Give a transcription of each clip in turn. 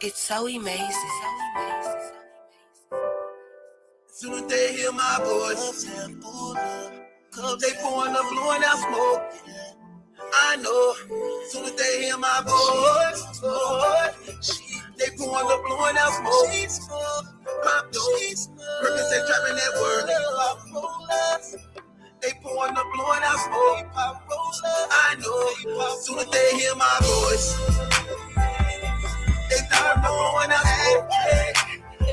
It's so amazing. Soon as they hear my voice, they pouring up, blowing out smoke. I know. Soon as they hear my voice, they pouring up, blowing out smoke. Pop those, purpose and dropping that word. They pouring up, blowing out smoke. I know. Soon as they hear my voice, they start blowing out smoke.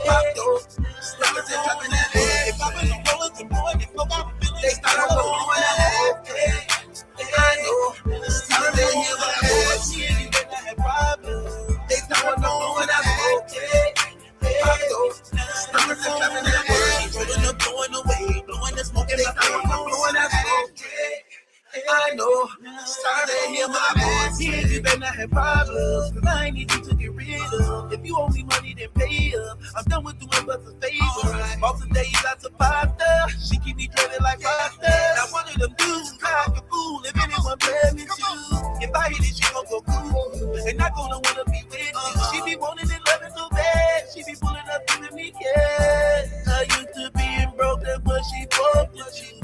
Pop those, purpose and dropping that word. If I been rolling and blowing, they start blowing out smoke. I know. Soon as they hear my voice, they start blowing out smoke. Pop those, purpose and dropping that word. Rolling up, blowing away, blowing the smoke. They start blowing out smoke. I know, start to hear my voice. You better not have problems, cause I ain't easy to get rid of. If you owe me money, then pay up. I'm done with doing but a favor. Boss today, lots of pasta. She keep me dreaded like pasta. Now one of them dudes, like a fool. If anyone blame me too. If I hit it, she gon' go cool. And not gonna wanna be with you. She be wanting and loving so bad. She be pulling up, giving me cash. I used to being broke, that's what she fucked with you.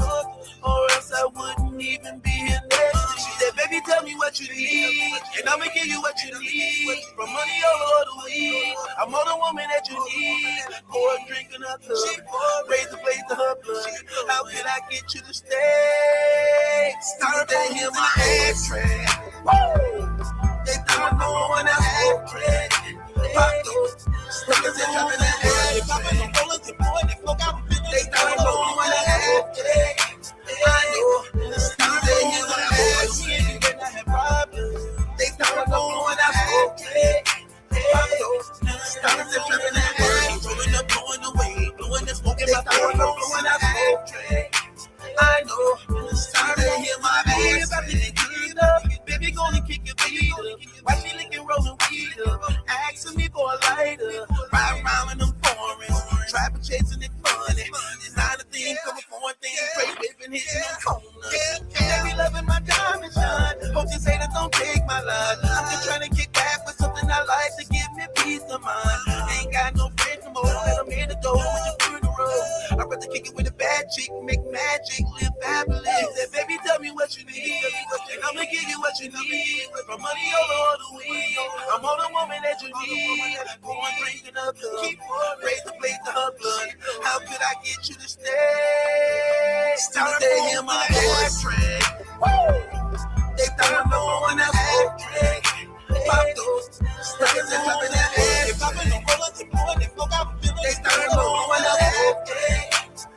Or else I wouldn't even be here next to you. She said, baby, tell me what you need, and I'ma give you what you need. From money or the weed, I'm on the woman that you need. Pour a drink in her cup, raise the place to her blood. How can I get you to stay? Start to hear my ass track. They start blowing out smoke track. Pop those, stickers and dropping that ass. If I'm in the rollers and boy, they fuck out. They start blowing out smoke track. I know, start to hear my voice. You better not have problems. They start blowing out smoke track. Pop those, stickers and dropping that ass. Rolling up, blowing away, blowing the smoke in my throat. Blowing out smoke track. I know, start to hear my voice. If I didn't get up, baby gonna kick your feet up. Why she licking rolling weed up? Asking me for a lighter. Ride around in them foreigns. Trapper chasing it funny. Designer things, coming foreign things. Straight whipping, hitting them corners. They be loving my diamond shine. Hope you say that don't take my line. I'm just trying to kick back with something I like to give me peace of mind. Ain't got no friends no more. Let them in the door when you through the road. I'd rather kick it with a bad chick, make magic, live fabulous. Said, baby, tell me what you need, and I'ma give you what you need. From money over the weed, I'm on the woman that you need. Pouring drink in her cup, raise the plate to her blood. How could I get you to stay? Start to hear my voice track. They start blowing out smoke track. Pop those, stickers and dropping that ass. If I'm in the rollers and boy, they fuck out. They start blowing out smoke track.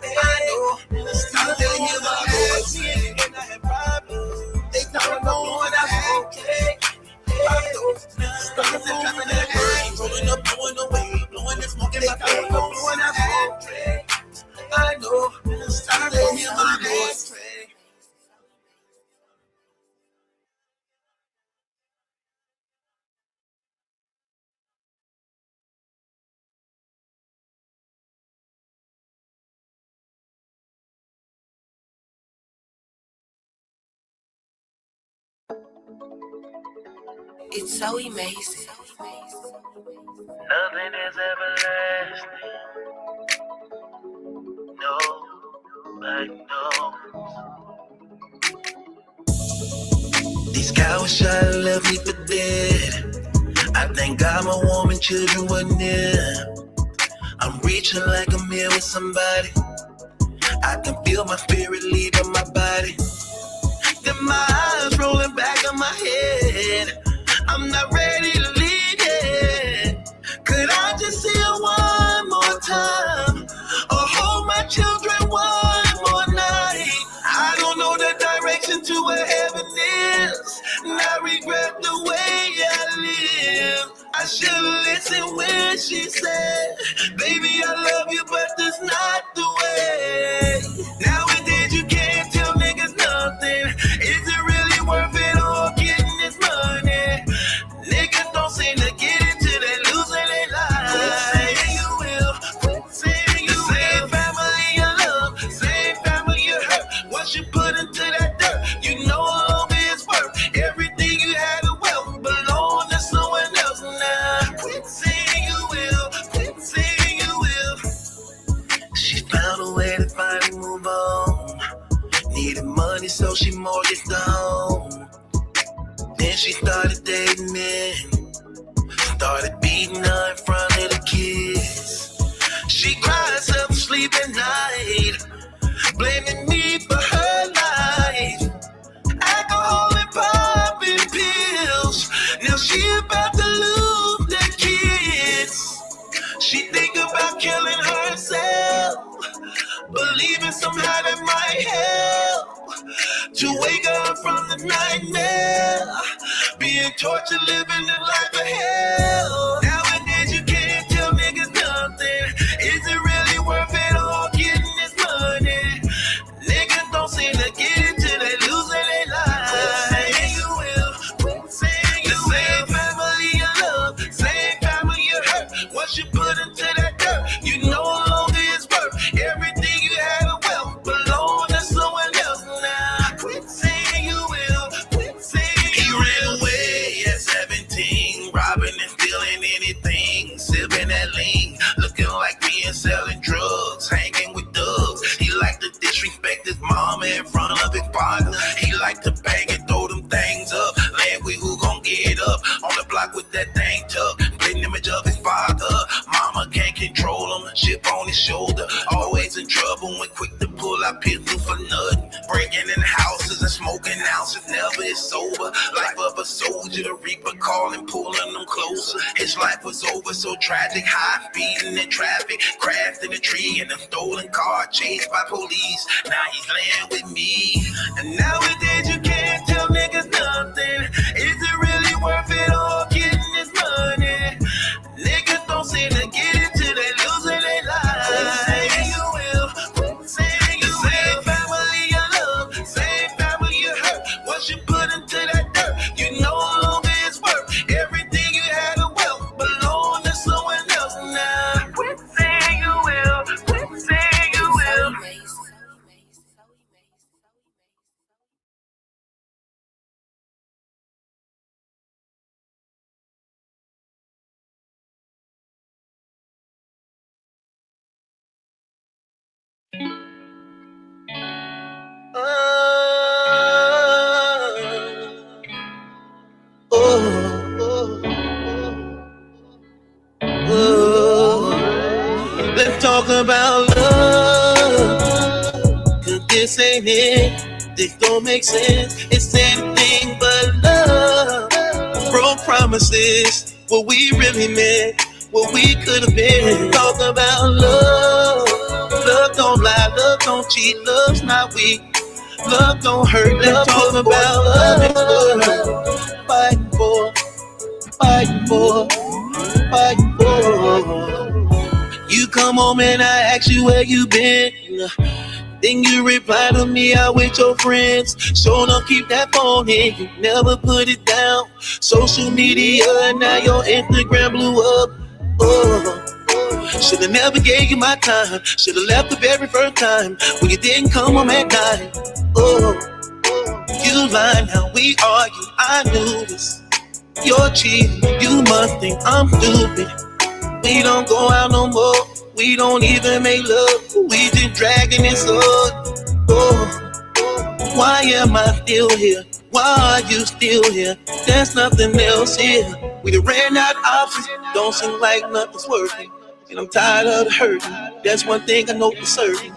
I know, start to hear my voice. You better not have problems. They start blowing out smoke track. Pop those, stickers and dropping that ass. Rolling up, blowing away, blowing the smoke in my throat. Blowing out smoke track. I know, start to hear my voice track. It's so amazing. Nothing is everlasting. Nobody knows. These cowards try to left me for dead. I thank God my woman children were near. I'm reaching like I'm here with somebody. I can feel my spirit leaving my body. Then my eyes rolling back on my head. I'm not ready to leave yet. Could I just see her one more time? Or hold my children one more night? I don't know the direction to where heaven is. And I regret the way I live. I should've listened when she said, baby, I love you, but that's not the way. Nowadays you can't tell niggas nothing. Is it really worth it all getting this money? Niggas don't seem to get into that losing their lives. Quit saying you will, quit saying you will. Same family you love, same family you hurt. Once you put into that dirt, you no longer is worth. Everything you had to wealth belong to someone else now. Quit saying found a way to finally move on. Needed money, so she mortgaged the home. Then she started dating men. Started beating her in front of the kids. She cried herself to sleep at night, blaming me for her life. Alcohol and popping pills. Now she about to lose the kids. She think about killing herself, believing somehow that might help to wake up from the nightmare, being tortured, living the life of hell. Nowadays you can't tell niggas nothing. Is it really worth it all getting this money? Niggas don't seem to get it till they losing their lives. Saying you will, saying you will. Same family you love, same family you hurt. Once you put into that dirt, you no longer is worth everything you had a wealth belong to someone else now. Quit saying you will, quit saying you will. He ran away at 17, robbing and stealing anything, sipping that lean, looking like me and selling drugs, hanging with thugs. He liked to disrespect his mama in front of his father. He liked to bang and throw them things up. Language, who gon' get up on the block with that thing tucked? Spitting image of his father. Mama can't control him, chip on his shoulder. Always in trouble when quick to pull out pistol for nothing. Breaking in houses and smoking ounces, never is sober. Life of a soldier, the reaper calling, pulling them closer. His life was over, so tragic. High speeding in traffic, crashed in a tree in a stolen car, chased by police. Now he's laying with me. And nowadays you can't tell niggas nothing. Is it really worth it all getting this money? Niggas don't seem to get it till they losing their lives. Saying you will, saying you will. Same family you love, same family you hurt. Once you put into that dirt, you no longer is worth everything you had a wealth belong to someone else now. Quit saying you will, quit saying you will. Let's talk about love, cause this ain't it. This don't make sense. It's anything but love. Broke promises, what we really meant, what we could have been. Talk about love. Love don't lie, love don't cheat, love's not weak. Love don't hurt. Let's talk about love. It's what fighting for, fighting for, fighting for. You come home and I ask you where you been. Then you reply to me out with your friends. So don't keep that phone in, you never put it down. Social media, now your Instagram blew up. Should've never gave you my time. Should've left the very first time when you didn't come home at night. You lied, now we argue. I knew this. You're cheating, you must think I'm stupid. We don't go out no more. We don't even make love. We just dragging this on. Why am I still here? Why are you still here? There's nothing else here. We done ran out of options. Don't seem like nothing's working. And I'm tired of the hurting. That's one thing I know for certain.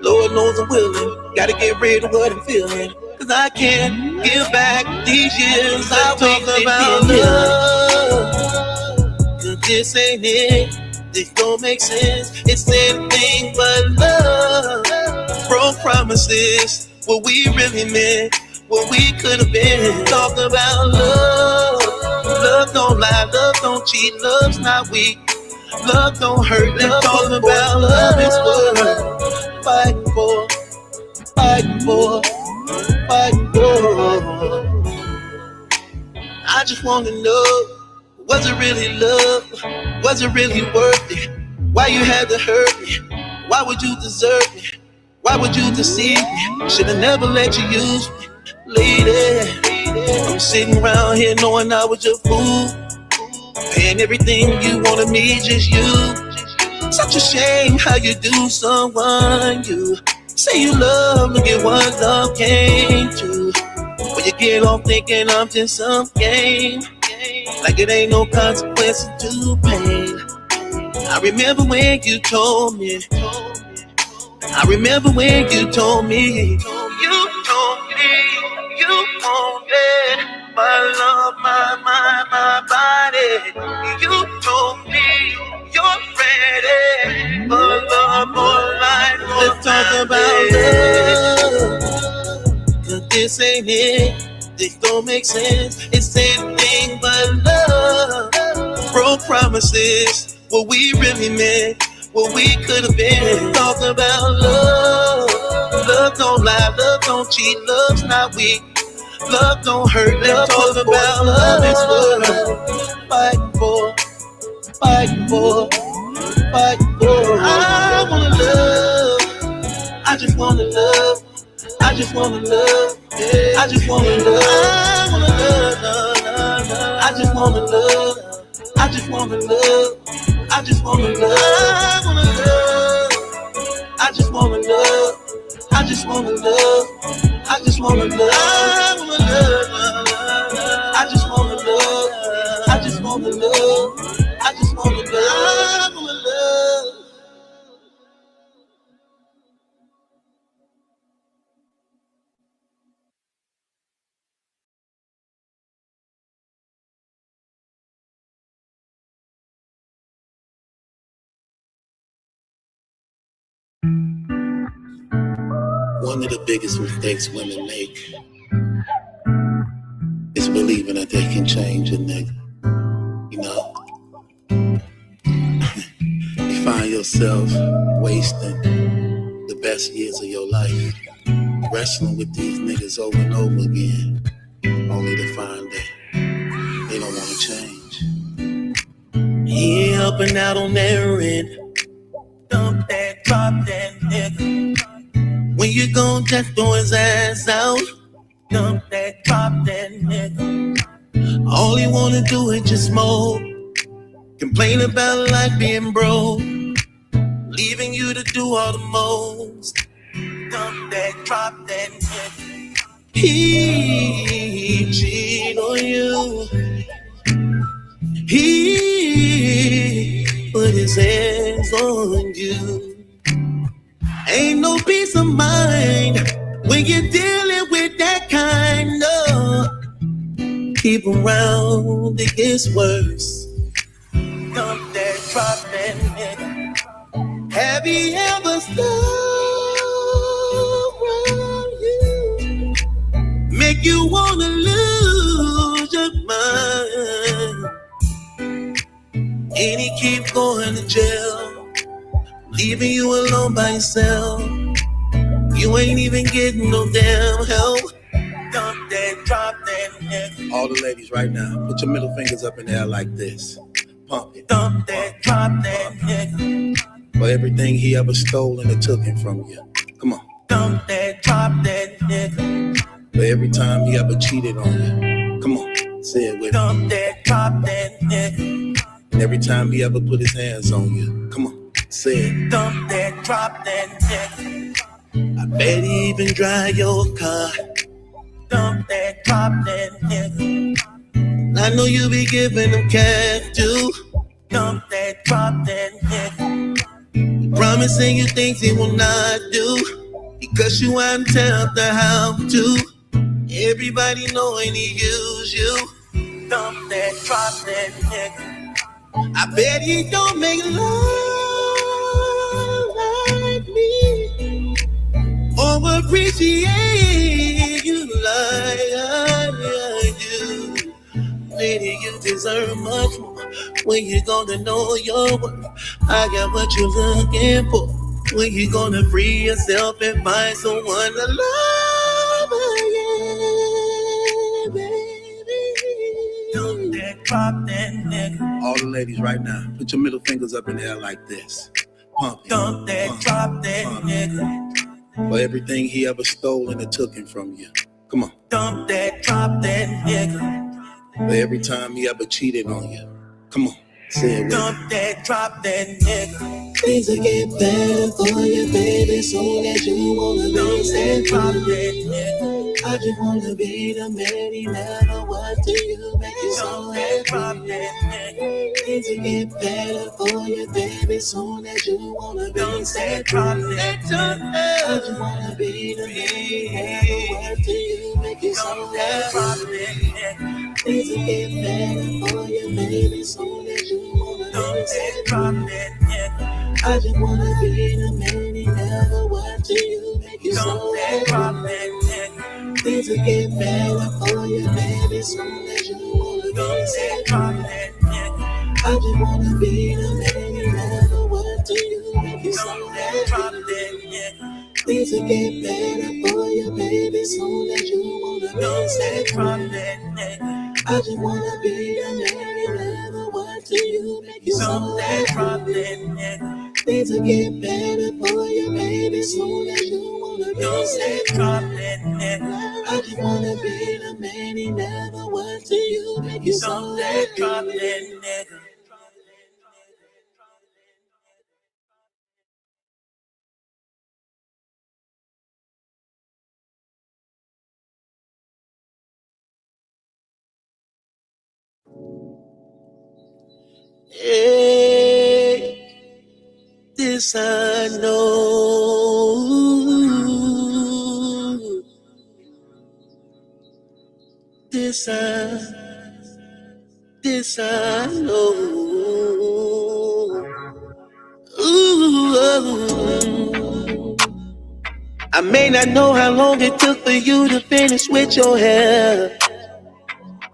Lord knows I'm willing. Gotta get rid of what I'm feeling. Cause I can't give back these years I wasted about love. Cause this ain't it. This don't make sense. It's anything but love. Broke promises, what we really meant, what we could have been. Talk about love. Love don't lie, love don't cheat, love's not weak. Love don't hurt. Let's talk about love. It's what fighting for, fighting for, fighting for. I just wanna know, was it really love? Was it really worth it? Why you had to hurt me? Why would you desert me? Why would you deceive me? Should've never let you use me, lady. I'm sitting around here knowing I was your fool, paying everything you wanted me, just you. Such a shame how you do someone you say you love. Look at what love came to. When you get off thinking I'm just some game, like it ain't no consequences to pain. I remember when you told me. I remember when you told me. You told me, my love, my body. You told me you're ready for love, more life. Let's talk about love. Cause this ain't it. This don't make sense. It's anything but love. Broke promises, what we really meant, what we could have been. Talk about love. Love don't lie, love don't cheat, love's not weak. Love don't hurt, let's talk about love. It's what I'm fighting for, fighting for, fighting for. I wanna love, I just wanna love, I just wanna love, I just wanna love, I wanna love, I just wanna love, I just wanna love, I just wanna love, I wanna love, I just wanna love, I just wanna love, I just wanna love, I wanna love, I just wanna love, I just wanna love, I just wanna love, I wanna love. One of the biggest mistakes women make is believing that they can change a nigga. You know, you find yourself wasting the best years of your life wrestling with these niggas over and over again, only to find that they don't want to change. He ain't up and out on their end. Dump that, drop that nigga. When you gon' just throw his ass out. Dump that, drop that nigga. All he wanna do is just smoke. Complain about life being broke. Leaving you to do all the most. Dump that, drop that nigga. He cheat on you. He put his hands on you. Ain't no peace of mind when you're dealing with that kind of. Keep around, it gets worse. Dump that, drop that nigga. Have you ever stood around you? Make you wanna lose your mind. And he keep going to jail, leaving you alone by yourself. You ain't even getting no damn help. Dump that, drop that nigga. All the ladies right now, put your middle fingers up in the air like this. Pump it. Dump that, drop that nigga. For everything he ever stole and took it from you. Come on. Dump that, drop that nigga. For every time he ever cheated on you. Come on, say it with me. Dump that, drop that nigga. And every time he ever put his hands on you. Come on, say it. Dump that, drop that nigga. I bet he even drive your car. Dump that, drop that nigga. I know you be giving him cash too. Dump that, drop that nigga. Promising you things he will not do. Because you out and tell the how to. Everybody knowing he use you. Dump that, drop that nigga. I bet he don't make love like me. Or appreciate you like I do. Lady, you deserve much more. When you gonna know your worth? I got what you're looking for. When you gonna free yourself and find someone to love again, baby? Dump that, drop that nigga. All the ladies right now, put your middle fingers up in the air like this. Pump it. Dump that, pump, drop that nigga. For everything he ever stole and took it from you. Come on. Dump that, drop that nigga. For every time he ever cheated on you. Come on, say it with me. Dump that, drop that nigga. Things will get better for you, baby, soon as you wanna be said problem. I just wanna be the man he never was to you, make you so happy. Things will get better for you, baby, soon as you wanna be said problem. I just wanna be the man he never was to you, make you so happy. Things will get better for you, baby, soon as you wanna be said problem. I just wanna be the man he never was to you, make you so happy. Things will get better for you, baby, soon as you wanna be said problem. I just wanna be the man he never was to you, make you so happy. Things will get better for you, baby, soon as you wanna be said problem. I just wanna be the man he never was to you, make you so happy. Things will get better for you, baby, soon as you wanna be said problem. I just wanna be the man he never was to you, make you so happy. Hey, this I know. This I know. Ooh, I may not know how long it took for you to finish with your hair.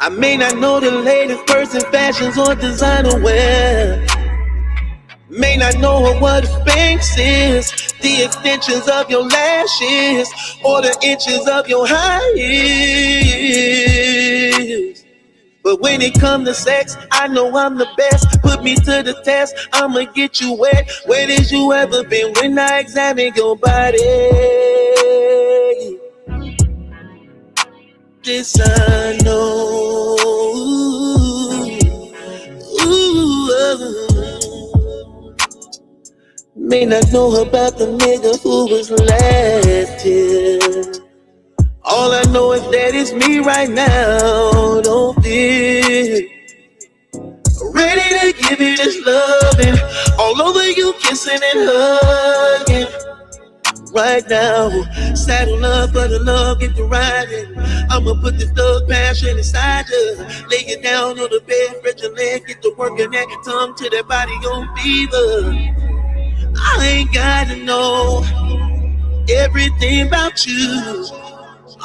I may not know the latest person fashions or designer wear. May not know what a Spanx is, the extensions of your lashes, or the inches of your high heels. But when it comes to sex, I know I'm the best. Put me to the test, I'ma get you wet. Where did you ever been when I examine your body? This I know. May not know about the nigga who was last year. All I know is that it's me right now. Don't feel ready to give you this loving, all over you kissing and hugging. Right now, saddle up for the love, get to riding. I'ma put this thug passion inside you. Lay you down on the bed, stretch your leg, get to working that tongue to that body on fever. I ain't gotta know everything about you.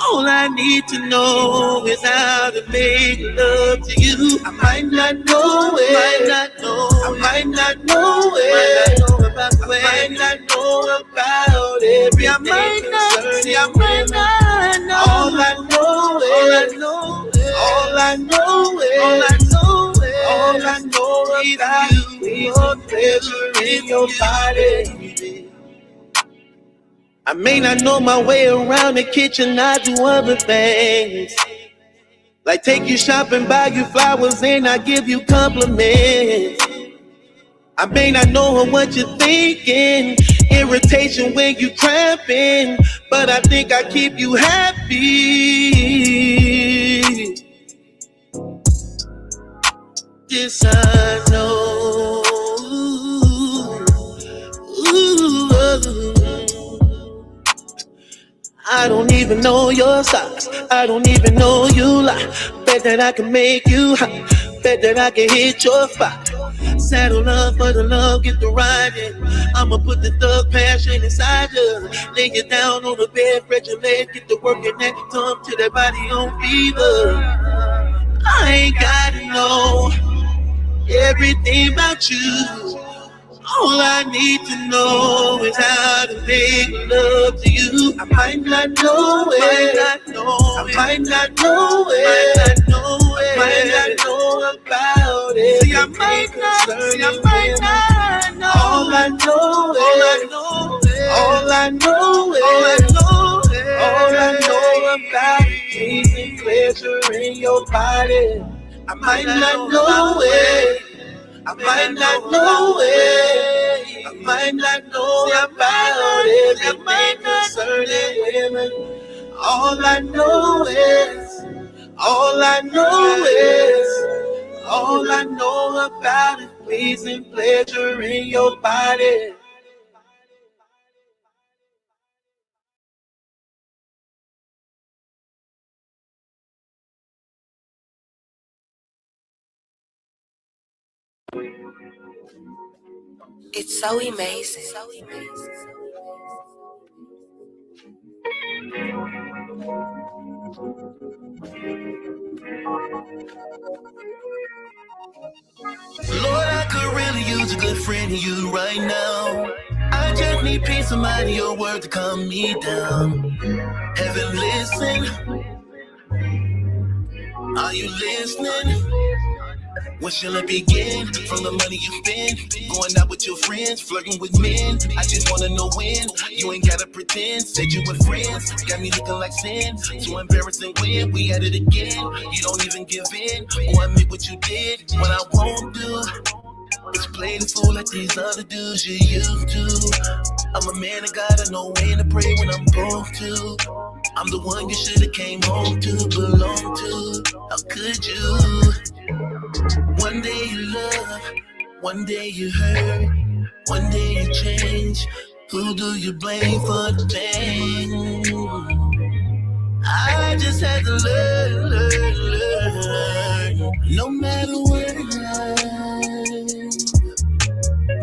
All I need to know is how to make love to you. I might not know it, I might not know it, I might not know about everything. I might not know. All I know is that you are pleasure in your body. I may not know my way around the kitchen, I do other things. Like take you shopping, buy you flowers, and I give you compliments. I may not know what you're thinking, irritation when you cramping, but I think I keep you happy. This I know. I don't even know your size, I don't even know you lie. Bet that I can make you hot, bet that I can hit your spot. Saddle up for the love, get to riding. I'ma put the thug passion inside you. Lay you down on the bed, stretch your legs, get to working that tongue to that body on fever. I ain't gotta know everything about you. All I need to know is how to make love to you. I might not know it, I might not know about it. See, I might not know. All I know about taking pleasure in your body. I might not know it. I might not know it. I might not know about everything concerning women. All I know about is pleasing pleasure in your body. It's so amazing. Lord, I could really use a good friend of you right now. I just need peace of mind, your word to calm me down. Heaven, listen. Are you listening? When shall it begin? From the money you spend, going out with your friends, flirting with men. I just wanna know when. You ain't gotta pretend. Said you with friends, got me looking like sin. So embarrassing when we at it again. You don't even give in or admit what you did. What I won't do is play the fool like these other dudes you used to. I'm a man of God, I know when to pray when I'm supposed to. I'm the one you should've came home to, belong to. How could you? One day you love, one day you hurt, one day you change. Who do you blame for the pain? I just had to learn. No matter what life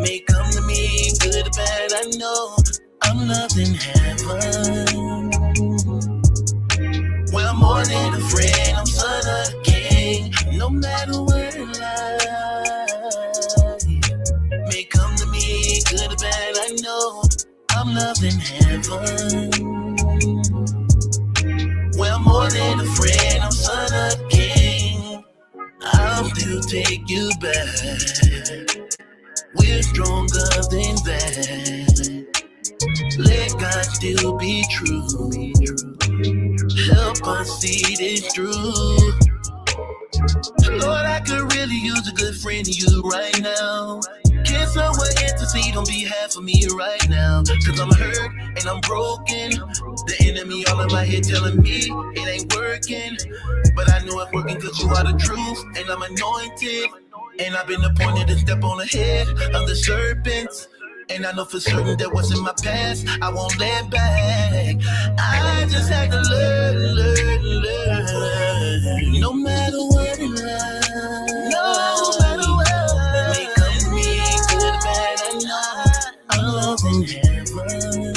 may come to me, good or bad, I know I'm loved in heaven. Well, I'm more than a friend, I'm son of a king. No matter what life may come to me, good or bad, I know I'm loved in heaven. Well, more than a friend, I'm son of a king. I'll still take you back. We're stronger than that. Let God still be true. Help us see this through. Lord, I could really use a good friend of you right now. Can someone intercede on behalf of me right now? Cause I'm hurt and I'm broken. The enemy all in my head telling me it ain't working. But I know it's working cause you are the truth and I'm anointed. And I've been appointed to step on the head of the serpents. And I know for certain that what's in my past, I won't let back. I just had to learn. No matter what in life, no matter what may come to me, good or bad, I know I'm loved in heaven.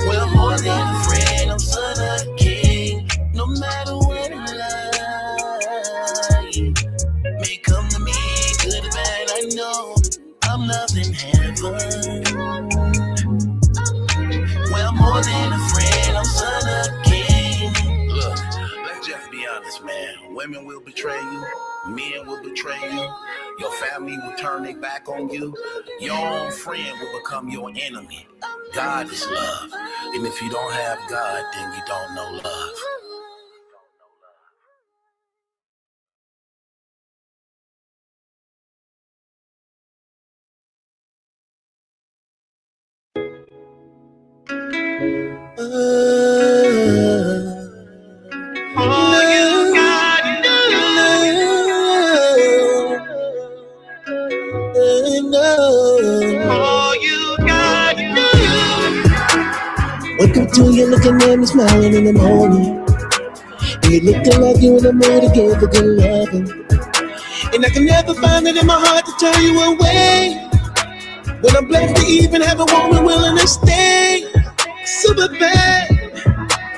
Well, more than a friend, I'm son of a king. No matter what in life may come to me, good or bad, I know I'm loved in heaven. Well, more than a friend, I'm son of a king. Look, let's just be honest, man. Women will betray you. Men will betray you. Your family will turn their back on you. Your own friend will become your enemy. God is love. And if you don't have God, then you don't know love. All you gotta do. All you gotta do. Wake up to you looking at me smiling in the morning. And you looking like you in the mood again for good loving. And I can never find it in my heart to turn you away. When I'm blessed to even have a woman willing to stay. Super bad.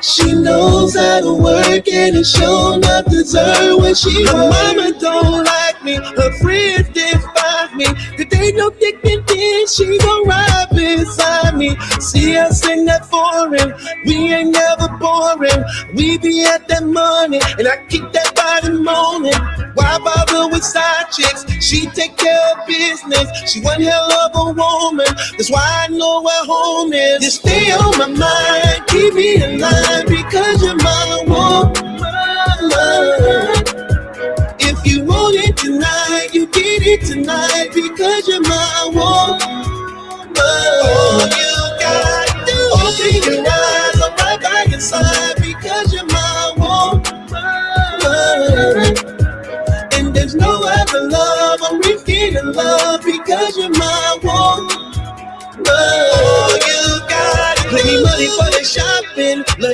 She knows how to work and it sure not deserve when she her mama don't like me, her friends despise me. Cause they know thick and thin, she gon' ride beside me. See us in that foreign, we ain't never boring. We be at that money and I keep that body moaning. Why bother with side chicks? She take care of business. She one hell of a woman. That's why I know where home is. You stay on my mind, keep me in line because you're my woman. If you want it tonight, you get it tonight because you're my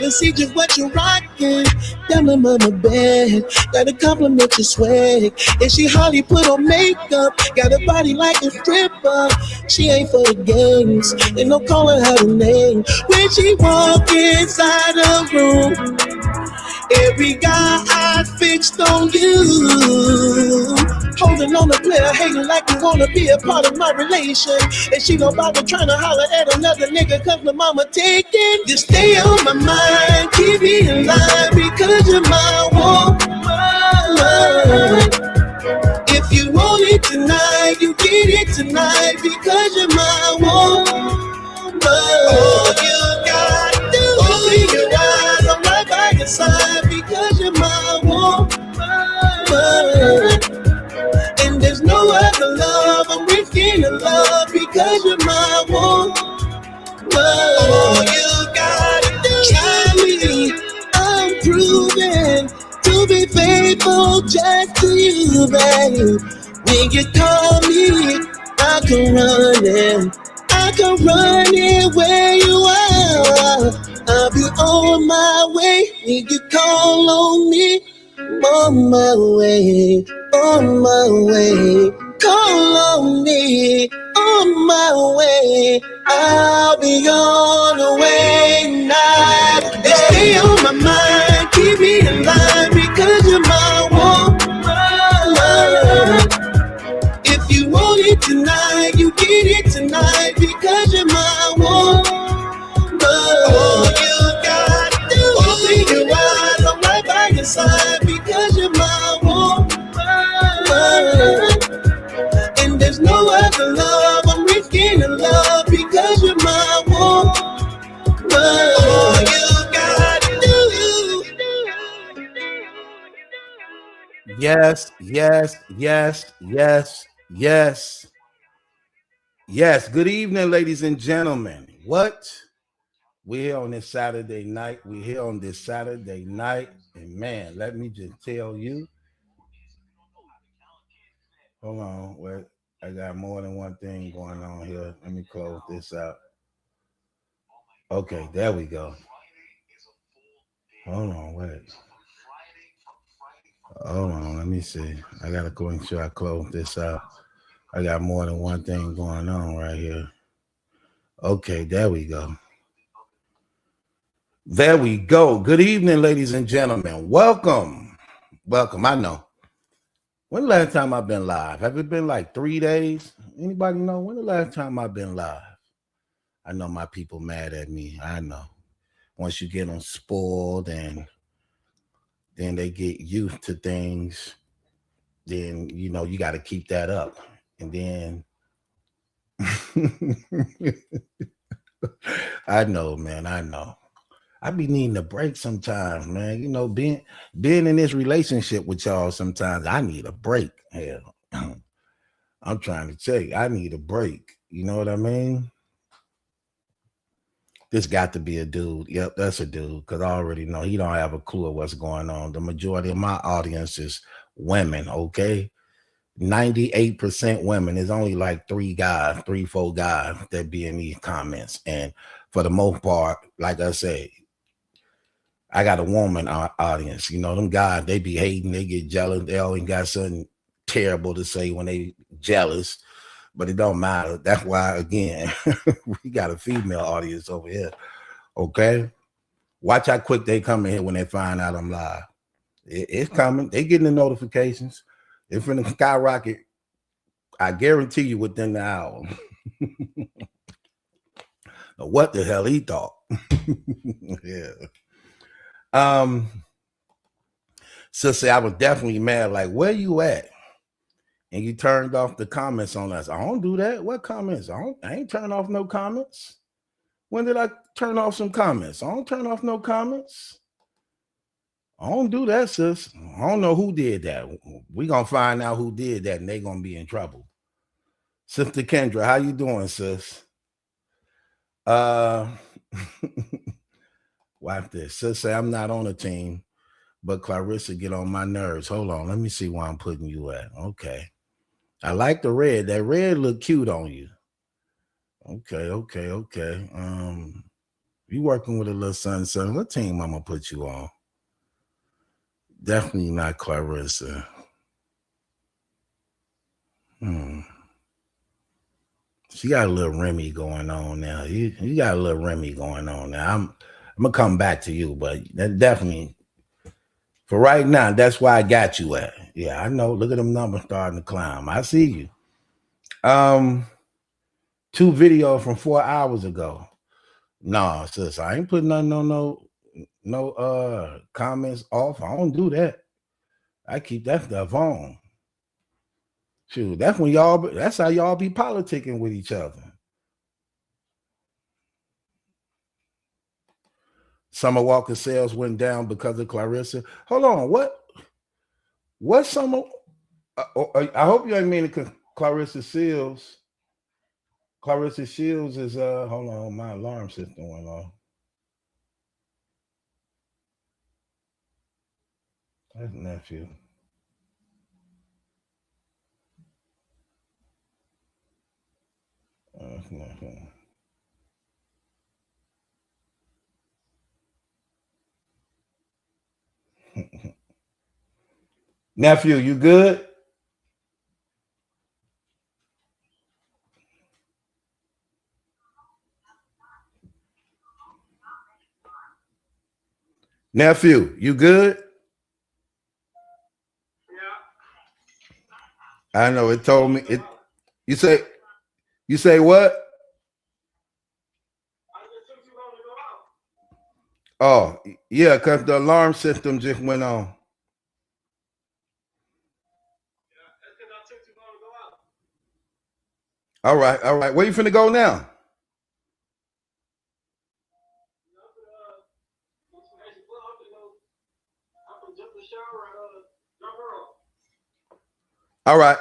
to see just what you're rocking. Down the mama bed, gotta compliment your swag. And she hardly put on makeup, got a body like a stripper. She ain't for the games, ain't no calling her the name. When she walk inside the room, every guy I fixed on you. Holding on to player, hating like you wanna be a part of my relation. And she don't bother trying to holler at another nigga cause the mama taking. You stay on my mind, keep me alive because you're my woman. If you want it tonight, you get it tonight because you're my woman. All you gotta do is open your eyes, I'm right by your side because you're my woman. And there's no other love, I'm risking the love because you're my woman. All you gotta do is try me, I'm proven to be faithful just to you, babe. When you call me, I can run it. I can run it where you are. I'll be on my way when you call on me. On my way, on my way. Call on me, on my way. I'll be on the way now. Stay on my mind, keep me alive because you're my woman. If you want it tonight, you get it tonight because you're my woman. All you gotta do is open your eyes, I'm right by your side because you're my woman. And there's no other love, I'm risking the love because you're my woman. All you gotta do. Yes, yes, yes, yes, yes. Yes, good evening, ladies and gentlemen. What? We're here on this Saturday night. We're here on this Saturday night. And man, let me just tell you. Hold on, wait. I got more than one thing going on here. Let me close this out. Okay, there we go. Hold on, wait. Hold on, let me see. I gotta go make sure I close this out. I got more than one thing going on right here. Okay, there we go. There we go. Good evening, ladies and gentlemen. Welcome. Welcome. I know. When the last time I've been live? Have it been like 3 days? Anybody know when the last time I've been live? I know my people mad at me. I know. Once you get them spoiled and then they get used to things, then, you know, you got to keep that up. And then I know, man. I know. I be needing a break sometimes, man. You know, being in this relationship with y'all sometimes, I need a break. Hell, I'm trying to tell you, I need a break. You know what I mean? This got to be a dude. Yep, that's a dude, because I already know he don't have a clue of what's going on. The majority of my audience is women, okay? 98% women. There's only like 4 guys that be in these comments. And for the most part, like I say, I got a woman audience. You know, them guys, they be hating, they get jealous. They always got something terrible to say when they jealous, but it don't matter. That's why, again, we got a female audience over here. Okay? Watch how quick they come in here when they find out I'm live. It's coming. They getting the notifications. It's finna skyrocket. I guarantee you within the hour. What the hell he thought? Yeah. Sister, I was definitely mad. Like, where you at? And you turned off the comments on us. I don't do that. What comments? I ain't turn off no comments. When did I turn off some comments? I don't turn off no comments. I don't do that, sis. I don't know who did that. We gonna find out who did that, and they gonna be in trouble. Sister Kendra, how you doing, sis? Watch this. Sis say I'm not on a team, but Claressa get on my nerves. Hold on, let me see where I'm putting you at. Okay. I like the red. That red look cute on you. Okay. You working with a little son. What team I'm gonna put you on? Definitely not Claressa. She got a little Remy going on now. You got a little Remy going on now. I'm gonna come back to you, but that definitely for right now, that's where I got you at. Yeah, I know. Look at them numbers starting to climb. I see you. 2 videos from 4 hours ago. No, sis, I ain't putting nothing on no comments off. I don't do that. I keep that stuff on. Shoot, that's how y'all be politicking with each other. Summer Walker sales went down because of Claressa. Hold on, what Summer? I hope you ain't mean Claressa Shields. Claressa Shields is hold on, my alarm system went off. That's nephew. Nephew, you good? Nephew, you good? Yeah. I know it told me it. You say what? Oh, yeah, because the alarm system just went on. All right. Where you finna go now? All right.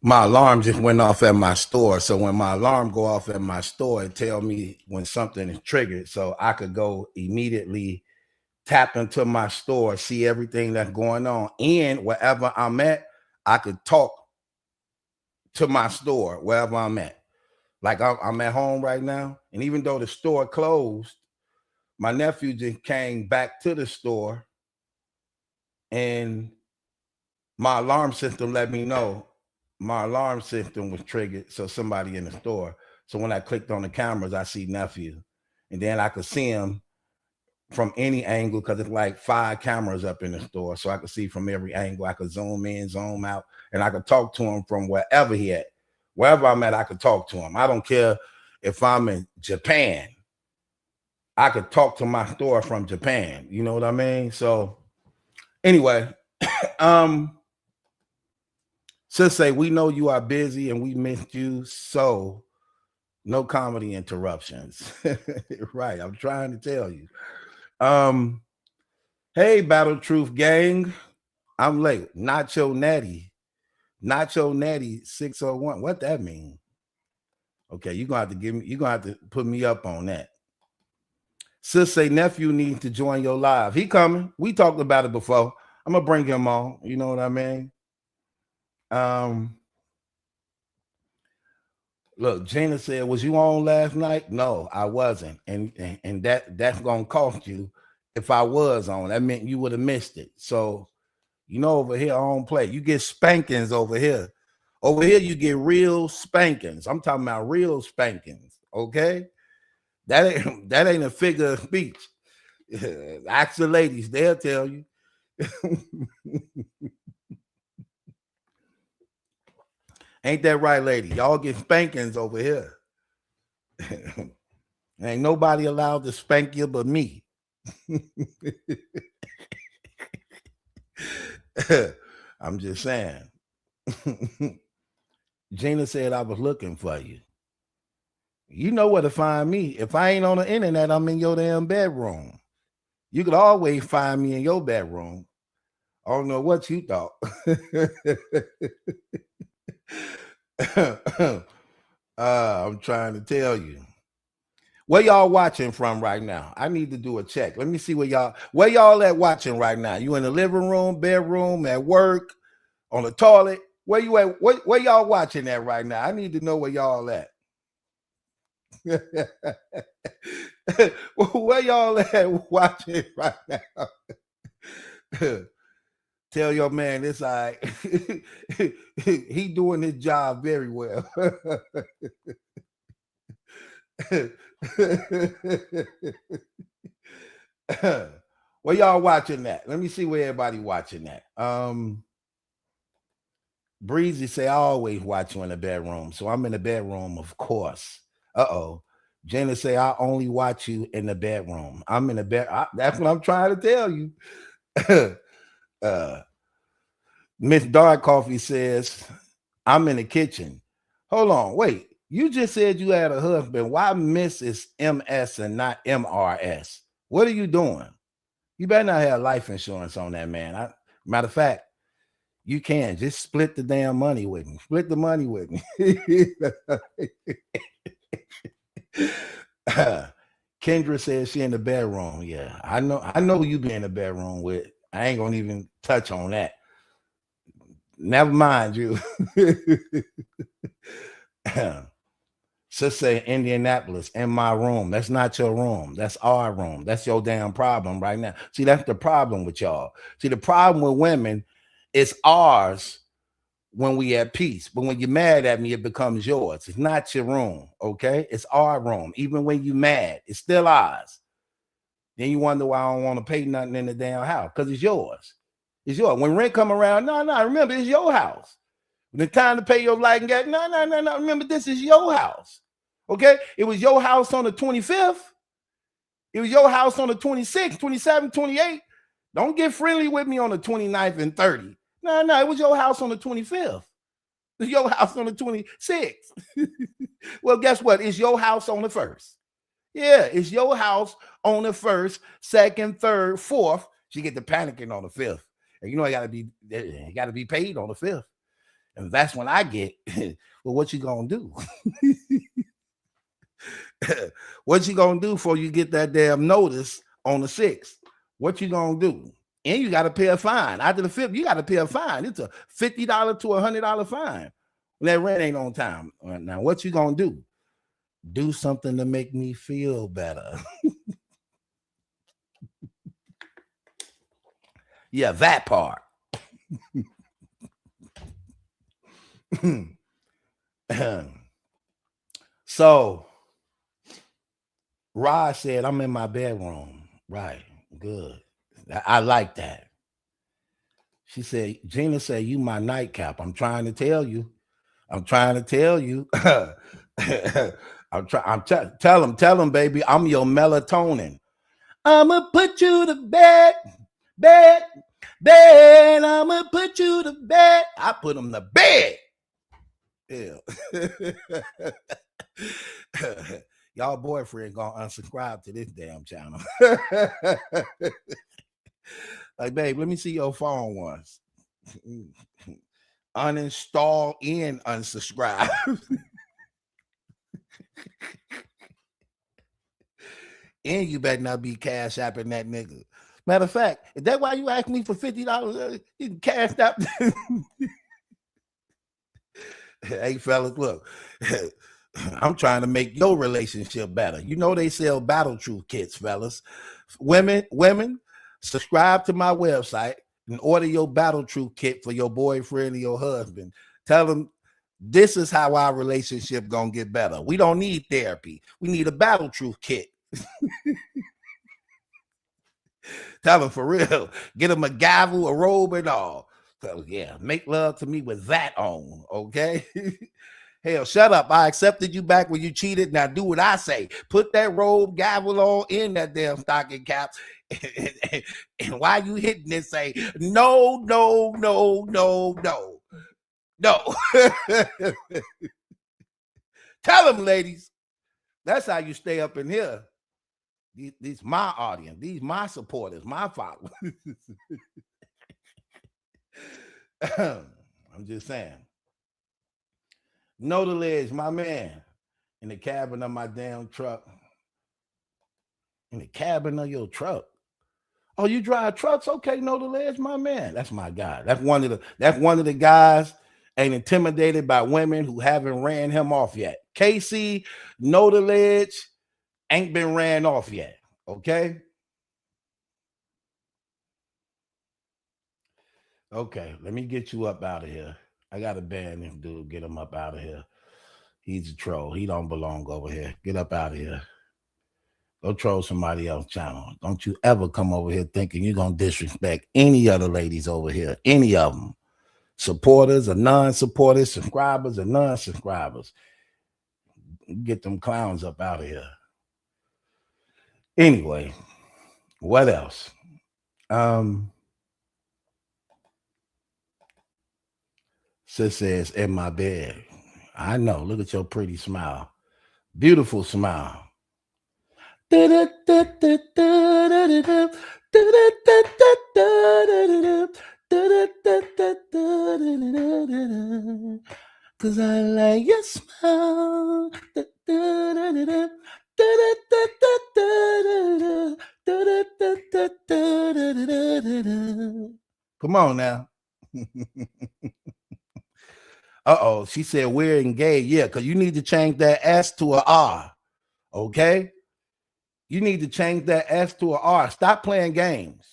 My alarm just went off at my store. So when my alarm go off at my store, it tell me when something is triggered. So I could go immediately tap into my store, see everything that's going on. And wherever I'm at, I could talk to my store wherever I'm at. Like I'm at home right now. And even though the store closed, my nephew just came back to the store and my alarm system let me know my alarm system was triggered. So somebody in the store. So when I clicked on the cameras, I see nephew. And then I could see him from any angle because it's like 5 cameras up in the store. So I could see from every angle. I could zoom in, zoom out, and I could talk to him from wherever he at. Wherever I'm at, I could talk to him. I don't care if I'm in Japan. I could talk to my store from Japan. You know what I mean? So anyway, Sis say, we know you are busy and we missed you, so no comedy interruptions. Right, I'm trying to tell you. Hey, Battle Truth gang. I'm late. Nacho Natty 601. What that mean? Okay, you're gonna have to put me up on that. Sis say nephew needs to join your live. He coming. We talked about it before. I'm gonna bring him on. You know what I mean? Look, Gina said, was you on last night? No, I wasn't. And that's gonna cost you. If I was on, that meant you would have missed it. So, you know, over here on play, you get spankings over here. Over here, you get real spankings. I'm talking about real spankings. Okay, that ain't a figure of speech. Ask the ladies; they'll tell you. Ain't that right, lady? Y'all get spankings over here. Ain't nobody allowed to spank you but me. I'm just saying. Gina said I was looking for you. You know where to find me. If I ain't on the internet, I'm in your damn bedroom. You could always find me in your bedroom. I don't know what you thought. I'm trying to tell you. Where y'all watching from right now? I need to do a check. Let me see where y'all at watching right now. You in the living room, bedroom, at work, on the toilet? Where you at? Where y'all watching that right now? I need to know where y'all at. Where y'all at watching right now? Tell your man this all right. He doing his job very well. Where y'all watching that? Let me see where everybody watching that. Breezy say I always watch you in the bedroom. So I'm in the bedroom, of course. Uh-oh. Jenna say I only watch you in the bedroom. I'm in the bed. That's what I'm trying to tell you. Miss Dark Coffee says, I'm in the kitchen. Hold on, wait. You just said you had a husband. Why Miss is MS and not MRS? What are you doing? You better not have life insurance on that, man. Matter of fact, you can just split the damn money with me. Split the money with me. Kendra says she in the bedroom. Yeah, I know you be in the bedroom with. I ain't gonna even touch on that. Never mind you. Just say Indianapolis in my room. That's not your room. That's our room. That's your damn problem right now. See, that's the problem with y'all. See, the problem with women is ours when we at peace. But when you're mad at me, it becomes yours. It's not your room, okay? It's our room. Even when you're mad, it's still ours. Then you wonder why I don't want to pay nothing in the damn house, because it's yours. It's yours. When rent come around, no, remember, it's your house. When it's time to pay your light and gas, no. Remember, this is your house. Okay? It was your house on the 25th. It was your house on the 26th, 27th, 28th. Don't get friendly with me on the 29th and 30th. No, it was your house on the 25th. It was your house on the 26th. Well, guess what? It's your house on the 1st. Yeah, it's your house on the 1st, 2nd, 3rd, 4th. She get the panicking on the 5th. And you know, it gotta be paid on the 5th. And that's when I get, well, what you gonna do? What you gonna do before you get that damn notice on the 6th? What you gonna do? And you got to pay a fine. After the 5th, you got to pay a fine. It's a $50 to $100 fine. That rent ain't on time. Now, what you gonna do? Do something to make me feel better. Yeah, that part. So Rod said, I'm in my bedroom. Right. Good. I like that. She said, Gina said, you my nightcap. I'm trying to tell you. Tell him, baby, I'm your melatonin. I'ma put you to bed. I'ma put you to bed. I put him to bed. Yeah. Y'all boyfriend gonna unsubscribe to this damn channel. Like, babe, let me see your phone once. Uninstall and unsubscribe. And you better not be cash apping that nigga. Matter of fact, is that why you asked me for $50? You can cash out. Hey, fellas, look. I'm trying to make your relationship better. You know they sell Battle Truth kits, fellas. Women, subscribe to my website and order your Battle Truth kit for your boyfriend or your husband. Tell them this is how our relationship gonna get better. We don't need therapy. We need a Battle Truth kit. Tell them for real. Get them a gavel, a robe, and all. So yeah, make love to me with that on, okay? Hell, shut up. I accepted you back when you cheated. Now do what I say. Put that robe, gavel on in that damn stocking cap. And while you hitting it, say, no. Tell them, ladies. That's how you stay up in here. These my audience. These my supporters, my followers. I'm just saying. Know the ledge, my man. In the cabin of my damn truck. In the cabin of your truck. Oh, you drive trucks? Okay, know the ledge, my man. That's my guy. That's one of the guys ain't intimidated by women who haven't ran him off yet. Casey, know the ledge, ain't been ran off yet. Okay. Okay, let me get you up out of here. I got to ban this dude. Get him up out of here. He's a troll. He don't belong over here. Get up out of here. Go troll somebody else's channel. Don't you ever come over here thinking you're going to disrespect any other ladies over here. Any of them. Supporters or non-supporters, subscribers or non-subscribers. Get them clowns up out of here. Anyway, what else? Sis says, in my bed. I know. Look at your pretty smile. Beautiful smile. Cause I like your smile. Come on now. Uh-oh, she said we're engaged. Yeah, because you need to change that S to an R. Okay? You need to change that S to an R. Stop playing games.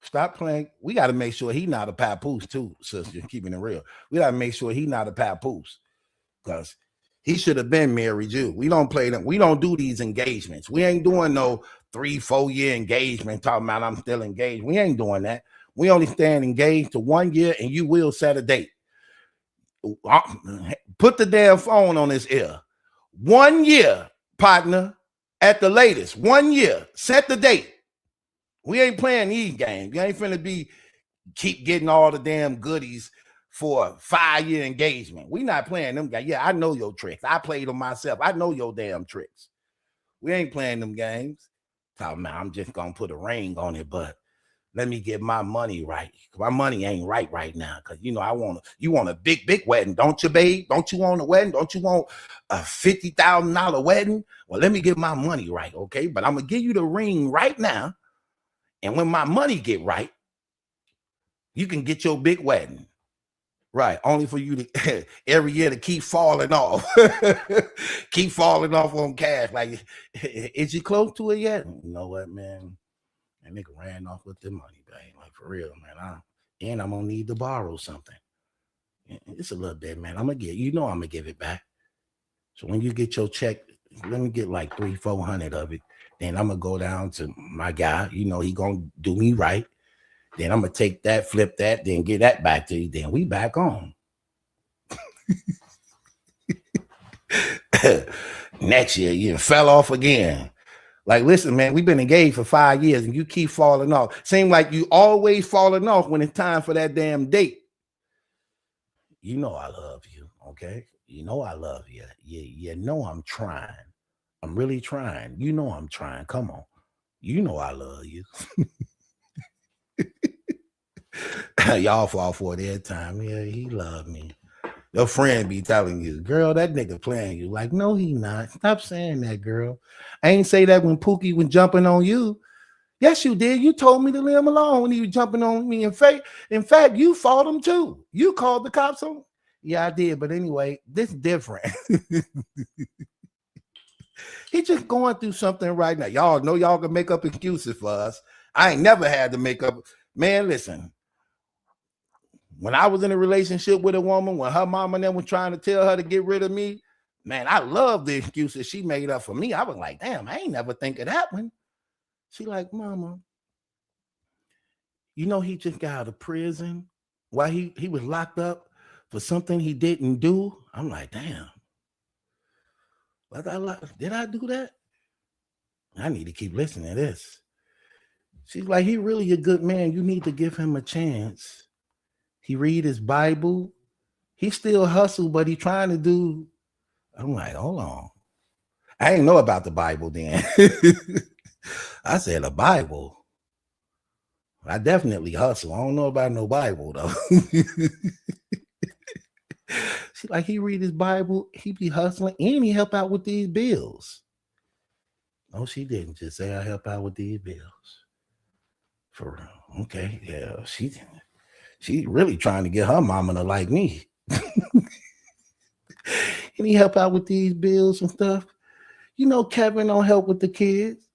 Stop playing. We got to make sure he not a papoose too, sister. Keeping it real. We got to make sure he not a papoose. Because he should have been married you. We don't play them. We don't do these engagements. We ain't doing no 3-4 year engagement talking about I'm still engaged. We ain't doing that. We only stand engaged to 1 year and you will set a date. Put the damn phone on his ear. 1 year, partner, at the latest. 1 year. Set the date. We ain't playing these games. You ain't finna keep getting all the damn goodies for a 5-year engagement. We not playing them games. Yeah, I know your tricks. I played them myself. I know your damn tricks. We ain't playing them games. Talking about I'm just gonna put a ring on it, but let me get my money right. My money ain't right now. Cause you know, you want a big wedding, don't you, babe? Don't you want a wedding? Don't you want a $50,000 wedding? Well, let me get my money right, okay? But I'm gonna give you the ring right now. And when my money get right, you can get your big wedding. Right. Only for you to every year to keep falling off. Keep falling off on cash. Like, is you close to it yet? You know what, man? That nigga ran off with the money, babe. Like, for real, man. And I'm gonna need to borrow something. It's a little bit, man. I'm gonna give it back. So when you get your check, let me get like 300-400 of it. Then I'm gonna go down to my guy. You know, he gonna do me right. Then I'm gonna take that, flip that, then get that back to you. Then we back on. Next year, you fell off again. Like, listen, man, we've been engaged for 5 years and you keep falling off. Seem like you always falling off when it's time for that damn date. You know I love you, okay? You know I love you. You know I'm trying. I'm really trying. You know I'm trying. Come on. You know I love you. Y'all fall for it every time. Yeah, he love me. Your friend be telling you, girl, that nigga playing you. Like, no, he not. Stop saying that, girl. I ain't say that when Pookie was jumping on you. Yes, you did. You told me to leave him alone when he was jumping on me. In fact, you fought him too. You called the cops on. Yeah, I did. But anyway, this is different. He just going through something right now. Y'all know y'all can make up excuses for us. I ain't never had to make up. Man, listen. When I was in a relationship with a woman, when her mama and them was trying to tell her to get rid of me, man, I love the excuses she made up for me. I was like, damn, I ain't never think of that one. She like, mama, you know, he just got out of prison while he was locked up for something he didn't do. I'm like, damn. Did I do that? I need to keep listening to this. She's like, he really a good man. You need to give him a chance. He read his Bible. He still hustle, but he trying to do. I'm like, hold on. I didn't know about the Bible then. I said, the Bible. I definitely hustle. I don't know about no Bible, though. She like, he read his Bible. He be hustling, and he help out with these bills. No, she didn't just say I help out with these bills. For real. Okay. Yeah, She really trying to get her mama to like me. Can he help out with these bills and stuff? You know, Kevin don't help with the kids.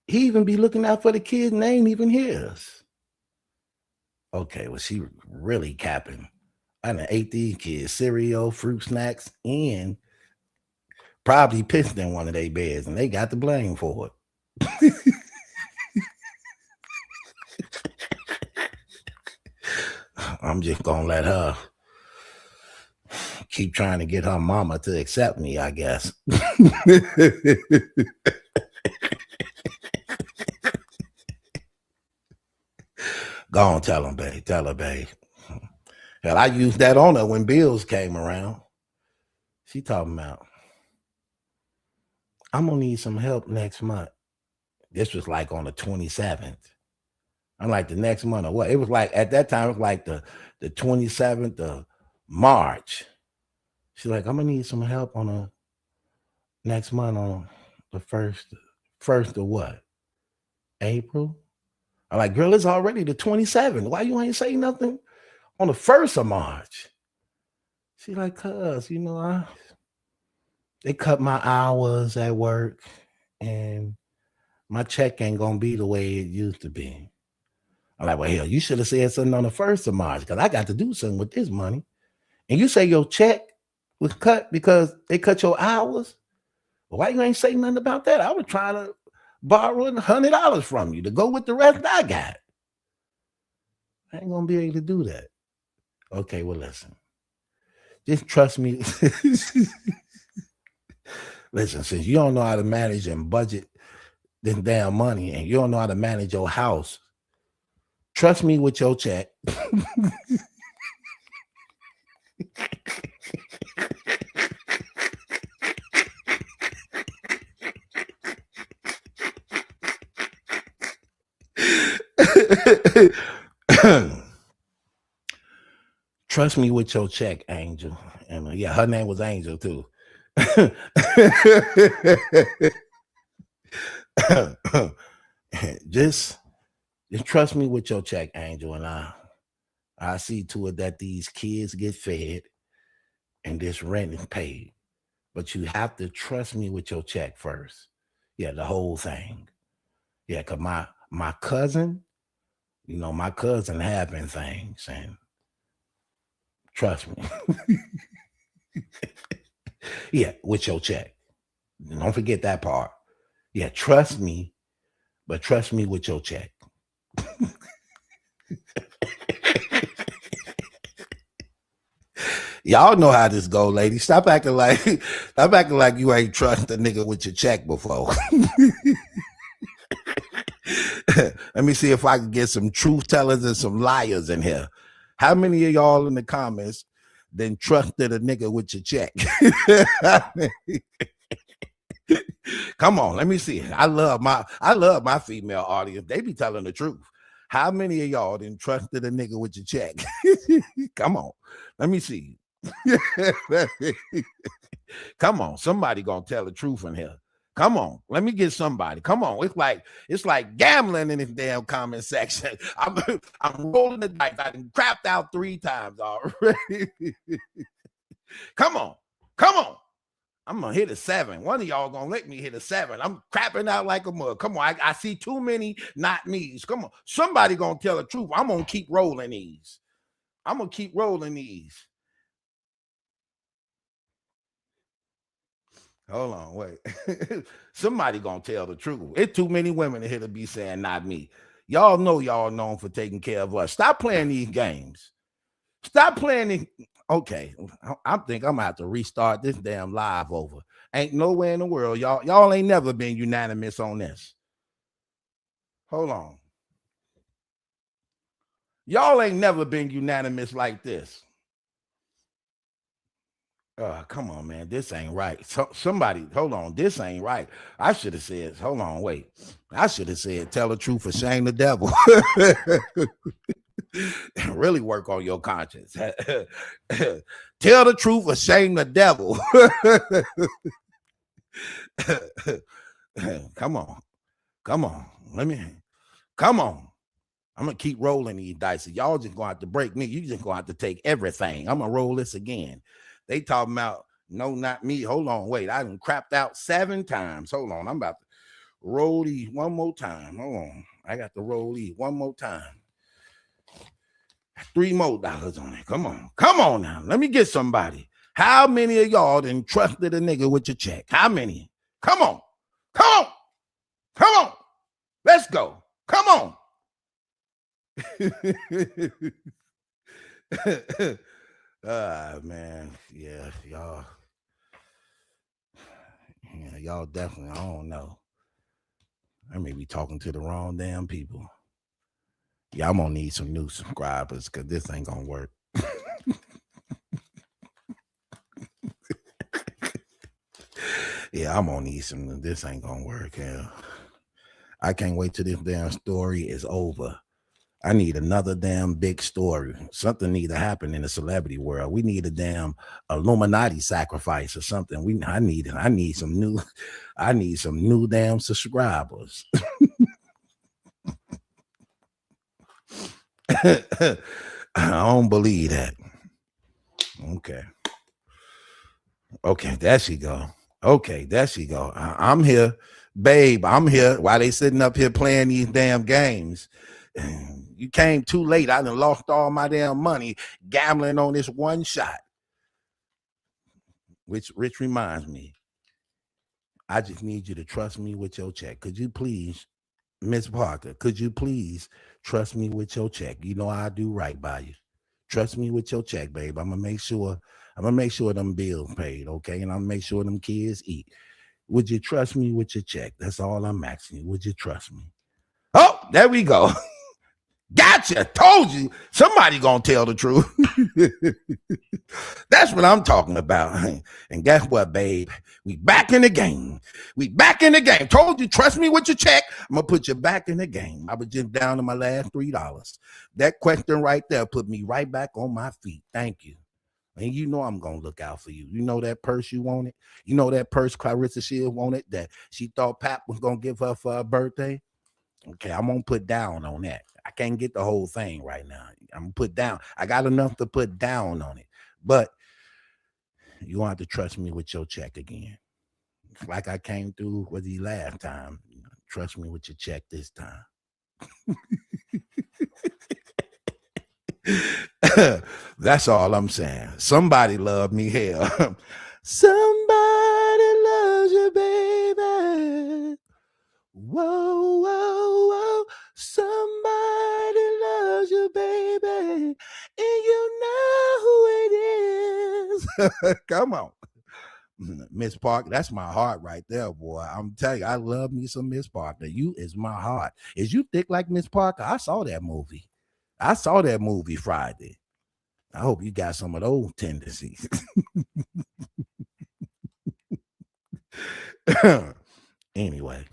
He even be looking out for the kids and they ain't even his. Okay, well, she really capping. I done ate these kids cereal, fruit snacks, and probably pissed in one of their beds, and they got the blame for it. I'm just gonna let her keep trying to get her mama to accept me, I guess. Go on, tell him, babe. Tell her, babe. Hell, I used that on her when bills came around. She talking about, I'm gonna need some help next month. This was like on the 27th. I'm like, the next month or what? It was like, at that time, it was like the 27th of March. She's like, I'm gonna need some help on the next month on the first of what? April? I'm like, girl, it's already the 27th. Why you ain't say nothing on the 1st of March? She's like, cuz, you know, they cut my hours at work and my check ain't gonna be the way it used to be. I'm like, well, hell, you should have said something on the 1st of March because I got to do something with this money. And you say your check was cut because they cut your hours? Well, why you ain't say nothing about that? I was trying to borrow $100 from you to go with the rest I got. I ain't gonna be able to do that. Okay, well, listen. Just trust me. Listen, since you don't know how to manage and budget this damn money and you don't know how to manage your house, trust me with your check. Trust me with your check, Angel. And yeah, her name was Angel too. just trust me with your check, Angel, and I see to it that these kids get fed and this rent is paid. But you have to trust me with your check first. Yeah, the whole thing. Yeah, because my cousin, you know, my cousin having things, and trust me. Yeah, with your check. Don't forget that part. Yeah, trust me, but trust me with your check. Y'all know how this go, ladies. Stop acting like you ain't trust the nigga with your check before. Let me see if I can get some truth tellers and some liars in here. How many of y'all in the comments then trusted a nigga with your check? Come on, let me see. I love my female audience. They be telling the truth. How many of y'all then trusted a nigga with your check? Come on, let me see. Come on, somebody gonna tell the truth in here. Come on, let me get somebody. Come on, it's like gambling in this damn comment section. I'm rolling the dice. I done crapped out 3 times already. Come on. I'm gonna hit a 7. One of y'all gonna let me hit a 7. I'm crapping out like a mug. Come on, I see too many not me's. Come on, somebody gonna tell the truth. I'm gonna keep rolling these. Hold on, wait. Somebody gonna tell the truth. It's too many women in here to be saying not me. Y'all know y'all known for taking care of us. Stop playing these games. Stop playing. Okay, I think I'm gonna have to restart this damn live over. Ain't nowhere in the world. Y'all ain't never been unanimous on this. Hold on. Y'all ain't never been unanimous like this. Come on, man. This ain't right. Somebody, hold on. This ain't right. I should have said, hold on, wait. I should have said, tell the truth or shame the devil. Really work on your conscience. Tell the truth or shame the devil. Come on. Come on. I'm gonna keep rolling these dice. Y'all just gonna have to break me. You just gonna have to take everything. I'm gonna roll this again. They talking about no, not me. Hold on, wait. I done crapped out 7 times. Hold on, I'm about to roll these one more time. Hold on, I got to roll these one more time. $3 more on it. Come on now. Let me get somebody. How many of y'all done trusted a nigga with your check? How many? Come on. Let's go. Come on. Man, yeah, y'all. Yeah, y'all definitely. I don't know. I may be talking to the wrong damn people. Yeah, I'm gonna need some new subscribers because this ain't gonna work. Yeah, I'm gonna need some. This ain't gonna work. Yeah, I can't wait till this damn story is over. I need another damn big story. Something need to happen in the celebrity world. We need a damn Illuminati sacrifice or something. I need some new damn subscribers. I don't believe that. Okay, there she go. I'm here, babe. I'm here. While they sitting up here playing these damn games, you came too late. I done lost all my damn money gambling on this one shot. Which reminds me, I just need you to trust me with your check. Could you please, Miss Parker? Could you please trust me with your check? You know I do right by you. Trust me with your check, babe. I'm gonna make sure them bills paid, okay? And I'm gonna make sure them kids eat. Would you trust me with your check? That's all I'm asking you. Would you trust me? Oh, there we go. Gotcha. Told you. Somebody gonna tell the truth. That's what I'm talking about. And guess what, babe? We back in the game. Told you, trust me with your check. I'm gonna put you back in the game. I was just down to my last $3. That question right there put me right back on my feet. Thank you. And you know I'm gonna look out for you. You know that purse you wanted? You know that purse Claressa Shield wanted that she thought Pap was gonna give her for her birthday? Okay, I'm gonna put down on that. I can't get the whole thing right now. I'm gonna put down. I got enough to put down on it. But you want to trust me with your check again. Like I came through with you last time. Trust me with your check this time. That's all I'm saying. Somebody love me here. Somebody loves you, baby. Whoa, whoa, whoa. Somebody loves you, baby. And you know who it is. Come on. Miss Parker, that's my heart right there, boy. I'm telling you, I love me some Miss Parker. You is my heart. Is you thick like Miss Parker? I saw that movie Friday. I hope you got some of those tendencies. Anyway,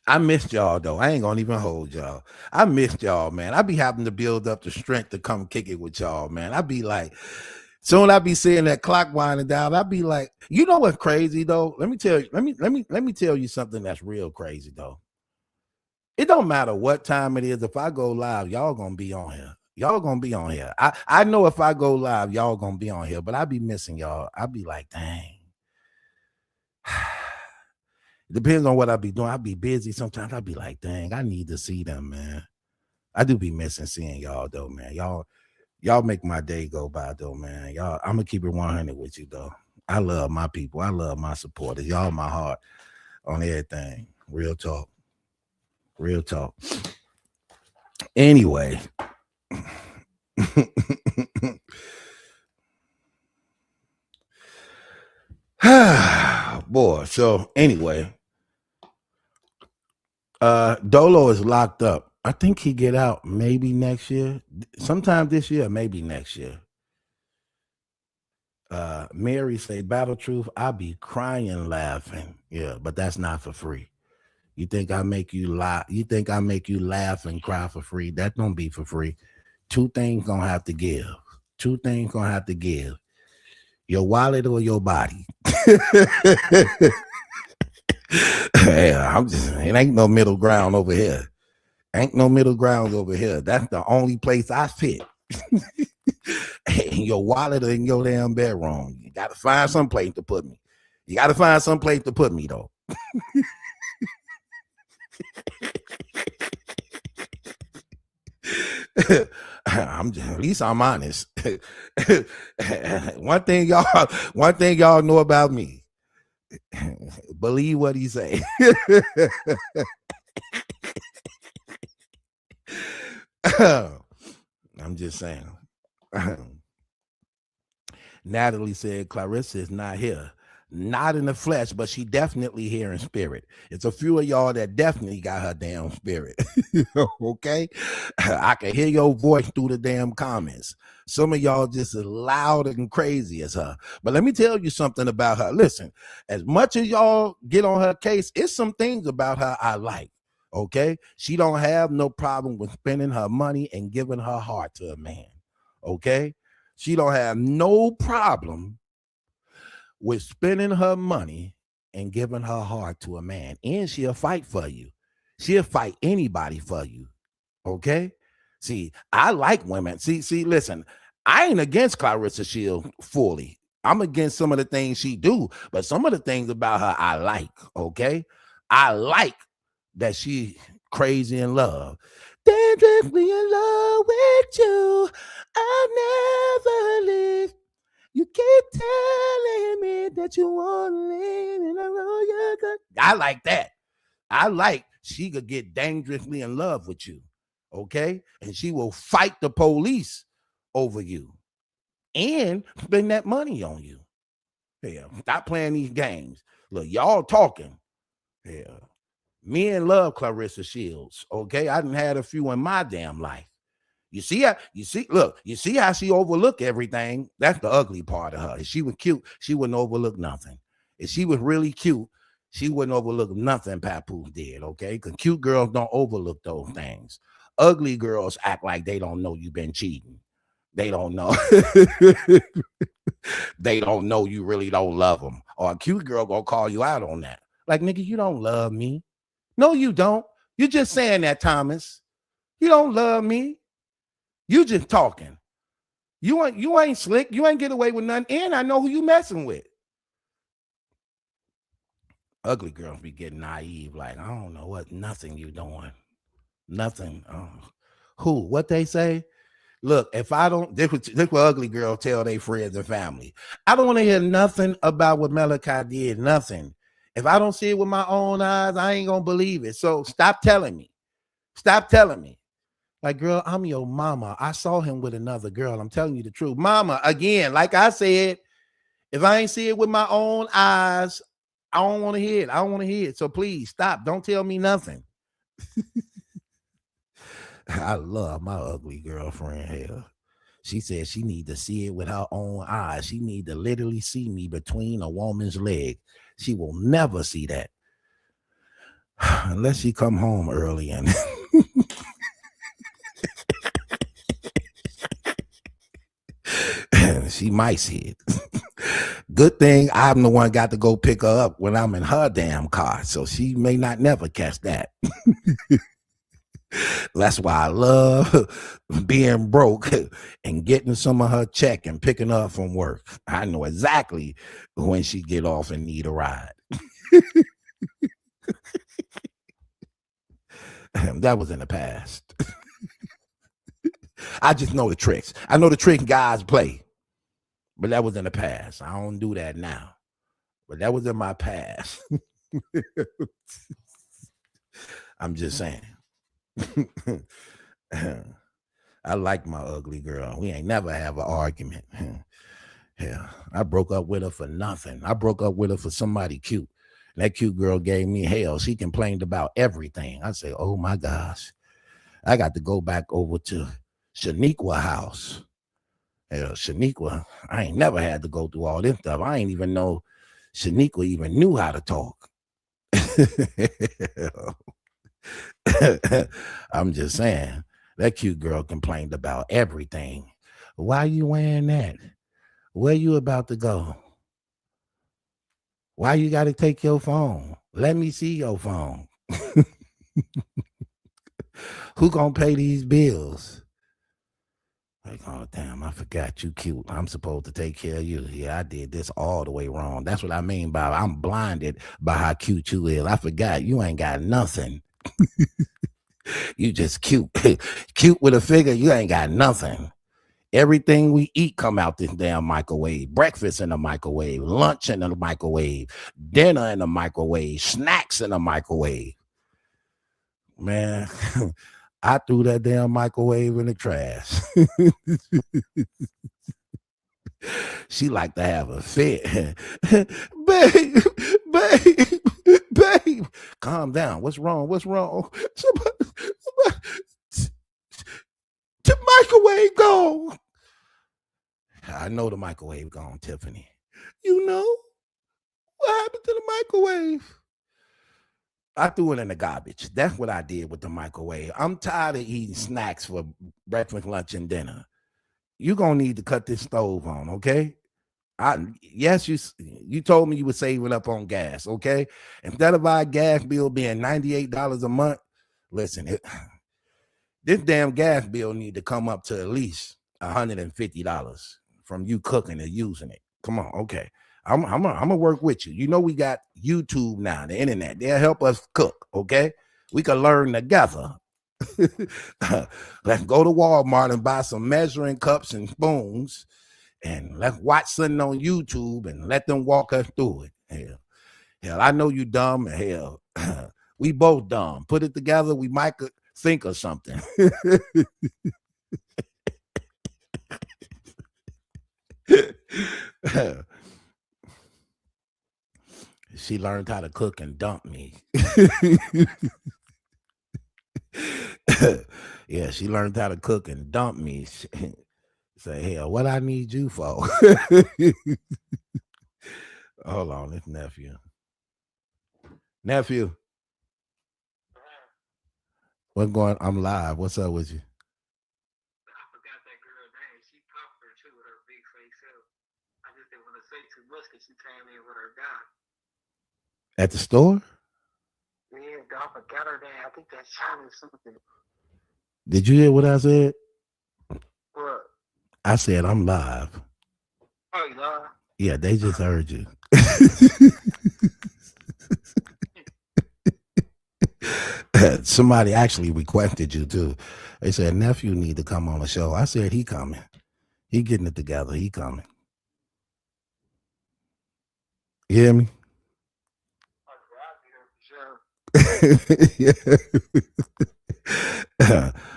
I missed y'all, though. I ain't gonna even hold y'all. I missed y'all, man. I be having to build up the strength to come kick it with y'all, man. I be like, soon I be seeing that clock winding down. I be like, you know what's crazy though? Let me tell you something that's real crazy though. It don't matter what time it is. If I go live, y'all gonna be on here. I know if I go live, y'all gonna be on here, but I be missing y'all. I be like, dang. It depends on what I be doing. I be busy sometimes. I be like, dang, I need to see them, man. I do be missing seeing y'all though, man. Y'all make my day go by though, man. Y'all, I'm gonna keep it 100 with you though. I love my people. I love my supporters. Y'all my heart on everything. Real talk. Anyway. Boy, so anyway. Dolo is locked up. I think he get out maybe next year. Sometime this year, maybe next year. Mary say, Battle Truth, I be crying laughing. Yeah, but that's not for free. You think I make you lie? You think I make you laugh and cry for free? That don't be for free. Two things gonna have to give. Your wallet or your body. Yeah, it ain't no middle ground over here. Ain't no middle ground over here. That's the only place I fit. In your wallet or in your damn bedroom. You got to find some place to put me. You got to find some place to put me, though. At least I'm honest. One thing y'all know about me. Believe what he say. I'm just saying. Natalie said Claressa is not here. Not in the flesh, but she definitely here in spirit. It's a few of y'all that definitely got her damn spirit. Okay? I can hear your voice through the damn comments. Some of y'all just as loud and crazy as her. But let me tell you something about her. Listen, as much as y'all get on her case, it's some things about her I like. Okay? She don't have no problem with spending her money and giving her heart to a man. Okay? She don't have no problem with spending her money and giving her heart to a man. And she'll fight for you. She'll fight anybody for you. Okay? See, I like women. See, listen, I ain't against Claressa Shields fully. I'm against some of the things she do, but some of the things about her I like. Okay? I like that she crazy in love. Dangerously in love with you. I'll never leave. You keep telling me that you want to leave, and I know you're good. I like that. I like she could get dangerously in love with you, okay? And she will fight the police over you and spend that money on you. Yeah, stop playing these games. Look, y'all talking. Yeah, men love Claressa Shields, okay? I done had a few in my damn life. You see how she overlooked everything. That's the ugly part of her. If she was cute, she wouldn't overlook nothing. If she was really cute, she wouldn't overlook nothing Papoose did, okay? Because cute girls don't overlook those things. Ugly girls act like they don't know you've been cheating. They don't know. They don't know you really don't love them. Or a cute girl gonna call you out on that. Like, nigga, you don't love me. No, you don't. You're just saying that, Thomas. You don't love me. You just talking. You ain't slick. You ain't get away with nothing. And I know who you messing with. Ugly girls be getting naive. Like, I don't know nothing you doing. Nothing. Who? What they say? Look, if I don't, this what ugly girls tell their friends and family. I don't want to hear nothing about what Malachi did. Nothing. If I don't see it with my own eyes, I ain't gonna believe it. So stop telling me. Stop telling me. Like, girl, I'm your mama. I saw him with another girl. I'm telling you the truth. Mama, again, like I said, if I ain't see it with my own eyes, I don't want to hear it. I don't want to hear it. So please stop. Don't tell me nothing. I love my ugly girlfriend here. She said she need to see it with her own eyes. She need to literally see me between a woman's leg. She will never see that. Unless she come home early and she might see it. Good thing I'm the one got to go pick her up when I'm in her damn car, so she may not never catch that. That's why I love being broke and getting some of her check and picking her up from work. I know exactly when she get off and need a ride. That was in the past. I just know the tricks. I know the trick guys play. But that was in the past. I don't do that now. But that was in my past. I'm just saying. I like my ugly girl. We ain't never have an argument. Yeah, I broke up with her for nothing. I broke up with her for somebody cute. That cute girl gave me hell. She complained about everything. I say, oh my gosh. I got to go back over to Shaniqua house. Shaniqua, I ain't never had to go through all this stuff. I ain't even know Shaniqua even knew how to talk. I'm just saying, that cute girl complained about everything. Why you wearing that? Where you about to go? Why you got to take your phone? Let me see your phone. Who gonna pay these bills? Like, oh damn, I forgot you cute. I'm supposed to take care of you. Yeah, I did this all the way wrong. That's what I mean by I'm blinded by how cute you is. I forgot you ain't got nothing. You just cute. Cute with a figure, you ain't got nothing. Everything we eat come out this damn microwave. Breakfast in the microwave, lunch in the microwave, dinner in the microwave, snacks in the microwave. Man, I threw that damn microwave in the trash. She like to have a fit. Babe, babe, babe. Calm down. What's wrong? What's wrong? The microwave gone. I know the microwave gone, Tiffany. You know? What happened to the microwave? I threw it in the garbage. That's what I did with the microwave. I'm tired of eating snacks for breakfast, lunch, and dinner. You're going to need to cut this stove on, okay? Yes, you told me you were saving up on gas, okay? Instead of our gas bill being $98 a month, listen, this damn gas bill need to come up to at least $150 from you cooking and using it. Come on, okay. I'm gonna work with you. You know we got YouTube now, the internet. They'll help us cook, okay? We can learn together. Let's go to Walmart and buy some measuring cups and spoons, and let's watch something on YouTube and let them walk us through it. Hell, I know you dumb. Hell, we both dumb. Put it together, we might think of something. She learned how to cook and dump me. Yeah, she learned how to cook and dump me. Say, hell, what I need you for? Hold on, it's nephew. Nephew. What's going on? I'm live. What's up with you? I forgot that girl's name. She popped her too with her big face up. I just didn't want to say too much because she came in with her guy. At the store? Yeah, I forgot her name. I think that's China something. Did you hear what I said? What? I said I'm live. Oh, you know? Yeah, they just heard you. Somebody actually requested you too. They said nephew need to come on the show. I said he coming. He getting it together. He coming. You hear me?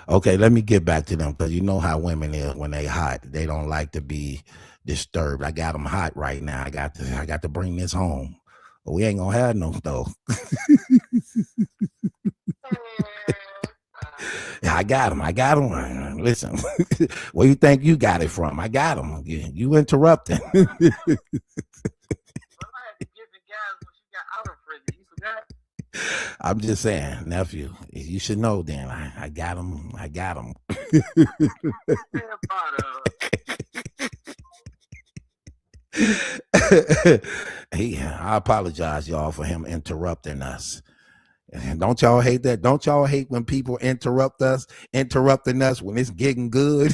Okay, let me get back to them because you know how women is when they hot. They don't like to be disturbed. I got them hot right now. I got to bring this home. But we ain't gonna have no stove. Yeah, I got him. Listen, where you think you got it from? I got him. You interrupting. I'm just saying, nephew, you should know then. I got him. I apologize, y'all, for him interrupting us. And don't y'all hate that? Don't y'all hate when people interrupting us when it's getting good?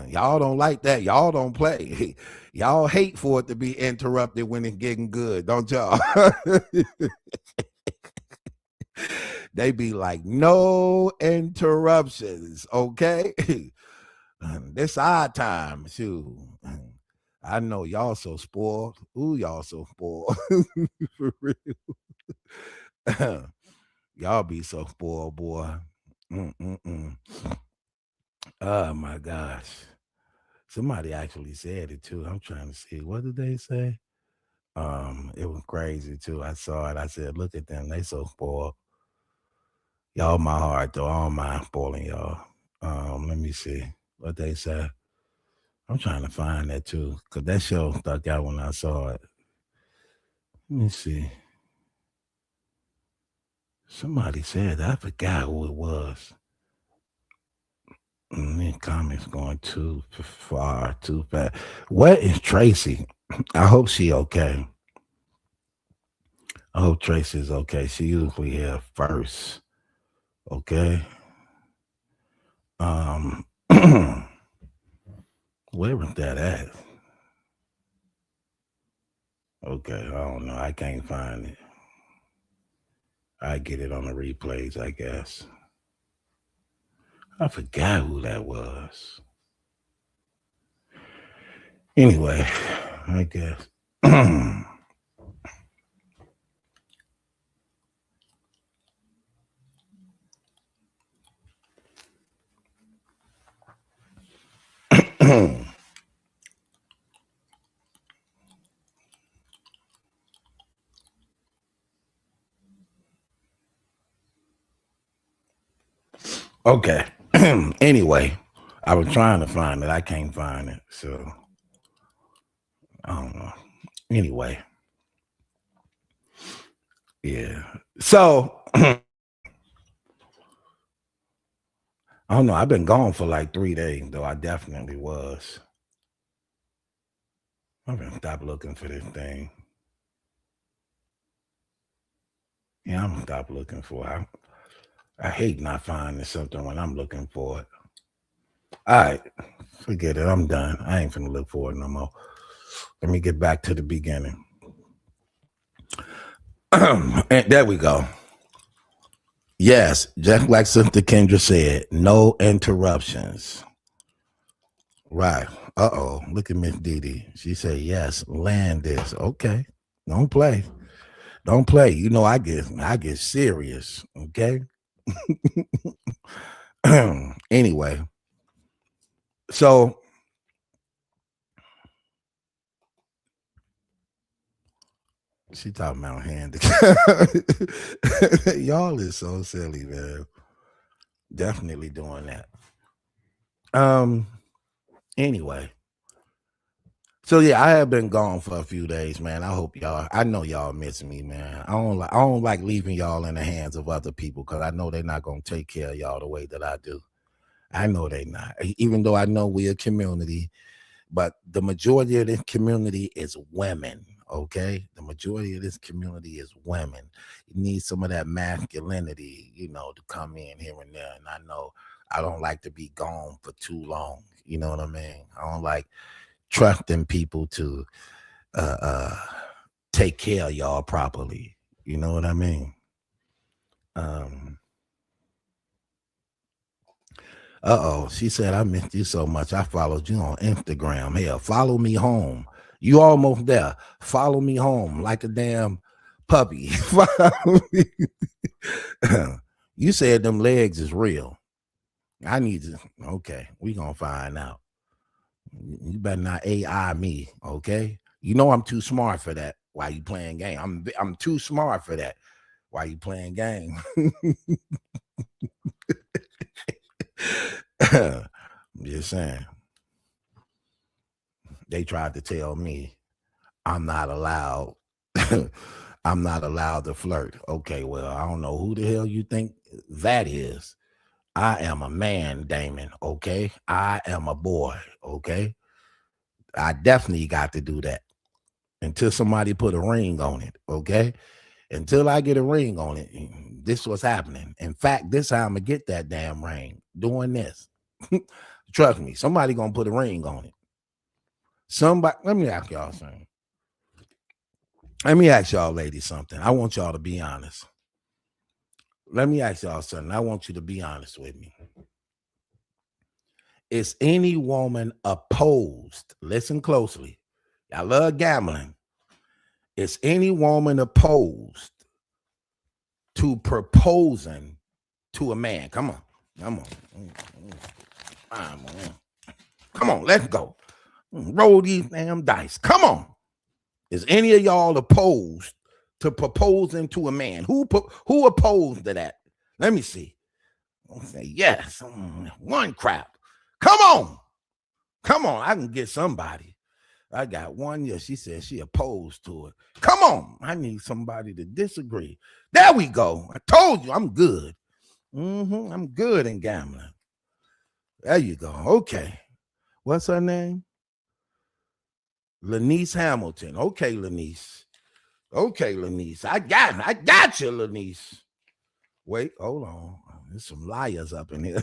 Y'all don't like that. Y'all don't play. Y'all hate for it to be interrupted when it's getting good, don't y'all? They be like, no interruptions, okay? This our time, too. I know y'all so spoiled. Ooh, y'all so spoiled. For real. Y'all be so spoiled, boy. Oh my gosh. Somebody actually said it too. I'm trying to see. What did they say? It was crazy too. I saw it. I said, look at them. They so spoiled. Y'all my heart though. I don't mind spoiling y'all. Let me see what they said. I'm trying to find that too. Cause that show stuck out when I saw it. Let me see. Somebody said that. I forgot who it was. Comments going too far, too fast. Where is Tracy? I hope she okay. I hope Tracy's okay. She usually here first. Okay. Where was that at? Okay, I don't know. I can't find it. I get it on the replays, I guess. I forgot who that was. Anyway, I guess. Okay. Anyway, I was trying to find it. I can't find it. So I don't know. Anyway. Yeah. So I don't know. I've been gone for like 3 days, though. I definitely was. I'm gonna stop looking for this thing. Yeah, I'm gonna stop looking for it. I hate not finding something when I'm looking for it. All right, forget it. I'm done. I ain't finna look for it no more. Let me get back to the beginning. And there we go. Yes, just like Sister Kendra said, no interruptions. Right. Uh-oh. Look at Miss Didi. She said, yes, land this. Okay. Don't play. Don't play. You know, I get serious. Okay. Anyway. So she talking about handicap. Y'all is so silly, man. Definitely doing that. Anyway. So yeah, I have been gone for a few days, man. I hope y'all. I know y'all miss me, man. I don't like leaving y'all in the hands of other people because I know they're not gonna take care of y'all the way that I do. I know they not. Even though I know we're a community, but the majority of this community is women. Okay, the majority of this community is women. You need some of that masculinity, to come in here and there. And I know I don't like to be gone for too long. You know what I mean? I don't like trusting people to take care of y'all properly. You know what I mean? She said, I missed you so much. I followed you on Instagram. Hell, follow me home. You almost there. Follow me home like a damn puppy. You said them legs is real. I need to. Okay, we gonna find out. You better not AI me, okay? You know I'm too smart for that. Why you playing game? I'm too smart for that. Why you playing game? I'm just saying. They tried to tell me I'm not allowed. I'm not allowed to flirt. Okay, well, I don't know who the hell you think that is. I am a man, Damon. Okay, I am a boy. Okay, I definitely got to do that until somebody put a ring on it. Okay, until I get a ring on it, this was happening. In fact, this how I'm gonna get that damn ring. Doing this. Trust me, somebody gonna put a ring on it. Somebody. Let me ask y'all something. Let me ask y'all ladies something. I want y'all to be honest. Let me ask y'all something. I want you to be honest with me. Is any woman opposed? Listen closely. I love gambling. Is any woman opposed to proposing to a man? Come on. Come on. Come on, let's go. Roll these damn dice. Come on. Is any of y'all opposed to proposing to a man? Who opposed to that? Let me see. I'll say yes. One crap. Come on. I can get somebody. I got one. Yeah, she said she opposed to it. Come on. I need somebody to disagree. There we go. I told you I'm good. I'm good in gambling. There you go. Okay. What's her name? Lanice Hamilton. Okay, Lanice. Okay, Lanice. I got you, Lanice. Wait, hold on. There's some liars up in here.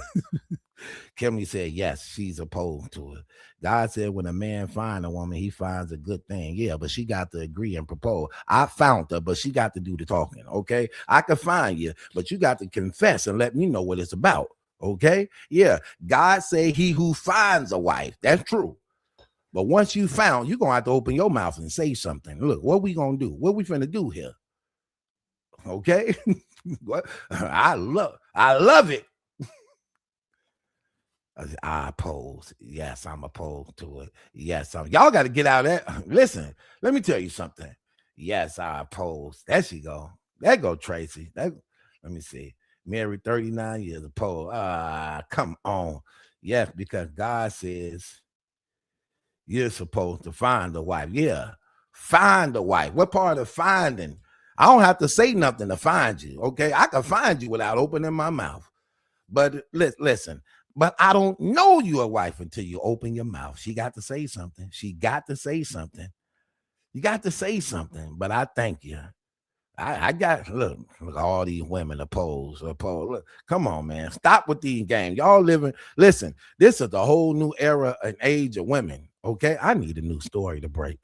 Kimmy said, yes, she's opposed to it. God said, when a man finds a woman, he finds a good thing. Yeah, but she got to agree and propose. I found her, but she got to do the talking. Okay. I could find you, but you got to confess and let me know what it's about. Okay. Yeah. God said, he who finds a wife. That's true. But once you found, you're going to have to open your mouth and say something. Look, what we going to do? What we finna do here? Okay. I love it. I oppose. Yes, I'm opposed to it. Yes, y'all got to get out of that. Listen, let me tell you something. Yes, I oppose. There she go. There go Tracy. Let me see. Married 39 years, opposed. Come on. Yes, because God says you're supposed to find a wife. Yeah, find a wife. What part of finding? I don't have to say nothing to find you. Okay, I can find you without opening my mouth. But listen, but I don't know you're a wife until you open your mouth. She got to say something. She got to say something. You got to say something. But I thank you. I got look all these women oppose. Look, come on, man. Stop with these games. Y'all living. Listen, this is the whole new era and age of women. Okay, I need a new story to break.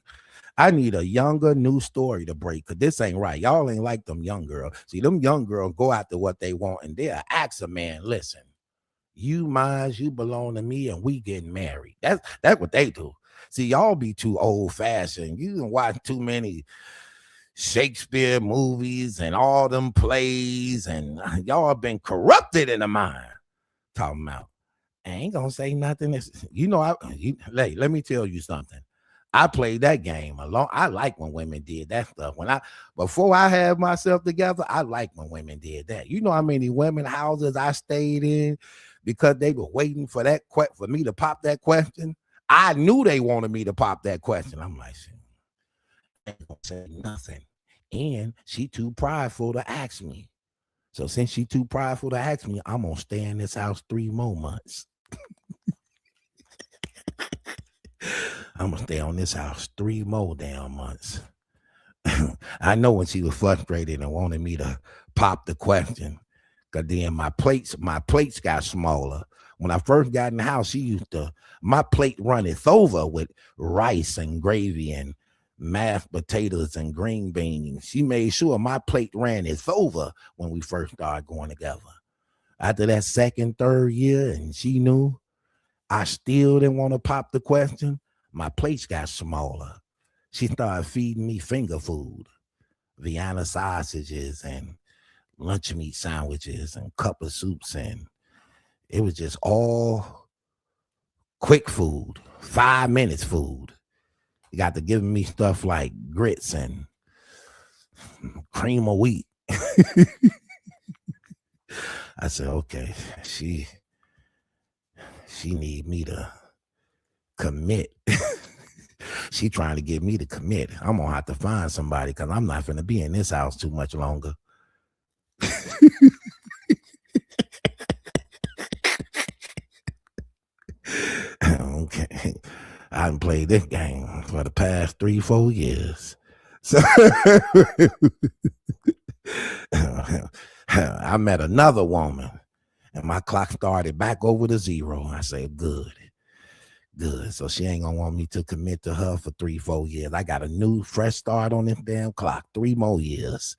I need a younger new story to break because this ain't right. Y'all ain't like them young girls. See, them young girls go after what they want and they'll ask a man, listen, you mine, you belong to me, and we getting married. That's what they do. See, y'all be too old fashioned. You can watch too many Shakespeare movies and all them plays, and y'all been corrupted in the mind. Talking about, I ain't gonna say nothing. Let me tell you something. I played that game along. I like when women did that stuff. Before I had myself together, I like when women did that. You know how many women houses I stayed in because they were waiting for for me to pop that question. I knew they wanted me to pop that question. I'm like, I ain't gonna say nothing. And she too prideful to ask me. So since she too prideful to ask me, I'm gonna stay in this house 3 more months. I'm gonna stay on this house 3 more damn months. I know when she was frustrated and wanted me to pop the question, because then my plates got smaller. When I first got in the house, my plate runneth over with rice and gravy and mashed potatoes and green beans. She made sure my plate ran it over when we first started going together. After that second, third year, and she knew I still didn't want to pop the question, my plates got smaller. She started feeding me finger food, Vienna sausages and lunch meat sandwiches and cup of soups, and it was just all quick food, 5 minutes food. You got to give me stuff like grits and cream of wheat. I said, okay, she need me to commit. She trying to get me to commit. I'm gonna have to find somebody because I'm not gonna be in this house too much longer. Okay, I done played this game for the past 3-4 years. So I met another woman and my clock started back over to 0. I said, good. So she ain't gonna want me to commit to her for 3-4 years. I got a new fresh start on this damn clock. 3 more years.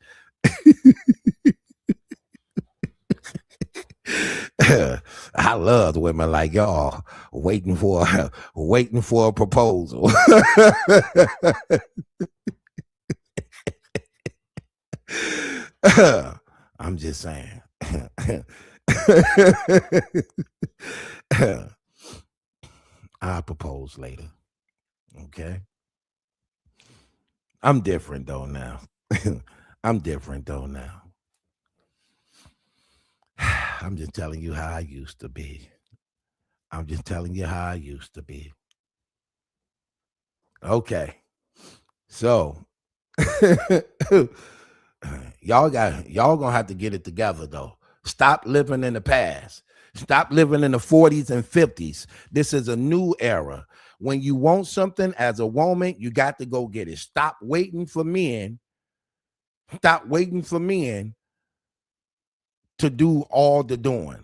I love women like y'all waiting for a proposal. I'm just saying. I'll propose later. Okay. I'm different though now. I'm just telling you how I used to be. Okay. So y'all gonna have to get it together though. Stop living in the past. Stop living in the 40s and 50s. This is a new era. When you want something as a woman, you got to go get it. Stop waiting for men Stop waiting for men to do all the doing.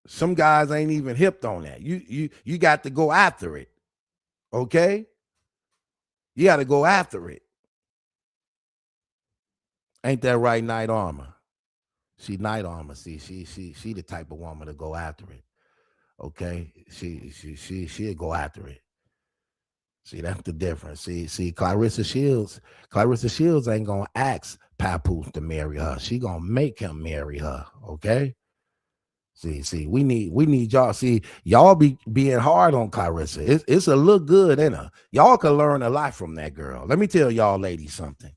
Some guys ain't even hipped on that. You got to go after it. Okay? You got to go after it. Ain't that right, Night Armor? She Night Armor. See, she the type of woman to go after it. Okay? She'll go after it. See, that's the difference. See, Claressa Shields ain't gonna ask Papoose to marry her. She gonna make him marry her. Okay. See, we need y'all. See, y'all be being hard on Claressa. It's a look good in her. Y'all can learn a lot from that girl. Let me tell y'all ladies something.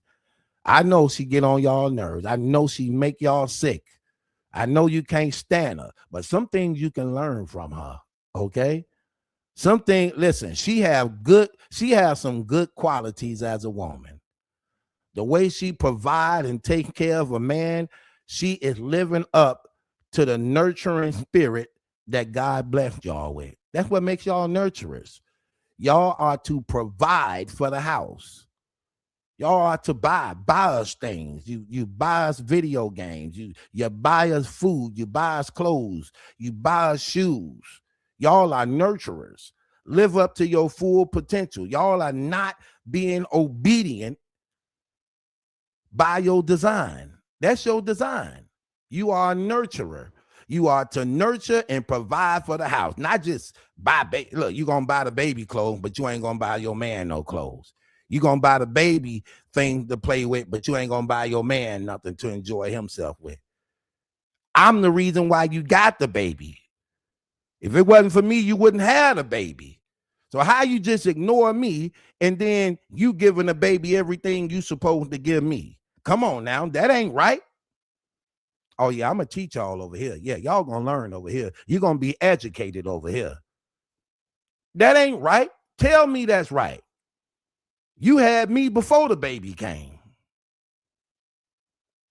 I know she get on y'all nerves. I know she make y'all sick. I know you can't stand her, but some things you can learn from her. Okay. Listen, she have some good qualities as a woman. The way she provide and take care of a man, she is living up to the nurturing spirit that God blessed y'all with. That's what makes y'all nurturers. Y'all are to provide for the house. Y'all are to buy us things. You buy us video games. You buy us food. You buy us clothes. You buy us shoes. Y'all are nurturers. Live up to your full potential. Y'all are not being obedient by your design. That's your design. You are a nurturer. You are to nurture and provide for the house, not just buy. Look, you're going to buy the baby clothes, but you ain't going to buy your man no clothes. You're going to buy the baby thing to play with, but you ain't going to buy your man nothing to enjoy himself with. I'm the reason why you got the baby. If it wasn't for me, you wouldn't have a baby. So how you just ignore me and then you giving the baby everything you supposed to give me? Come on now, that ain't right. Oh yeah, I'm gonna teach y'all over here. Yeah, y'all gonna learn over here. You're gonna be educated over here. That ain't right. Tell me that's right. You had me before the baby came.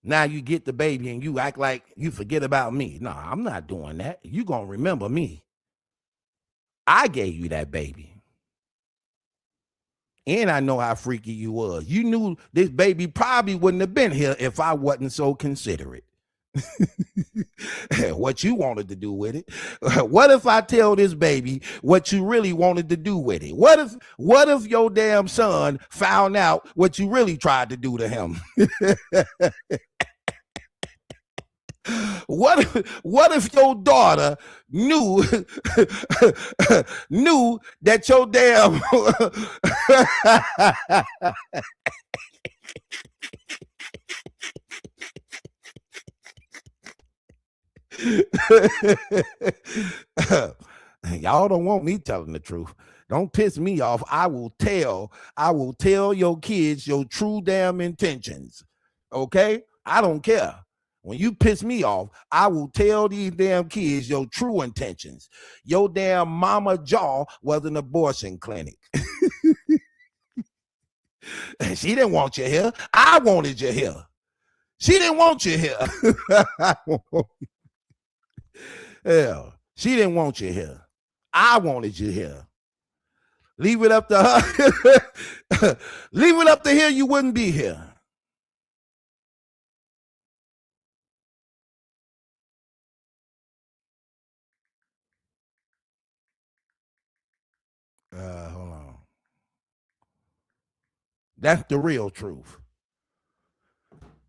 Now you get the baby and you act like you forget about me. No, I'm not doing that. You gonna remember me. I gave you that baby. And I know how freaky you was. You knew this baby probably wouldn't have been here if I wasn't so considerate. What you wanted to do with it. What if I tell this baby what you really wanted to do with it? What if your damn son found out what you really tried to do to him? What if your daughter knew that your damn y'all don't want me telling the truth. Don't piss me off. I will tell your kids your true damn intentions. Okay? I don't care. When you piss me off, I will tell these damn kids your true intentions. Your damn mama jaw was an abortion clinic. She didn't want you here. I wanted you here. She didn't want you here. Hell, she didn't want you here. I wanted you here. Leave it up to her. Leave it up to her, you wouldn't be here. Hold on. That's the real truth.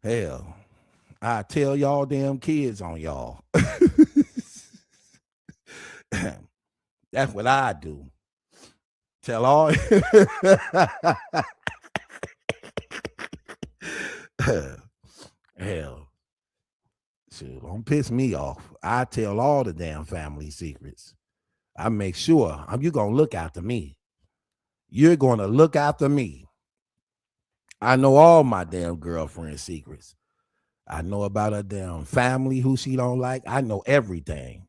Hell, I tell y'all damn kids on y'all. That's what I do. Tell all. Hell, shoot, don't piss me off. I tell all the damn family secrets. I make sure you're gonna look after me. You're gonna look after me. I know all my damn girlfriend's secrets. I know about her damn family, who she don't like. I know everything.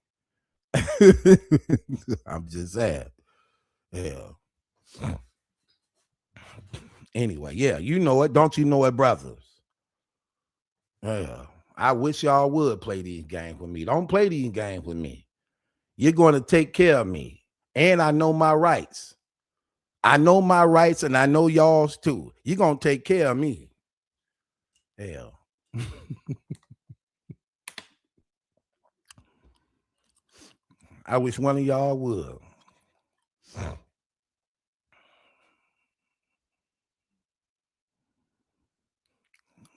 I'm just saying. Yeah. Anyway, yeah, you know it. Don't you know it, brothers? Yeah. I wish y'all would play these games with me. Don't play these games with me. You're going to take care of me. And I know my rights. I know my rights and I know y'all's too. You're going to take care of me. Hell. I wish one of y'all would.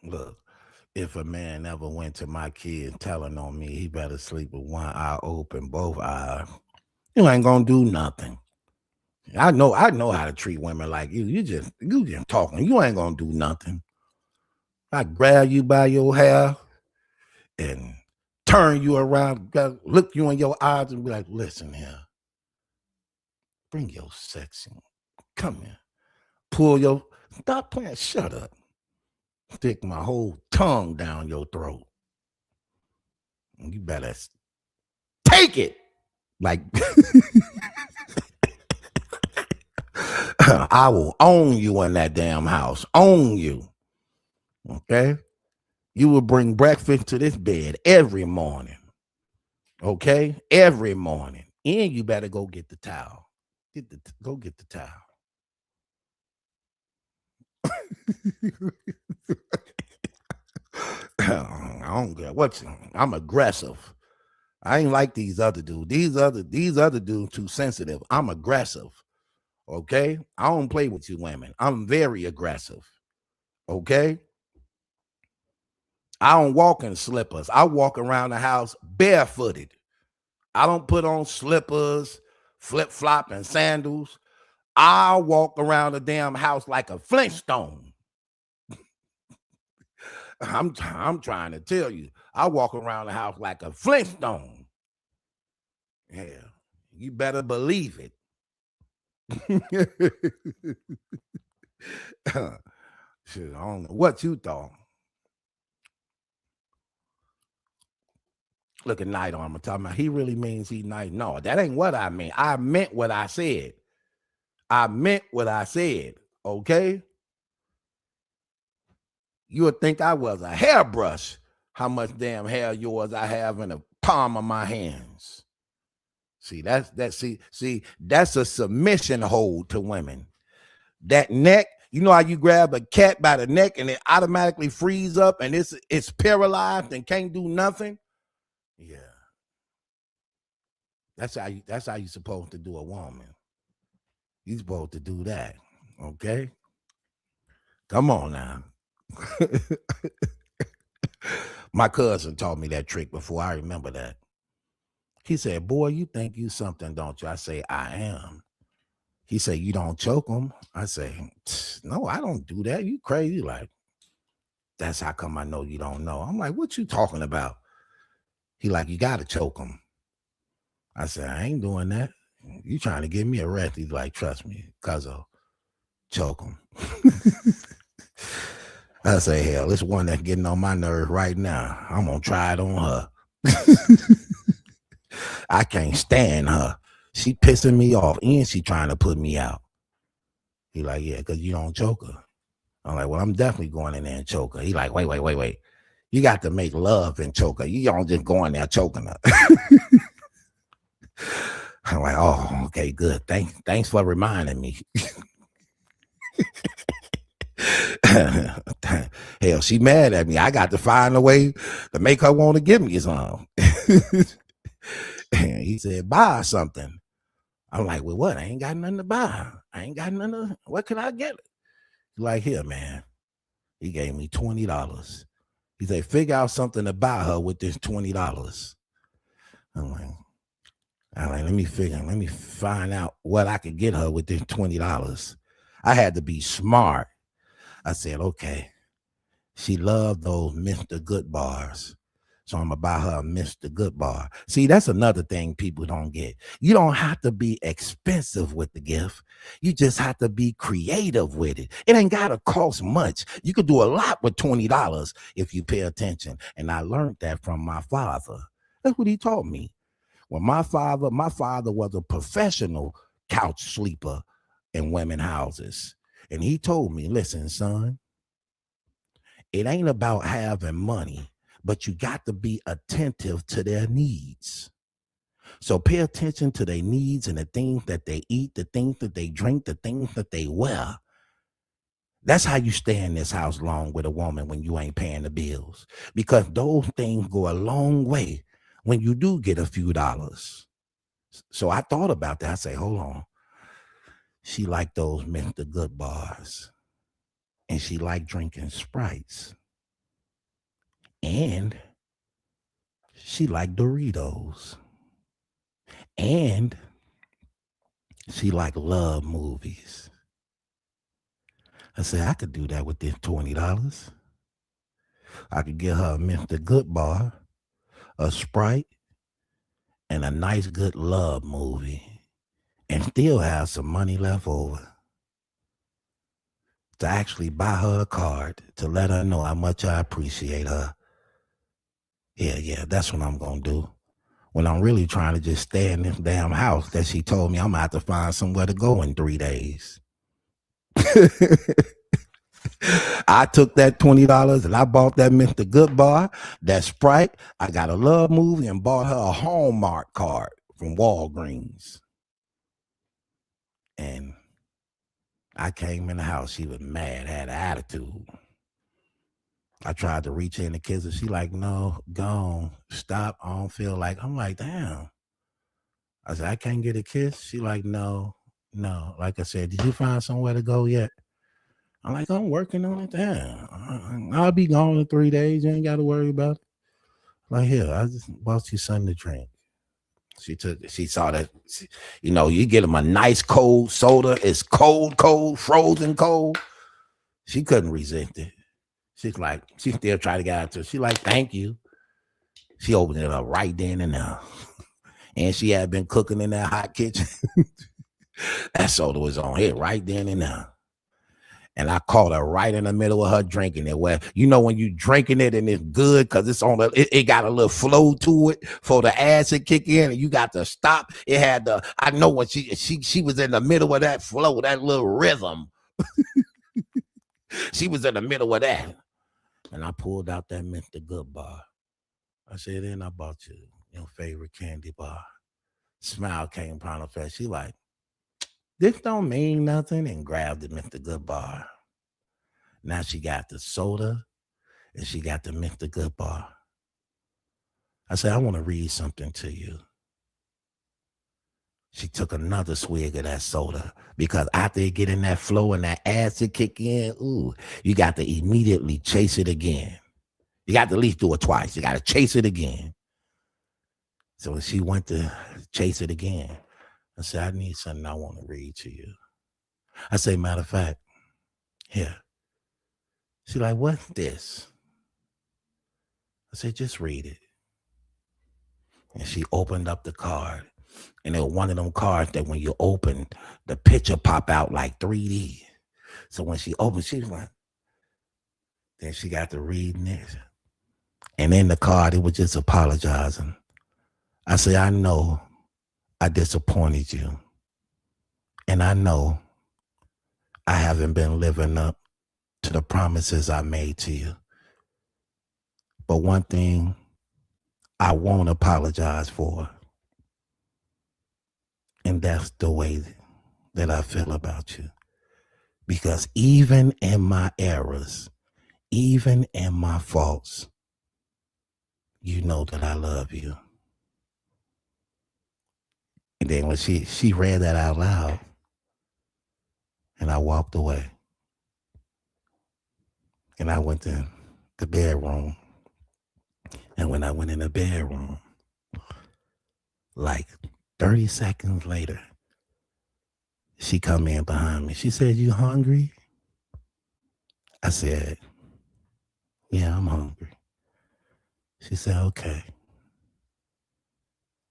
Look, if a man ever went to my kid telling on me he better sleep with one eye open, both eyes, you ain't gonna do nothing. I know how to treat women like you. You just talking. You ain't gonna do nothing. I grab you by your hair and turn you around, look you in your eyes and be like, listen here. Bring your sex in. Come here. Pull your stop playing. Shut up. Stick my whole tongue down your throat. You better take it. Like I will own you in that damn house. Own you. Okay? You will bring breakfast to this bed every morning. Okay? Every morning. And you better go get the towel. Go get the towel. I don't get what I'm aggressive. I ain't like these other dudes. These other dudes too sensitive. I'm aggressive. Okay? I don't play with you women. I'm very aggressive. Okay? I don't walk in slippers. I walk around the house barefooted. I don't put on slippers, flip-flop, and sandals. I walk around the damn house like a Flintstone. I'm trying to tell you. I walk around the house like a Flintstone. Yeah, you better believe it. Shit, I don't know what you thought. Look at Night Armor talking about he really means he nice. No, that ain't what I mean. I meant what I said. I meant what I said. Okay? You would think I was a hairbrush. How much damn hair yours I have in the palm of my hands. See, that's a submission hold to women. That neck, you know how you grab a cat by the neck and it automatically frees up and it's paralyzed and can't do nothing? Yeah. That's how you supposed to do a woman. You supposed to do that. Okay? Come on now. My cousin taught me that trick before. I remember that. He said, boy, you think you something, don't you? I say, I am. He said, you don't choke them? I say, no, I don't do that. You crazy? Like, that's how come I know you don't know. I'm like, what you talking about? He like, you got to choke them. I said, I ain't doing that. You trying to give me a rest? He's like, trust me, cuz I'll choke them. I say, hell, this one that's getting on my nerves right now. I'm going to try it on her. I can't stand her. She pissing me off and she trying to put me out. He like, yeah, because you don't choke her. I'm like, well, I'm definitely going in there and choke her. He like, wait. You got to make love and choke her. You don't just go in there choking her. I'm like, oh, okay, good. Thanks for reminding me. Hell, she mad at me. I got to find a way to make her want to give me some. He said, buy something. I'm like, well, what? I ain't got nothing to buy. I ain't got nothing. What can I get? He's like, here, man. He gave me $20. He said, figure out something to buy her with this $20. I'm like, let me find out what I could get her with this $20. I had to be smart. I said, okay, she loved those Mr. Good bars. So I'm going to buy her a Mr. Good bar. See, that's another thing people don't get. You don't have to be expensive with the gift. You just have to be creative with it. It ain't got to cost much. You could do a lot with $20 if you pay attention. And I learned that from my father. That's what he taught me. When my father was a professional couch sleeper in women's houses. And he told me, listen, son, it ain't about having money, but you got to be attentive to their needs. So pay attention to their needs and the things that they eat, the things that they drink, the things that they wear. That's how you stay in this house long with a woman when you ain't paying the bills. Because those things go a long way when you do get a few dollars. So I thought about that. I say, hold on. She like those Mr. Good bars. And she like drinking Sprites. And she like Doritos. And she like love movies. I said, I could do that with this $20. I could get her a Mr. Good bar, a Sprite, and a nice good love movie, and still have some money left over to actually buy her a card to let her know how much I appreciate her. Yeah, that's what I'm going to do. When I'm really trying to just stay in this damn house that she told me I'm going to have to find somewhere to go in 3 days. I took that $20 and I bought that Mr. Good bar, that Sprite. I got a love movie and bought her a Hallmark card from Walgreens. And I came in the house. She was mad, had an attitude. I tried to reach in and kiss her. She like, no, gone. Stop. I don't feel like. I'm like, damn. I said, I can't get a kiss. She like, no. Like I said, did you find somewhere to go yet? I'm like, I'm working on it. Damn. I'll be gone in 3 days. You ain't got to worry about it. Like, here, I just bought you something to drink. She saw that, you get them a nice cold soda. It's cold, frozen cold. She couldn't resist it. She's like, she still tried to get out to it. She like, thank you. She opened it up right then and there. And she had been cooking in that hot kitchen. That soda was on here right then and there. And I caught her right in the middle of her drinking it. Where, when you drinking it and it's good because it's on it got a little flow to it for the acid kick in and you got to stop. It had I know when she was in the middle of that flow, that little rhythm. She was in the middle of that. And I pulled out that Mr. Good bar. I said, then I bought you your favorite candy bar. Smile came upon her face. She like, this don't mean nothing, and grabbed the Mr. Good bar. Now she got the soda and she got the Mr. Good bar. I said, I want to read something to you. She took another swig of that soda because after it get in that flow and that acid kick in, you got to immediately chase it again. You got to at least do it twice. You got to chase it again. So when she went to chase it again, I said, I need something I want to read to you. I say, matter of fact, here. She like, what's this? I said, just read it. And she opened up the card. And it was one of them cards that when you open, the picture pop out like 3D. So when she opened, she was like, then she got to reading it. And in the card, it was just apologizing. I said, I know I disappointed you. And I know I haven't been living up to the promises I made to you. But one thing I won't apologize for, and that's the way that I feel about you. Because even in my errors, even in my faults, you know that I love you. And then when she read that out loud, and I walked away. And I went to the bedroom. And when I went in the bedroom, like 30 seconds later, she come in behind me. She said, you hungry? I said, yeah, I'm hungry. She said, okay.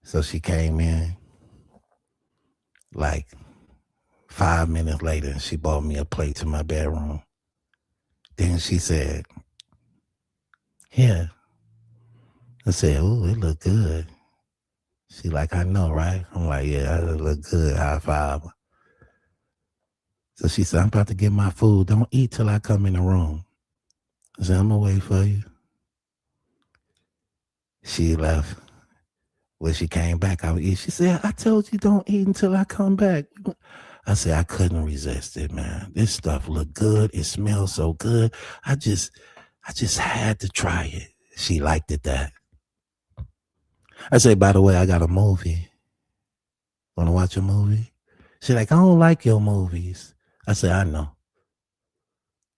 So she came in like 5 minutes later and she brought me a plate to my bedroom. Then she said, here. I said, oh, it look good. She like, I know, right? I'm like, yeah, it look good. High five. So she said, I'm about to get my food. Don't eat till I come in the room. I said, I'm going to wait for you. She left. When she came back, I would eat. She said, I told you don't eat until I come back. I said, I couldn't resist it, man. This stuff looked good. It smells so good. I just had to try it. She liked it that. I said, by the way, I got a movie. Want to watch a movie? She's like, I don't like your movies. I said, I know.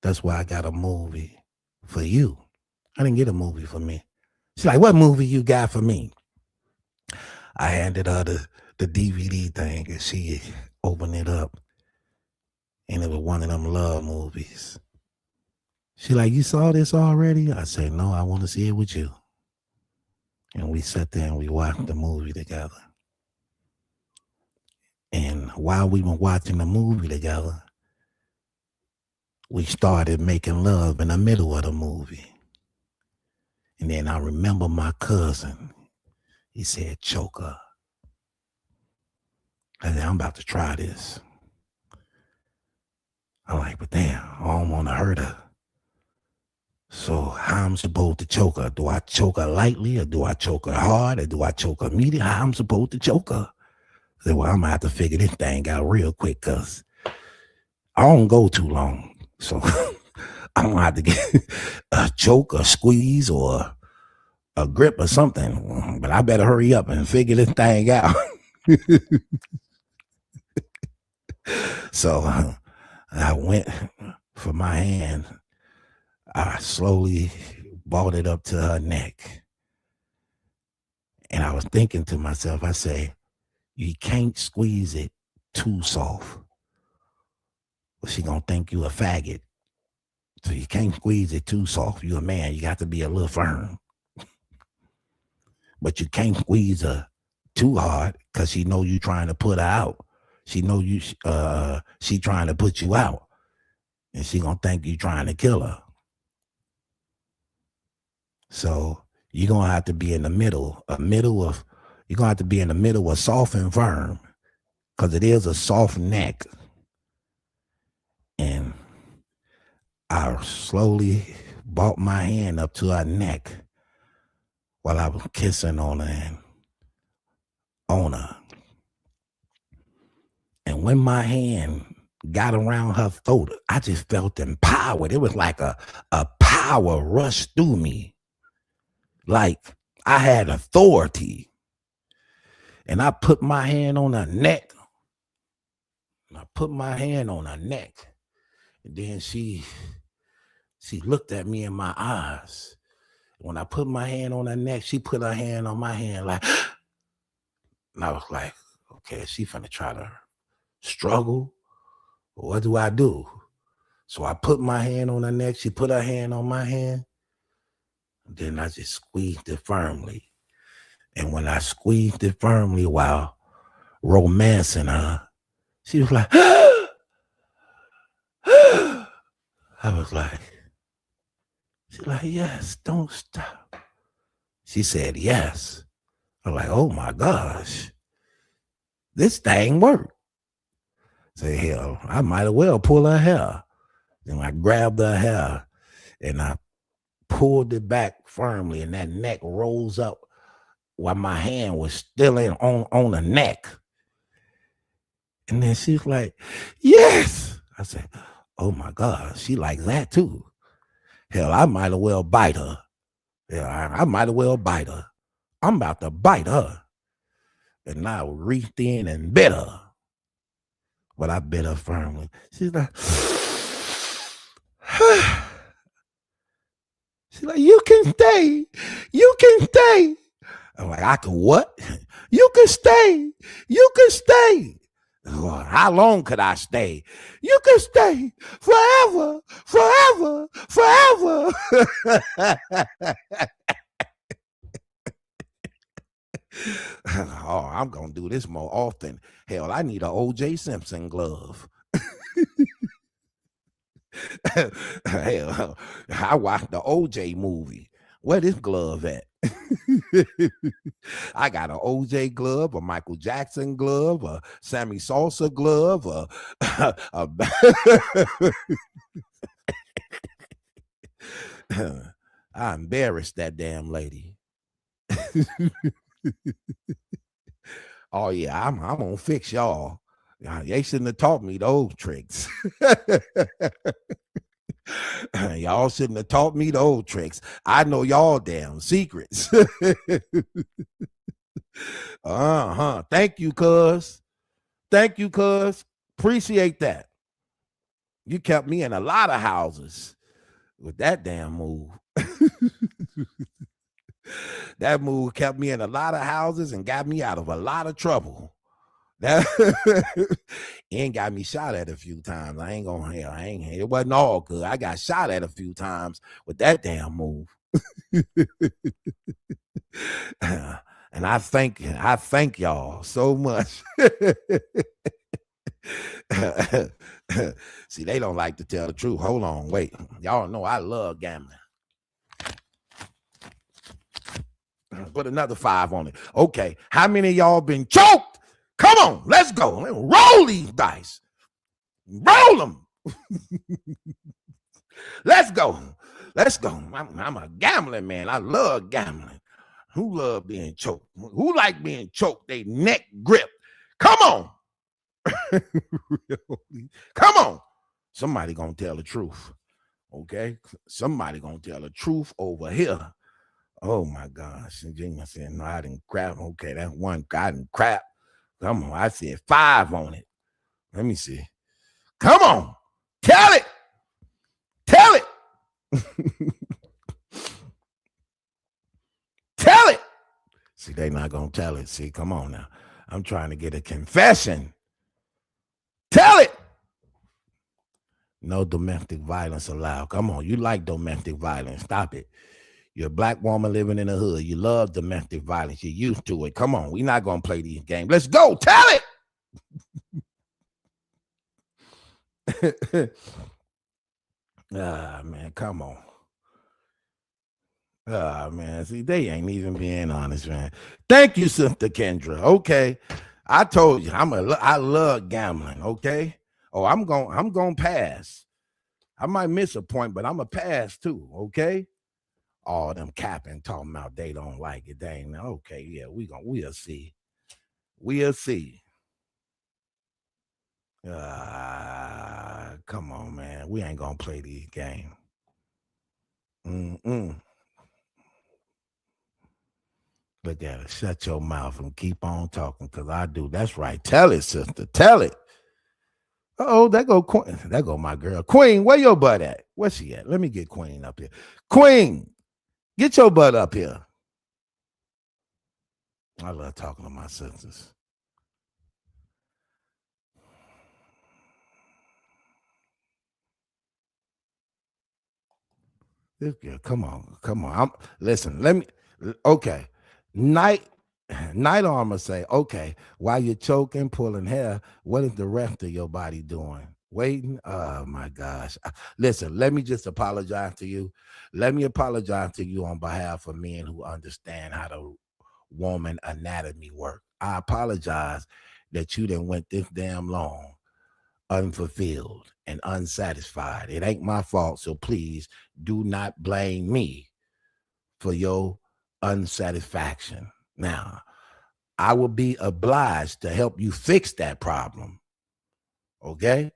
That's why I got a movie for you. I didn't get a movie for me. She's like, what movie you got for me? I handed her the DVD thing, and she opened it up. And it was one of them love movies. She like, you saw this already? I said, no, I want to see it with you. And we sat there and we watched the movie together. And while we were watching the movie together, we started making love in the middle of the movie. And then I remember my cousin. He said, choke her. I said, I'm about to try this. I'm like, but damn, I don't want to hurt her. So how I'm supposed to choke her? Do I choke her lightly, or do I choke her hard, or do I choke her medium? How I'm supposed to choke her? I said, well, I'm going to have to figure this thing out real quick, because I don't go too long. So I'm going to have to get a choke, a squeeze, or a grip or something. But I better hurry up and figure this thing out. So I went for my hand. I slowly brought it up to her neck. And I was thinking to myself, I say, you can't squeeze it too soft. Well, she gonna think you a faggot. So you can't squeeze it too soft. You a man, you got to be a little firm. But you can't squeeze her too hard, because she know you trying to put her out. She know you she trying to put you out. And she gonna think you trying to kill her. So you're gonna have to be in the middle, you're gonna have to be in the middle of soft and firm, because it is a soft neck. And I slowly brought my hand up to her neck while I was kissing on her and on her. And when my hand got around her throat, I just felt empowered. It was like a power rushed through me. Like I had authority. And I put my hand on her neck. And then she looked at me in my eyes. When I put my hand on her neck, she put her hand on my hand like, and I was like, okay, she finna try to struggle. What do I do? So I put my hand on her neck. She put her hand on my hand. And then I just squeezed it firmly. And when I squeezed it firmly while romancing her, she was like, I was like, she's like, yes, don't stop. She said, yes. I'm like, oh my gosh, this thing worked. Say, hell, I might as well pull her hair. Then I grabbed her hair and I pulled it back firmly, and that neck rose up while my hand was still on the neck. And then she's like, yes. I said, oh my God, she likes that too. Hell, I might as well bite her. Yeah, I might as well bite her. I'm about to bite her. And I reached in and bit her. But I bit her firmly. She's like, she's like, you can stay. You can stay. I'm like, I can what? You can stay. You can stay. Well, how long could I stay? You can stay forever, forever, forever. Oh, I'm going to do this more often. Hell, I need an O.J. Simpson glove. Hell, I watched the O.J. movie. Where this glove at? I got an OJ glove, a Michael Jackson glove, a Sammy Sosa glove, I embarrassed that damn lady. Oh yeah, I'm gonna fix y'all. They shouldn't have taught me those tricks. Y'all shouldn't have taught me those tricks. I know y'all damn secrets. Thank you, cuz. Thank you, cuz. Appreciate that. You kept me in a lot of houses with that damn move. That move kept me in a lot of houses and got me out of a lot of trouble. That and got me shot at a few times. I ain't gonna hell. It wasn't all good. I got shot at a few times with that damn move. And I thank y'all so much. See, they don't like to tell the truth. Hold on, wait. Y'all know I love gambling. Put another 5 on it. Okay, how many of y'all been choked? Come on, let's go. Roll these dice. Roll them. Let's go. Let's go. I'm a gambling man. I love gambling. Who love being choked? Who like being choked? They neck grip. Come on. Come on. Somebody gonna tell the truth. Okay? Somebody gonna tell the truth over here. Oh my gosh. And Gina said, no, I didn't crap. Okay, that one I didn't crap. Come on. I said 5 on it. Let me see. Come on. Tell it. Tell it. Tell it. See, they not gonna tell it. See, come on now. I'm trying to get a confession. Tell it. No domestic violence allowed. Come on, you like domestic violence. Stop it. You're a black woman living in the hood. You love domestic violence. You're used to it. Come on, we're not gonna play these games. Let's go. Tell it. Man, come on. Man, see, they ain't even being honest, man. Thank you, Sister Kendra. Okay, I told you, I love gambling. Okay, oh, I'm gonna pass. I might miss a point, but I'm a pass too. Okay, all them capping talking about they don't like it. They ain't okay. Yeah, we'll see. We'll see. Come on, man. We ain't gonna play these games. Look at it. Shut your mouth and keep on talking, because I do. That's right. Tell it, sister. Tell it. Oh, there go Queen. There go my girl. Queen, where your butt at? Where she at? Let me get Queen up here. Queen, get your butt up here. I love talking to my sisters. This girl, come on. Listen, let me. Okay, Night Armor say, okay, while you're choking, pulling hair, what is the rest of your body doing? Waiting? Oh my gosh. Listen, let me just apologize to you. Let me apologize to you on behalf of men who understand how the woman anatomy work. I apologize that you done went this damn long unfulfilled and unsatisfied. It ain't my fault, so please do not blame me for your unsatisfaction. Now, I will be obliged to help you fix that problem. Okay?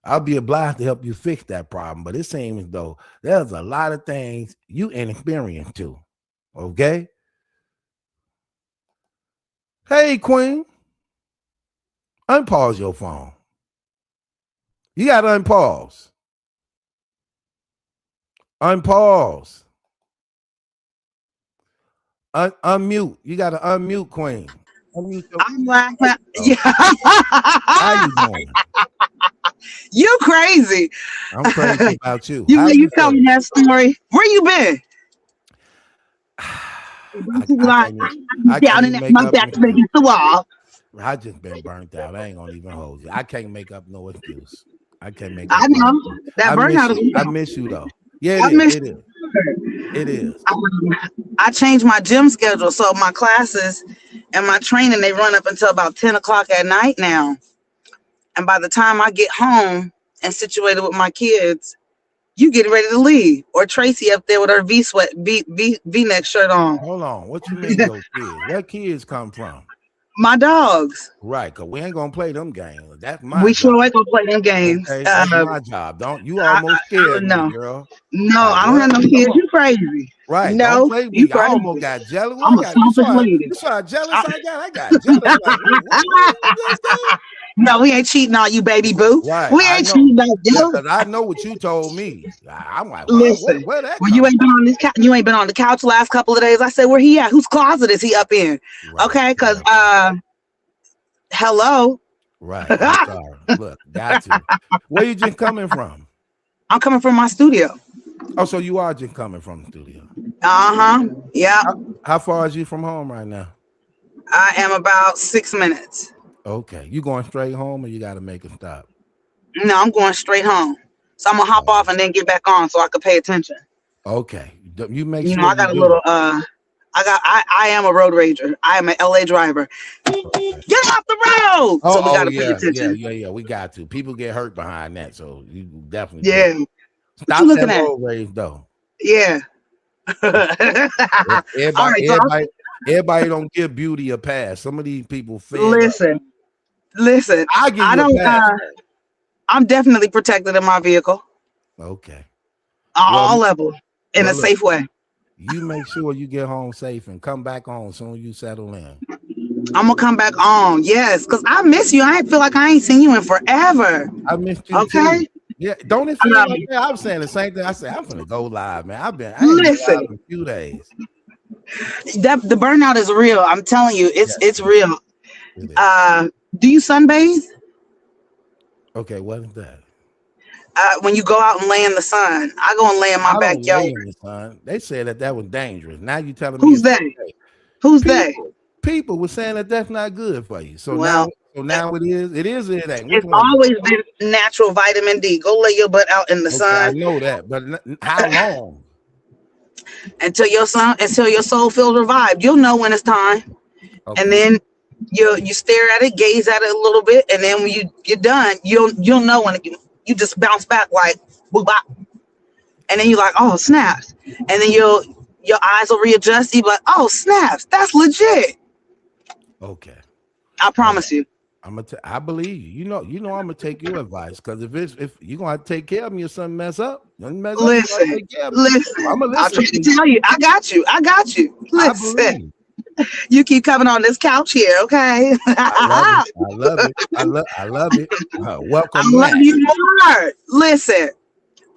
I'll be obliged to help you fix that problem, but it seems as though there's a lot of things you inexperienced too. Okay? Hey, Queen, unpause your phone. You got to unpause. Unpause. Unmute. You got to unmute, Queen. I'm laughing. Yeah. How you doing? You crazy. I'm crazy about you. You tell me that story. Where you been? I just been burnt out. I ain't gonna even hold you. I can't make up no excuse. I can't make. I know that burnout. I miss you though. Yeah, it is. It is. I changed my gym schedule, so my classes and my training, they run up until about 10 o'clock at night now. And by the time I get home and situated with my kids, you getting ready to leave. Or Tracy up there with her V-neck shirt on. Hold on. What you mean your kids? Where kids come from? My dogs. Right, because we ain't gonna play them games. That's my We job. sure ain't gonna play them games. Okay, that's my job. Don't you almost scared me, No. girl. No, Like I don't have what? no Come kids. on. You crazy. Right, don't No, play you me. I crazy. almost got jealous. I'm a selfish lady. You saw how jealous I got? I got jealous. Like, what you just said? No, we ain't cheating on you, baby boo. Right, We I ain't know. cheating on Yeah, you. because I know what you told me. I'm like, huh? Listen, Where that well, you come ain't been on this couch. You ain't been on the couch last couple of days. I said, where he at? Whose closet is he up in? from? Okay, because Right. hello. Right. I'm sorry. Look, got to. Where you just coming from? I'm coming from my studio. Oh, so you are just coming from the studio. Yeah. How far is you from home right now? I am about 6 minutes. Okay. You going straight home or you got to make a stop? No, I'm going straight home. So I'm gonna hop off and then get back on so I can pay attention. Okay. You make You sure know, I you got a do. little I am a road rager. I am an LA driver. Okay. Get off the road. So we gotta pay attention. Yeah. We got to. People get hurt behind that, so you definitely do. Yeah. What Stop you that looking at? road rage though. Yeah. All right, so Everybody don't give beauty a pass. Some of these people fed up. listen. I give I you a don't pass. I'm definitely protected in my vehicle. Okay. All levels in a look, safe way. you make sure you get home safe and come back home soon as you settle in. I'm gonna come back on, yes, because I miss you. I feel like I ain't seen you in forever. I missed you Okay. too. Yeah, don't it feel like that? I was saying the same thing. I said I'm gonna go live, man. I ain't been live in a few days. The burnout is real. I'm telling you, it's real. It is. Do you sunbathe? Okay, what is that? When you go out and lay in the sun, I go and lay in my I don't backyard. lay in the sun. They said that was dangerous. Now you telling me Who's they? Who's they? People were saying that that's not good for you. So Well, now it is. It is. It ain't. Which it's one? always been natural vitamin D. Go lay your butt out in the Okay, I sun know that, but how long? until your soul feels revived. You'll know when it's time, Okay. and then you stare at it, gaze at it a little bit, and then when you're done, you'll know when you just bounce back like boop bop, and then you're like, oh snaps, and then your eyes will readjust. You be like, oh snaps, that's legit. Okay. I promise you. I believe you. You know I'm gonna take your advice because if you're gonna have to take care of me if something mess up, Listen. I'm gonna I'll try listen. to tell you. I got you. Listen. You keep coming on this couch here, okay? I love it. Welcome. I love you more. Listen,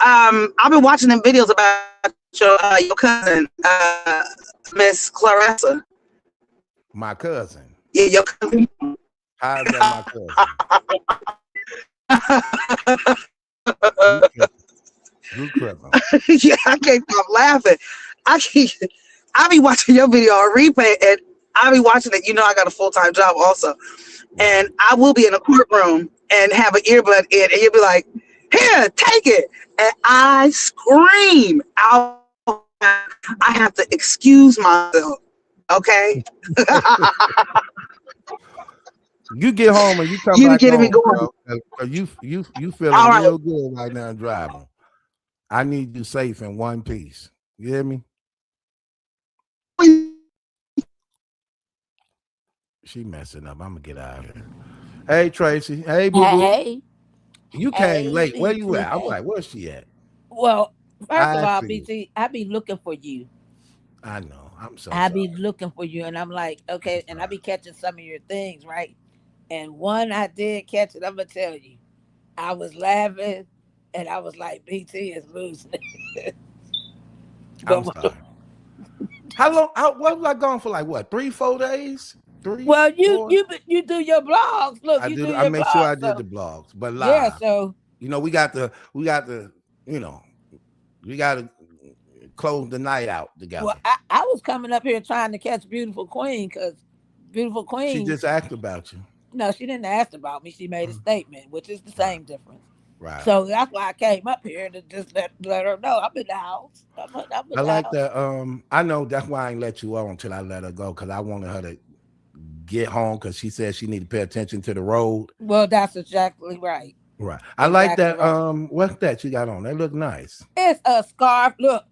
I've been watching them videos about your cousin, Miss Claressa. My cousin. Yeah, your cousin. How's that my cousin? You crippin'. Yeah, I can't stop laughing. I be watching your video on replay, and I be watching it. You know, I got a full-time job also, and I will be in a courtroom and have an earbud in, and you'll be like, "Here, take it," and I scream out. I have to excuse myself. Okay. You get home and you come You back getting me home, going? girl, you feeling All right. real good right now driving. I need you safe in one piece. You hear me? She messing up. I'm gonna get out of here. Hey Tracy. Hey boo boo. Hey. You came late. Where BT, you at? I'm hey. like, where's she at? Well, first of all, see. BT, I be looking for you. I know. I'm so I sorry. be looking for you, and I'm like, okay, and I be catching some of your things, right? And one I did catch it. I'm gonna tell you, I was laughing, and I was like, BT is losing. I'm sorry. How long? What was I gone for? Like what? 3-4 days? 3. Well, you 4? you do your blogs. Look, you do your I make sure I blogs, did so- the blogs, but live. Yeah, so You know, we got to, you know, we got to close the night out together. well, I was coming up here trying to catch Beautiful Queen because Beautiful Queen. She just asked about you. No, she didn't ask about me. She made a statement, which is the same difference. Right. So that's why I came up here to just let her know I'm in the house. I like that. I know that's why I ain't let you on until I let her go because I wanted her to get home because she said she needed to pay attention to the road. Well, that's exactly right. Right. I like that. Right. What's that you got on? That look nice. It's a scarf. Look,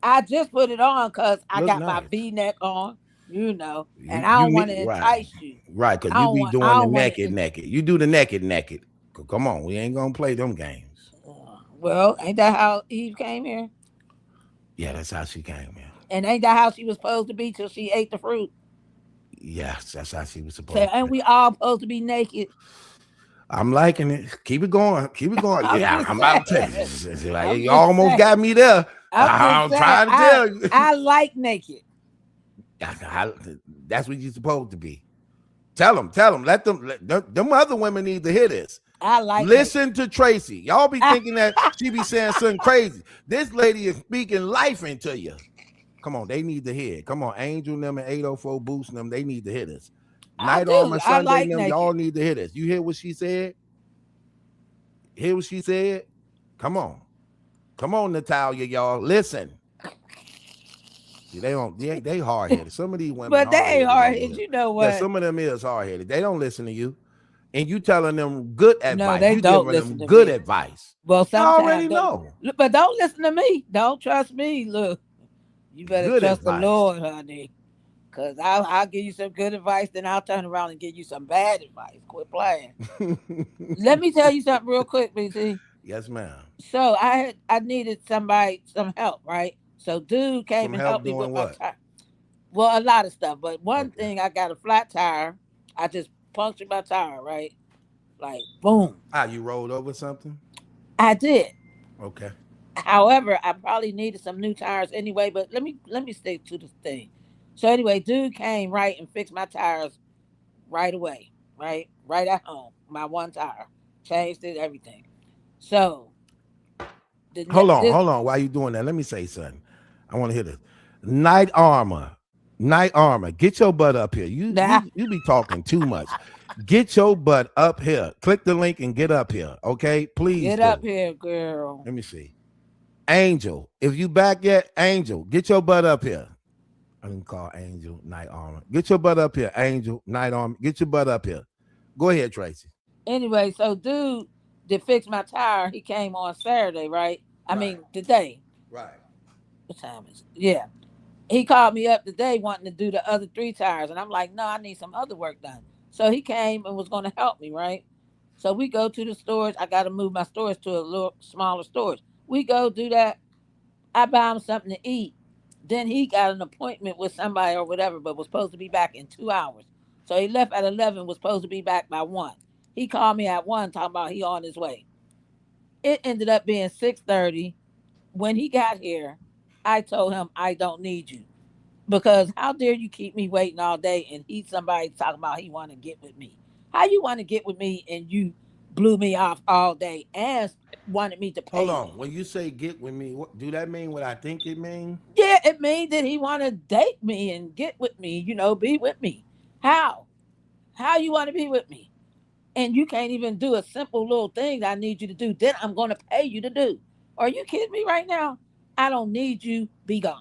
I just put it on because I got nice. my V-neck on. you know, and I You don't want to need right, entice you. right, because I you don't be want. I doing the don't want naked, to. naked. You do the naked, naked. Come on, we ain't gonna play them games. Well, ain't that how Eve came here? Yeah, that's how she came here. And ain't that how she was supposed to be till she ate the fruit? Yes, that's how she was So supposed to ain't be. we all supposed to be naked? I'm liking it. Keep it going. Keep it going. I'm Yeah, just I'm about to tell you. saying. It's like, I'm you just almost saying. got me there. I'm just I'm saying. trying to tell you. I like naked. That's what you're supposed to be. Tell them. Them other women need to hear this. I like naked. Listen to Tracy. Y'all be thinking that she be saying something crazy. This lady is speaking life into you. Come on, they need to hear it. Come on, Angel and them and 804 boosting them. They need to hear this. I Night do. Armor I Sunday and like them, naked. y'all need to hear this. You hear what she said? Hear what she said? Come on. Come on, Natalia, y'all. Listen. See, they don't, they hard headed. Some of these women But they hard ain't headed hard over headed. here. You know Yeah, what? some of them is hard headed. They don't listen to you. And you telling them good No, advice. they You don't giving listen them to good me. advice. Well, You sometimes, already know. but don't listen to me. Don't trust me. Look, you better Good trust the advice. Lord, honey. Cause I'll give you some good advice, then I'll turn around and give you some bad advice. Quit playing. Let me tell you something real quick, BC. Yes, ma'am. So I needed somebody some help, right? So dude came Some and help helped me doing with my what? tire. Well, a lot of stuff, but one Okay. thing I got a flat tire. I just punctured my tire, right? Like boom. You rolled over something? I did. Okay. However, I probably needed some new tires anyway. But let me stick to the thing. So anyway, dude came right and fixed my tires right away, right at home. My one tire, changed it, everything. So this Hold on. Why you doing that? Let me say something. I want to hear this. Night Armor. Night Armor. Get your butt up here. You nah, you you be talking too much. Get your butt up here. Click the link and get up here. Okay? Please get up do. here, girl. Let me see. Angel. If you back yet, Angel, get your butt up here. I didn't call Angel Night Armor. Get your butt up here, Angel Night Armor. Get your butt up here. Go ahead, Tracy. Anyway, so dude that fixed my tire, he came on Saturday, right? I Right. mean today. Right. What time is it? Yeah. He called me up today wanting to do the other three tires, and I'm like, no, I need some other work done. So he came and was going to help me, right? So we go to the stores. I got to move my stores to a little smaller stores. We go do that. I buy him something to eat. Then he got an appointment with somebody or whatever, but was supposed to be back in 2 hours. So he left at 11, was supposed to be back by 1. He called me at 1 talking about he on his way. It ended up being 6:30. When he got here, I told him I don't need you. Because how dare you keep me waiting all day and he somebody talking about he want to get with me? How you want to get with me and you blew me off all day and wanted me to pay Hold you? on. When you say get with me, what do that mean what I think it mean? Yeah, it means that he want to date me and get with me, be with me. How? How you want to be with me? And you can't even do a simple little thing that I need you to do. Then I'm going to pay you to do. Are you kidding me right now? I don't need you. Be gone.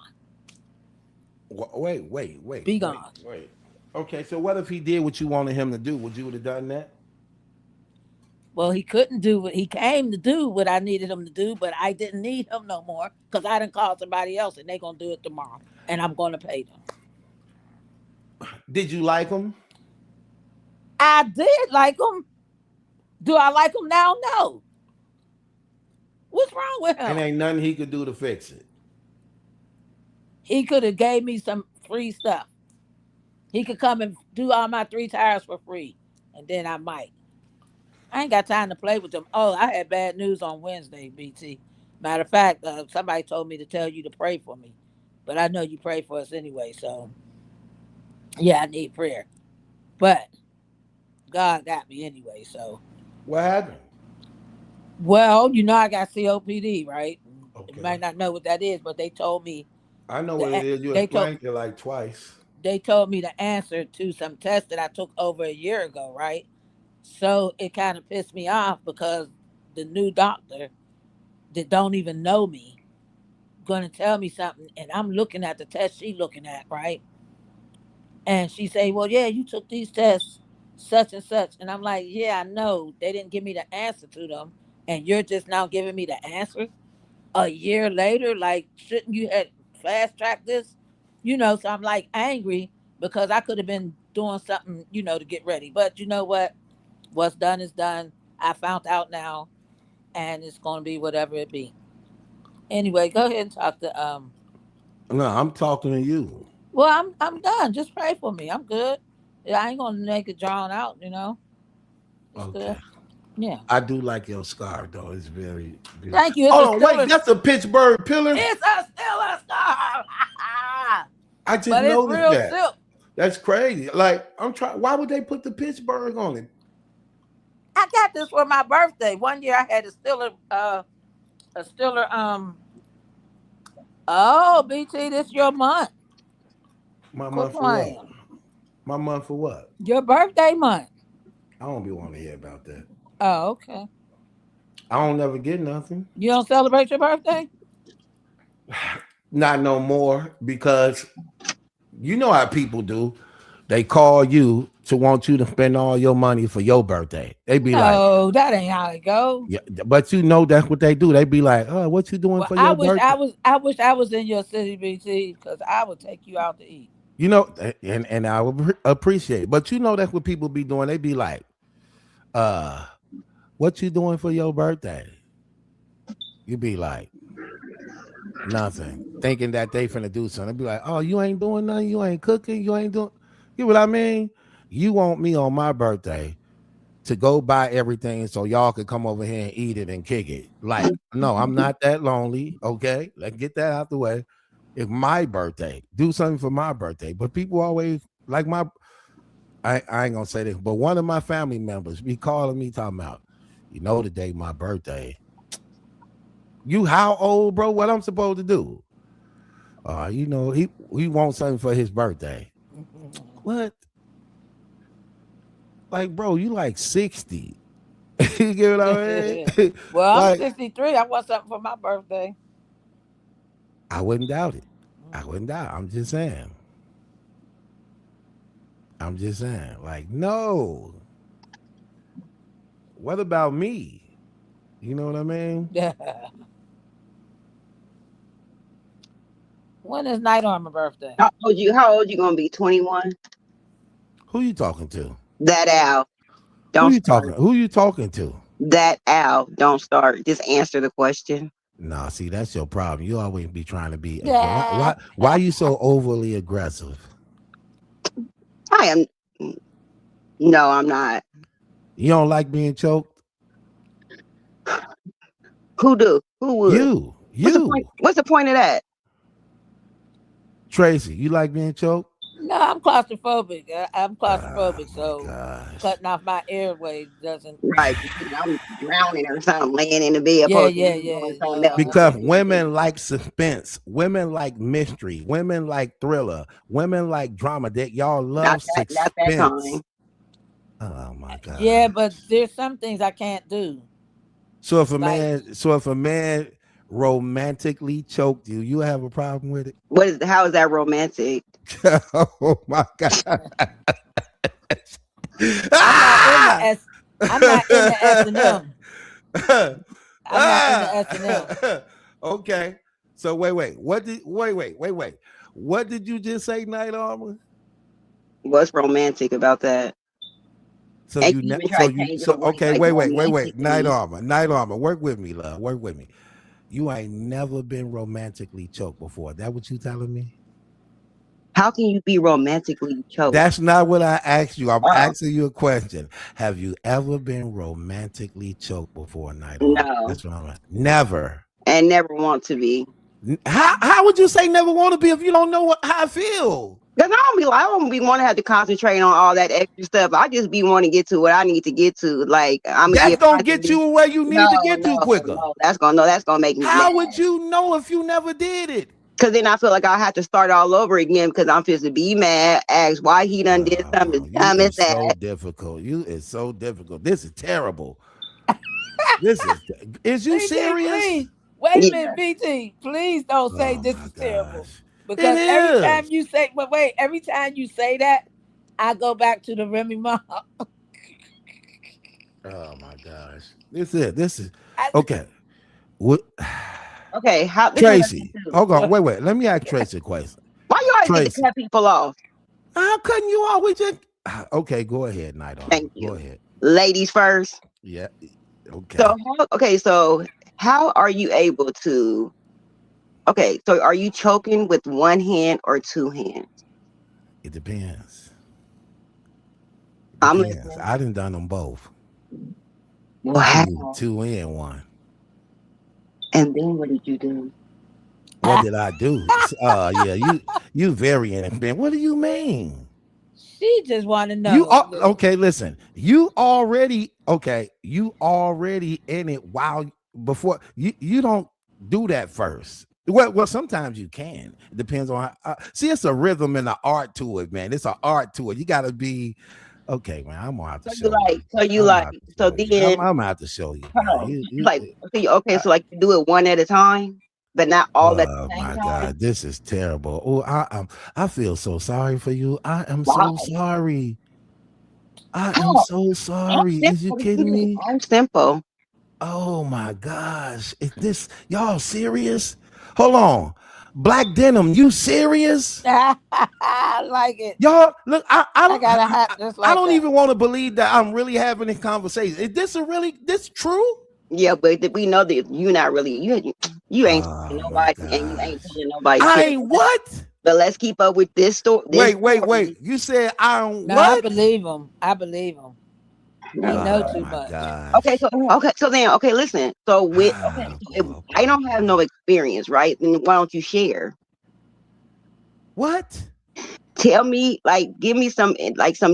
Be gone. Wait. Okay, so what if he did what you wanted him to do? Would you would have done that? Well, he couldn't do what he came to do, what I needed him to do, but I didn't need him no more because I didn't call somebody else and they're going to do it tomorrow and I'm going to pay them. Did you like him? I did like him. Do I like him now? No. What's wrong with And him? ain't nothing he could do to fix it. He could have gave me some free stuff. He could come and do all my three tires for free and then I might. I ain't got time to play with them. Oh, I had bad news on Wednesday, BT. Matter of fact, somebody told me to tell you to pray for me. But I know you pray for us anyway, so yeah, I need prayer. But God got me anyway, so What happened? well, I got COPD, right? You Okay. might not know what that is, but they told me I know what it is. You they told explained it like twice. the answer to some tests that I took over a year ago, right? So it kind of pissed me off because the new doctor that don't even know me gonna tell me something, and I'm looking at the test she looking at, right? And she say, "Well, yeah, you took these tests, such and such," and I'm like, "Yeah, I know. They didn't give me the answer to them, and you're just now giving me the answers a year later. Like, shouldn't you have fast tracked this?" So I'm like angry because I could have been doing something, to get ready. But you know what? What's done is done. I found out now, and it's going to be whatever it be. Anyway, go ahead and talk to No, I'm talking to you. Well, I'm done. Just pray for me. I'm good. Yeah, I ain't gonna make it drawn out. It's good. Okay. Yeah. I do like your scarf though. It's very beautiful. Thank you. It's a Hold on, wait, Steelers. that's a Pittsburgh pillar. It's a Steelers scarf. I just But it's noticed real that. silk. That's crazy. Like I'm trying. Why would they put the Pittsburgh on it? I got this for my birthday. One year I had a Steeler. Oh, BT, this your month. My Quit month for what? playing. My month for what? Your birthday month. I don't be wanting to hear about that. Oh, okay. I don't never get nothing. You don't celebrate your birthday? Not no more because you know how people do. They call you to want you to spend all your money for your birthday. They be like, No, that ain't how it goes. yeah, but you know that's what they do. They be like, oh, what you doing Well, for I your wish birthday? I wish I was in your city, BT, because I would take you out to eat. You know, and I would appreciate it. But you know that's what people be doing. They be like, what you doing for your birthday? You be like, nothing. Thinking that they finna do something. Be like, oh, you ain't doing nothing, you ain't cooking, you ain't doing, you know what I mean? You want me on my birthday to go buy everything so y'all could come over here and eat it and kick it. Like, no, I'm not that lonely. Okay. Let's get that out the way. It's my birthday. Do something for my birthday. But people always like I ain't gonna say this, but one of my family members be calling me talking about, the day my birthday. You how old, bro? What I'm supposed to do? He wants something for his birthday. What? Like, bro, you like 60. You get what I mean? Well, I'm Like, 63. I want something for my birthday. I wouldn't doubt it. I wouldn't doubt. I'm just saying. Like, no. What about me? You know what I mean? Yeah. When is Night Armor birthday? How old you gonna be? 21? Who you talking to? That Al. Who Don't you start. talking? Who you talking to? That Al. Don't start. Just answer the question. Nah, see, that's your problem. You always be trying to be. Yeah. Why you so overly aggressive? I am. No, I'm not. You don't like being choked? Who do? Who would? You, What's the point of that? Tracy. You like being choked? No, I'm claustrophobic. I'm claustrophobic, Oh, so gosh. cutting off my airway doesn't. Right. I'm drowning or something, laying in the bed. Yeah. Because women like suspense, women like mystery, women like thriller, women like drama. That y'all love suspense. Not that kind. Oh my god. Yeah, but there's some things I can't do. So if a man romantically choked you, you have a problem with it? How is that romantic? Oh my god. I'm not in the S&M. I'm not in the S&M. Okay. So wait. What did you just say, Night Armor? What's romantic about that? So wait. Night Armor, work with me, love. Work with me. You ain't never been romantically choked before. That what you telling me? How can you be romantically choked? That's not what I asked you. I'm asking you a question. Have you ever been romantically choked before, Night Armor? No. That's what I'm at. Never. And never want to be. How would you say never want to be if you don't know how I feel? Because I don't be want to have to concentrate on all that extra stuff. I just be want to get to what I need to get to. Like that's gonna get you where you need to get to quicker. No, that's gonna make me. How mad. would you know if you never did it? Because then I feel like I have to start all over again because I'm supposed to be mad, ask why he done did something. It's so difficult. It's so difficult. This is terrible. Is you serious? Please. Wait a minute, BT. Please don't say this is terrible. Because every time you say that, I go back to the Remy mom. Oh my gosh. This is okay. What? Okay, Tracy, hold on, wait. Let me ask Tracy a question. Why you always get to cut people off? How couldn't you always just? Okay, go ahead, Night Armor. Thank you. Go ahead. Ladies first. Yeah. Okay. So how are you able to? Okay, so are you choking with one hand or two hands? It depends. I'm Depends. listening. I done done them both. I Wow. used 2 and 1. And then what did you do? What did I do? Yeah, you very inexperienced. What do you mean? She just want to know. You are okay. Listen, you already in it. While before you don't do that first. Well, sometimes you can. It depends on how. See, it's a rhythm and an art to it, man. It's an art to it. You got to be okay, man. I'm gonna have to show you. Then I'm gonna have to show you. Okay, so like you do it one at a time, but not all at the Oh same my time. God, this is terrible. Oh, I feel so sorry for you. I am so sorry. I am so sorry. Is you kidding me? I'm simple. Oh my gosh. Is this y'all serious? Hold on. Black Denim, you serious? I like it. Y'all, look, I got a hat just like I don't that. even want to believe that I'm really having this conversation. Is this true? Yeah, but we know that you're not really you ain't telling nobody and you ain't telling nobody. I ain't what? But let's keep up with this story. Wait. You said I don't No, what? I believe him. He know too much. Gosh. Okay, listen. So if I don't have no experience, right? Then why don't you share? What? Tell me, give me some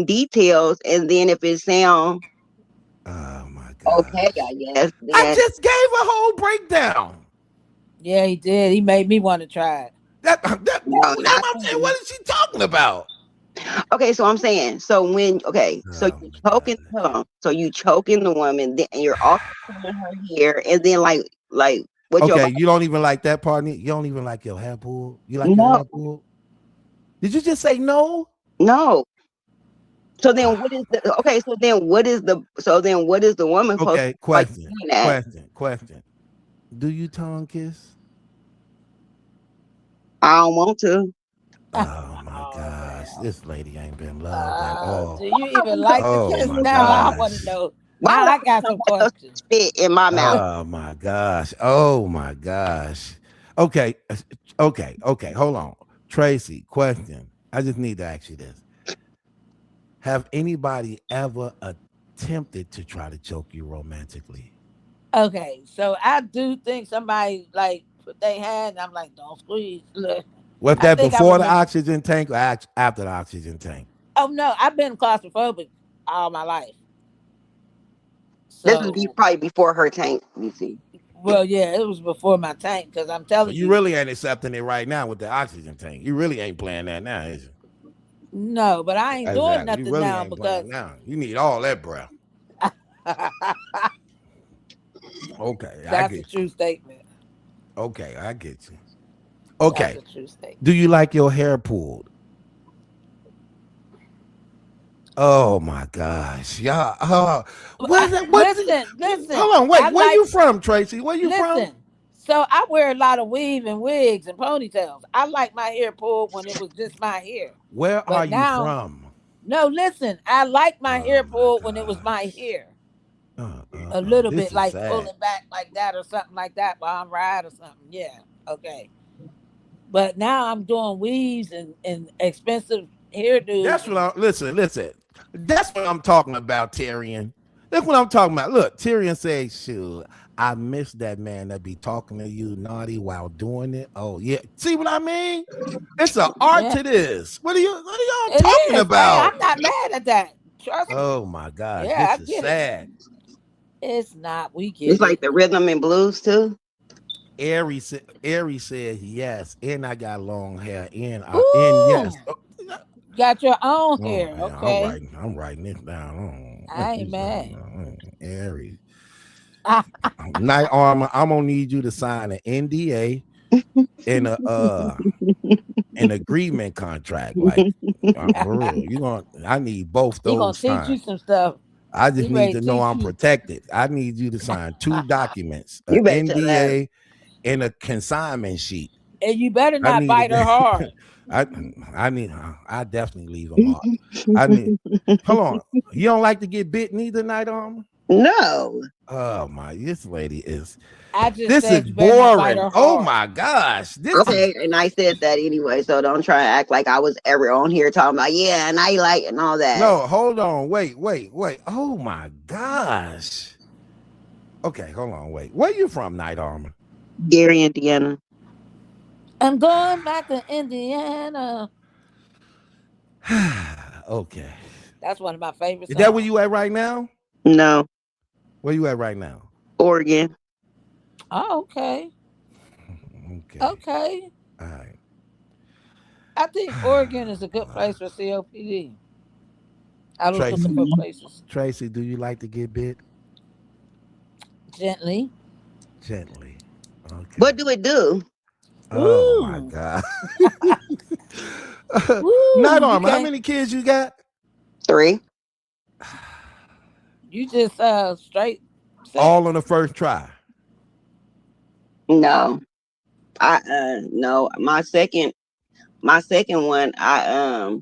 details, and then if it sounds oh my God. Okay, I guess. I just gave a whole breakdown. Yeah, he did. He made me want to try it. What is she talking about? Okay, so I'm saying, so you choking, so you choking the woman, then you're also pulling her hair, and then what? Okay, you don't even like that partner. You don't even like your hair pulled. You like your hair pulled? Did you just say no? No. So then, what is the? Okay, so then what is the woman? Okay, question. Do you tongue kiss? I don't want to. Oh my gosh, this lady ain't been loved at all. Do you even like the kiss? Now I want to know. Now I got some questions. Spit in my mouth. Oh my gosh. Okay. Hold on, Tracy. Question. I just need to ask you this: have anybody ever attempted to try to choke you romantically? Okay, so I do think somebody put their hand. I'm like, don't squeeze. Look. Was that before the oxygen tank or after the oxygen tank? Oh no, I've been claustrophobic all my life. So, this would be probably before her tank. You see. Well, yeah, it was before my tank because I'm telling you. You really ain't accepting it right now with the oxygen tank. You really ain't playing that now, is you? No, but I ain't doing nothing really now ain't because now. You need all that breath. Okay, that's a true statement. Okay, I get you. Okay, that's a true statement. Do you like your hair pulled? Oh my gosh, y'all! Listen. Hold on, wait. Where you from, Tracy? Where you from? So I wear a lot of weave and wigs and ponytails. I like my hair pulled when it was just my hair. Where are you from? No, listen. I like my hair pulled when it was my hair. A little bit pull it back like that or something like that while I'm riding or something. Yeah, okay. But now I'm doing weaves and expensive hairdos. That's what listen. That's what I'm talking about, Tyrion. That's what I'm talking about. Look, Tyrion says, shoot, I miss that man that be talking to you naughty while doing it. Oh, yeah. See what I mean? It's an art to this. What are y'all talking about? I'm not mad at that. Trust me. Oh my God. Yeah, this is sad. It's not. We get it's like the rhythm and blues too. Ari said yes, and I got long hair, and yes. Got your own hair, man, okay? I'm writing this down. I ain't mad. Aries. Night Armor, I'm gonna need you to sign an NDA and an agreement contract. Like for real. I need both those. He gonna teach you some stuff. I just need to know I'm protected. I need you to sign 2 documents, an NDA and a consignment sheet. And you better I not need bite her to hard. I definitely leave them off. I need hold on. You don't like to get bit neither, Night Armor? No. Oh my, this lady is I just this is said you better not bite boring. her Oh hard. my gosh. This is Okay, and I said that anyway, so don't try to act like I was ever on here talking about yeah, and I like and all that. no, hold on. Wait. Oh my gosh. Okay, hold on, wait. Where you from, Night Armor? Gary, Indiana. I'm going back to Indiana. Okay. That's one of my favorite Is songs. that where you at right now? No, Where you at right now? Oregon. Oh, okay. Okay. Okay. All right. I think Oregon is a good place for COPD. I was Tracy, looking for places. Tracy, do you like to get bit? Gently. Gently. Okay. What do it do? Oh my Woo. God. Woo. Night You Armor, how can't. many kids you got? 3. You just straight sex. All on the first try. No, no. My second one, I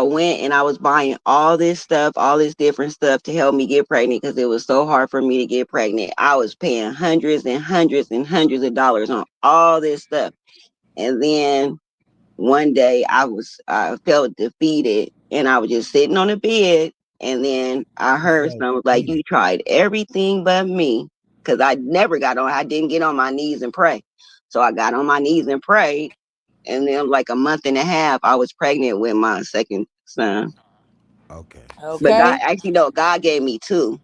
went and I was buying all this different stuff to help me get pregnant because it was so hard for me to get pregnant. I was paying hundreds and hundreds and hundreds of dollars on all this stuff. And then one day I felt defeated and I was just sitting on the bed. And then I heard someone like, you tried everything but me. Because I didn't get on my knees and pray. So I got on my knees and prayed. And then like a month and a half, I was pregnant with my second son. Okay. But God, Okay. actually, no, God gave me 2.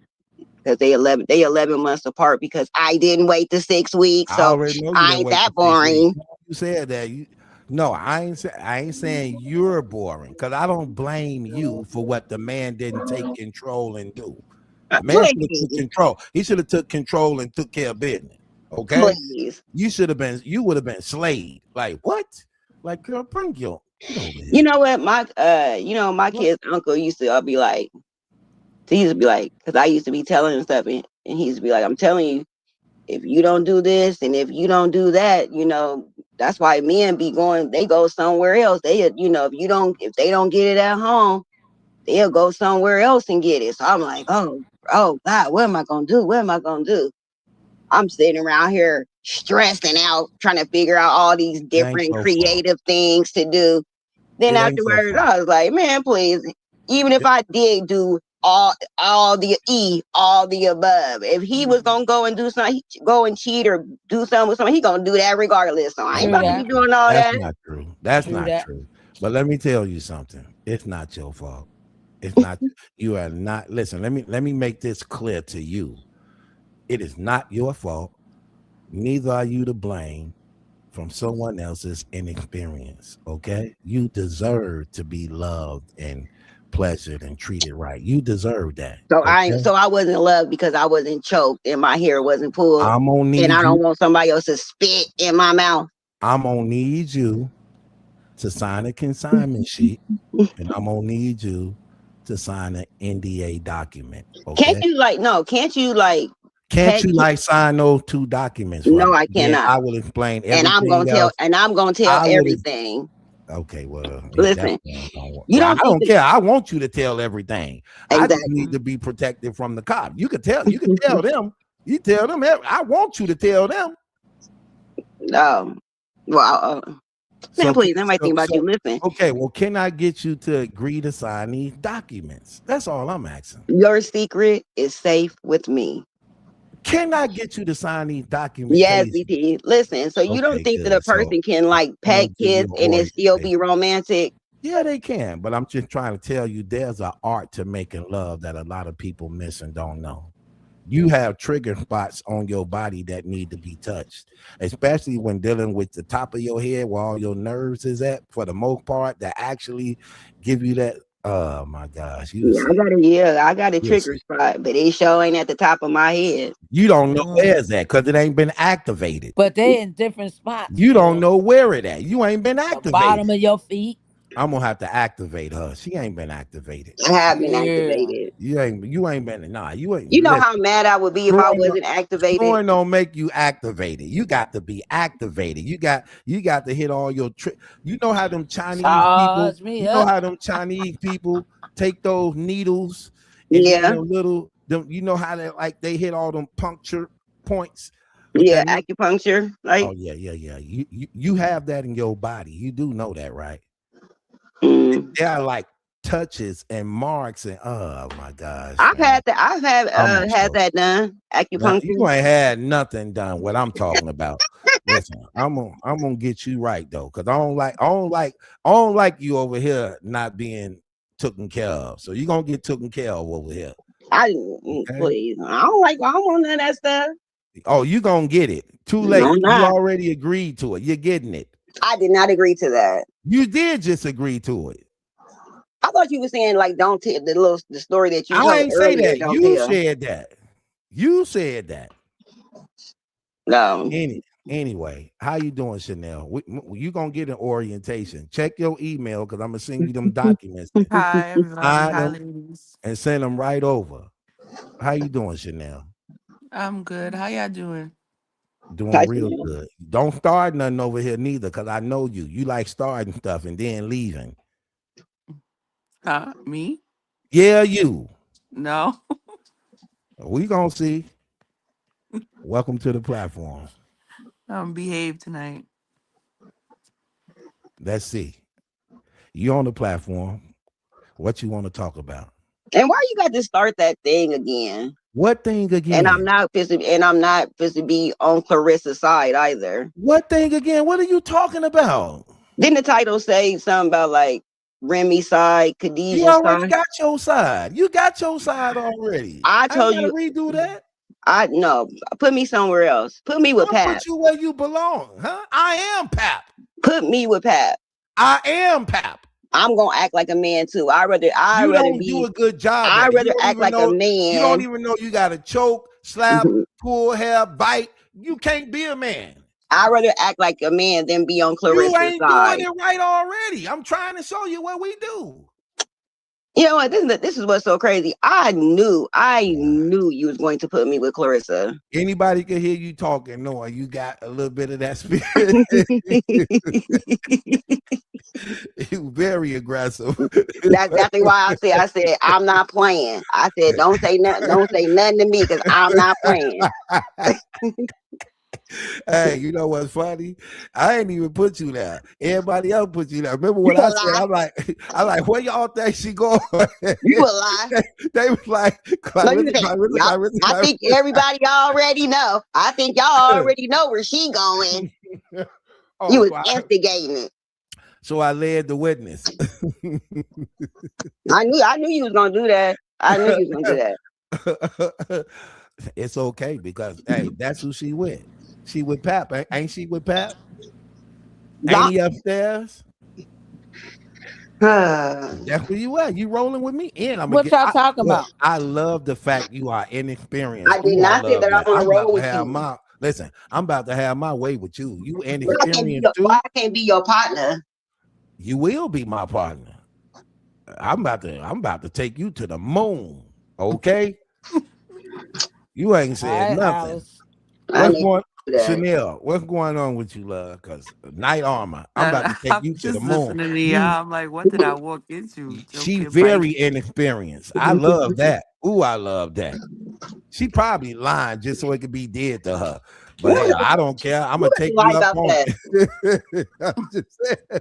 Because they 11 months apart because I didn't wait the 6 weeks. I So already know you I didn't ain't wait that to 6 weeks. boring. You said that. No, I ain't saying you're boring because I don't blame you for what the man didn't take control and do. The man should have took Please, control. He should have took control and took care of business. Okay. please. You would have been slayed. Like what? Like, girl, bring your get over here. You know what? My kid's uncle used to be like, because I used to be telling him stuff, and he used to be like, I'm telling you, if you don't do this and if you don't do that, that's why men be going, they go somewhere else. If they don't get it at home, they'll go somewhere else and get it. So I'm like, oh God, what am I gonna do? What am I gonna do? I'm sitting around here stressing out, trying to figure out all these different creative things to do. Then afterwards, I was like, man, please, even if I did do all the above, if he was gonna go and do something, go and cheat or do something with someone, he gonna do that regardless. So I ain't about to be doing all that. That's not true. That's not true. But let me tell you something. It's not your fault. It's not. You are not. Listen. Let me make this clear to you. It is not your fault. Neither are you to blame from someone else's inexperience. Okay, you deserve to be loved and pleasured and treated right. You deserve that. So okay? I wasn't loved because I wasn't choked and my hair wasn't pulled. I'm gonna need and I don't want somebody else to spit in my mouth. I'm gonna need you to sign a consignment sheet, and I'm gonna need you to sign an NDA document. Okay? Can't you sign those 2 documents? No, I cannot. I will explain everything. And I'm gonna tell everything. Okay, well, listen, you don't. I don't care. I want you to tell everything. Exactly. I just need to be protected from the cop. You can tell. You can tell them. You tell them. I want you to tell them. No. Well, man, please. I might think about you. Listen. Okay. Well, can I get you to agree to sign these documents? That's all I'm asking. Your secret is safe with me. Can I get you to sign these documents? Yes, BT. Listen, so you don't think that a person can like pet kids and it still be romantic? Yeah, they can. But I'm just trying to tell you there's an art to making love that a lot of people miss and don't know. You have trigger spots on your body that need to be touched, especially when dealing with the top of your head where all your nerves is at, for the most part, that actually give you that. Oh my gosh. I got a trigger spot, but it sure ain't at the top of my head. You don't know where's that because it ain't been activated. But they in different spots. You don't know where it at. You ain't been activated. The bottom of your feet. I'm gonna have to activate her. She ain't been activated. I have been Yeah. activated. You ain't been. Nah, you ain't. You know Listen, how mad I would be if I wasn't activated. Snoring don't make you activated. You got to be activated. You got to hit all your tricks. You know how them Chinese people. Charge me You know up. how them Chinese people take those needles and then Yeah, the little. Them, you know how they hit all them puncture points with yeah, that. acupuncture. Like, Oh yeah. You have that in your body. You do know that, right? mm. They are like touches and marks and oh my gosh, I've man. had that. I've I'm gonna had show. that done. Now, Acupuncture. you ain't had nothing done. What I'm talking about. Listen, I'm gonna get you right though, because I don't like you over here not being taken care of. So you're gonna get taken care of over here. Okay. Please. I don't want none of that stuff. Oh, you gonna get it. Too No, late. I'm You not. already agreed to it. You're getting it. I did not agree to that. You did just agree to it. I thought you were saying like don't tell the story that you I told ain't say earlier. that. Don't You tell. said that. You said that. No. Anyway, how you doing, Chanel? You gonna get an orientation. Check your email because I'm gonna send you them documents. Hi, everybody. Sign Hi, them ladies. and send them right over. How you doing, Chanel? I'm good. How y'all doing? Doing Touch real me. good. Don't start nothing over here neither, because I know you. You like starting stuff and then leaving. Huh? Me? Yeah, you. No. We gonna see. Welcome to the platform. Behave tonight. Let's see. You on the platform. What you want to talk about? And why you got to start that thing again? What thing And again? I'm not supposed to be on Clarissa's side either. What thing again? What are you talking about? Didn't the title say something about like Remy's side, You Cuhdeejah's already side? got your side. You got your side already. I I ain't told gotta you, redo that. I no, put me somewhere else. Put me with I'll Pap. put you where you belong, huh? I am Pap. Put me with Pap. I am Pap. I'm gonna act like a man too. You don't do a good job at I'd it. You rather don't act even like a know. You don't man. even know you got to choke, slap, pull hair, bite. You can't be a man. I'd rather act like a man than be on You Clarissa's ain't doing side. it right already. I'm trying to show you what we do. You know what? This is what's so crazy. I knew you was going to put me with Claressa. Anybody can hear you talking, knowing you got a little bit of that spirit. You very aggressive. That's exactly why I said I'm not playing. I said don't say nothing to me because I'm not playing. Hey, you know what's funny? I ain't even put you there. Everybody else put you there. Remember You what a I said? lie. I'm like, where y'all think she going? You a lie. They was like, No, you said, I think everybody already know. I think y'all already know where she going. Oh, You was instigating it. so I led the witness. I knew you was gonna do that. I knew you was gonna do that. It's okay because hey, that's who she with. She with Pap, ain't she with Pap? Ain't he upstairs? That's where you at. You rolling with me, and I'm What again. y'all talking Look, about? I love the fact you are inexperienced. I did Ooh, I not say love that I'm that. gonna I'm about roll to with have you. my listen. I'm about to have my way with you. You But inexperienced too. I can't be your partner. You will be my partner. I'm about to take you to the moon. Okay. You ain't All said right, nothing. Alice. I What's need going, to do that. Chanel? What's going on with you, love? Because Night Armor, I'm about to take I'm you to the just moon. listening to y'all. I'm like, what did I walk into? She Joking, Mike. very inexperienced. I love that. Ooh, I love that. She probably lying just so it could be dead to her. But What hey, I don't care. I'm gonna what take you lie you up about on that? it. I'm just saying.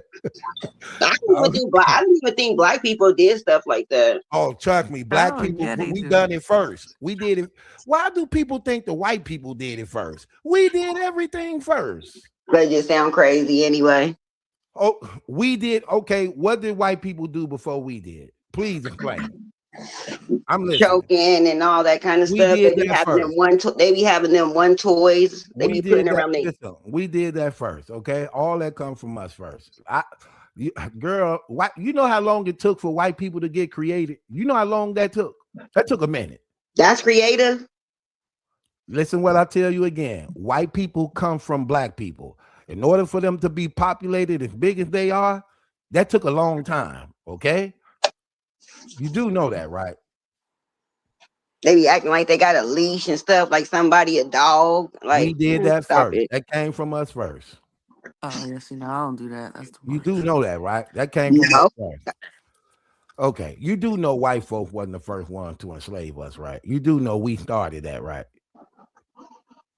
I don't even think black people did stuff like that. Oh, trust me, black Oh, people, yeah, they we do. done it first. We did it. Why do people think the white people did it first? We did everything first. They just sound crazy anyway. Oh, we did. Okay, what did white people do before we did? Please explain. I'm listening. Choking and all that kind of We stuff. They did be that having them first. they be having them one toys. They We be putting did that. around me. Listen, we did that first. Okay, all that comes from us first. Girl, you know how long it took for white people to get created? You know how long that took? That took a minute. That's creative. Listen, what I tell you again: white people come from black people. In order for them to be populated as big as they are, That took a long time. Okay, you do know that, right? They be acting like they got a leash and stuff, like somebody a dog. We Like, did that stop first. it. That came from us first. Oh yeah, see now I don't do that. That's too You do much. know that, right? That came from us No. first. Okay, you do know white folk wasn't the first ones to enslave us, right? You do know we started that, right?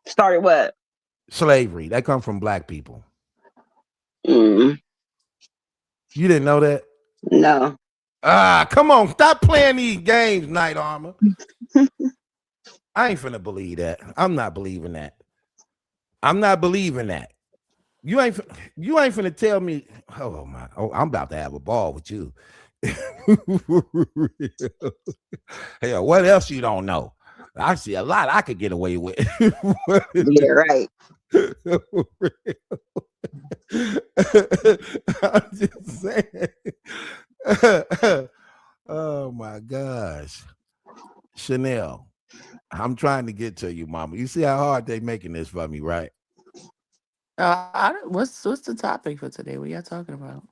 Started what? Slavery that come from black people. Mm, You didn't know that? no. Ah, come on, stop playing these games, Night Armor. I ain't finna believe that. I'm not believing that. I'm not believing that. You ain't finna tell me. Oh my! Oh, I'm about to have a ball with you. Hell, what else you don't know? I see a lot I could get away with. Yeah, right. I'm just saying. Oh my gosh. Chanel, I'm trying to get to you, mama. You see how hard they making this for me, right? What's the topic for today? What y'all talking about?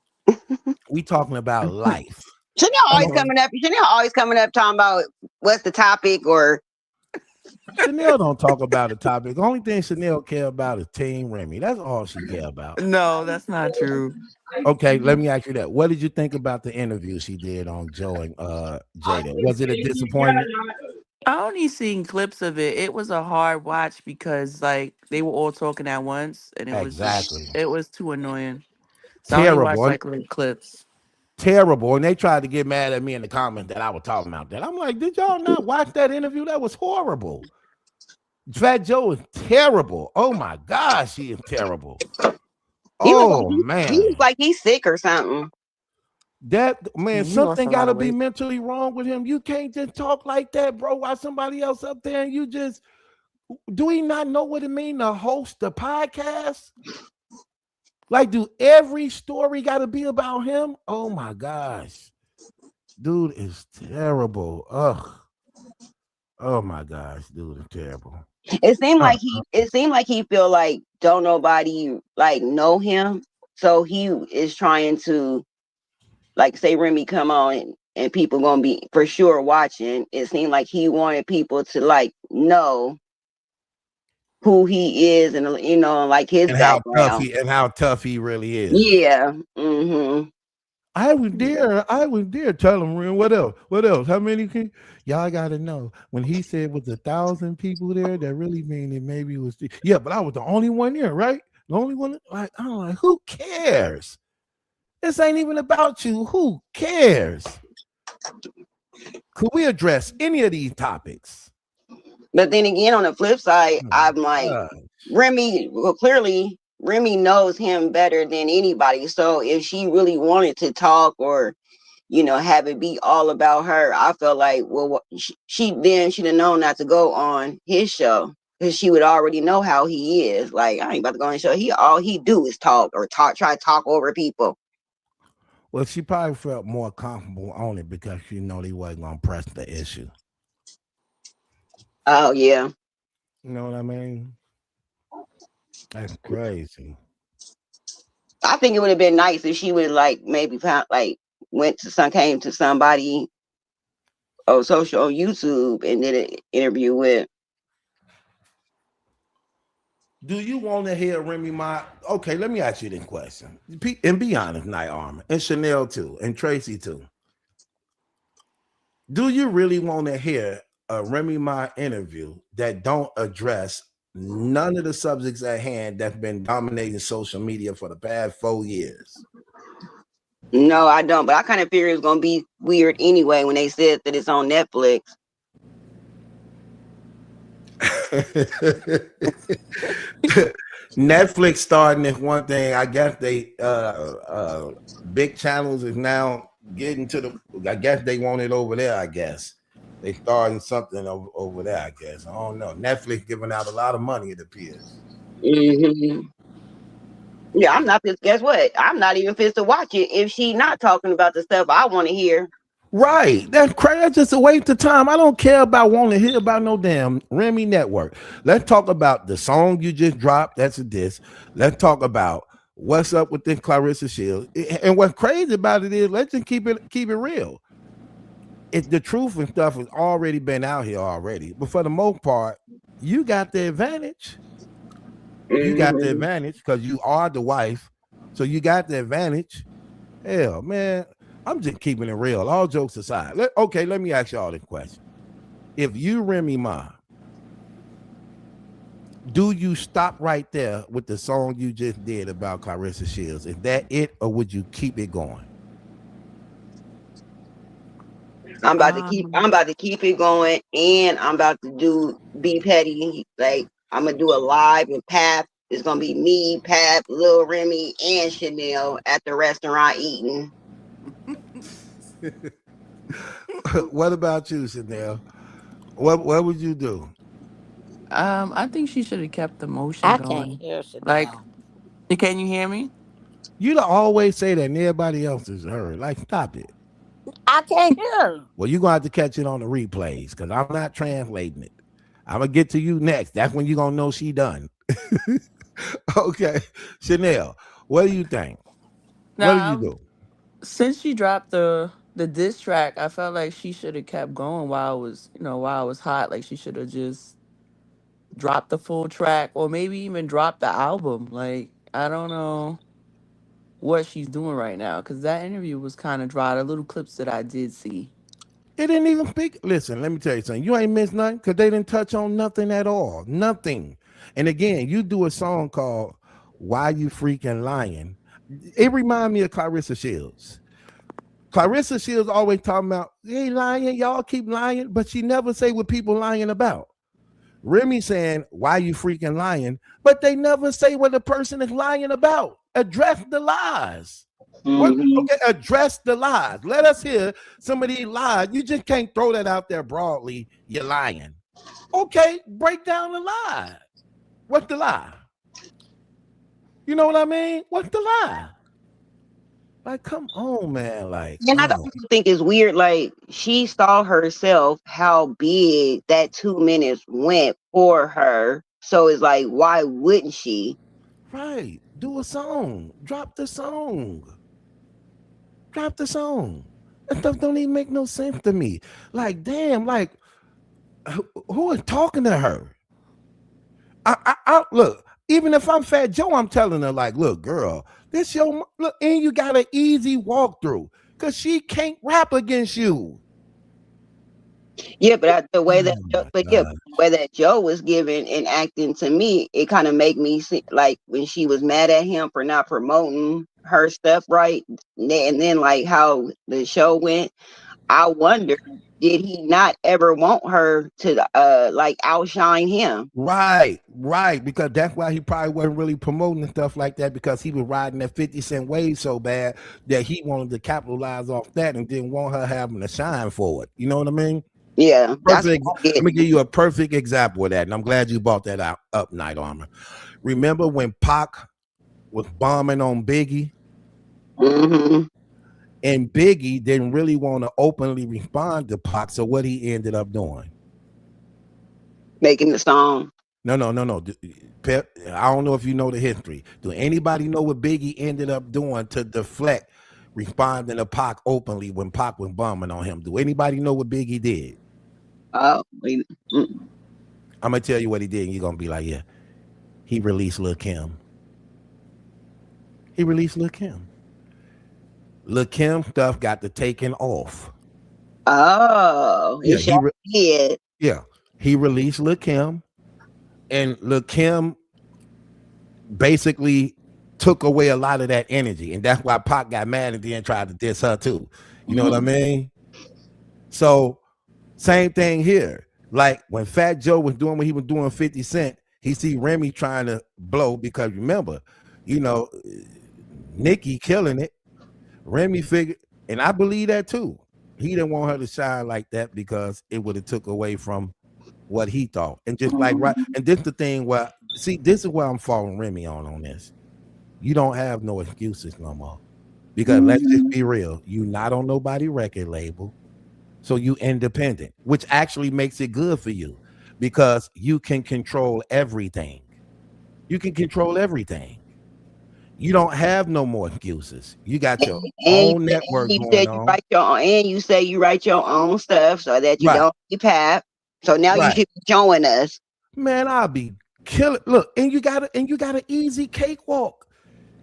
We talking about life. Chanel always Oh, coming up. Chanel always coming up talking about what's the topic or Chanel don't talk about the topic. The only thing Chanel care about is Team Remy. That's all she care about. no, that's not true. Okay, let me ask you that. What did you think about the interview she did on Joe and Jada? Was it a disappointment? I only seen clips of it. It was a hard watch because like they were all talking at once, and Exactly. it was too annoying. So I only watched Terrible. like little clips. Terrible. And they tried to get mad at me in the comments that I was talking about that. I'm like, did y'all not watch that interview? That was horrible. Fat Joe is terrible. Oh my gosh, he is terrible. he look Oh he looks man. like he's sick or something. That man, Yeah, he lost something a lot gotta of be weight. mentally wrong with him. You can't just talk like that, bro. While somebody else up there and you just do he not know what it means to host the podcast? Like, do every story gotta be about him? Oh my gosh. Dude is terrible. Ugh. Oh my gosh, dude is terrible. It seemed like he feel like don't nobody like know him. So he is trying to like say Remy come on and people gonna be for sure watching. It seemed like he wanted people to like know who he is and like his background. And how tough he really is. Yeah. Mm-hmm. I was there. Tell him, Ren, what else? What else? How many can y'all gotta know? When he said was 1,000 people there, that really mean it maybe was yeah, but I was the only one there, right? The only one, like, I'm like, who cares? This ain't even about you. Who cares? Could we address any of these topics? But then again, on the flip side, Oh I'm my like, God. Remy, well, clearly Remy knows him better than anybody. So if she really wanted to talk or, have it be all about her, I felt like, well, she then should have known not to go on his show because she would already know how he is. Like, I ain't about to go on his show. All he do is talk or try to talk over people. Well, she probably felt more comfortable on it because she know they wasn't gonna press the issue. Oh, yeah. You know what I mean? That's crazy. I think it would have been nice if she would like maybe found like came to somebody on YouTube and did an interview with. Do you want to hear Remy Ma? Okay, let me ask you this question. And be honest, Night Armor, and Chanel too, and Tracy too. Do you really want to hear a Remy Ma interview that don't address none of the subjects at hand that's been dominating social media for the past 4 years? No, I don't. But I kind of figured it was gonna be weird anyway when they said that it's on Netflix. Netflix starting this one thing. I guess they big channels is now getting to the. I guess they want it over there. I guess they starting something over there. I guess I don't know. Netflix giving out a lot of money. It appears. Mm-hmm. Yeah, I'm not pissed. Guess what? I'm not even pissed to watch it if she not talking about the stuff I want to hear. Right. That's crazy. That's just a waste of time. I don't care about wanting to hear about no damn Remy Network. Let's talk about the song you just dropped. That's a diss. Let's talk about What's up with this Claressa Shields? And what's crazy about it is, let's just keep it real. The truth and stuff has already been out here already. But for the most part, you got the advantage. You got the advantage because you are the wife. So you got the advantage. Hell, man, I'm just keeping it real. All jokes aside. Let me ask y'all this question. If you Remy Ma, do you stop right there with the song you just did about Claressa Shields? Is that it, or would you keep it going? I'm about to keep it going, and I'm about to be petty. Like, I'm gonna do a live with Pap. It's gonna be me, Pap, Lil Remy, and Chanel at the restaurant eating. What about you, Chanel? What would you do? I think she should have kept the motion I can't going. hear Like, Chanel. can you hear me? You always say that and everybody else is heard. Like, stop it. I can't hear. Well, you're gonna have to catch it on the replays because I'm not translating it. I'm gonna get to you next. That's when you're gonna know she done. Okay. Chanel, what do you think? What do you Now, do? since she dropped the diss track, I felt like she should have kept going while it was hot. Like she should have just dropped the full track, or maybe even dropped the album. Like, I don't know what she's doing right now, because that interview was kind of dry. The little clips that I did see. It didn't even speak. Listen, let me tell you something. You ain't missed nothing because they didn't touch on nothing at all. Nothing. And again, you do a song called Why You Freaking Lying. It reminds me of Claressa Shields. Claressa Shields always talking about, hey, lying, y'all keep lying, but she never say what people lying about. Remy saying, why you freaking lying? But they never say what the person is lying about. Address the lies. Okay, address the lies. Let us hear some of these lies. You just can't throw that out there broadly. You're lying. Okay, break down the lie. What's the lie? You know what I mean? What's the lie? Like, come on, man. Like, And I also think it's weird, like, she saw herself how big that 2 minutes went for her. So it's like, why wouldn't she? Right. Do a song. Drop the song. Drop the song. That stuff don't even make no sense to me. Like, damn, like, who is talking to her? I look, even if I'm Fat Joe, I'm telling her, like, look, girl, this your look, and you got an easy walkthrough because she can't rap against you. Yeah, but the way that Joe was giving and acting to me, it kind of make me see, like, when she was mad at him for not promoting her stuff right, and then like how the show went, I wonder, did he not ever want her to like outshine him? Right, because that's why he probably wasn't really promoting stuff like that because he was riding that 50 Cent wave so bad that he wanted to capitalize off that and didn't want her having to shine for it. You know what I mean? Yeah, perfect. Let me give you a perfect example of that, and I'm glad you brought that up, Night Armor. Remember when Pac was bombing on Biggie? Mm-hmm. And Biggie didn't really want to openly respond to Pac, so what he ended up doing? Making the song. No. Pep, I don't know if you know the history. Do anybody know what Biggie ended up doing to deflect responding to Pac openly when Pac was bombing on him? Do anybody know what Biggie did? I'm gonna tell you what he did, and you're gonna be like, yeah. He released Lil' Kim. Lil' Kim stuff got the taken off. Oh, yeah, he did. Yeah, he released Lil' Kim, and Lil' Kim basically took away a lot of that energy, and that's why Pac got mad and then tried to diss her too. You know what I mean? So, same thing here. Like when Fat Joe was doing what he was doing 50 Cent, he see Remy trying to blow because remember, Nicki killing it. Remy figured, and I believe that too. He didn't want her to shine like that because it would have took away from what he thought. And just like and this the thing where this is where I'm following Remy on this. You don't have no excuses no more. Because let's just be real, you not on nobody record label. So you independent, which actually makes it good for you because you can control everything. You don't have no more excuses. You got your And own network you going said you on. write your own, and you say you write your own stuff so that you Right, don't be pap. So now you right. should be showing us. Man, I'll be killing. Look, and you got an easy cakewalk.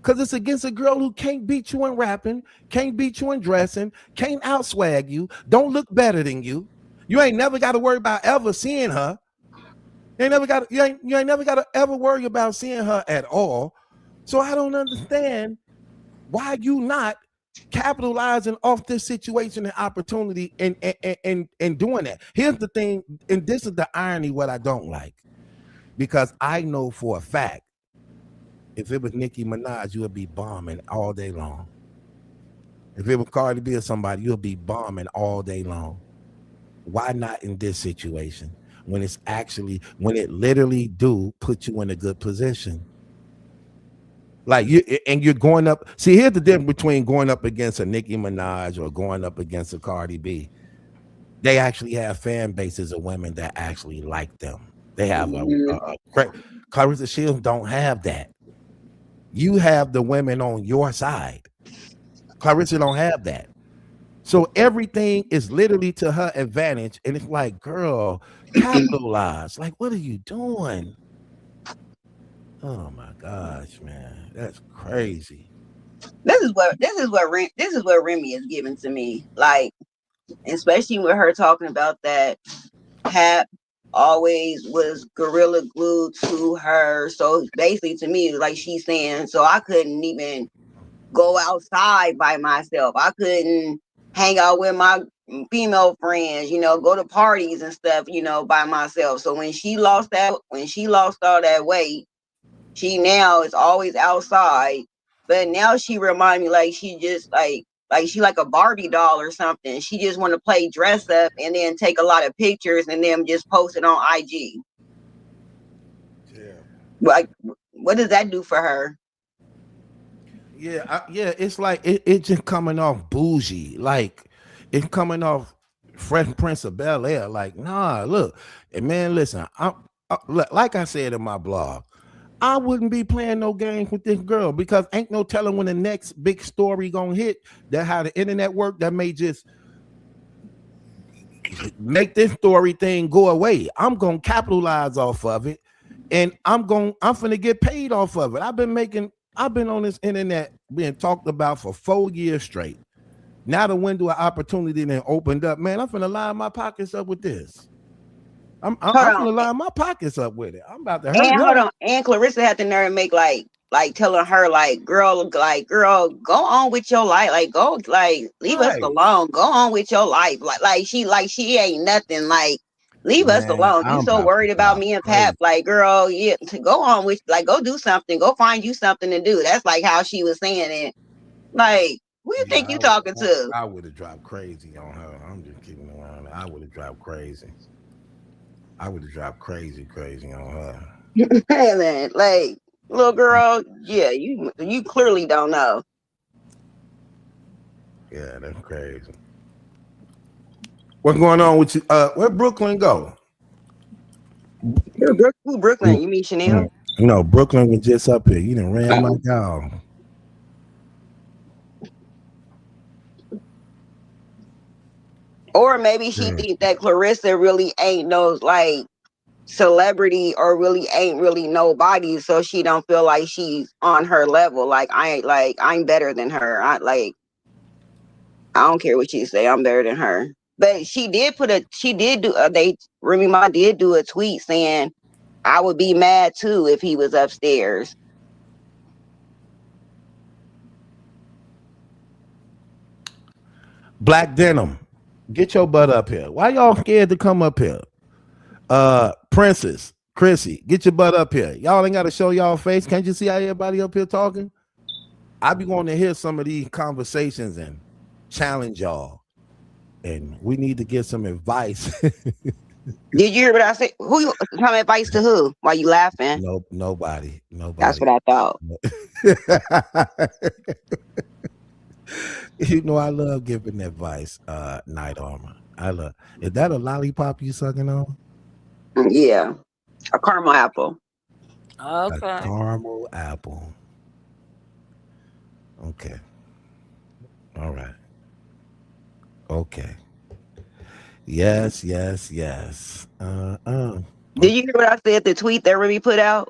Cause it's against a girl who can't beat you in rapping, can't beat you in dressing, can't outswag you, don't look better than you. You ain't never got to worry about ever seeing her. You ain't never got to ever worry about seeing her at all. So I don't understand why you not capitalizing off this situation and opportunity and doing that. Here's the thing, and this is the irony what I don't like, because I know for a fact if it was Nicki Minaj, you would be bombing all day long. If it was Cardi B or somebody, you'll be bombing all day long. Why not in this situation when it's actually when it literally do put you in a good position? Like you're going up. See, here's the difference between going up against a Nicki Minaj or going up against a Cardi B. They actually have fan bases of women that actually like them. They have a great. Claressa Shields don't have that. You have the women on your side. Claressa don't have that. So everything is literally to her advantage. And it's like, girl, capitalize. Like, what are you doing? Oh my gosh, man. That's crazy. This is what Remy is giving to me. Like, especially with her talking about that Pap always was gorilla glued to her. So basically to me, like she's saying, so I couldn't even go outside by myself. I couldn't hang out with my female friends, go to parties and stuff, by myself. So when she lost all that weight, she now is always outside. But now she remind me like she just like she like a Barbie doll or something. She just want to play dress up and then take a lot of pictures and then just post it on IG. Yeah. Like, what does that do for her? Yeah, it's like it's just coming off bougie. Like it's coming off Fresh Prince of Bel Air. Like, nah, look, and man, listen, like I said in my blog, I wouldn't be playing no games with this girl because ain't no telling when the next big story gonna hit. That how the internet work. That may just make this story thing go away. I'm gonna capitalize off of it, and I'm finna get paid off of it. I've been on this internet being talked about for 4 years straight. Now the window of opportunity then opened up. Man, I'm finna line my pockets up with this. Hold I'm on. finna line my pockets up with it. I'm about to hurt And hold her. on. And Claressa had the nerve to make like telling her girl, go on with your life. Like go leave us Right. alone. Go on with your life. Like she ain't nothing. Like leave us Man, alone. You I'm so about to worried about drop me and Pap. crazy. Like, girl, yeah, to go on with go do something. Go find you something to do. That's like how she was saying it. Like, who you Yeah, think you talking to? I would have dropped crazy on her. I'm just keeping it around. I would have dropped crazy. I would have dropped crazy on her. Hey man, like little girl, yeah, you clearly don't know. Yeah, that's crazy. What's going on with you? Where Brooklyn go? Who Brooklyn? You mean Chanel? No, Brooklyn was just up here. You done ran my dog. Or maybe she Yeah. think that Claressa really ain't no like celebrity or really ain't really nobody, so she don't feel like she's on her level. Like I'm better than her. I don't care what she say. I'm better than her. But she did do Remy Ma did do a tweet saying I would be mad too if he was upstairs. Black Denim, get your butt up here. Why y'all scared to come up here? Princess, Chrissy, get your butt up here. Y'all ain't got to show y'all face. Can't you see how everybody up here talking? I be wanting to hear some of these conversations and challenge y'all. And we need to get some advice. Did you hear what I said? Some advice to who? Why you laughing? Nope, That's nobody. what I thought. You know, I love giving advice, Night Armor. I love. Is that a lollipop you sucking on? Yeah, a caramel apple. A Okay. caramel apple. Okay. All right. Okay. Yes, yes, yes. Did you hear what I said? The tweet that Remy put out.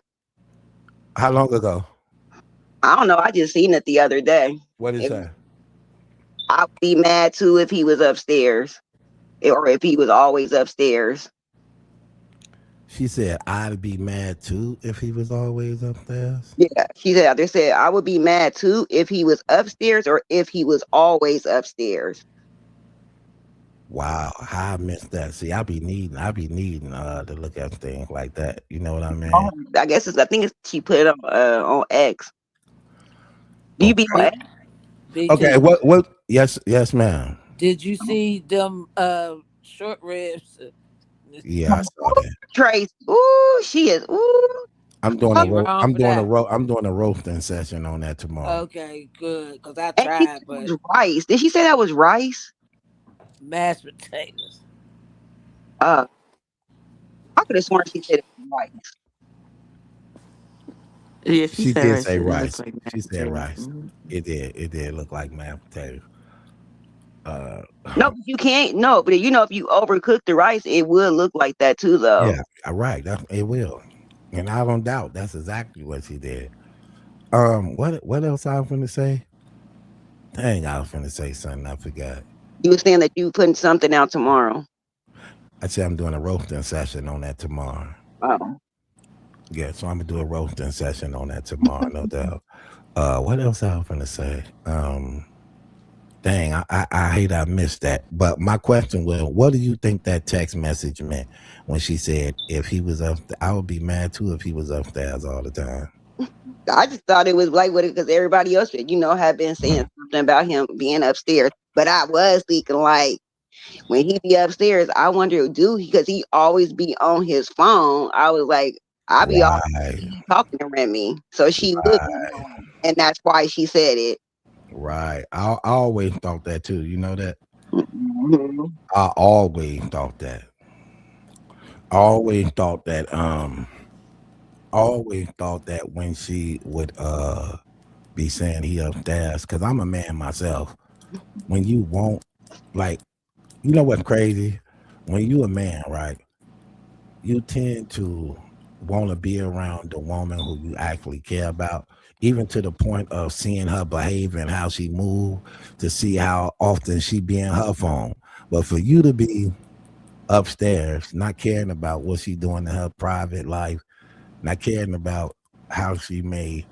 How long ago? I don't know. I just seen it the other day. What did it It, say? I would be mad too if he was upstairs, or if he was always upstairs. She said I'd be mad too if he was always upstairs. Yeah, she said. They said I would be mad too if he was upstairs or if he was always upstairs. Wow, how I missed that. See, I be needing to look at things like that. You know what I Oh, mean? I guess it's. I think it's, she put it on X. Do you be on Okay. B, X? Okay. BT. What yes, yes, ma'am. Did you see them short ribs? Yeah, I saw that. Trace. Ooh, she is. Ooh. I'm doing a Oh, Ain't ro- wrong I'm for doing a that. ro- I'm doing a roasting session on that tomorrow. Okay, good. Cause I and she said tried, it but was rice. Did she say that was rice? mashed potatoes. Uh, I could have sworn she said it was rice. Yeah, she She said did rice say and it looked rice. like She mashed said potatoes. rice. It did. It did look like mashed potato. Uh, No, but you can't. No, but if you overcook the rice, it will look like that too, though. yeah, right. It will, and I don't doubt that's exactly what she did. What else I was gonna say? Dang, I was gonna say something. I forgot. You were saying that you putting something out tomorrow. I said I'm doing a roasting session on that tomorrow. Oh, Yeah, so I'm gonna do a roasting session on that tomorrow, no doubt. What else I was gonna say? Dang, I hate I missed that. But my question was, what do you think that text message meant when she said if he was up, I would be mad too if he was upstairs all the time. I just thought it was like what because everybody else, had been saying something about him being upstairs. But I was thinking like when he be upstairs, I wonder do he because he always be on his phone. I was like, I be always Right, talking to Remy, so she would be on, and that's why she said it. right. I always thought that too. You know that. Mhm. I always thought that. I always thought that. Always thought that when she would be saying he upstairs, because I'm a man myself. When you won't like, you know what's crazy? When you a man, right? You tend to want to be around the woman who you actually care about, even to the point of seeing her behavior and how she move, to see how often she be in her phone. But for you to be upstairs, not caring about what she doing in her private life, not caring about how she may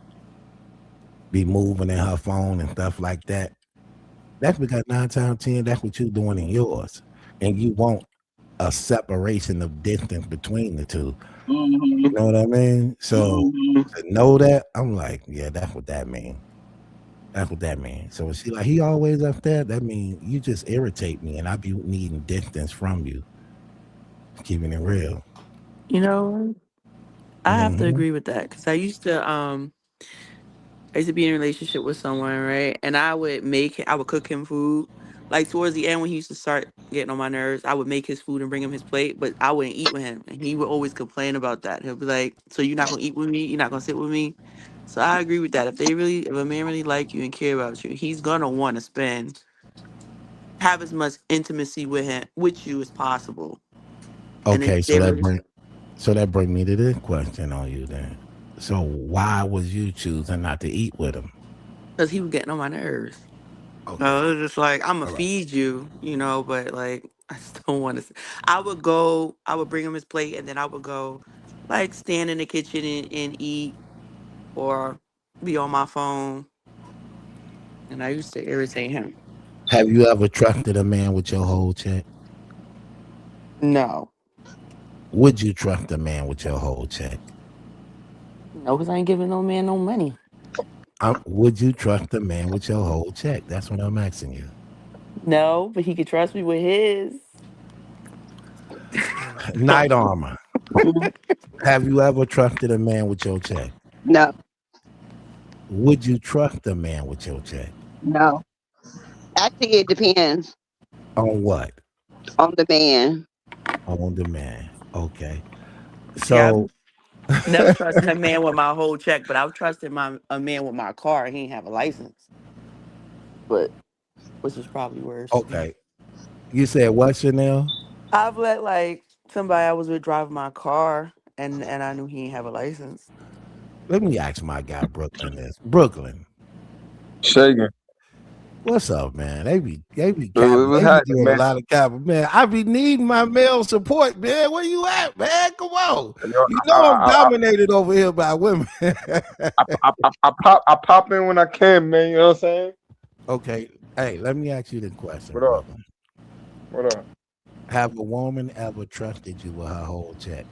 be moving in her phone and stuff like that, that's because 9 times 10, that's what you're doing in yours. And you want a separation of distance between the two. You Mhm. know what I mean? So Mhm. to know that, I'm like, yeah, that's what that means. That's what that means. So when she like, he always up there, that means you just irritate me and I be needing distance from you, keeping it real. You know, I have to Hmm. agree with that because I used to be in a relationship with someone, right? And I would cook him food. Like towards the end, when he used to start getting on my nerves, I would make his food and bring him his plate, but I wouldn't eat with him. And he would always complain about that. He'll be like, "So you're not gonna eat with me? You're not gonna sit with me?" So I agree with that. If a man really like you and care about you, he's gonna want to have as much intimacy with you as possible. And if Okay, they really, so that bring me to this question on you then. So why was you choosing not to eat with him? because he was getting on my nerves. Okay, No, it's just like I'm gonna all right. feed you, but like I just don't want to. I would bring him his plate, and then I would go, like stand in the kitchen and eat, or be on my phone. And I used to irritate him. Have you ever trusted a man with your whole check? No, Would you trust a man with your whole check? no, because I ain't giving no man no money. Would you trust a man with your whole check? That's what I'm asking you. No, but he could trust me with his. Night armor. Have you ever trusted a man with your check? No, Would you trust a man with your check? no. Actually, it depends On what? on the man. On the man. Okay. See, I've So never trusted a man with my whole check, but I've trusted a man with my car. He ain't have a license. but which is probably worse. Okay. You said what, Chanel? I've let like somebody I was with drive my car, and I knew he didn't have a license. Let me ask my guy Brooklyn this. Brooklyn, Shaking. what's up, man? They be capping. What's They be happening, doing a man? lot of capping, man. I be needing my male support, man. Where you at, man? Come on. Yo, You know I'm I, dominated over here by women. I pop in when I can, man. You know what I'm saying? Okay. Hey, let me ask you the question, What up? Brooklyn. What up? Have a woman ever trusted you with her whole check?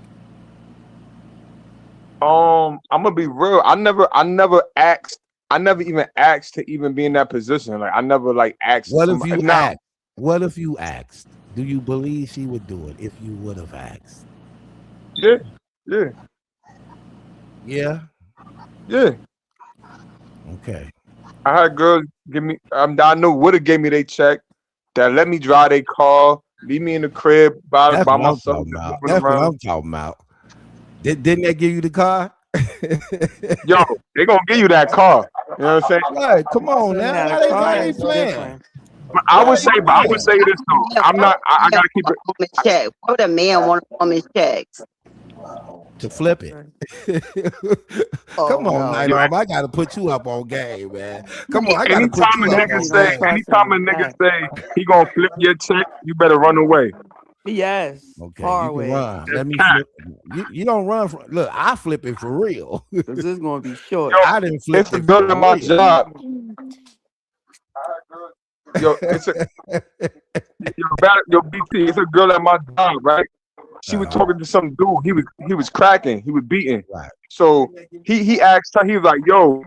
I'm gonna be real. I never even asked to even be in that position. Like I never like asked What if somebody. you Now, asked? What if you asked? Do you believe she would do it if you would have asked? yeah, yeah, Yeah. yeah. Okay. I had girls give me. I know would have gave me their check that let me drive their car, leave me in the crib That's by what I'm myself, talking just about. moving That's what around. I'm talking about. Didn't they give you the car? Yo, they gonna give you that car. You know what I'm saying? Right. Come on So now. now the Why car they is playing? different. But Why they but I would playing? say this though. Yeah, I'm why would not. I a man gotta keep want it. a woman's check? Why would a man want a woman's check? To flip it. Right. Come Oh on, Night no. Yo, Arm. I gotta put you up on game, man. Come on, I gotta put anytime you a up nigga on Definitely don't say, game. trust him anytime a with nigga that. say he gonna flip your check, you better run away. Yes. Okay, Far you can away. run. That's Let me cat. flip. You don't run from. Look, I flip it for real. Cause this is gonna be short. Yo, I didn't flip it's a it girl for at my real. job. Yo, yo, BT. It's a girl at my job, right? She was Uh-huh. talking to some dude. He was cracking. He was beating. Right. So he asked her. He was like, "Yo,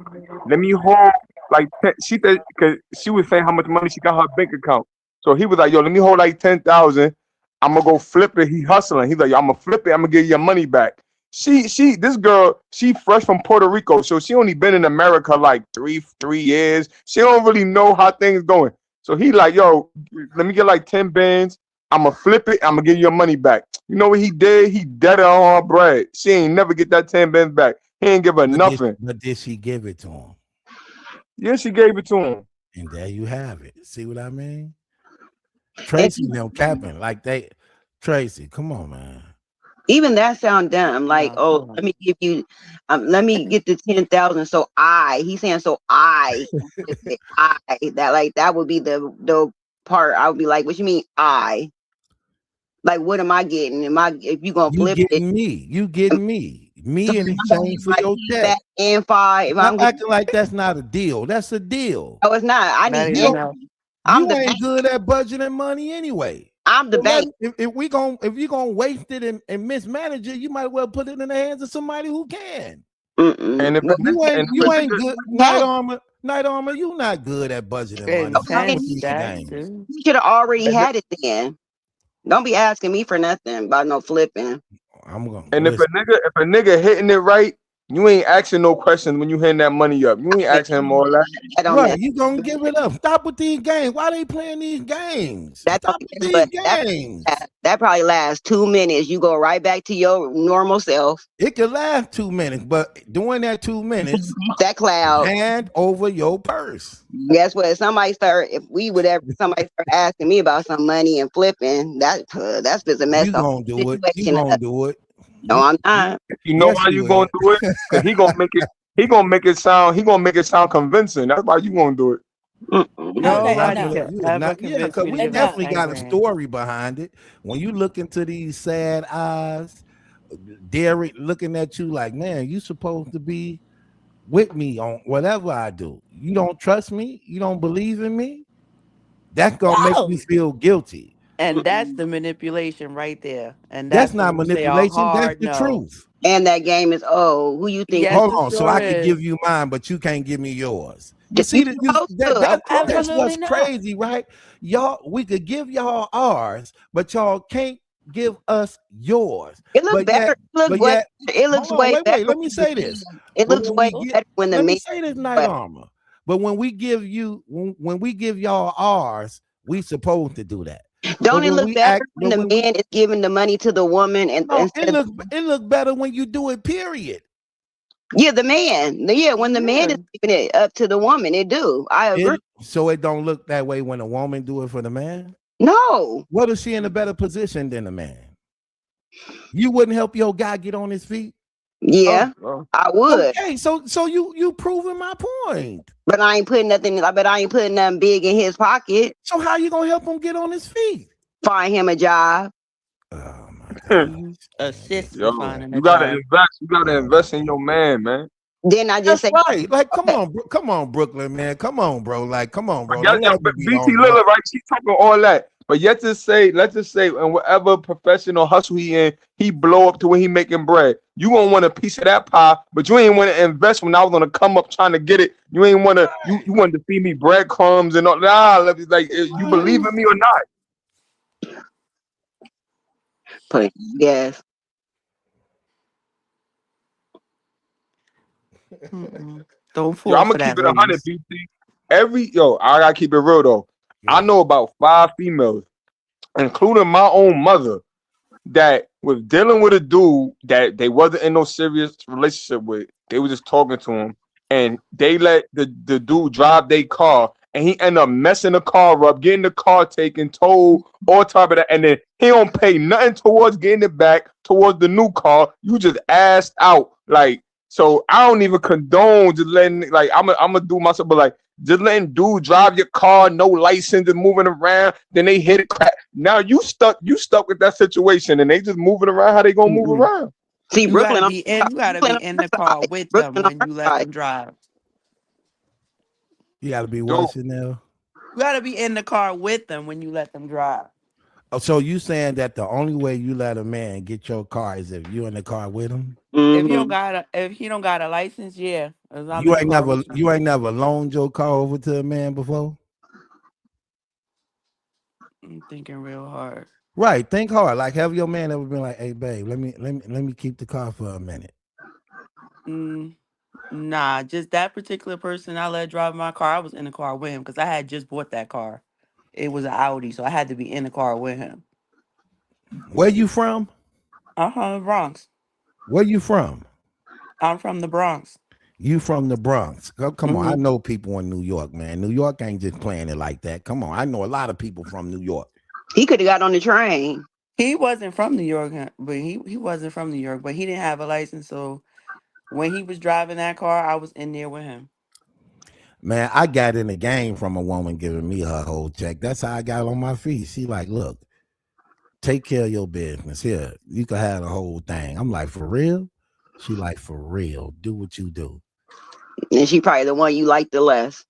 let me hold like 10, she said because she was saying how much money she got in her bank account. So he was like, "Yo, let me hold like 10,000. I'm gonna go flip it." He hustling. He's like, "Yo, I'm gonna flip it. I'm gonna give you your money back." This girl, she fresh from Puerto Rico, so she only been in America like three years. She don't really know how things going. So he like, "Yo, let me get like 10 bands. I'm gonna flip it. I'm gonna give you your money back." You know what he did? He dead it on her bread. She ain't never get that 10 bands back. He ain't give her nothing. But did she give it to him? Yeah, she gave it to him. And there you have it. See what I mean? And Tracy and them capping like they. Tracy, come on, man. even that sound dumb. Like, No, oh, come let on. me give you, let me get the 10,000. So he's saying, so I, that like that would be the part. I would be like, what you mean I? Like, what am I getting? If you gonna You flip it? getting me? You getting me? So Me in I'm gonna exchange get for my your check. feedback and five. If I'm Stop getting, acting like that's not a deal. That's a deal. no, it's not. I Not need You even in. don't. know. I'm You the bank. ain't good at budgeting money anyway. I'm the So bank. if you gonna waste it and mismanage it, you might well put it in the hands of somebody who can. Mm-mm. And if a Well, nigga, and if You a ain't nigga, good. yeah. Night armor. You not good at budgeting money. And Stop Okay. with sense these that games. too. You should have already and, had it then. Don't be asking me for nothing about no flipping. I'm gonna and listen. if a nigga hitting it right, you ain't asking no questions when you hitting that money up. You ain't asking him all that. That don't Right, mess. you gonna give it up. Stop with these games. Why they playing these games? That don't Stop with guess these what? games. That probably lasts 2 minutes. You go right back to your normal self. It could last 2 minutes, but during that 2 minutes, That cloud. hand over your purse. Guess what? Somebody start asking me about some money and flipping, that's just a mess You the whole gonna do it. You situation gonna up. do it. No, I'm You not. You know yes, why you you gonna will. do it? Cause he gonna make it. He gonna make it sound convincing. That's why you gonna do it. Yeah, you Mm-mm. not No, Nobody gonna. could You is ever not. Yeah, convince because me to we give him no. definitely 10 got a grand. story behind it. When you look into these sad eyes, Derek looking at you like, man, you supposed to be with me on whatever I do. You don't trust me. You don't believe in me. That's gonna make you No. feel guilty. And that's Mm-mm. the manipulation right there. And That's that's not when you say a manipulation. That's hard the no. truth. And that game is, oh, who you think you Yes, Hold it on, so sure I could give is. you mine, but you can't give me yours. You you see that supposed to? Of course. that's Absolutely what's not. crazy, right? Y'all, we could give y'all ours, but y'all can't give us yours. It look But better. yet, but yet, It looks hold on, way better wait. when Let me the say man. this. It But looks when way we get, better when the let me man. say this, Night Well, Armor. But when we give you, when we give y'all ours, we supposed to do that. But don't it when look we better act, when but the when we man is giving the money to the woman and no, instead of it look better when you do it. Period. Yeah, the man. Yeah, when the man is giving it up to the woman, it do. I agree. So it don't look that way when a woman do it for the man? No. What is she in a better position than a man? You wouldn't help your guy get on his feet? Yeah, I would. Okay, so you proving my point. But I ain't putting nothing. But I ain't putting nothing big in his pocket. So how you gonna help him get on his feet? Find him a job. Oh my God. Assist Yo, with finding a you gotta job. invest. You gotta invest in your man. Then I just That's say, right. Like, come on, Brooklyn, man. Come on, bro. Like, come on, bro. Yeah, Don't let me but be BT on Lilla, right? She talking all that. But let's just say, in whatever professional hustle he in, he blow up to when he making bread. You gonna want a piece of that pie, but you ain't want to invest when I was gonna come up trying to get it. You ain't want to. You wanted to feed me breadcrumbs and all. Like you believe in me or not? But yes. Don't Yo, fall I'm for gonna keep that, it 100, ladies. BT. I gotta keep it real though. Yeah. I know about 5 females, including my own mother, that was dealing with a dude that they wasn't in no serious relationship with. They were just talking to him, and they let the dude drive their car, and he ended up messing the car up, getting the car taken, towed, all type of that, and then he don't pay nothing towards getting it back towards the new car. You just asked out, like. So I don't even condone just letting, like, I'm gonna do myself, but like just letting dude drive your car, no license, and moving around. Then they hit it. Now you stuck with that situation, and they just moving around how they gonna move around. See, You Brooklyn. gotta be in the car with them when you let them drive. You gotta be Dude, what, Chanel? You gotta be in the car with them when you let them drive. Oh, so you saying that the only way you let a man get your car is if you in the car with him? If he don't got a license, yeah. As I'm You in the ain't car never with you. you ain't never loaned your car over to a man before? I'm thinking real hard. Right. Think hard. Like, have your man ever been like, hey babe, let me keep the car for a minute? Nah, just that particular person I let drive my car. I was in the car with him because I had just bought that car. It was an Audi, so I had to be in the car with him. Where you from? Bronx. Where you from? I'm from the Bronx. You from the Bronx. Come on. I Mm-hmm. know people in New York, man. New York ain't just playing it like that. Come on. I know a lot of people from New York. He could have got on the train. He wasn't from New York, but he wasn't from New York, but he didn't have a license. So when he was driving that car, I was in there with him. Man, I got in the game from a woman giving me her whole check. That's how I got on my feet. She like, look, take care of your business. Here, you can have the whole thing. I'm like, for real? She like, for real. Do what you do. And she probably the one you like the less.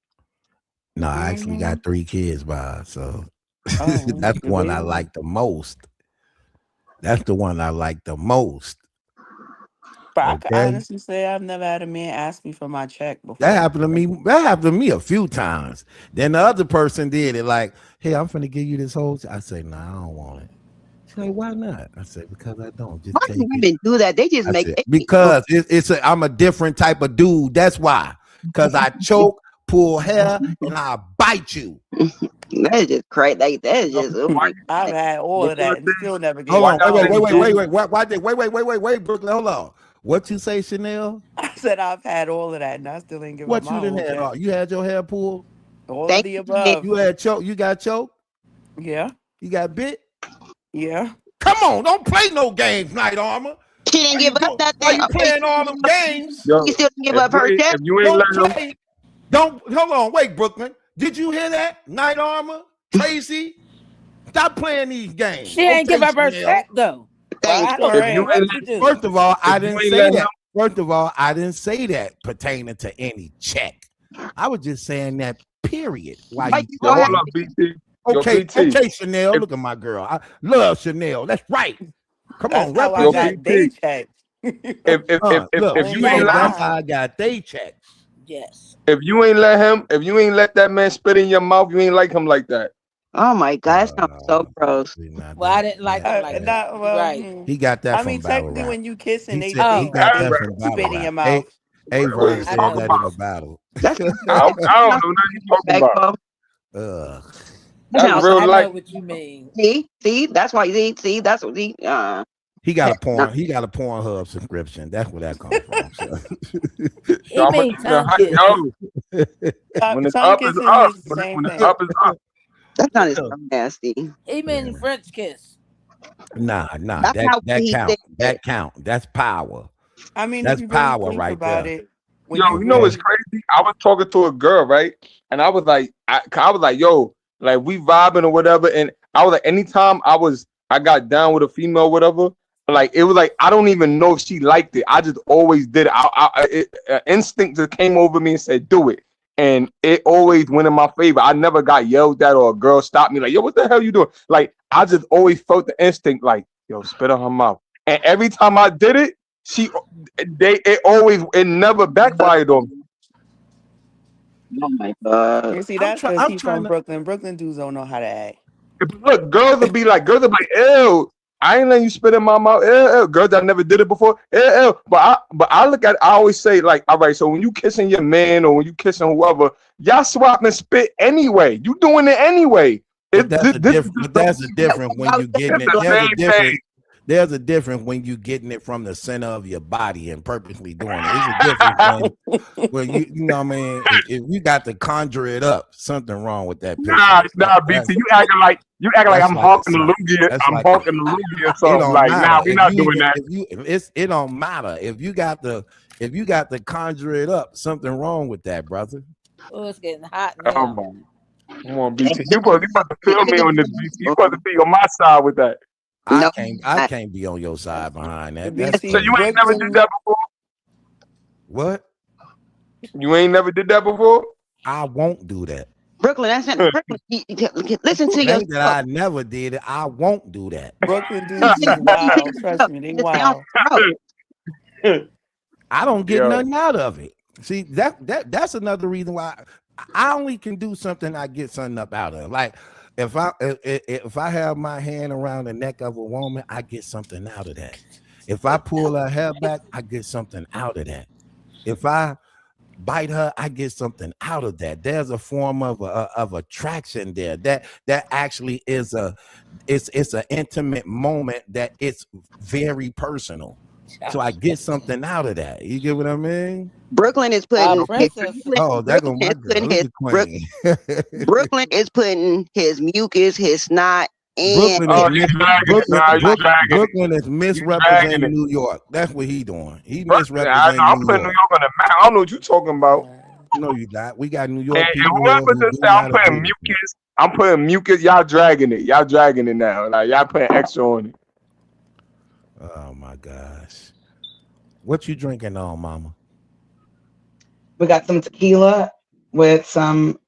No, I actually got 3 kids by her, so that's the the one I baby. like the most. That's the one I like the most. But I could Okay. honestly say I've never had a man ask me for my check before. That happened to me. That happened to me a few times. Then the other person did it like, hey, I'm finna give you this whole. I say, no, I don't want it. She's like, why not? I say, because I don't. Just Why take do it. women do that? They just I make said, because I'm a different type of dude. That's why. Because I choke, pull hair, and I bite you. That is just crazy. Like, that is just. Oh my I've God. had all of that and still never get. Hold on. Wait. Wait, Brooklyn. Hold on. What you say, Chanel? I said I've had all of that and I still ain't give up What my you didn't whole have? check. You had your hair pulled? All of Thank the you. above. You had choke? You got choked? Yeah. You got bit? Yeah. Come on, don't play no games, Night Armor. She didn't give up Why nothing. you Okay, playing all them games? Yo, she still didn't give up her check. if you ain't Don't letting them, play. Don't hold on. Wait, Brooklyn. Did you hear that? Night Armor, Tracy. Stop playing these games. She ain't give up her check though. Well, Thank I you. don't if care you what ain't you do. First of all, I if you didn't ain't say letting that. First of all, I didn't say that pertaining to any check. I was just saying that. Period. Why Why you? you yo, so hold happy? up, BT. Yo, Okay, BT. okay, Chanel. If, Look at my girl. I love Chanel. That's right. Come That's on, how I yo, represent. got day BT. check. Look, If I she ain't you ain't gonna said let him, that's lie. how I got day checks. Yes. if you ain't let that man spit in your mouth, you ain't like him like that. Oh my God, that sounds so gross. Well, I didn't like him like that. Not You're well. right. He got that I from mean, battle technically, rap. when you kissing, He they said he do Oh, got Battle that rap. from battle spit in your rap. mouth. What Averb is said you I talking know. that in about? the battle. That's I don't know nothing you talking about. disrespectful. Ugh. That That's sounds real I life. know what you mean. see, that's why see, that's what he He got a Pornhub subscription. That's where that comes from. So. He mean tongue kiss. When it's Tongue up, it's kissing up. is the same When it's thing. up, it's up. That sounded so nasty. He mean French kiss. Nah. That's how That he count. said That it. count. That's power. I mean, That's if you really power think right about there. it, when Yo, you know what's crazy? I was talking to a girl, right? And I was like, I was like, yo, like we vibing or whatever. And I was like, anytime I got down with a female, or whatever, like it was like I don't even know if she liked it. I just always did it. Instinct just came over me and said, do it. And it always went in my favor. I never got yelled at or a girl stopped me like, yo, what the hell you doing? Like I just always felt the instinct, like, yo, spit on her mouth. And every time I did it, it never backfired on me. Oh my God. you see, that's because I'm he's trying from to. Brooklyn. Brooklyn dudes don't know how to act. Look, girls will be like, ew, I ain't letting you spit in my mouth. Ew, ew. Girls that never did it before. Ew, ew. But I look at it, I always say, like, all right, so when you kissing your man or when you kissing whoever, y'all swapping spit anyway. You doing it anyway. But that's a different when you getting it. the same thing. There's a difference when you getting it from the center of your body and purposely doing it. It's a difference when you know what I mean. If you got to conjure it up, something wrong with that picture. Nah, BT, you acting like I'm honking the loogie. I'm honking the loogie or something. Like, nah, we're not doing that. It don't matter if you got to conjure it up. Something wrong with that, brother. Oh, it's getting hot now. Come on, BT. You supposed to feel me on this, BT. You supposed to be on my side with that. I can't be on your side behind that. So you ain't never did that before? What? You ain't never did that before? I won't do that. Brooklyn, that's not Brooklyn. Listen to That yourself. I never did it. I won't do that. Brooklyn dudes is wild. Trust me, they wild. I don't get nothing out of it. See, that's another reason why I only can do something I get something up out of. Like if I have my hand around the neck of a woman, I get something out of that. If I pull her hair back, I get something out of that. If I bite her, I get something out of that. There's a form of attraction there. That actually is it's an intimate moment that it's very personal. So I get something out of that. You get what I mean? Brooklyn is putting Brooklyn is putting his mucus, his snot, and Brooklyn is misrepresenting New York. That's what he doing. He misrepresenting I'm putting New York on the map. I don't know what you're talking about. No, you not. We got New York people. Whoever just said I'm putting mucus. Y'all dragging it. Y'all dragging it now. Like y'all putting extra on it. Oh my gosh. What you drinking on, mama? We got some tequila with some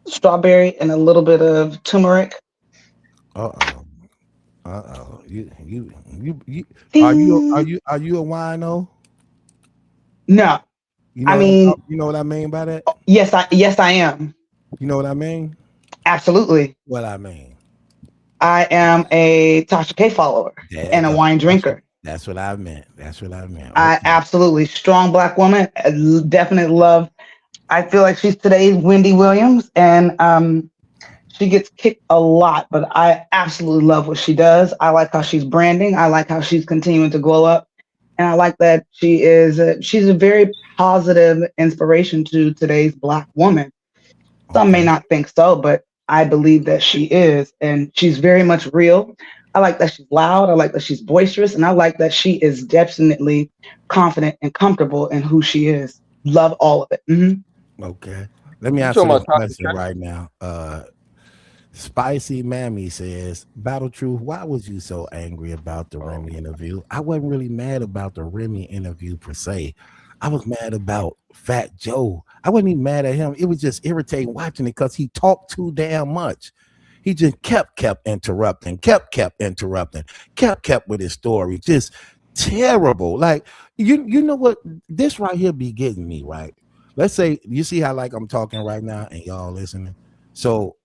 strawberry and a little bit of turmeric. You are you a wino? No. You know what I mean by that? Yes, I am. You know what I mean? Absolutely. What I mean? I am a Tasha K follower and a wine drinker. That's what I meant. Okay. I absolutely strong Black woman. Definite love. I feel like she's today's Wendy Williams, and she gets kicked a lot, but I absolutely love what she does. I like how she's branding. I like how she's continuing to glow up, and I like that she's a very positive inspiration to today's Black woman. Some may not think so, but I believe that she is, and she's very much real. I like that she's loud. I like that she's boisterous, and I like that she is definitely confident and comfortable in who she is. Love all of it. Mm-hmm. Okay, let me ask you a question right now. Spicy Mammy says, Battle Truth, why was you so angry about the Remy interview? I wasn't really mad about the Remy interview per se. I was mad about Fat Joe. I wasn't even mad at him. It was just irritating watching it because he talked too damn much. He just kept interrupting, kept with his story. Just terrible. Like, you know what? This right here be getting me, right? Let's say, you see how like I'm talking right now and y'all listening? So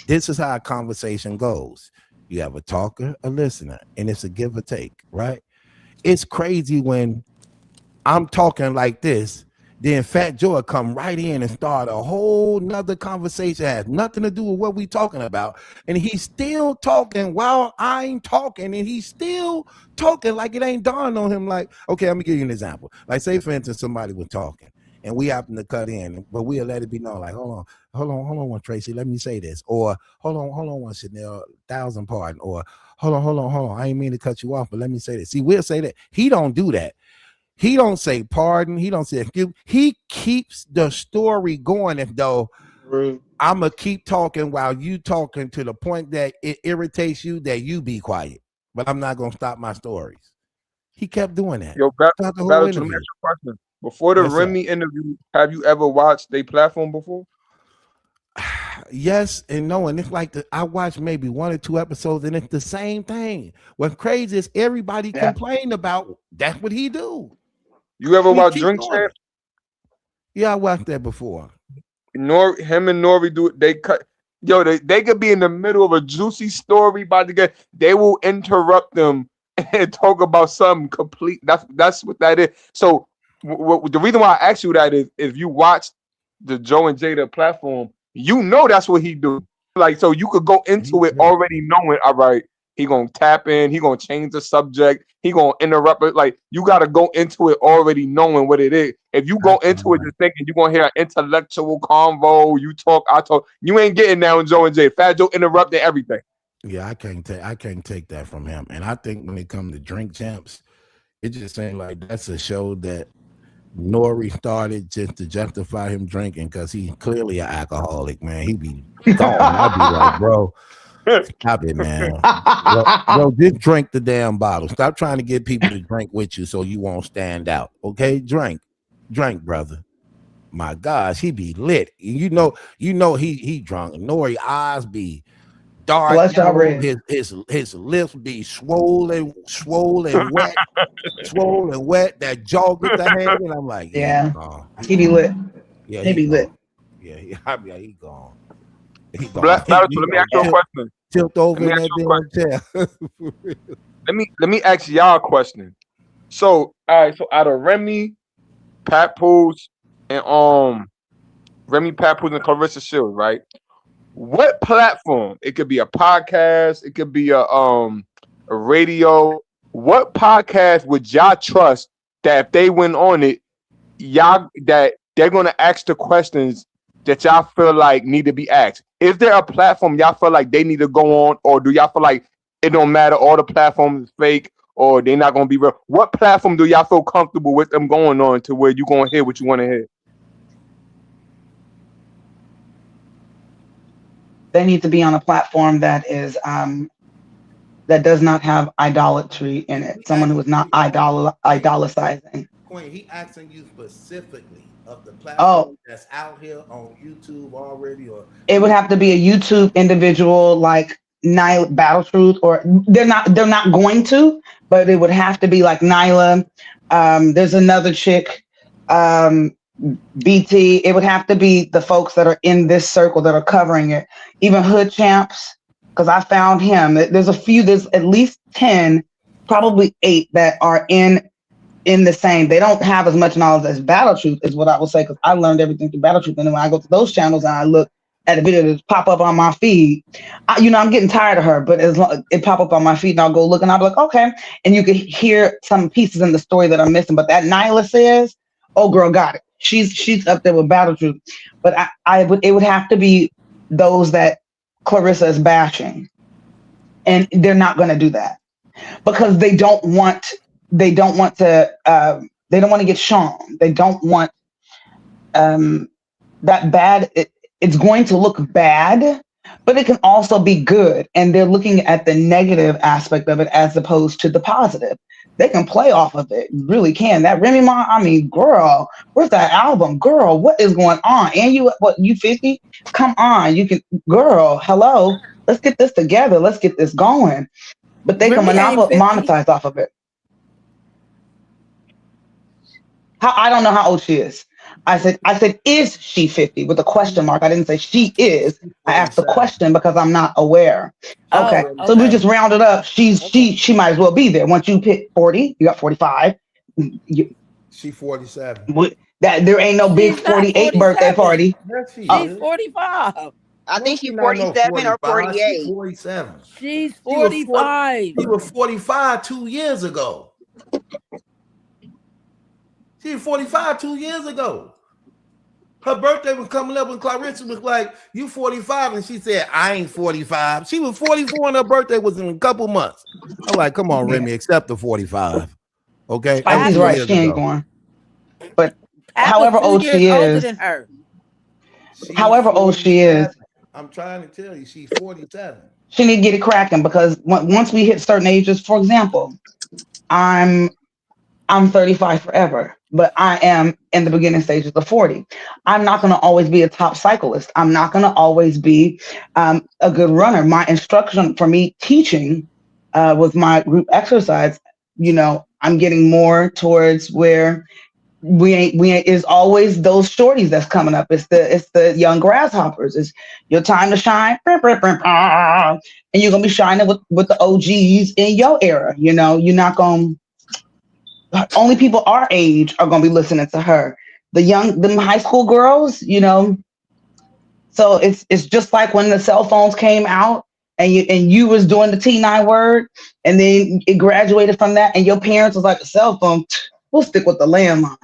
this is how a conversation goes. You have a talker, a listener, and it's a give or take, right? It's crazy when I'm talking like this, Then Fat Joe come right in and start a whole nother conversation, has nothing to do with what we talking about. And he's still talking while I'm talking, and he's still talking like it ain't dawned on him. Like, okay, let me give you an example. Like, say for instance, somebody was talking and we happen to cut in, but we'll let it be known, like, hold on one, Tracy, let me say this. Or hold on one, Chanel, 1,000 pardon. Or hold on. I ain't mean to cut you off, but let me say this. See, we'll say that. He don't do that. He don't say pardon. He don't say excuse. He keeps the story going. If though I'm gonna keep talking while you talking to the point that it irritates you, that you be quiet. But I'm not gonna stop my stories. He kept doing that. Yo, Throughout the whole Battle, let me interview. ask you a question. Before the Yes, sir. Remy interview, have you ever watched their platform before? Yes and no, and it's like I watched maybe 1 or 2 episodes, and it's the same thing. What's crazy is everybody complained about. That's what he do. You ever He watch keep Drink doing Champ? it. Yeah, I watched that before. Him and Nori do it. They cut. Yo, they could be in the middle of a juicy story about to get. They will interrupt them and talk about something complete. That's what that is. So the reason why I asked you that is if you watch the Joe and Jada platform, you know that's what he do. Like, so you could go into it already knowing, all right, he gonna tap in, he gonna change the subject, he gonna interrupt it. Like, you gotta go into it already knowing what it is. If you go into it just thinking you're gonna hear an intellectual convo, you talk, I talk, you ain't getting that on Joe and Jay. Fat Joe interrupting everything. Yeah, I can't take that from him. And I think when it comes to Drink Champs, it just seems like that's a show that Nori started just to justify him drinking, because he's clearly an alcoholic, man. He be gone. I'd be like, bro, stop it, man. Bro, just drink the damn bottle. Stop trying to get people to drink with you so you won't stand out. Okay, drink, brother. My gosh, he be lit. You know he drunk. Nori eyes be dark. His lips be swollen wet. Swollen wet, that jaw get the hanging. I'm like, yeah, he be lit. Yeah, he be lit. Yeah, he gone. He gone. Let me ask you a question. Tilt over in that damn chair. Let me ask y'all a question. So, all right, so out of Remy, Papoose, and Claressa Shields, right? What platform? It could be a podcast, it could be a radio. What podcast would y'all trust that if they went on it, y'all that they're gonna ask the questions that y'all feel like need to be asked? Is there a platform y'all feel like they need to go on, or do y'all feel like it don't matter, all the platforms is fake, or they're not gonna be real? What platform do y'all feel comfortable with them going on to where you gonna hear what you want to hear? They need to be on a platform that is that does not have idolatry in it. Someone who is not idolatizing. Queen, he asking you specifically of the platform that's out here on YouTube already, or it would have to be a YouTube individual like Nyla Battle Truth, or they're not going to, but it would have to be like Nyla. There's another chick, BT. It would have to be the folks that are in this circle that are covering it. Even Hood Champs, because I found him. There's at least 10, probably 8 that are in the same. They don't have as much knowledge as Battle Truth, is what I will say, because I learned everything through Battle Truth. And then when I go to those channels and I look at a video that pop up on my feed, I'm getting tired of her, but as long it pop up on my feed and I'll go look and I'll be like, okay. And you can hear some pieces in the story that I'm missing. But that Nyla says, oh girl, got it. She's up there with Battle Truth. But it would have to be those that Claressa is bashing. And they're not going to do that because they don't want to get shown. They don't want that bad. It's going to look bad, but it can also be good. And they're looking at the negative aspect of it as opposed to the positive. They can play off of it, really can. That Remy Ma, I mean, girl, where's that album? Girl, what is going on? And you 50? Come on, you can, girl, hello. Let's get this together. Let's get this going. But they can monetize off of it. I don't know how old she is. I said, is she 50 with a question mark? I didn't say she is. I asked the question because I'm not aware. Okay. So we just rounded up. She might as well be there. Once you hit 40, you got 45. She 47. That there ain't no big She's not 48 birthday 47. party. Yes, she Oh, She's is. 45. I No, think she she's not no 47 or 45. She 48. 47. She's She was 45. She was 45 2 years ago. She was 45 2 years ago. Her birthday was coming up and Claressa was like, "You 45," and she said, "I ain't 45." She was 44 and her birthday was in a couple months. I'm like, "Come on, yeah. Remy, accept the 45." Okay, that was Spicy's 2 right. years She ain't ago. going. But Papa's however 2 old years she older is, than her. She's however old she 47. is, I'm trying to tell you, she's 47. she need to get it cracking because once we hit certain ages, for example, I'm 35 forever, but I am in the beginning stages of 40. I'm not going to always be a top cyclist. I'm not going to always be a good runner. My instruction for me teaching with my group exercise, I'm getting more towards where we ain't is always those shorties that's coming up. It's the young grasshoppers. It's your time to shine. And you're gonna be shining with the OGs in your era. You're not gonna only people our age are gonna be listening to her. Them high school girls, so it's just like when the cell phones came out and you was doing the T9 word and then it graduated from that and your parents was like, the cell phone, we'll stick with the landline.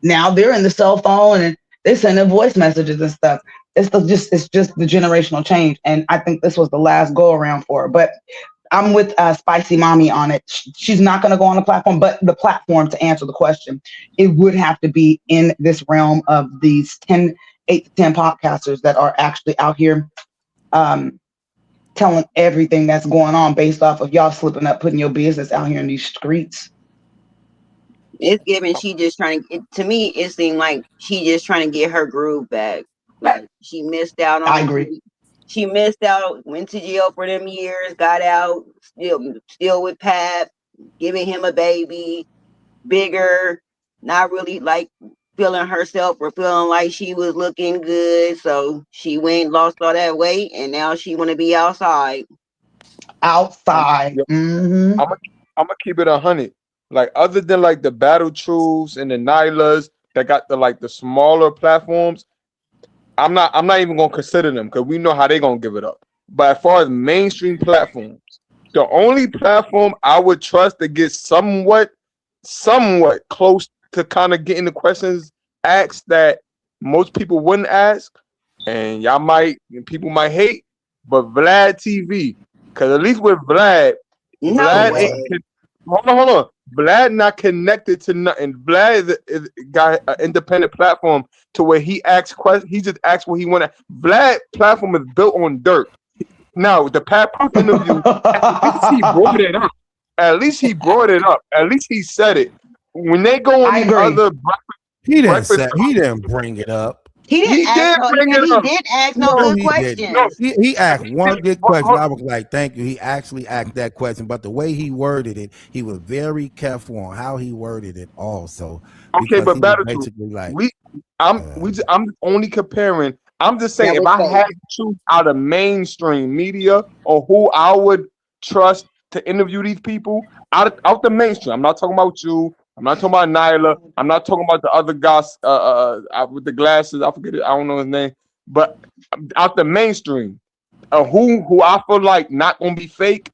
Now they're in the cell phone and they send their voice messages and stuff. It's just the generational change. And I think this was the last go around for her. But I'm with Spicy Mommy on it. She's not going to go on the platform, but the platform to answer the question, it would have to be in this realm of these 8 to 10 podcasters that are actually out here telling everything that's going on based off of y'all slipping up, putting your business out here in these streets. It's given she just trying to me, it seemed like she just trying to get her groove back. Like she missed out I on agree. She missed out, went to jail for them years, got out, still with Pap, giving him a baby, bigger, not really like feeling herself or feeling like she was looking good. So she went, lost all that weight, and now she want to be outside. Outside. Yeah, Mm-hmm. I'm gonna keep it 100. Like other than like the Battle Truths and the Nylas that got the smaller platforms, I'm not even gonna consider them because we know how they gonna give it up. But as far as mainstream platforms, the only platform I would trust to get somewhat close to kind of getting the questions asked that most people wouldn't ask, and people might hate, but Vlad TV, because at least with Vlad, No Vlad way. ain't. Hold on. Vlad not connected to nothing. Vlad is got an independent platform to where he asks questions. He just asks what he want. Vlad platform is built on dirt. Now the Papoose interview, at least he brought it up. At least he brought it up. At least he said it. When they go on I these agree. other breakfast, He didn't bring it up. He didn't he ask did no. bring it He up. did ask no No, No, good he didn't. no. questions. He asked one good Hold, question. hold, I was like, thank you. He actually asked that question, but the way he worded it, he was very careful on how he worded it also, Okay, because but he was Battlefield, basically like, I'm only comparing. I'm just saying That if was I fake. had to choose out of mainstream media or who I would trust to interview these people out the mainstream. I'm not talking about you. I'm not talking about Nyla. I'm not talking about the other guys with the glasses. I forget it. I don't know his name. But out the mainstream, who I feel like not gonna be fake.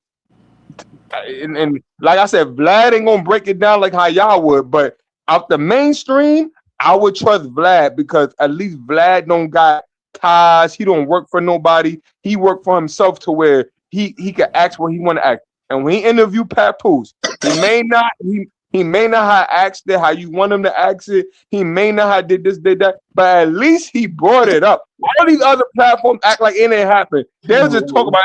And like I said, Vlad ain't gonna break it down like how y'all would, but out the mainstream, I would trust Vlad because at least Vlad don't got ties. He don't work for nobody. He worked for himself to where he can ask what he want to ask. And when he interviewed Papoose, he may not have asked it how you want him to ask it. He may not have did this, did that, but at least he brought it up. All these other platforms act like it ain't happened. They'll just talk about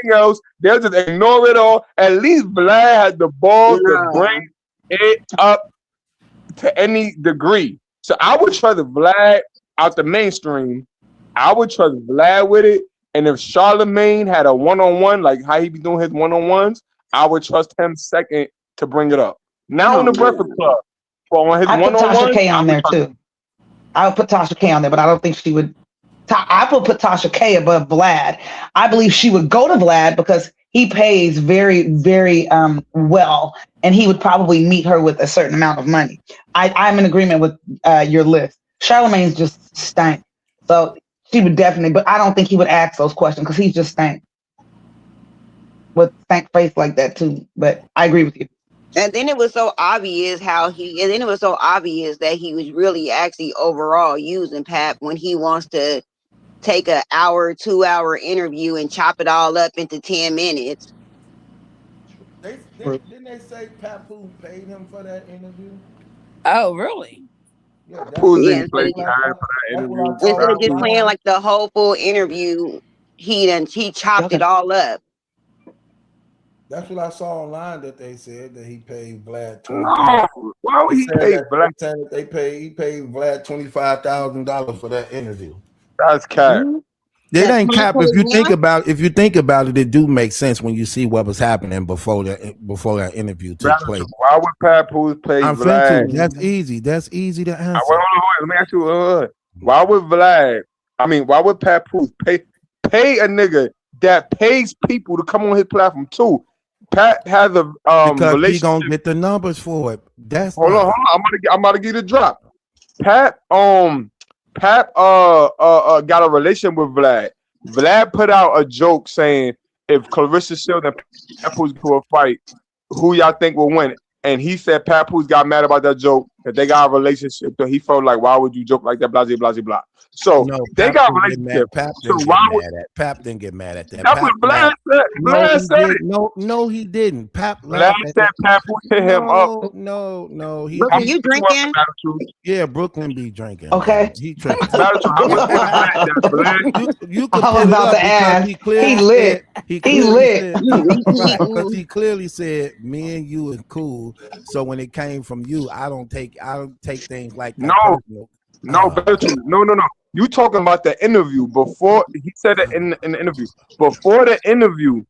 everything else. They'll just ignore it all. At least Vlad had the balls to bring No. it up to any degree. So I would trust Vlad out the mainstream. I would trust Vlad with it. And if Charlemagne had a one-on-one, like how he be doing his one-on-ones, I would trust him second to bring it up. Now in No. the Breakfast Club, but on his I put Tasha one-on-one, K I on would there trust too. I would put Tasha K on there, but I don't think she would. I would put Tasha K above Vlad. I believe she would go to Vlad because he pays very, very well, and he would probably meet her with a certain amount of money. I'm in agreement with your list. Charlemagne's just stank, so she would definitely. But I don't think he would ask those questions because he's just stank with stank face like that too. But I agree with you. And then it was so obvious and then it was so obvious that he was really actually overall using Pap when he wants to take an hour, 2 hour interview and chop it all up into 10 minutes. Didn't they say Papoose paid him for that interview? Oh, really? Yeah, Papoose Yeah, didn't play time for that interview. instead of just Papoose. playing like the whole full interview, he chopped it all up. That's what I saw online that they said that he paid Vlad No, why would he pay Black? He paid Vlad $25,000 for that interview. That's cat. It ain't cap if you think about it. It do make sense when you see what was happening before that interview took place. Why would Papoose pay Vlad? That's easy. That's easy to answer. Hold on. Let me ask you. Why would why would Papoose pay a nigga that pays people to come on his platform too? Pat has a because relationship. He gonna get the numbers for it. That's hold on. I'm about to get a drop. Pat got a relationship with Vlad. Vlad put out a joke saying if Claressa Shields and Papoose go a fight, who y'all think will win? And he said Papoose got mad about that joke, that they got a relationship. So he felt like, why would you joke like that? Blah, blah, blah, blah. So they got a relationship. Pap didn't get mad at that. That's what Vlad said. Vlad said it. No, he didn't. Vlad said Papoose hit him up. No. Are you drinking? Yeah, Brooklyn be drinking. Okay. He drinking. You could I was about to ask. He lit. Because he clearly said, me and you is cool. So when it came from you, I don't take things like that. No. You talking about the interview before he said it in the interview. Before the interview,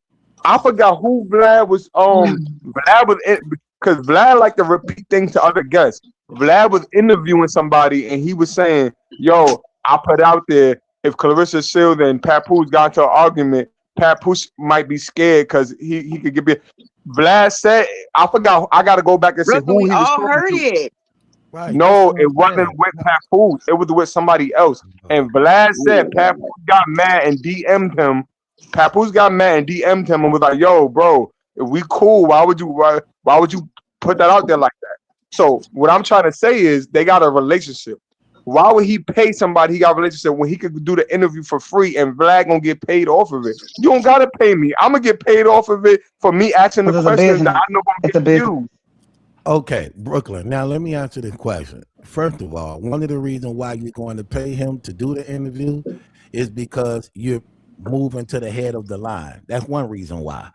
I forgot who Vlad was. Vlad was because Vlad liked to repeat things to other guests. Vlad was interviewing somebody and he was saying, "Yo, I put out there if Claressa Shields and Papoose got into an argument, Papoose might be scared because he could get." Vlad said, "I forgot. I got to go back and see who we he was all talking heard to." it. Right, no, it wasn't with Papoose. It was with somebody else. And Vlad said Papoose got mad and DM'd him. Papoose got mad and DM'd him and was like, "Yo, bro, if we cool, why would you put that out there like that?" So what I'm trying to say is they got a relationship. Why would he pay somebody he got a relationship when he could do the interview for free and Vlad gonna get paid off of it? You don't gotta pay me. I'm gonna get paid off of it for me asking the questions that I know gonna get you. Okay, Brooklyn. Now let me answer this question. First of all, one of the reasons why you're going to pay him to do the interview is because you're moving to the head of the line. That's one reason why.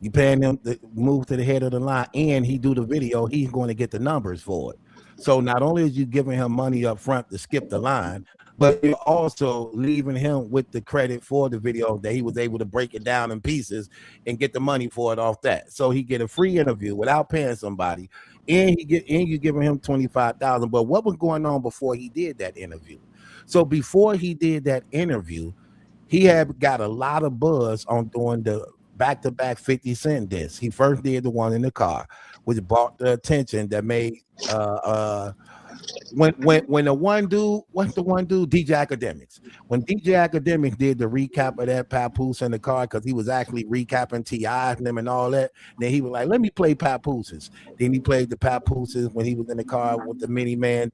You paying him to move to the head of the line and he do the video, he's going to get the numbers for it. So not only is you giving him money up front to skip the line, but you're also leaving him with the credit for the video that he was able to break it down in pieces and get the money for it off that. So he get a free interview without paying somebody, and you giving him $25,000. But what was going on before he did that interview? So before he did that interview, he had got a lot of buzz on doing the back-to-back 50 Cent disc. He first did the one in the car, which brought the attention that made when the one dude, what's the one dude? DJ Academics. When DJ Academics did the recap of that Papoose in the car, because he was actually recapping T.I. and them and all that, then he was like, let me play Papooses. Then he played the Papooses when he was in the car with the Mini Man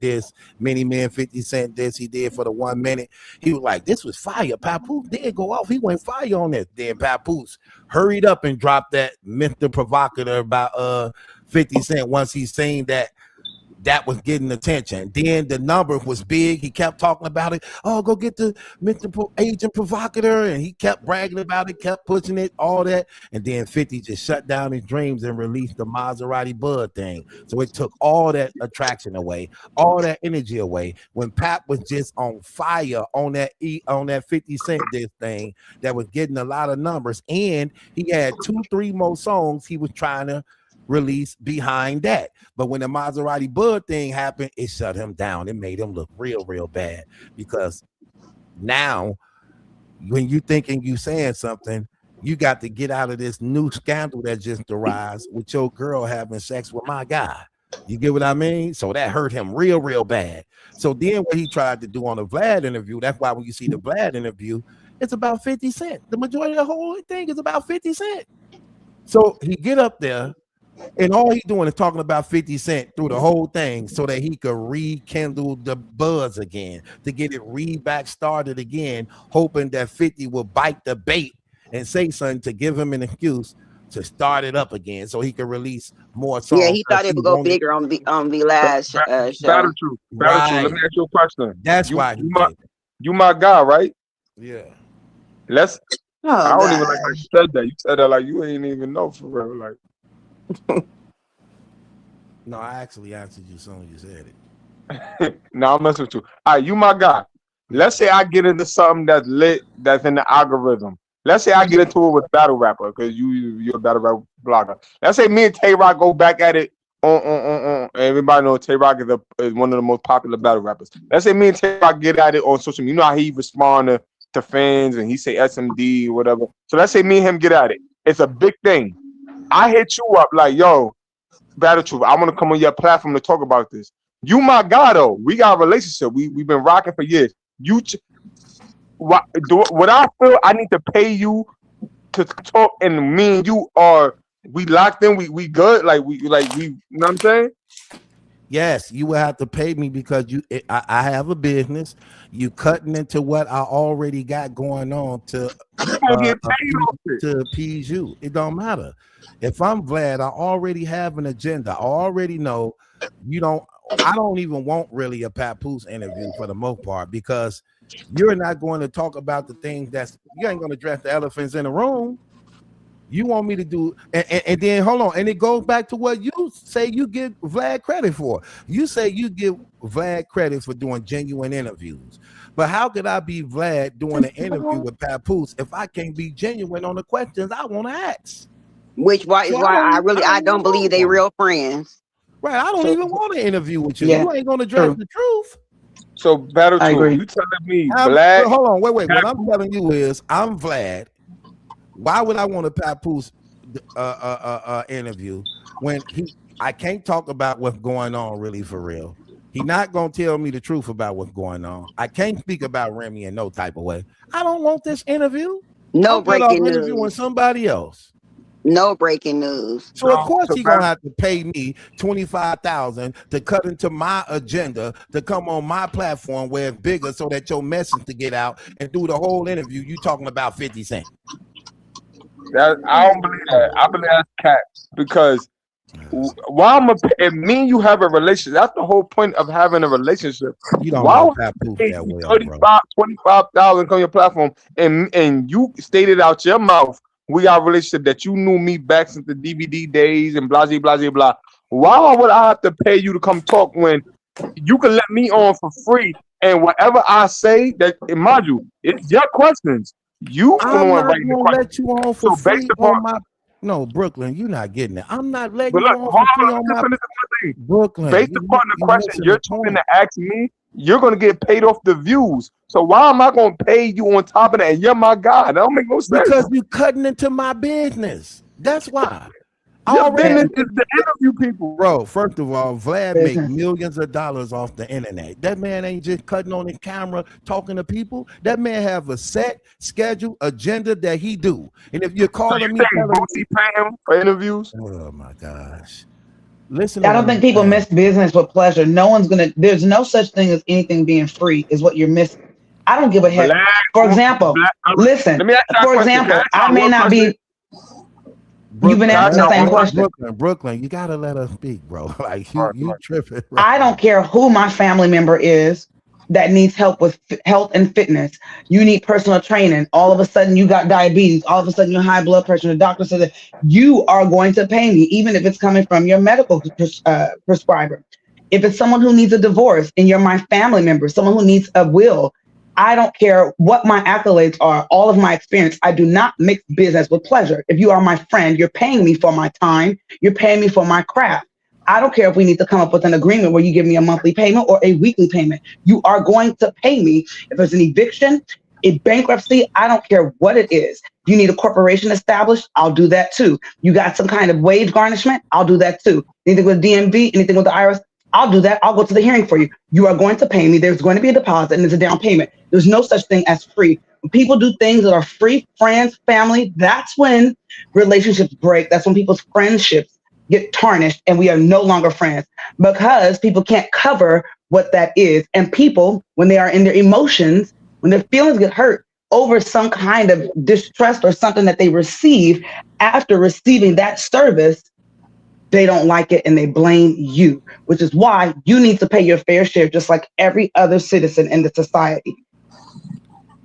50 Cent disc he did for the 1 minute. He was like, this was fire. Papoose did go off. He went fire on this. Then Papoose hurried up and dropped that Mr. Provocateur about 50 Cent once he seen that was getting attention. Then the number was big. He kept talking about it. Oh, go get the Mr. Agent Provocateur. And he kept bragging about it, kept pushing it, all that. And then 50 just shut down his dreams and released the Maserati Bud thing. So it took all that attraction away, all that energy away. When Pap was just on fire on that 50 Cent this thing that was getting a lot of numbers. And he had 2-3 more songs he was trying to release behind that. But when the Maserati Bud thing happened, it shut him down. It made him look real bad, because now when you thinking you saying something You got to get out of this new scandal that just arose with your girl having sex with my guy. You get what I mean? So that hurt him real, real bad. So then what he tried to do on the Vlad interview, that's why when you see the Vlad interview, it's about 50 Cent. The majority of the whole thing is about 50 Cent. So he get up there and all he's doing is talking about 50 Cent through the whole thing so that he could rekindle the buzz again, to get it back started again, hoping that 50 will bite the bait and say something to give him an excuse to start it up again so he could release more songs. Yeah, he thought it would go bigger on the last show. Battle Truth. Right. Let me ask you a question. That's why you my guy, right? Yeah. I don't even like how you said that. You said that like you ain't even know for real. Like no, I actually answered you as soon as you said it. No, I'm messing with you. All right, you my guy. Let's say I get into something that's lit, that's in the algorithm. Let's say I get into it with battle rapper because you're a battle rap blogger. Let's say me and Tay Rock go back at it on. Everybody knows Tay Rock is one of the most popular battle rappers. Let's say me and Tay Rock get at it on social media. You know how he respond to fans and he say SMD or whatever. So let's say me and him get at it. It's a big thing. I hit you up like, yo, Battle Truth, I want to come on your platform to talk about this. You my guy though. We got a relationship. We've been rocking for years. What I feel I need to pay you to talk, and me and you we locked in, we good, we you know what I'm saying? Yes, you will have to pay me because I have a business. You cutting into what I already got going on to appease you. It don't matter. If I'm Vlad, I already have an agenda. I already know I don't even want really a Papoose interview for the most part because you're not going to talk about the things you ain't going to address the elephants in the room. You want me to do, and then hold on, and it goes back to what you say you give Vlad credit for. You say you give Vlad credit for doing genuine interviews, but how could I be Vlad doing an interview with Papoose if I can't be genuine on the questions I want to ask? Which is why I don't believe they real friends. Right, I don't even want to interview with you. Yeah, you ain't gonna address the truth. So Battle Truth, you telling me Vlad? Hold on, wait. What I'm telling you is I'm Vlad. Why would I want a Papoose interview when I can't talk about what's going on really for real? He's not gonna tell me the truth about what's going on. I can't speak about Remy in no type of way. I don't want this interview. No breaking news. Interviewing somebody else. No breaking news. So of course he's gonna have to pay me $25,000 to cut into my agenda to come on my platform where it's bigger so that your message to get out and through the whole interview you talking about 50 Cent. I don't believe that. I believe that's cat because if me and you have a relationship, that's the whole point of having a relationship. You don't know Papoose that well, 25,000 on your platform and you stated out your mouth we got a relationship that you knew me back since the DVD days and blah, blah, blah, blah. Why would I have to pay you to come talk when you can let me on for free and whatever I say that, mind you, it's your questions. You I'm not gonna let you on for free on my. No, Brooklyn, you're not getting it. I'm not letting you on for free on my. Brooklyn, based upon the question you're trying to ask me, you're gonna get paid off the views. So why am I gonna pay you on top of that? And you're my guy. That don't make no sense. Because you cutting into my business. That's why. Your business is to interview people. Bro, first of all, Vlad make millions of dollars off the internet. That man ain't just cutting on his camera talking to people. That man have a set schedule agenda that he do. And if you're calling me, Boosie pay him for interviews. Oh my gosh. Listen, I don't think people miss business with pleasure. There's no such thing as anything being free is what you're missing. I don't give a heck. For example, I may not be. You've been asking the same question. Brooklyn, you gotta let us speak, bro. Like you tripping. Right? I don't care who my family member is that needs help with health and fitness. You need personal training. All of a sudden you got diabetes. All of a sudden you high blood pressure. The doctor said that you are going to pay me, even if it's coming from your medical prescriber. If it's someone who needs a divorce and you're my family member, someone who needs a will, I don't care what my accolades are, all of my experience. I do not mix business with pleasure. If you are my friend, you're paying me for my time. You're paying me for my craft. I don't care if we need to come up with an agreement where you give me a monthly payment or a weekly payment. You are going to pay me. If there's an eviction, A bankruptcy, I don't care what it is. You need a corporation established, I'll do that too. You got some kind of wage garnishment, I'll do that too. Anything with DMV, anything with the IRS, I'll do that. I'll go to the hearing for you. You are going to pay me. There's going to be a deposit and there's a down payment. There's no such thing as free. When people do things that are free, friends, family, that's when relationships break. That's when people's friendships get tarnished and we are no longer friends because people can't cover what that is. And people, when they are in their emotions, when their feelings get hurt over some kind of distrust or something that they receive after receiving that service, they don't like it and they blame you, which is why you need to pay your fair share just like every other citizen in the society.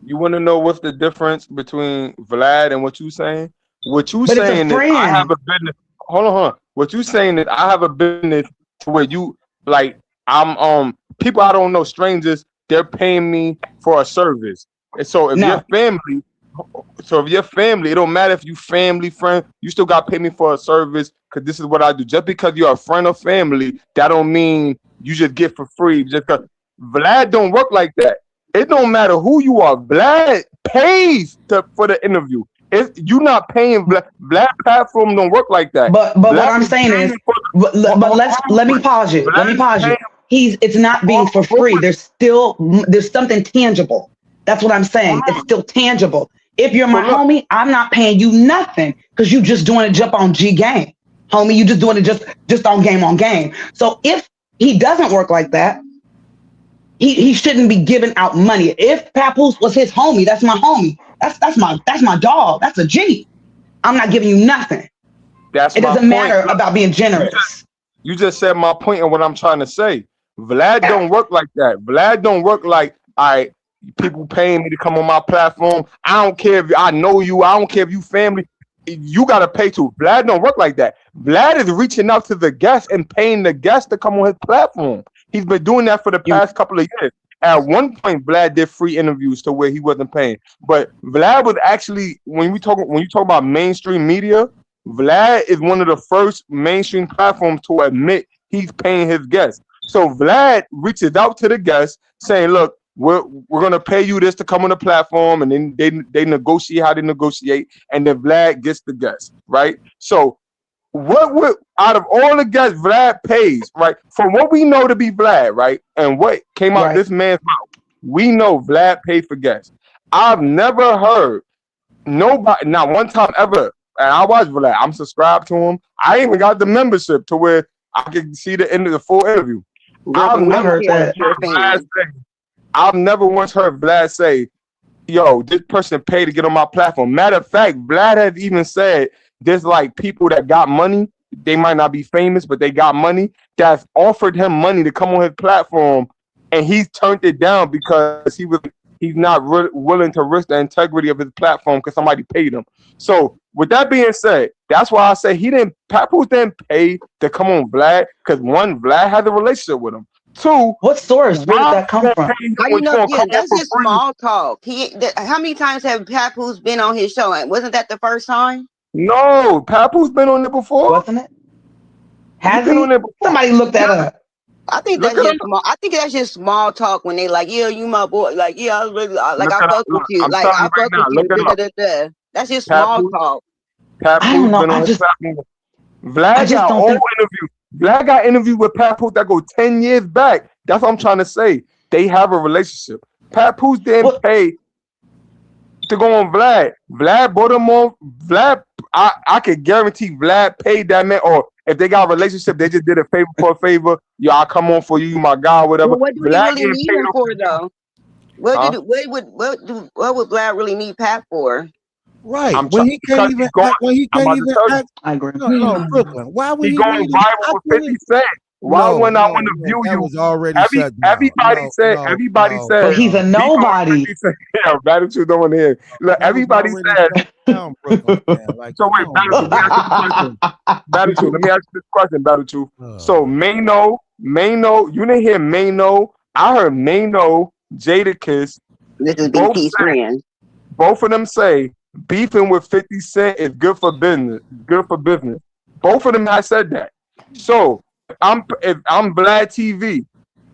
You want to know what's the difference between Vlad and what you saying? What you But saying it's a is I friend. have a business. Hold on. What you saying is I have a business to where you like I'm people I don't know, strangers, they're paying me for a service. And so if No. your family, it don't matter if you family friend, you still got to pay me for a service because this is what I do. Just because you're a friend or family, that don't mean you just get for free. Just because Vlad don't work like that. It don't matter who you are. Vlad pays for the interview. If you're not paying Vlad platform don't work like that. But what I'm saying is, but let me pause you. Let me pause you. It's not being for free. There's something tangible. That's what I'm saying. It's still tangible. If you're my homie, I'm not paying you nothing because you just doing it jump on G game. Homie, you just doing it just on game. So if he doesn't work like that, he shouldn't be giving out money. If Papoose was his homie, that's my homie. That's my dog. That's a G. I'm not giving you nothing. It doesn't matter about being generous. You just said my point and what I'm trying to say. Vlad don't work like that. Vlad don't work like, all right, people paying me to come on my platform. I don't care if I know you. I don't care if you family. You got to pay too. Vlad don't work like that. Vlad is reaching out to the guests and paying the guests to come on his platform. He's been doing that for the past couple of years. At one point, Vlad did free interviews to where he wasn't paying. But Vlad was actually, when you talk about mainstream media, Vlad is one of the first mainstream platforms to admit he's paying his guests. So Vlad reaches out to the guests saying, look, we're gonna pay you this to come on the platform, and then they negotiate how they negotiate, and then Vlad gets the guests, right? So what would out of all the guests Vlad pays, right? From what we know to be Vlad, right? And what came out this man's mouth, we know Vlad paid for guests. I've never heard nobody, not one time ever, and I watch Vlad. I'm subscribed to him. I even got the membership to where I can see the end of the full interview. I've never once heard Vlad say, yo, this person paid to get on my platform. Matter of fact, Vlad has even said there's like people that got money. They might not be famous, but they got money that's offered him money to come on his platform, and he's turned it down because he's not willing to risk the integrity of his platform because somebody paid him. So with that being said, that's why I say Papoose didn't pay to come on Vlad because one, Vlad has a relationship with him. Two, what source? Where did that come from? How you know? Yeah, that's just small talk. How many times have Papoose been on his show? Wasn't that the first time? No, Papoose been on it before. Wasn't it? Has he? Somebody look that up. I think that's just small. I think that's just small talk when they like, yeah, you my boy. Like, yeah, I really like. I fuck with you. Like, I fuck with you. That's just small talk. Papoose been on his platform. Vlad got all interviews. Vlad got interviewed with Papoose that go 10 years back. That's what I'm trying to say. They have a relationship. Papoose didn't pay to go on Vlad. Vlad brought him on. Vlad, I could guarantee Vlad paid that man. Or if they got a relationship, they just did a favor for a favor. Yo, I'll come on for you, my guy, whatever. Well, what do Vlad really need him for, though? What would Vlad really need Pat for? Right. When he can't even act. I agree. No, Brooklyn. Why would he going viral with 50 Cent? Why wouldn't I want to view you? Was already everybody said. But he's a nobody. Yeah, Battitude don't want to hear. Look, everybody said. So wait, Battitude, let me ask you this question, Battitude. So Mano, you didn't hear Mano. I heard Mano, Jadakiss. This is BT's friend. Both of them say beefing with 50 Cent is good for business. Both of them have said that. So if I'm Vlad TV,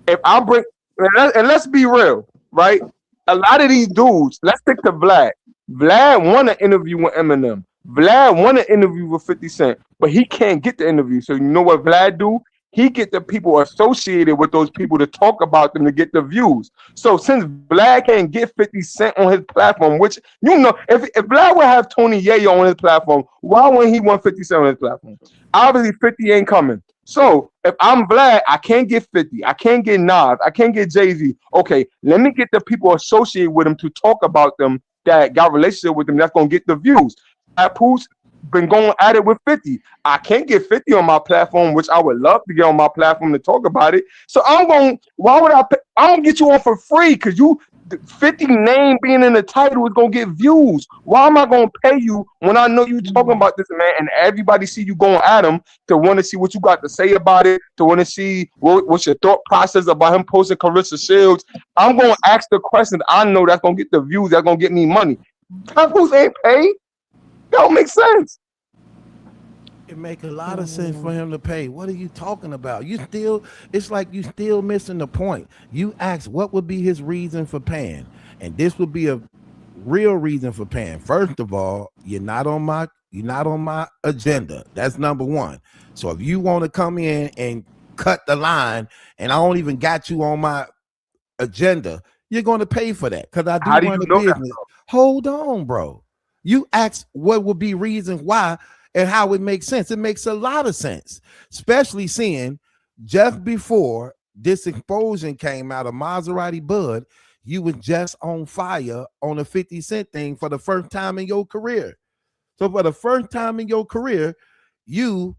if I bring, and let's be real, right? a lot of these dudes, let's stick to Vlad. Vlad won an interview with Eminem. Vlad won an interview with 50 Cent, but he can't get the interview. So you know what Vlad do? He get the people associated with those people to talk about them to get the views. So since Vlad can't get 50 Cent on his platform, which you know, if Vlad would have Tony Yayo on his platform, why wouldn't he want 50 Cent on his platform? Obviously 50 ain't coming. So if I'm Vlad, I can't get 50, I can't get Nas, I can't get Jay-Z. Okay, let me get the people associated with him to talk about them that got relationship with them that's gonna get the views. Papoose been going at it with 50. I can't get 50 on my platform, which I would love to get on my platform to talk about it. So I'm going, why would I pay? I'm gonna get you on for free because you 50 name being in the title is gonna get views. Why am I gonna pay you when I know you talking about this man and everybody see you going at him to want to see what you got to say about it, to want to see what's your thought process about him posting Claressa Shields? I'm gonna ask the questions I know that's gonna get the views, that's gonna get me money. Papoose ain't paid. That don't make sense. It make a lot of sense for him to pay. What are you talking about? It's like you still missing the point. You asked what would be his reason for paying, and this would be a real reason for paying. First of all, you're not on my agenda. That's number one. So if you want to come in and cut the line, and I don't even got you on my agenda, you're going to pay for that because I do run a business. Hold on, bro. You asked what would be reasons why and how it makes sense. It makes a lot of sense, especially seeing just before this explosion came out of Maserati Bud, you was just on fire on a 50 Cent thing for the first time in your career. So for the first time in your career, you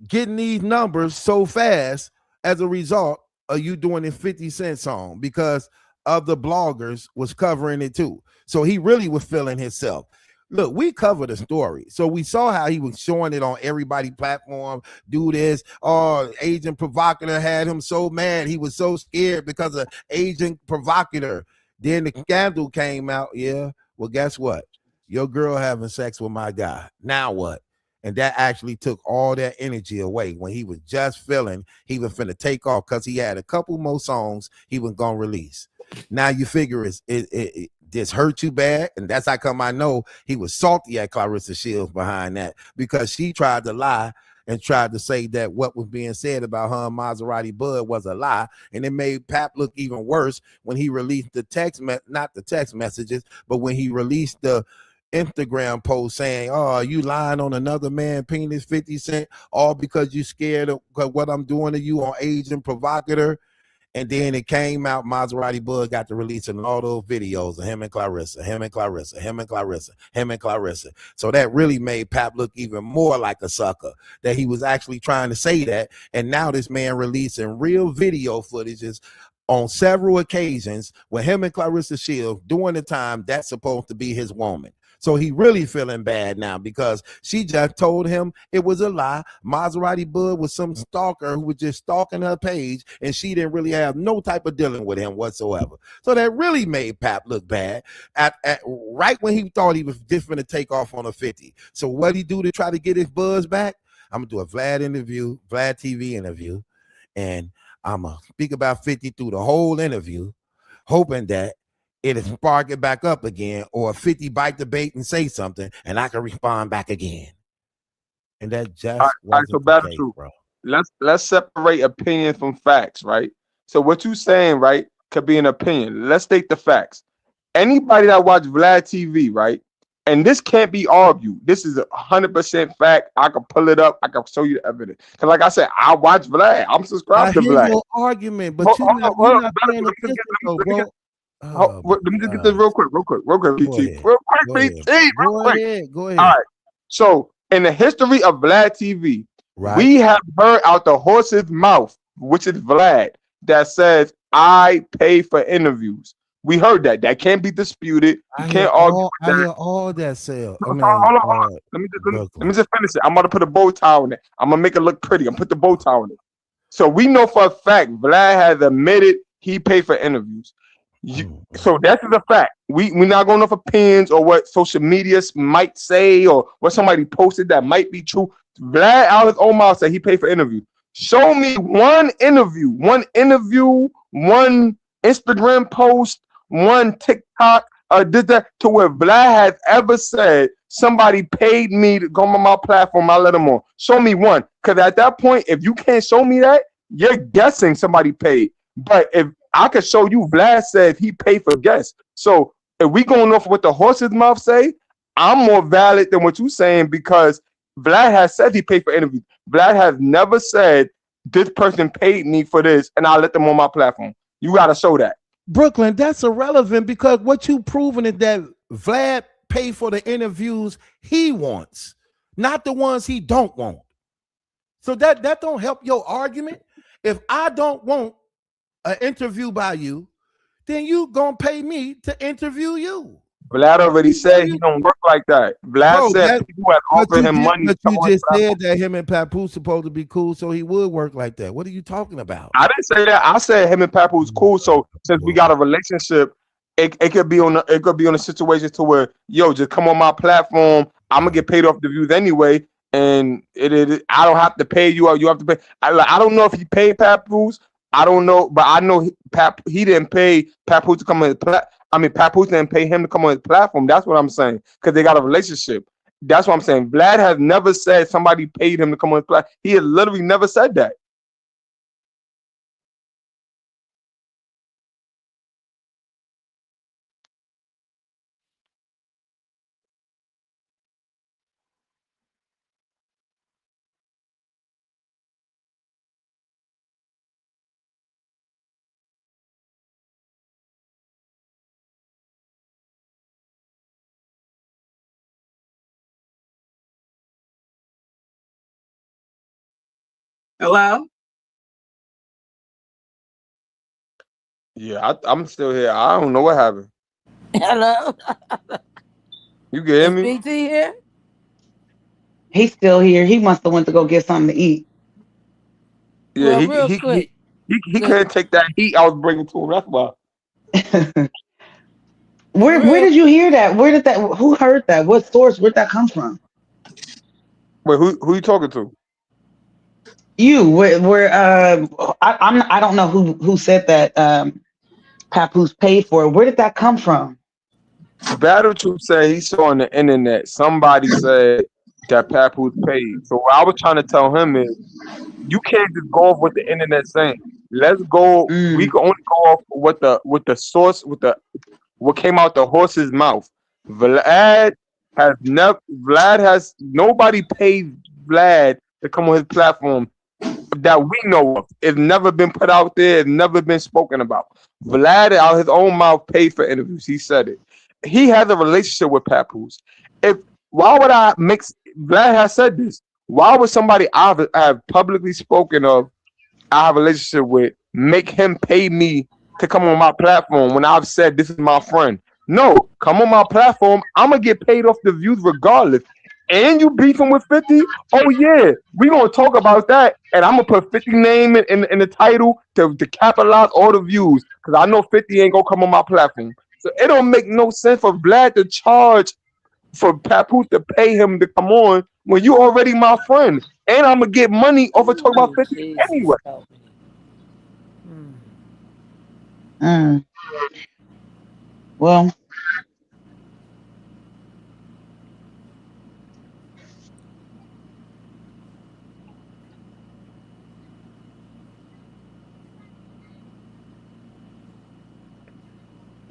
getting these numbers so fast as a result of you doing a 50 Cent song because other bloggers was covering it too. So he really was feeling himself. Look, we covered the story. So we saw how he was showing it on everybody's platform. Do this. Oh, Agent Provocateur had him so mad. He was so scared because of Agent Provocateur. Then the scandal came out. Yeah. Well, guess what? Your girl having sex with my guy. Now what? And that actually took all that energy away when he was just feeling he was finna take off because he had a couple more songs he was gonna release. Now you figure this hurt you bad, and that's how come I know he was salty at Claressa Shields behind that because she tried to lie and tried to say that what was being said about her and Maserati Bud was a lie, and it made Pap look even worse when he released the not the text messages, but when he released the Instagram post saying, "Oh, you lying on another man penis 50 Cent, all because you scared of what I'm doing to you on Agent Provocateur." And then it came out, Maserati Bud got to releasing all those videos of him and Claressa, him and Claressa, him and Claressa, him and Claressa. So that really made Pap look even more like a sucker, that he was actually trying to say that. And now this man releasing real video footages on several occasions with him and Claressa Shields during the time that's supposed to be his woman. So he really feeling bad now because she just told him it was a lie. Maserati Bud was some stalker who was just stalking her page, and she didn't really have no type of dealing with him whatsoever. So that really made Pap look bad at right when he thought he was just going to take off on a 50. So what he do to try to get his buzz back? I'm going to do a Vlad TV interview, and I'm going to speak about 50 through the whole interview, hoping that it'll spark it back up again, or 50 bite the bait and say something, and I can respond back again. And that just all right, so the case, bro. Let's separate opinion from facts, right? So what you saying, right, could be an opinion. Let's state the facts. Anybody that watch Vlad TV, right, and this can't be argued. This is 100% fact. I can pull it up. I can show you the evidence. Because like I said, I watch Vlad. I'm subscribed to Vlad. Your argument, but you're not paying attention, though, bro. Let me just get this real quick, PT. Go ahead. All right. So, in the history of Vlad TV, we have heard out the horse's mouth, which is Vlad, that says, "I pay for interviews." We heard that. That can't be disputed. You can't argue. I hear all that sale. Hold on. Let me just finish it. I'm about to put a bow tie on it. I'm gonna make it look pretty. I'm put the bow tie on it. So we know for a fact Vlad has admitted he paid for interviews. So that's a fact. We're not going off opinions or what social media might say or what somebody posted that might be true. Vlad out his own mouth said he paid for interview. Show me one interview, one Instagram post, one TikTok did that to where Vlad has ever said somebody paid me to go on my platform. I let them on. Show me one, because at that point, if you can't show me that, you're guessing somebody paid. But if I could show you, Vlad said he paid for guests. So if we going off what the horse's mouth say, I'm more valid than what you saying, because Vlad has said he paid for interviews. Vlad has never said this person paid me for this and I let them on my platform. You got to show that. Brooklyn, that's irrelevant because what you proven is that Vlad pay for the interviews he wants, not the ones he don't want. So that don't help your argument. If I don't want an interview by you, then you gonna pay me to interview you. Vlad already said he don't work like that. Vlad Bro, said people had offered him money to but come you on his just platform. said that him and Papoose supposed to be cool, so he would work like that. What are you talking about? I didn't say that. I said him and Papoose cool. So since we got a relationship, it could be on a situation to where, yo, just come on my platform. I'm gonna get paid off the views anyway, and I don't have to pay you, or you have to pay. I don't know if he paid Papoose. I don't know, but I know he didn't pay Papoose to come on his Papoose didn't pay him to come on his platform. That's what I'm saying, because they got a relationship. That's what I'm saying. Vlad has never said somebody paid him to come on his platform. He has literally never said that. Hello? Yeah, I'm still here. I don't know what happened. Hello, You can hear is me? BT here? He's still here. He must have went to go get something to eat. Yeah, Well, real quick, he the can't take that heat I was bringing to him. That's why. Where real did you hear that? Where did that who heard that? What source? Where'd that come from? Wait, who you talking to? You I don't know who said that Papoose paid for it. Where did that come from? Battle Troop said he saw on the internet somebody said that Papoose paid. So what I was trying to tell him is you can't just go off what the internet saying. Let's go. We Mm, can only go off with the source with the what came out the horse's mouth. Vlad has nobody paid Vlad to come on his platform that we know of. It's never been put out there. It's never been spoken about. Vlad, out his own mouth, paid for interviews. He said it. He has a relationship with Papoose. If why would I mix? Vlad has said this. Why would somebody I have publicly spoken of, I have a relationship with, make him pay me to come on my platform when I've said this is my friend? No, come on my platform. I'm gonna get paid off the views regardless. And you beefing with 50? Oh yeah, we gonna talk about that. And I'm gonna put 50 name in the title to capitalize all the views, because I know 50 ain't gonna come on my platform. So it don't make no sense for Vlad to charge for Papoose to pay him to come on when you already my friend. And I'm gonna get money off of talk about Ooh, 50 anyway. Jesus help me. Hmm. mm. Well,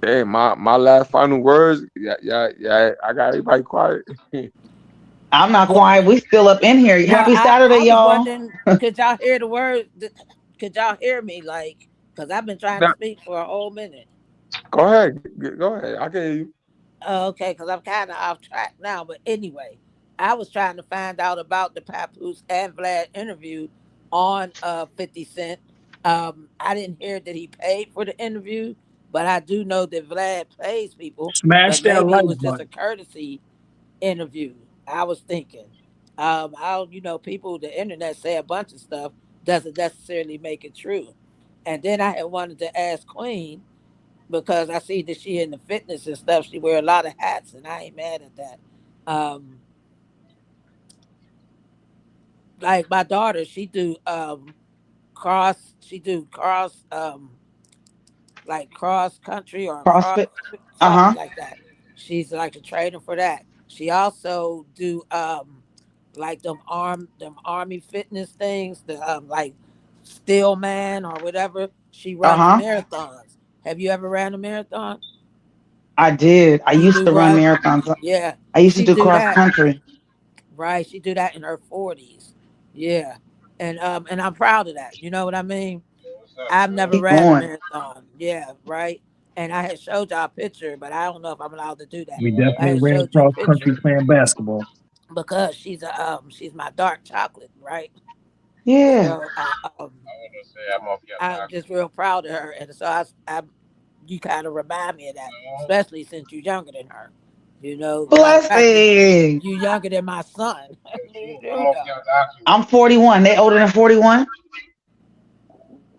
Hey, my last final words. Yeah, yeah, yeah. I got everybody quiet. I'm not Well, quiet. We still up in here. well, Happy Saturday, I was y'all. wondering, could y'all hear the words? Could y'all hear me? Like, because I've been trying to Now, speak for a whole minute. go ahead, go ahead. I can hear you. Okay, because I'm kind of off track now. But anyway, I was trying to find out about the Papoose and Vlad interview on 50 Cent. I didn't hear that he paid for the interview, but I do know that Vlad pays people. Smash But that maybe it like was just a button. courtesy interview. I was thinking, how people the internet say a bunch of stuff doesn't necessarily make it true. And then I had wanted to ask Queen because I see that she in the fitness and stuff. She wear a lot of hats, and I ain't mad at that. Um, like my daughter, she do cross. She do cross. like cross country or cross CrossFit. something Uh-huh. like that. She's like a trainer for that. She also do like them army fitness things, the like steel man or whatever. She runs Uh-huh. marathons. Have you ever ran a marathon? I did. I You used do to run what? marathons. Yeah. I used to She do do cross that. country. Right. She do that in her 40s. Yeah. And I'm proud of that. You know what I mean? I've never Keep ran a going. marathon. Yeah, right. And I had showed y'all a picture, but I don't know if I'm allowed to do that. We I definitely had ran showed you a cross country picture playing basketball. because she's my dark chocolate, right? Yeah. So I'm just real proud of her, and so you kind of remind me of that, especially since you're younger than her. You know, matter of fact, Blessing. you younger than my son. You do know. I'm 41. They older than 41?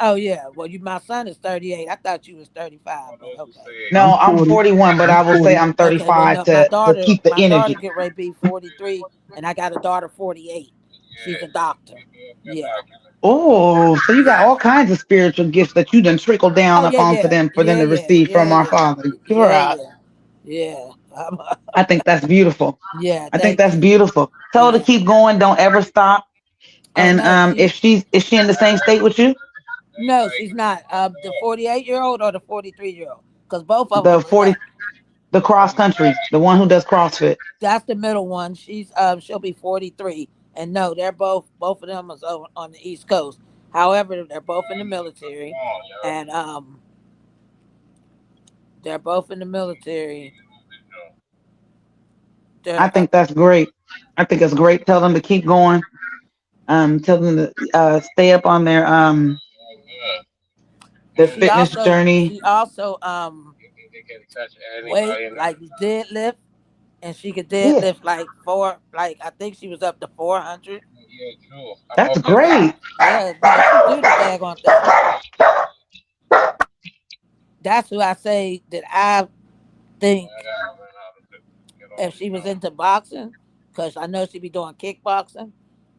Oh yeah, well you my son is 38. I thought you was 35, but okay. No, I'm I'm 40. 41, but I'm I will say 40. I'm Okay, well 35 no, my to daughter, keep the my daughter energy. get ready to be 43, and I got a daughter 48. She's a doctor. Yeah, Oh, so you got yeah. all kinds of spiritual gifts that you done trickle Oh down up yeah, onto yeah, them for them yeah, to yeah, receive yeah, from our yeah, Father. yeah, God. yeah, yeah. I think that's beautiful. Yeah, I think thank that's you. beautiful. Tell her to Yeah. keep going. Don't ever stop. Oh And no, if is she in the same state with you? no, she's not. The 48-year-old or the 43-year-old, because both of The them are 40, young. the cross country, the one who does CrossFit. That's the middle one. She'll be 43, and no, they're both of them is on the East Coast. However, they're both in the military, and they're both in the military. I They're think that's great. I think it's great. Tell them to keep going. Tell them to stay up on their she fitness also journey. she also weight like deadlift, and she could Yeah, deadlift like I think she was up to 400. that's Yeah, great. yeah, no, she do the daggone thing. That's who I say that I think if she was into boxing, because I know she be doing kickboxing,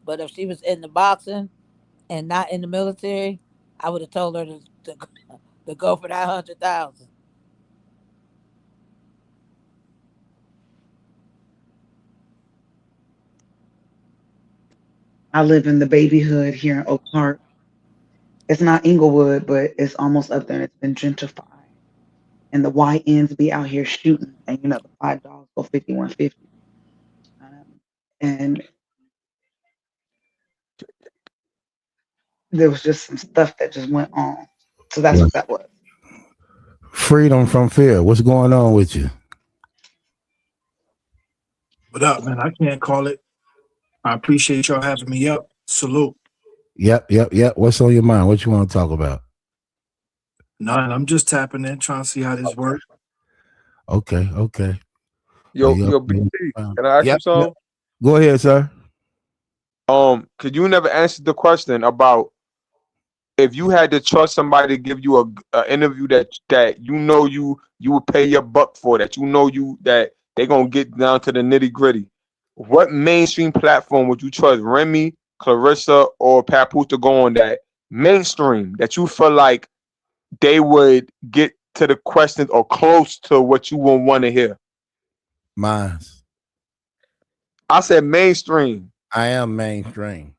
but if she was in the boxing and not in the military, I would have told her to go for that 100,000. I live in the babyhood here in Oak Park. It's not Inglewood, but it's almost up there. It's been gentrified. And the YNs be out here shooting. And the $5 go 51.50. And there was just some stuff that just went on. So that's What? what that was. Freedom from fear. What's going on with you? What up, man? I can't call it. I appreciate y'all having me up. Salute. Yep. What's on your mind? What you want to talk about? None. I'm just tapping in, trying to see how this works. Okay. Are Yo, you up? yo, BT, can I ask you Yep. something? Go ahead, sir. Could you never answer the question about if you had to trust somebody to give you a interview that you would pay your buck for, that that they gonna get down to the nitty gritty? What mainstream platform would you trust Remy, Claressa, or Papoose to go on that mainstream that you feel like they would get to the questions or close to what you would want to hear? Mines. I said mainstream. I am mainstream.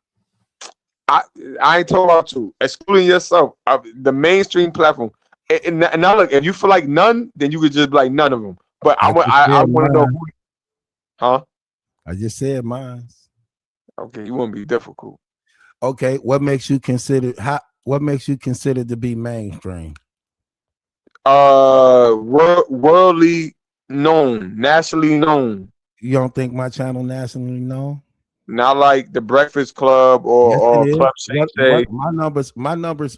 I I ain't talking about you, excluding yourself. The mainstream platform. And now look, if you feel like none, then you could just be like none of them. But I just I said want to know mine. who, huh? I just said mines. Okay, you want to be difficult. Okay, what makes you consider to be mainstream? Worldly known, nationally known, You don't think my channel nationally known? not like the Breakfast Club Yes, it or is. Club What Shay. my numbers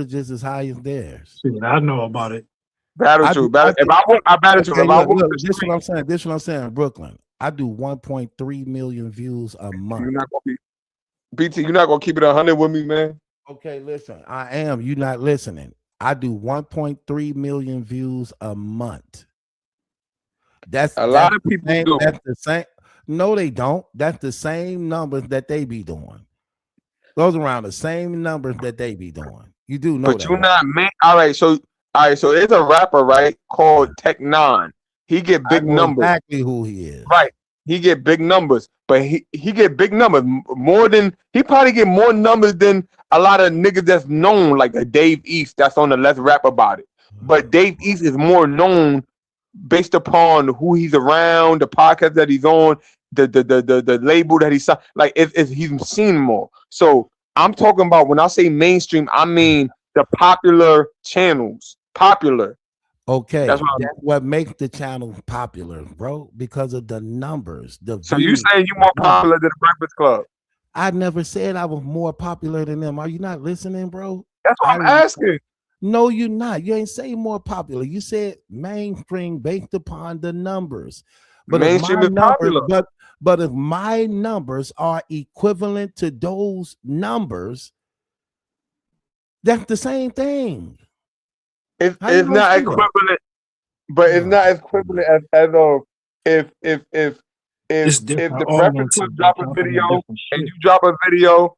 just as high as theirs. Shit, I know about it. Battle I True, do, battle. If I battle True, okay, if I look, walk the this is what street, I'm saying. This is what I'm saying. Brooklyn. I do 1.3 million views a you're month. not gonna be BT. You're not gonna keep it 100 with me, man. Okay, listen. I am. You not listening. I do 1.3 million views a month. That's A that's lot of the people same. do, That's the same. No, they don't. That's the same numbers that they be doing. Those around the same numbers that they be doing. You do know but that, you're right? not main. All right, so All right, so there's a rapper, right, called Tech Nine. He get I big know numbers. exactly who he is. Right. He get big numbers, but he get big numbers more than he probably get more numbers than a lot of niggas that's known, like a Dave East that's on the Let's Rap About It. But Dave East is more known based upon who he's around, the podcast that he's on, the label that he's like. He's seen more. So I'm talking about when I say mainstream, I mean the popular channels. Popular. Okay, That's that's what makes the channel popular, bro, because of the numbers. So you saying you more popular than the Breakfast Club? I never said I was more popular than them. Are you not listening, bro? That's what I'm asking. No, you're not. You ain't say more popular. You said mainstream based upon the numbers. But mainstream is popular. But if my numbers are equivalent to those numbers, that's the same thing. It's not equivalent, but it's not as equivalent as if the Breakfast Club drop a video and you drop a video,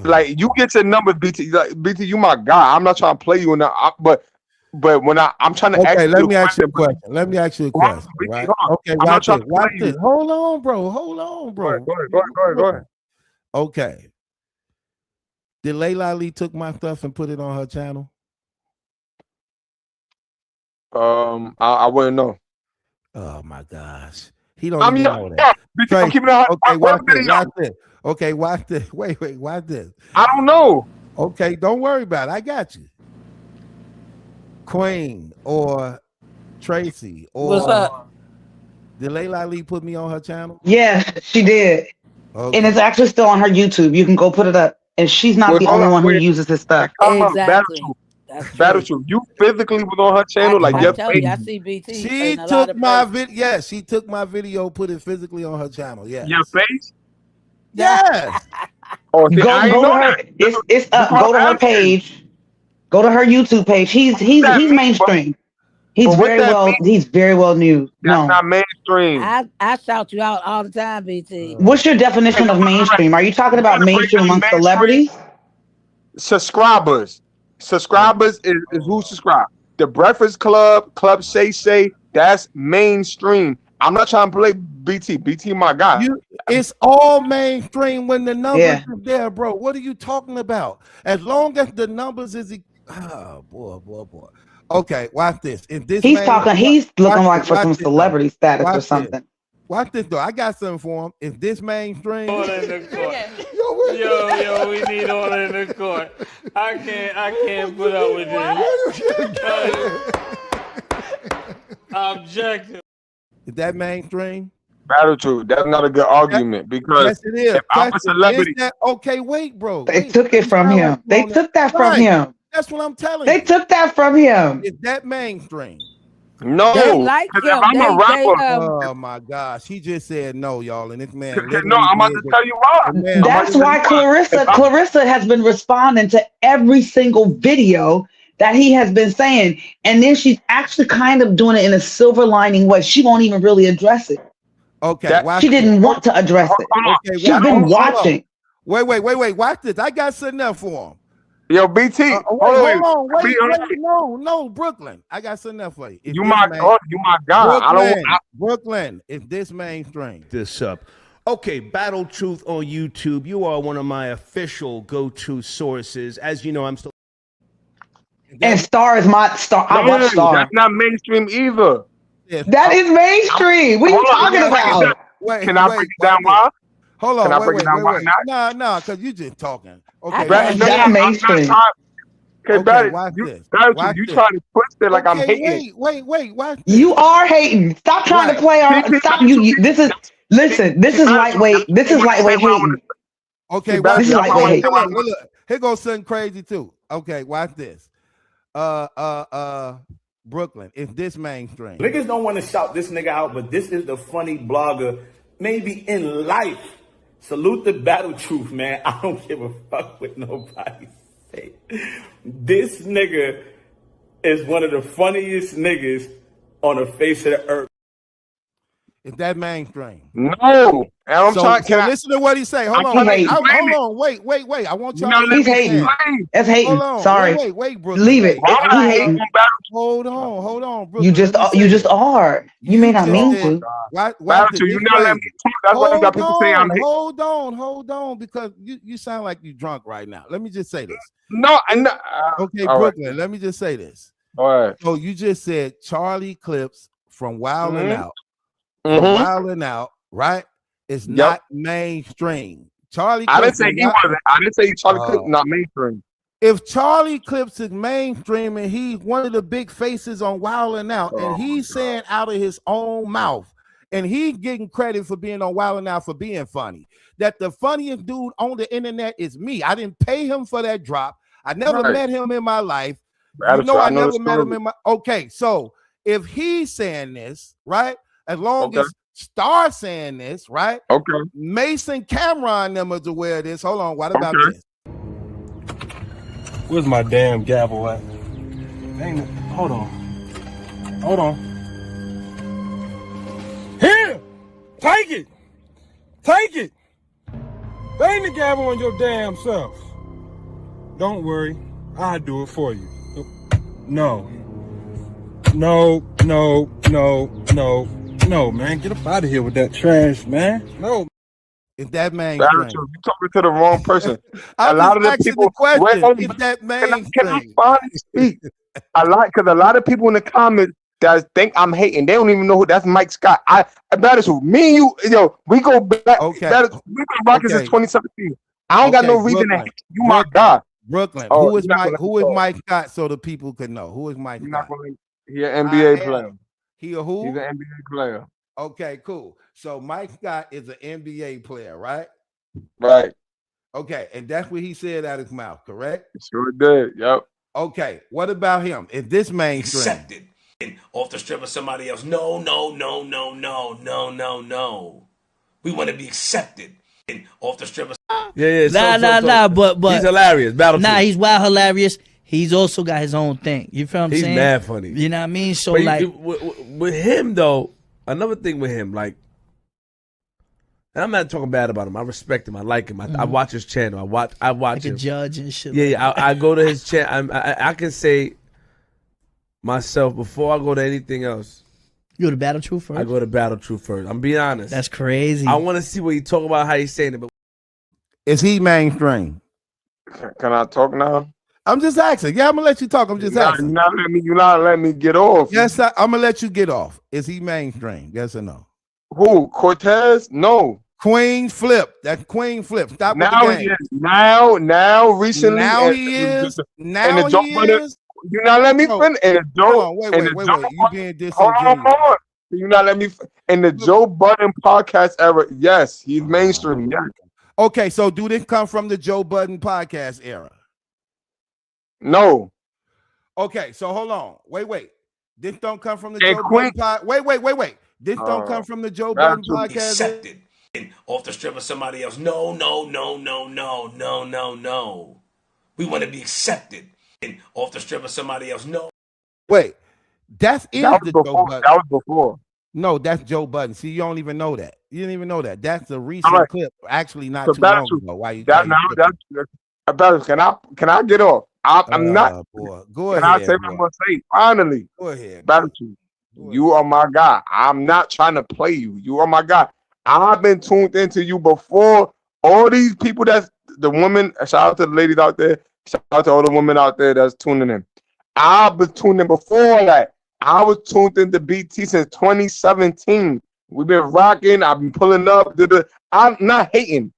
like you get your numbers, BT. Like BT, you my guy. I'm not trying to play you in that, but when I'm trying to ask let me ask you a question. Let me ask you a question. Right? Okay, watch this. Hold on, bro. Go ahead. Okay. Did Layla Ali took my stuff and put it on her channel? I wouldn't know. Oh my gosh, he don't even know that. I'm keeping it. Okay, watch this. Okay, watch this. Wait, watch this. I don't know. Okay, don't worry about it. I got you. Queen or Tracy or what's up? Did Layla Ali put me on her channel? Yeah, she did. Okay. And it's actually still on her YouTube. You can go put it up. And she's not the only one who uses this stuff. Exactly. Battle Truth. You physically was on her channel, I tell you, I see BT. She took my video. Yes, she took my video, put it physically on her channel. Yes. Your face? Yes. Oh, see, go to her. It's up. Go to her page. Go to her YouTube page. He's mainstream. He's very well known. That's not mainstream. I shout you out all the time, BT. What's your definition of mainstream? Are you talking about mainstream amongst celebrities? Subscribers is who subscribe. The Breakfast Club, Club Say, that's mainstream. I'm not trying to play BT. BT, my guy. It's all mainstream when the numbers are there, bro. What are you talking about? As long as the numbers is, boy. Okay, watch this. He's looking like for some celebrity status or something. Watch this though. I got something for him. Is this mainstream? Order in the court. Yo, we need order in the court. I can't put up with this. Objective. Is that mainstream? Battle Truth. That's not a good argument because yes, it is. If I'm a celebrity, okay, wait, bro. They took it from him. They took that from him. That's what I'm telling you. They took that from him. Is that mainstream? No. They like him. I'm a rapper. Oh my gosh, he just said no, y'all, and this man. No, I'm about to tell you why. That's why Claressa has been responding to every single video that he has been saying, and then she's actually kind of doing it in a silver lining way. She won't even really address it. Okay, she didn't want to address it. Okay, she's been watching. Wait. Watch this. I got something else for him. Yo, BT. Hold on. Wait. No, Brooklyn. I got something else for you. You my guy. Brooklyn. Is this mainstream? This up. Okay, Battle Truth on YouTube. You are one of my official go-to sources. As you know, I'm still. And Star is my Star. I watch Star. That's not mainstream either. That is mainstream. What are you talking about? Can I break it down why? Hold on. Wait. No, because you just talking. Okay. That's mainstream. Okay, watch this. You trying to twist it like I'm hating. Wait. Watch this. You are hating. Stop trying to play our. Stop you. This is lightweight. This is lightweight hating. Okay, this is lightweight hating. Look, here goes something crazy too. Okay, watch this. Brooklyn, is this mainstream? Niggas don't want to shout this nigga out, but this is the funny blogger, maybe in life. Salute the Battle Truth, man. I don't give a fuck what nobody say. This nigga is one of the funniest niggas on the face of the earth. Is that mainstream? No. And I'm trying. So listen to what he say. Hold on. Wait. I want y'all to He's hating. That's hating. Hold on. Sorry. Wait, Brooklyn. Leave it. He hating. Hold on, Brooklyn. You just are. You may not mean to. Why you not let me talk. That's why you got people saying I'm hating. Hold on, because you sound like you drunk right now. Let me just say this. No, okay, Brooklyn. Right. Let me just say this. All right. So you just said Charlie Clips from Wildin' Out. From Wildin' Out, right? It's not mainstream. Charlie Clips. I didn't say he wasn't. I didn't say Charlie Clips not mainstream. If Charlie Clips is mainstream and he's one of the big faces on Wildin' Out, and he's saying out of his own mouth, and he's getting credit for being on Wildin' Out for being funny, that the funniest dude on the internet is me. I didn't pay him for that drop. I never met him in my life. I never met him in my. Okay, so if he's saying this, right? As long as Star saying this, right? Okay. Mason Cameron them is aware of this. Hold on. What about this? Where's my damn gavel at? Hold on. Here! Take it! Bang the gavel on your damn self. Don't worry. I'll do it for you. No, man. Get up out of here with that trash, man. No. Is that mainstream? You talking to the wrong person. A lot of the people. Is that mainstream? Can I finally speak? Because a lot of people in the comments that think I'm hating, they don't even know who that's Mike Scott. That is who. Me and you, we go back. Okay. We've been rocking since 2017. I don't got no reason to hate you, my God. Brooklyn. Who is Mike Scott so the people could know? Who is Mike Scott? He's an NBA player. He a who? He's an NBA player. Okay, cool. So Mike Scott is an NBA player, right? Right. Okay, and that's what he said out of his mouth, correct? Sure did. Yep. Okay, what about him? Is this mainstream? Accepted off the strip of somebody else. No. We want to be accepted off the strip of. Nah. But he's hilarious. He's wild hilarious. He's also got his own thing. You feel what I'm saying? He's mad funny. You know what I mean? So with him though, another thing with him, like, and I'm not talking bad about him. I respect him. I like him. I watch his channel. I watch him. A judge and shit. Yeah. I go to his channel. I can say myself before I go to anything else. You go to Battle Truth first? I go to Battle Truth first. I'm being honest. That's crazy. I want to see what he talk about, how he's saying it. But is he mainstream? Can I talk now? I'm just asking. Yeah, I'm gonna let you talk. I'm just asking. You're not letting me get off. Yes, I'm gonna let you get off. Is he mainstream? Yes or no? Who? Cortez? No. Queen Flip. That's Queen Flip. Stop now with the game. He is. Now recently. Now he is. Now he is. You not let me finish. And wait. You being disingenuous. Hold on. You not let me in the Joe Budden podcast era. Yes, he's mainstream. Yes. Okay, so do this come from the Joe Budden podcast era? No. Okay, so hold on. Wait. This don't come from the Joe Budden podcast. Wait. This don't come from the Joe Budden podcast. Accepted off the strip of somebody else. No. We want to be accepted off the strip of somebody else. No. Wait, that was Joe Budden. That was before. No, that's Joe Budden. See, you don't even know that. You didn't even know that. That's a recent clip. Actually, not too long ago. Why you? Can I get off? I'm not. Boy. Go ahead. Can I say what I'm gonna say? Finally. Go ahead. Battle Truth. You are my guy. I'm not trying to play you. You are my guy. I've been tuned into you before. All these people that's the women. Shout out to the ladies out there. Shout out to all the women out there that's tuning in. I've been tuned in before that. I was tuned into BT since 2017. We've been rocking. I've been pulling up. I'm not hating,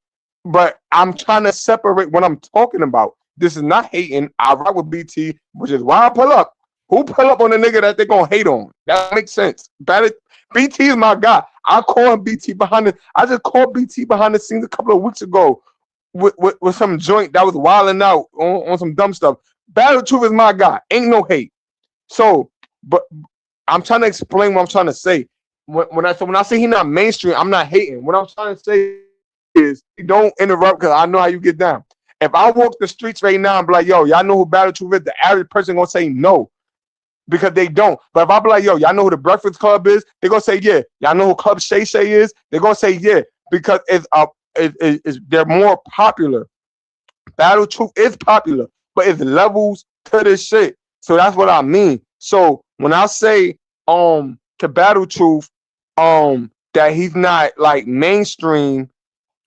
but I'm trying to separate what I'm talking about. This is not hating. I rock with BT, which is why I pull up. Who pull up on the nigga that they gonna hate on? That makes sense. BT is my guy. I call him BT behind the. I just called BT behind the scenes a couple of weeks ago with some joint that was wilding out on some dumb stuff. Battle Truth is my guy. Ain't no hate. So, but I'm trying to explain what I'm trying to say. When I say he's not mainstream, I'm not hating. What I'm trying to say is don't interrupt because I know how you get down. If I walk the streets right now and be like, yo, y'all know who Battle Truth is, the average person gonna say no. because they don't. But if I be like, yo, y'all know who the Breakfast Club is? They're gonna say, yeah. Y'all know who Club Shay Shay is? They're gonna say, yeah, because they're more popular. Battle Truth is popular, but it's levels to this shit. So that's what I mean. So when I say to Battle Truth that he's not like mainstream,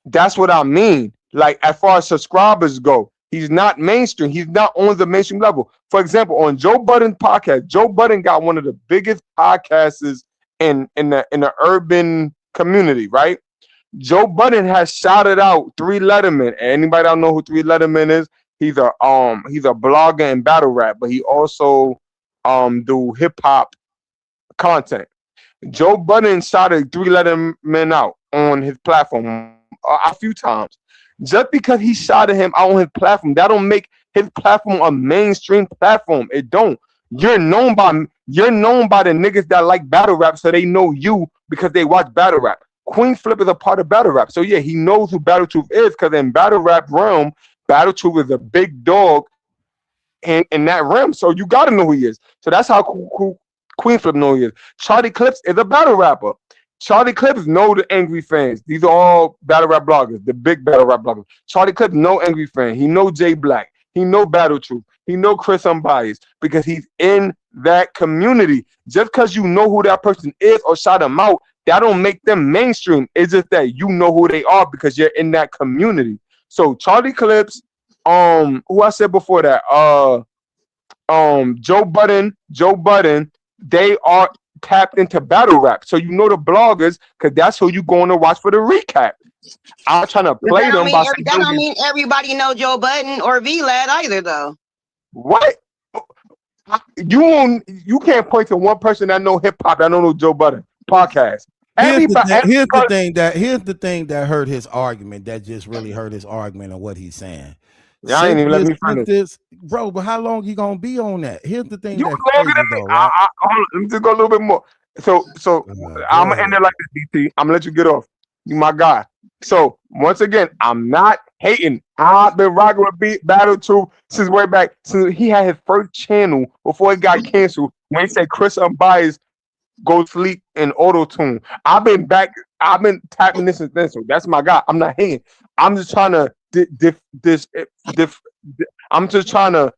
that's what I mean. Like as far as subscribers go, he's not mainstream. He's not on the mainstream level. For example, on Joe Budden's podcast, Joe Budden got one of the biggest podcasts in the urban community, right? Joe Budden has shouted out Three Letterman. Anybody don't know who Three Letterman is? He's a blogger and battle rap, but he also do hip hop content. Joe Budden shouted Three Letterman out on his platform a few times. Just because he shouted him out on his platform, that don't make his platform a mainstream platform. It don't. You're known by the niggas that like battle rap, so they know you because they watch battle rap. Queen Flip is a part of battle rap, so yeah, he knows who Battle Truth is because in battle rap realm, Battle Truth is a big dog in that realm. So you gotta know who he is. So that's how Queen Flip know who he is. Charlie Clips is a battle rapper. Charlie Clips know the angry fans. These are all battle rap bloggers, the big battle rap bloggers. Charlie Clips know angry fan. He know Jay Black. He know Battle Truth. He know Chris Unbiased because he's in that community. Just because you know who that person is or shout them out, that don't make them mainstream. It's just that you know who they are because you're in that community. So Charlie Clips, who I said before that, Joe Budden, they are tapped into battle rap. So you know the bloggers because that's who you going to watch for the recap. I'm trying to play them. That don't mean everybody know Joe Budden or V-Lad either, though. What? You can't point to one person that know hip hop that don't know Joe Budden podcast. Here's the thing that hurt his argument. That just really hurt his argument of what he's saying. Y'all ain't even let me finish this, bro. But how long you gonna be on that? Here's the thing. You that's longer crazy, than me. though, right? Let me just go a little bit more. So I'm gonna end it like this, DT. I'm gonna let you get off. You my guy. So once again, I'm not hating. I've been rocking with Battle Truth since way back. Since he had his first channel before it got canceled. When he said Chris Unbiased go sleep in auto tune. I've been tapping this and then. So that's my guy. I'm not hating. I'm just trying to I'm just trying to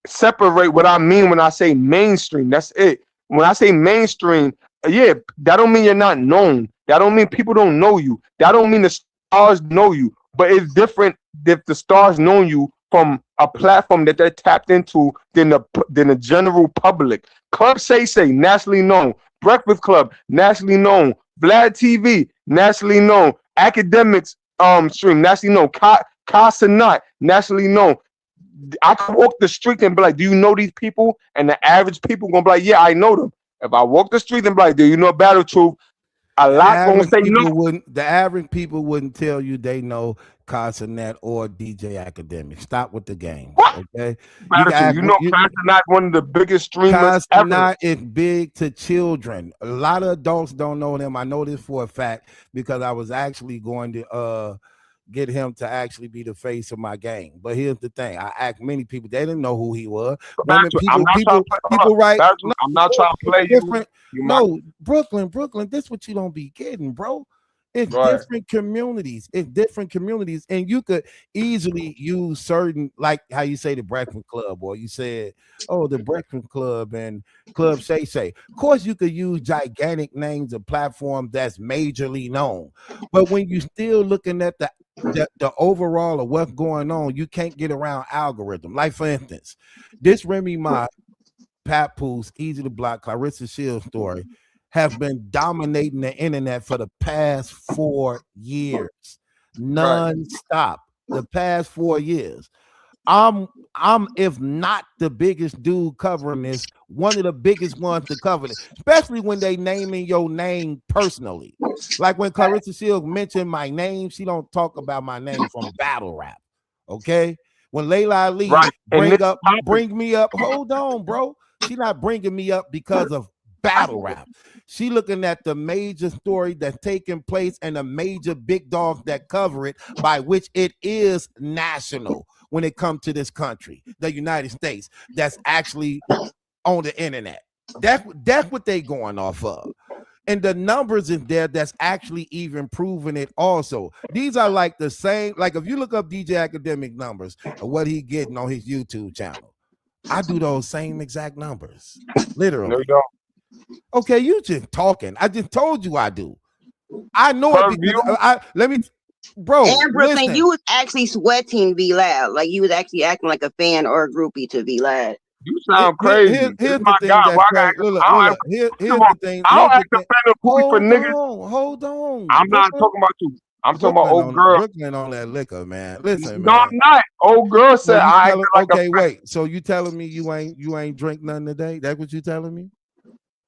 separate what I mean when I say mainstream. That's it. When I say mainstream, yeah, that don't mean you're not known. That don't mean people don't know you. That don't mean the stars know you. But it's different if the stars know you from a platform that they're tapped into than the general public. Club Shay Shay, nationally known. Breakfast Club, nationally known. Vlad TV, nationally known. Academics stream, nationally known. Casanat, nationally known. I can walk the street and be like, do you know these people? And the average people gonna be like, yeah, I know them. If I walk the street and be like, do you know Battle Truth? A lot gonna say no. The average people wouldn't tell you they know Casanat or DJ Academic. Stop with the game. What? Okay. You know Casanat, one of the biggest streamers Casanat is big to children. A lot of adults don't know him. I know this for a fact because I was actually going to get him to actually be the face of my gang. But here's the thing: I asked many people; they didn't know who he was. People right? I'm not trying to play different. No, Brooklyn. This what you don't be getting, bro. It's different communities. It's different communities, and you could easily use certain, like how you say the Breakfast Club, or you said, oh, the Breakfast Club and Club Shay Shay. Of course, you could use gigantic names of platforms that's majorly known, but when you still looking at the overall of what's going on, you can't get around algorithm. Like for instance, this Remy Ma, Papoose, Easy to Block, Claressa Shield story have been dominating the internet for the past 4 years, non-stop. The past 4 years. I'm if not the biggest dude covering this, one of the biggest ones to cover it, especially when they naming your name personally. Like when Claressa Shields mentioned my name, she don't talk about my name from battle rap. Okay. When Layla Ali bring me up, hold on, bro. She not bringing me up because of battle rap. She looking at the major story that's taking place and the major big dogs that cover it, by which it is national when it comes to this country, the United States, that's actually on the internet. That's what they going off of. And the numbers in there that's actually even proving it also. These are like the same, like if you look up DJ Academic numbers of what he getting on his YouTube channel, I do those same exact numbers. Literally. No, you don't. Okay, you just talking. I just told you I do. I know it because bro. And Brooklyn, listen. you was actually sweating V Lab. Like you was actually acting like a fan or a groupie to V Lab. You sound crazy. Here's my the thing God, that's crazy. Look, here's the thing. I don't act a fan of groupie for niggas. Hold on. I'm not talking about you. I'm talking about old girl. Brooklyn on that liquor, man. Listen, no, man. I'm not. Old girl said I acted like okay, wait. So you telling me you ain't drink nothing today? That's what you telling me?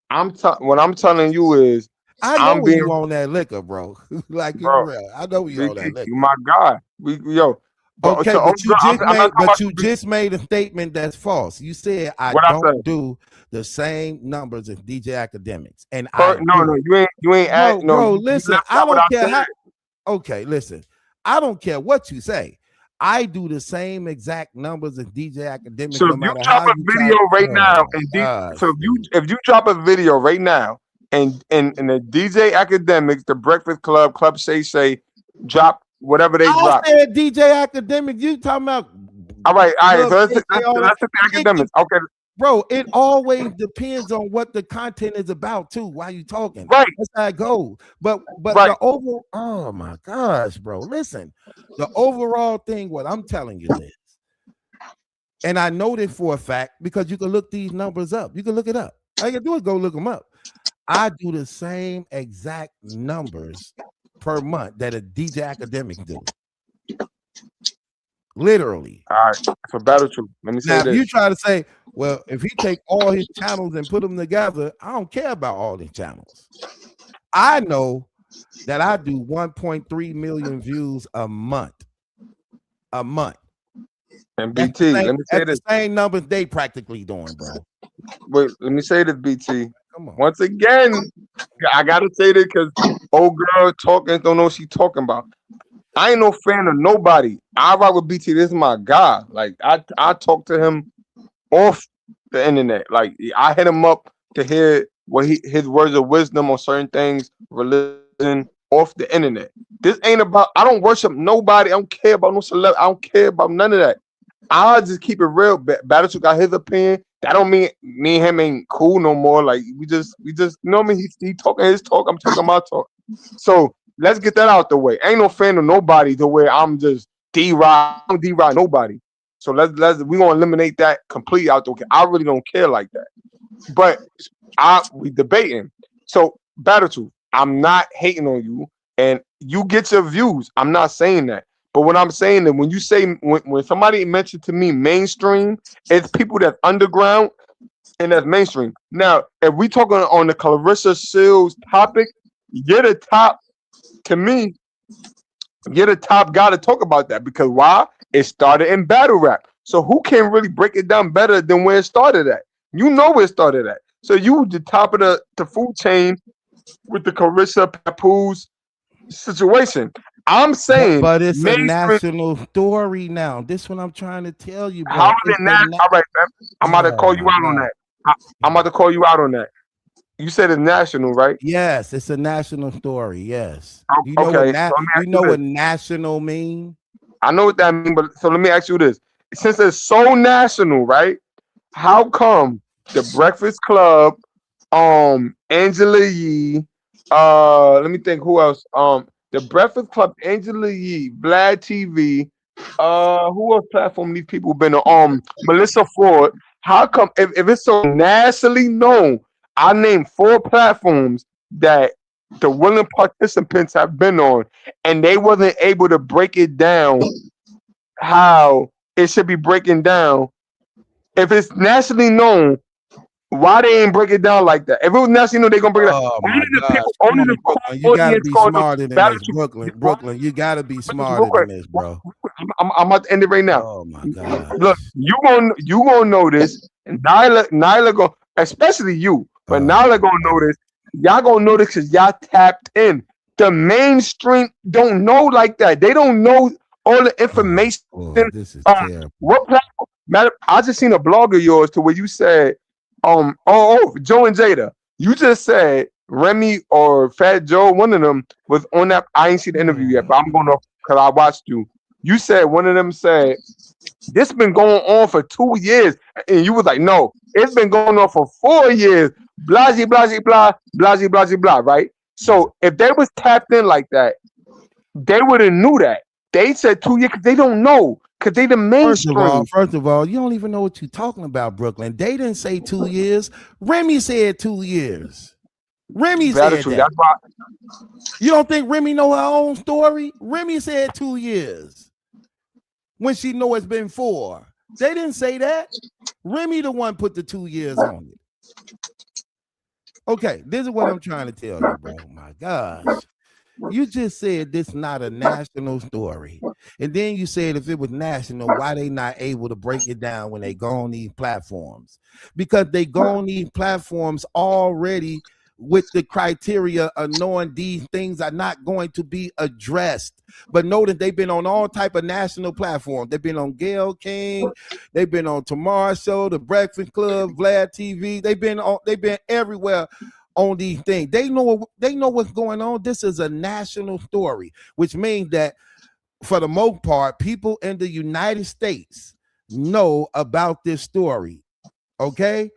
What I'm telling you is I know you on that liquor, bro. Like you real. I know you on that liquor. You my God. Okay, but you just made a statement that's false. You said I don't do the same numbers as DJ Academics, and you ain't. Bro, listen, I don't care. Okay, listen, I don't care what you say. I do the same exact numbers as DJ Academics. So if you drop a video right now, if you drop a video right now, and the DJ Academics, the Breakfast Club, Club Shay drop. Whatever they drop. I said DJ Academic. You talking about? All right. So that's the Academics. Okay, bro. It always depends on what the content is about too. While you talking, right? That's how it goes. But the overall. Oh my gosh, bro. Listen, the overall thing. What I'm telling you is, and I know this for a fact because you can look these numbers up. You can look it up. All you can do is go look them up. I do the same exact numbers per month that a DJ Academic do. Literally. All right. So battle truth. Let me say this. If you try to say, well, if he take all his channels and put them together, I don't care about all his channels. I know that I do 1.3 million views a month. A month. And BT, let me say this. The same numbers they practically doing, bro. Wait, let me say this, BT. Come on. Once again, I gotta say this because old girl talking don't know what she talking about. I ain't no fan of nobody. I rock with BT. This is my guy. Like I talk to him off the internet. Like I hit him up to hear what his words of wisdom on certain things, religion, off the internet. This ain't about. I don't worship nobody. I don't care about no celebrity. I don't care about none of that. I'll just keep it real. Battletook got his opinion. That don't mean me and him ain't cool no more. Like we just you know what I mean? He talking his talk, I'm talking my talk. So let's get that out the way. Ain't no fan of nobody the way I'm just D-Rod. I don't D-Rod nobody. So let's we gonna eliminate that completely out the way. I really don't care like that. But we debating. So Battletook, I'm not hating on you, and you get your views. I'm not saying that. But what I'm saying that when you say when somebody mentioned to me mainstream, it's people that's underground and that's mainstream. Now, if we talking on the Claressa Shields topic, you're the top to me. You're the top guy to talk about that because why? It started in battle rap. So who can really break it down better than where it started at? You know where it started at. So you the top of the food chain with the Claressa Papoose situation. I'm saying, but it's a national story now. This is what I'm trying to tell you, bro. How is it national? All right, man. I'm about to call you out on that. I'm about to call you out on that. You said it's national, right? Yes, it's a national story. Yes. You know what national mean? I know what that means, but so let me ask you this: since it's so national, right? How come the Breakfast Club, Angela Yee, let me think who else, the Breakfast Club, Angela Yee, Vlad TV, who else platform these people been on? Melissa Ford. How come if it's so nationally known, I named 4 platforms that the willing participants have been on, and they wasn't able to break it down how it should be breaking down. If it's nationally known, why they ain't break it down like that? If it was nationally known, they gonna break it down. You gotta be smarter than this, Brooklyn. You gotta be smarter than this, bro. I'm about to end it right now. Oh my God! Look, you gonna know this, and Nyla gonna, especially you, but Nyla gonna know this. Y'all gonna know this because y'all tapped in. The mainstream don't know like that. They don't know all the information. This is terrible. What platform? Matter, I just seen a blog of yours to where you said Joe and Jada. You just said Remy or Fat Joe, one of them was on that. I ain't seen the interview yet, but I'm going to because I watched you. You said one of them said this been going on for 2 years, and you was like, no, it's been going on for 4 years. Blah blah blah blah blah blah blah. Right. So if they was tapped in like that, they would have knew that. They said 2 years because they don't know because they the mainstream. First of all, you don't even know what you're talking about, Brooklyn. They didn't say 2 years. Remy said 2 years. Remy said that. That's why. You don't think Remy know her own story? Remy said 2 years when she know it's been 4. They didn't say that. Remy the one put the 2 years on it. Okay, this is what I'm trying to tell you, bro. My gosh. You just said this not a national story. And then you said if it was national, why they not able to break it down when they go on these platforms? Because they go on these platforms already with the criteria of knowing these things are not going to be addressed. But notice they've been on all type of national platforms. They've been on Gayle King, they've been on Tomorrow Show, The Breakfast Club, Vlad TV. They've been everywhere on these things. They know what's going on. This is a national story, which means that for the most part, people in the United States know about this story. Okay?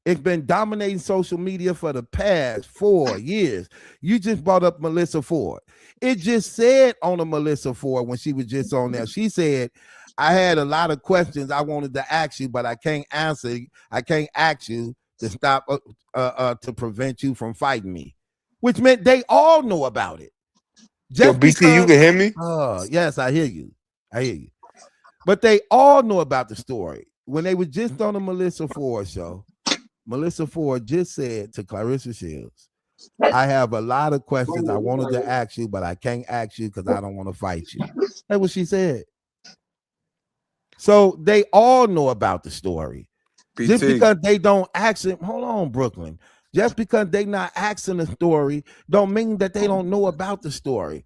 It's been dominating social media for the past 4 years. You just brought up Melissa Ford. It just said on a Melissa Ford when she was just on there, she said, I had a lot of questions I wanted to ask you, but I can't answer. I can't ask you to stop to prevent you from fighting me, which meant they all know about it. Yo, BT, you can hear me? Yes, I hear you. But they all know about the story. When they were just on the Melissa Ford show, Melissa Ford just said to Claressa Shields, I have a lot of questions I wanted to ask you, but I can't ask you because I don't want to fight you. That's what she said. So they all know about the story. PT. Just because they don't ask it, hold on, Brooklyn. Just because they not asking the story don't mean that they don't know about the story.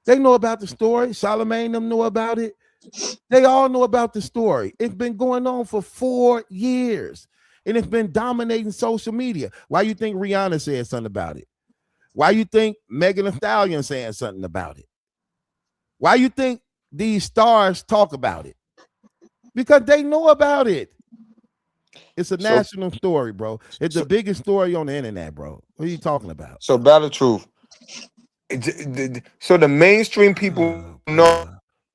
They know about the story. Charlamagne them know about it. They all know about the story. It's been going on for 4 years. And it's been dominating social media. Why you think Rihanna said something about it? Why you think Megan Thee Stallion saying something about it? Why you think these stars talk about it? Because they know about it. It's a national story, bro. It's the biggest story on the internet, bro. What are you talking about? So, Battle Truth. So the mainstream people know.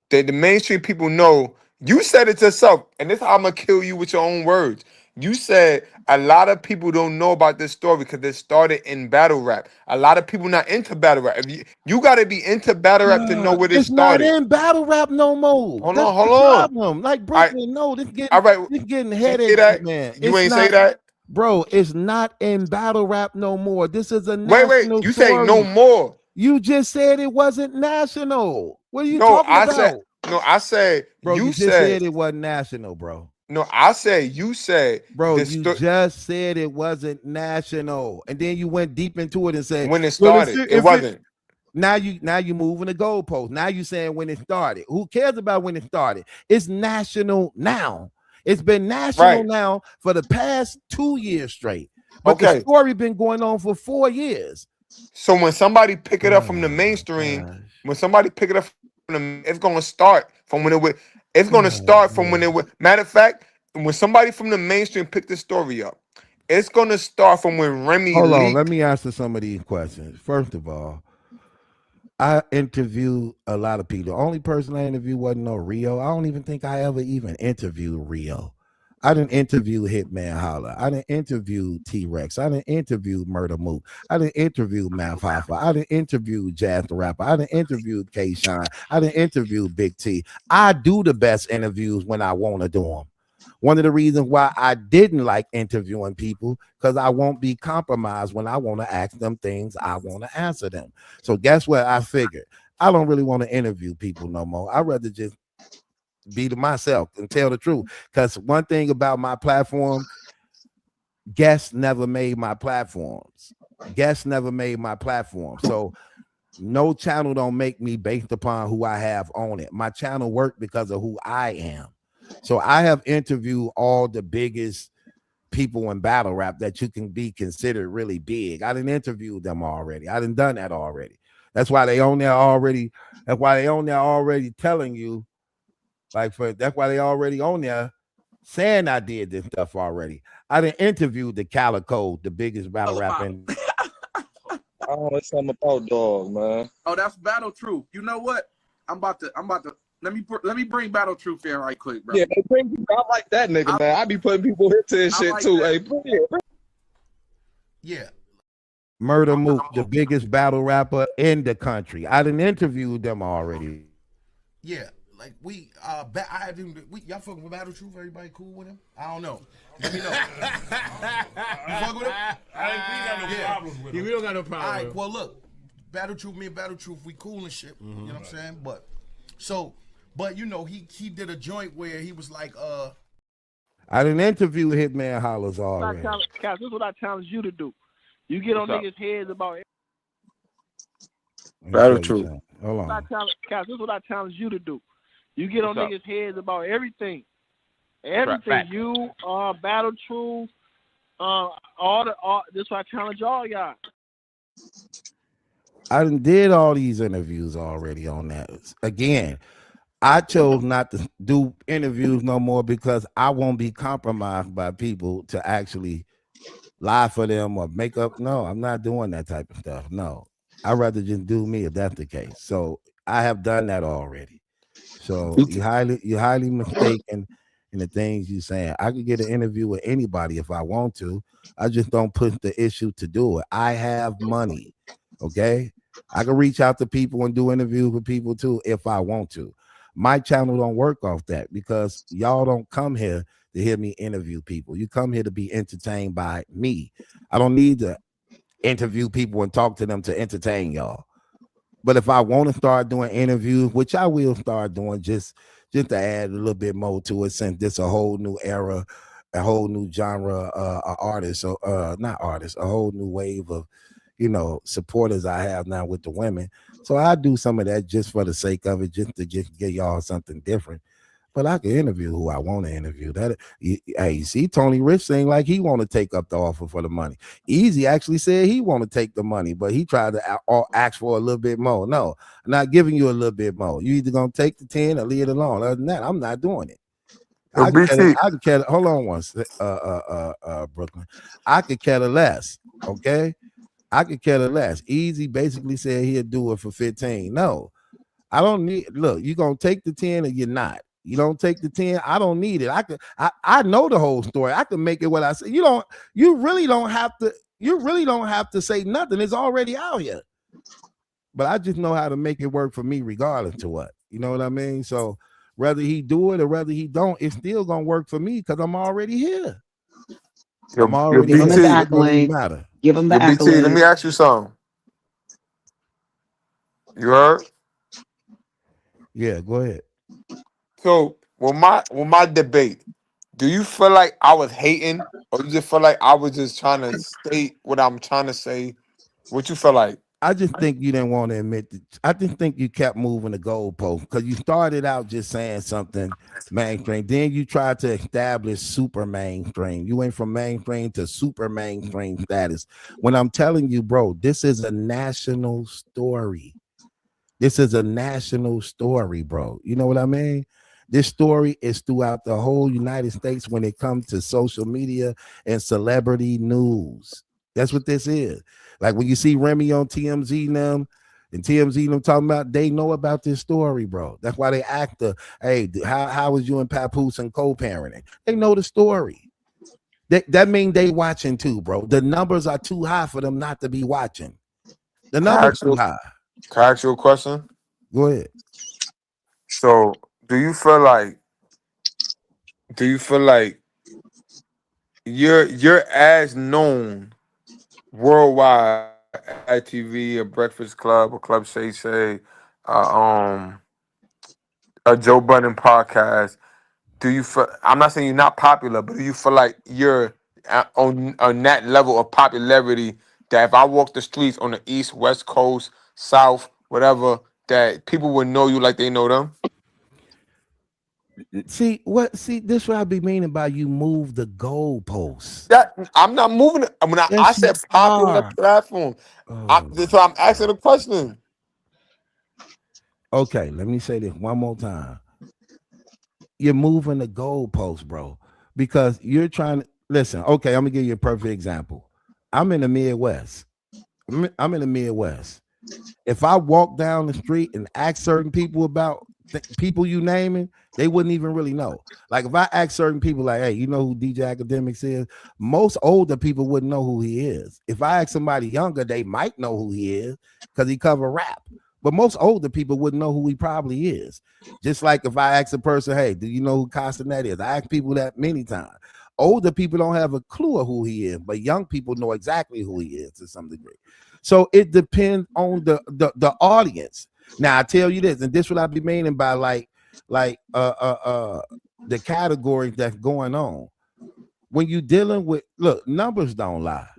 The mainstream people know. You said it yourself, and this is how I'm gonna kill you with your own words. You said a lot of people don't know about this story because it started in battle rap. A lot of people not into battle rap. If you got to be into battle rap to know where this started. It's not in battle rap no more. Hold on. Problem. Like Brooklyn, no, this getting headaches, man. You ain't say that, bro. It's not in battle rap no more. This is a national wait. You story. say no more. You just said it wasn't national. What are you talking about? I said, bro. You just said it wasn't national, bro. No, I said you said, bro. You just said it wasn't national, and then you went deep into it and said when it started, it wasn't. Now you moving the goalpost. Now you saying when it started. Who cares about when it started? It's national now. It's been national now for the past 2 years straight. But the story been going on for 4 years. So when somebody pick it up from the mainstream, it's going to start from when it was. It's going to start from when it was. Matter of fact, when somebody from the mainstream picked the story up, it's going to start from when Remy. Hold on, let me answer some of these questions. First of all, I interviewed a lot of people. The only person I interviewed wasn't no Rio. I don't even think I ever even interviewed Rio. I didn't interview Hitman Holla. I didn't interview T-Rex. I didn't interview Murder Mook. I didn't interview Math Hoffa. I didn't interview Jazz the Rapper. I didn't interview K-Shine. I didn't interview Big T. I do the best interviews when I want to do them. One of the reasons why I didn't like interviewing people, because I won't be compromised when I want to ask them things I want to answer them. So guess what I figured? I don't really want to interview people no more. I'd rather just be to myself and tell the truth. Because one thing about my platform, guests never made my platforms. So no channel don't make me based upon who I have on it. My channel worked because of who I am. So I have interviewed all the biggest people in battle rap that you can be considered really big. I didn't interview them already. I didn't done that already. That's why they on there already. That's why they on there already telling you, that's why they already on there saying I did this stuff already. I didn't interview the Calico, the biggest battle rap in. I don't know something about dog, man. Oh, that's Battle Truth. You know what? I'm about to. Let me bring Battle Truth in right quick, bro. Yeah, they bring people. I like that nigga, man. I be putting people here to his shit like too. that. Hey, bring it. Yeah. Murder Mook, the biggest battle rapper in the country. I didn't interview them already. Yeah. Like y'all fucking with Battle Truth? Everybody cool with him? I don't know. Let me know. You fuck with him? We got no problems with him. Yeah, we don't got no problem. All right, well look, Battle Truth, me and Battle Truth, we cool and shit. You know what I'm saying? But you know, he did a joint where he was like, I didn't interview Hitman Hollers already. Cap, this is what I challenge you to do. You get on niggas' heads about Battle Truth. Hold on. Cap, this is what I challenge you to do. You get on niggas' heads about everything. Everything. You, Battle Truth, this is what I challenge all y'all. I done did all these interviews already on that. Again, I chose not to do interviews no more because I won't be compromised by people to actually lie for them or make up. No, I'm not doing that type of stuff. No, I'd rather just do me if that's the case. So I have done that already. So you're highly mistaken in the things you're saying. I could get an interview with anybody if I want to. I just don't push the issue to do it. I have money. Okay. I can reach out to people and do interviews with people too if I want to. My channel don't work off that because y'all don't come here to hear me interview people. You come here to be entertained by me. I don't need to interview people and talk to them to entertain y'all. But if I want to start doing interviews, which I will start doing just to add a little bit more to it, since this a whole new era, a whole new genre of artists, or not artists, a whole new wave of, supporters I have now with the women. So I do some of that just for the sake of it, just to get y'all something different. But I can interview who I want to interview. You see, Tony Rich saying like he want to take up the offer for the money. Easy actually said he want to take the money, but he tried to ask for a little bit more. No, I'm not giving you a little bit more. You either gonna take the 10 or leave it alone. Other than that, I'm not doing it. I could care. Hold on once, Brooklyn. I could care less. Okay, I could care less. Easy basically said he'll do it for 15. No, I don't need. Look, you gonna take the 10 or you're not. You don't take the 10. I don't need it. I know the whole story. I can make it what I say. You really don't have to say nothing. It's already out here. But I just know how to make it work for me regardless to what. You know what I mean? So whether he do it or whether he don't, it's still gonna work for me because I'm already here. I'm already Give him the accolade. Give him the accolade. Let me ask you something. You heard? Yeah, go ahead. So with my debate, do you feel like I was hating, or you just feel like I was just trying to state what I'm trying to say? What you feel like? I just think you didn't want to admit that. I just think you kept moving the goalpost because you started out just saying something mainstream. Then you tried to establish super mainstream. You went from mainstream to super mainstream status. When I'm telling you, bro, this is a national story. This is a national story, bro. You know what I mean? This story is throughout the whole United States when it comes to social media and celebrity news. That's what this is. Like when you see Remy on TMZ now, and TMZ them talking about, they know about this story, bro. That's why they act hey, how was you and Papoose and co-parenting? They know the story. That means they watching too, bro. The numbers are too high for them not to be watching. The numbers too high. Can I ask you a question? Go ahead. So do you feel like you're as known worldwide at TV, a Breakfast Club, a Club Shay Shay, a Joe Budden podcast? Do you feel? I'm not saying you're not popular, but do you feel like you're on that level of popularity that if I walk the streets on the East, West Coast, South, whatever, that people would know you like they know them? See what? See this what I be meaning by you move the goalposts. That I'm not moving it. When I Yes, said you popular are. platform, Oh so my I'm asking god. a question. Okay, let me say this one more time. You're moving the goalposts, bro, because you're trying to listen. Okay, I'm gonna give you a perfect example. I'm in the Midwest. I'm in the Midwest. If I walk down the street and ask certain people about people you naming, they wouldn't even really know. Like if I ask certain people, like, "Hey, you know who DJ Academics is?" Most older people wouldn't know who he is. If I ask somebody younger, they might know who he is because he cover rap. But most older people wouldn't know who he probably is. Just like if I ask a person, "Hey, do you know who Castanet is?" I ask people that many times. Older people don't have a clue of who he is, but young people know exactly who he is to some degree. So it depends on the audience. Now I tell you this, and this what I be meaning by the categories that's going on. When you dealing with look, numbers don't lie.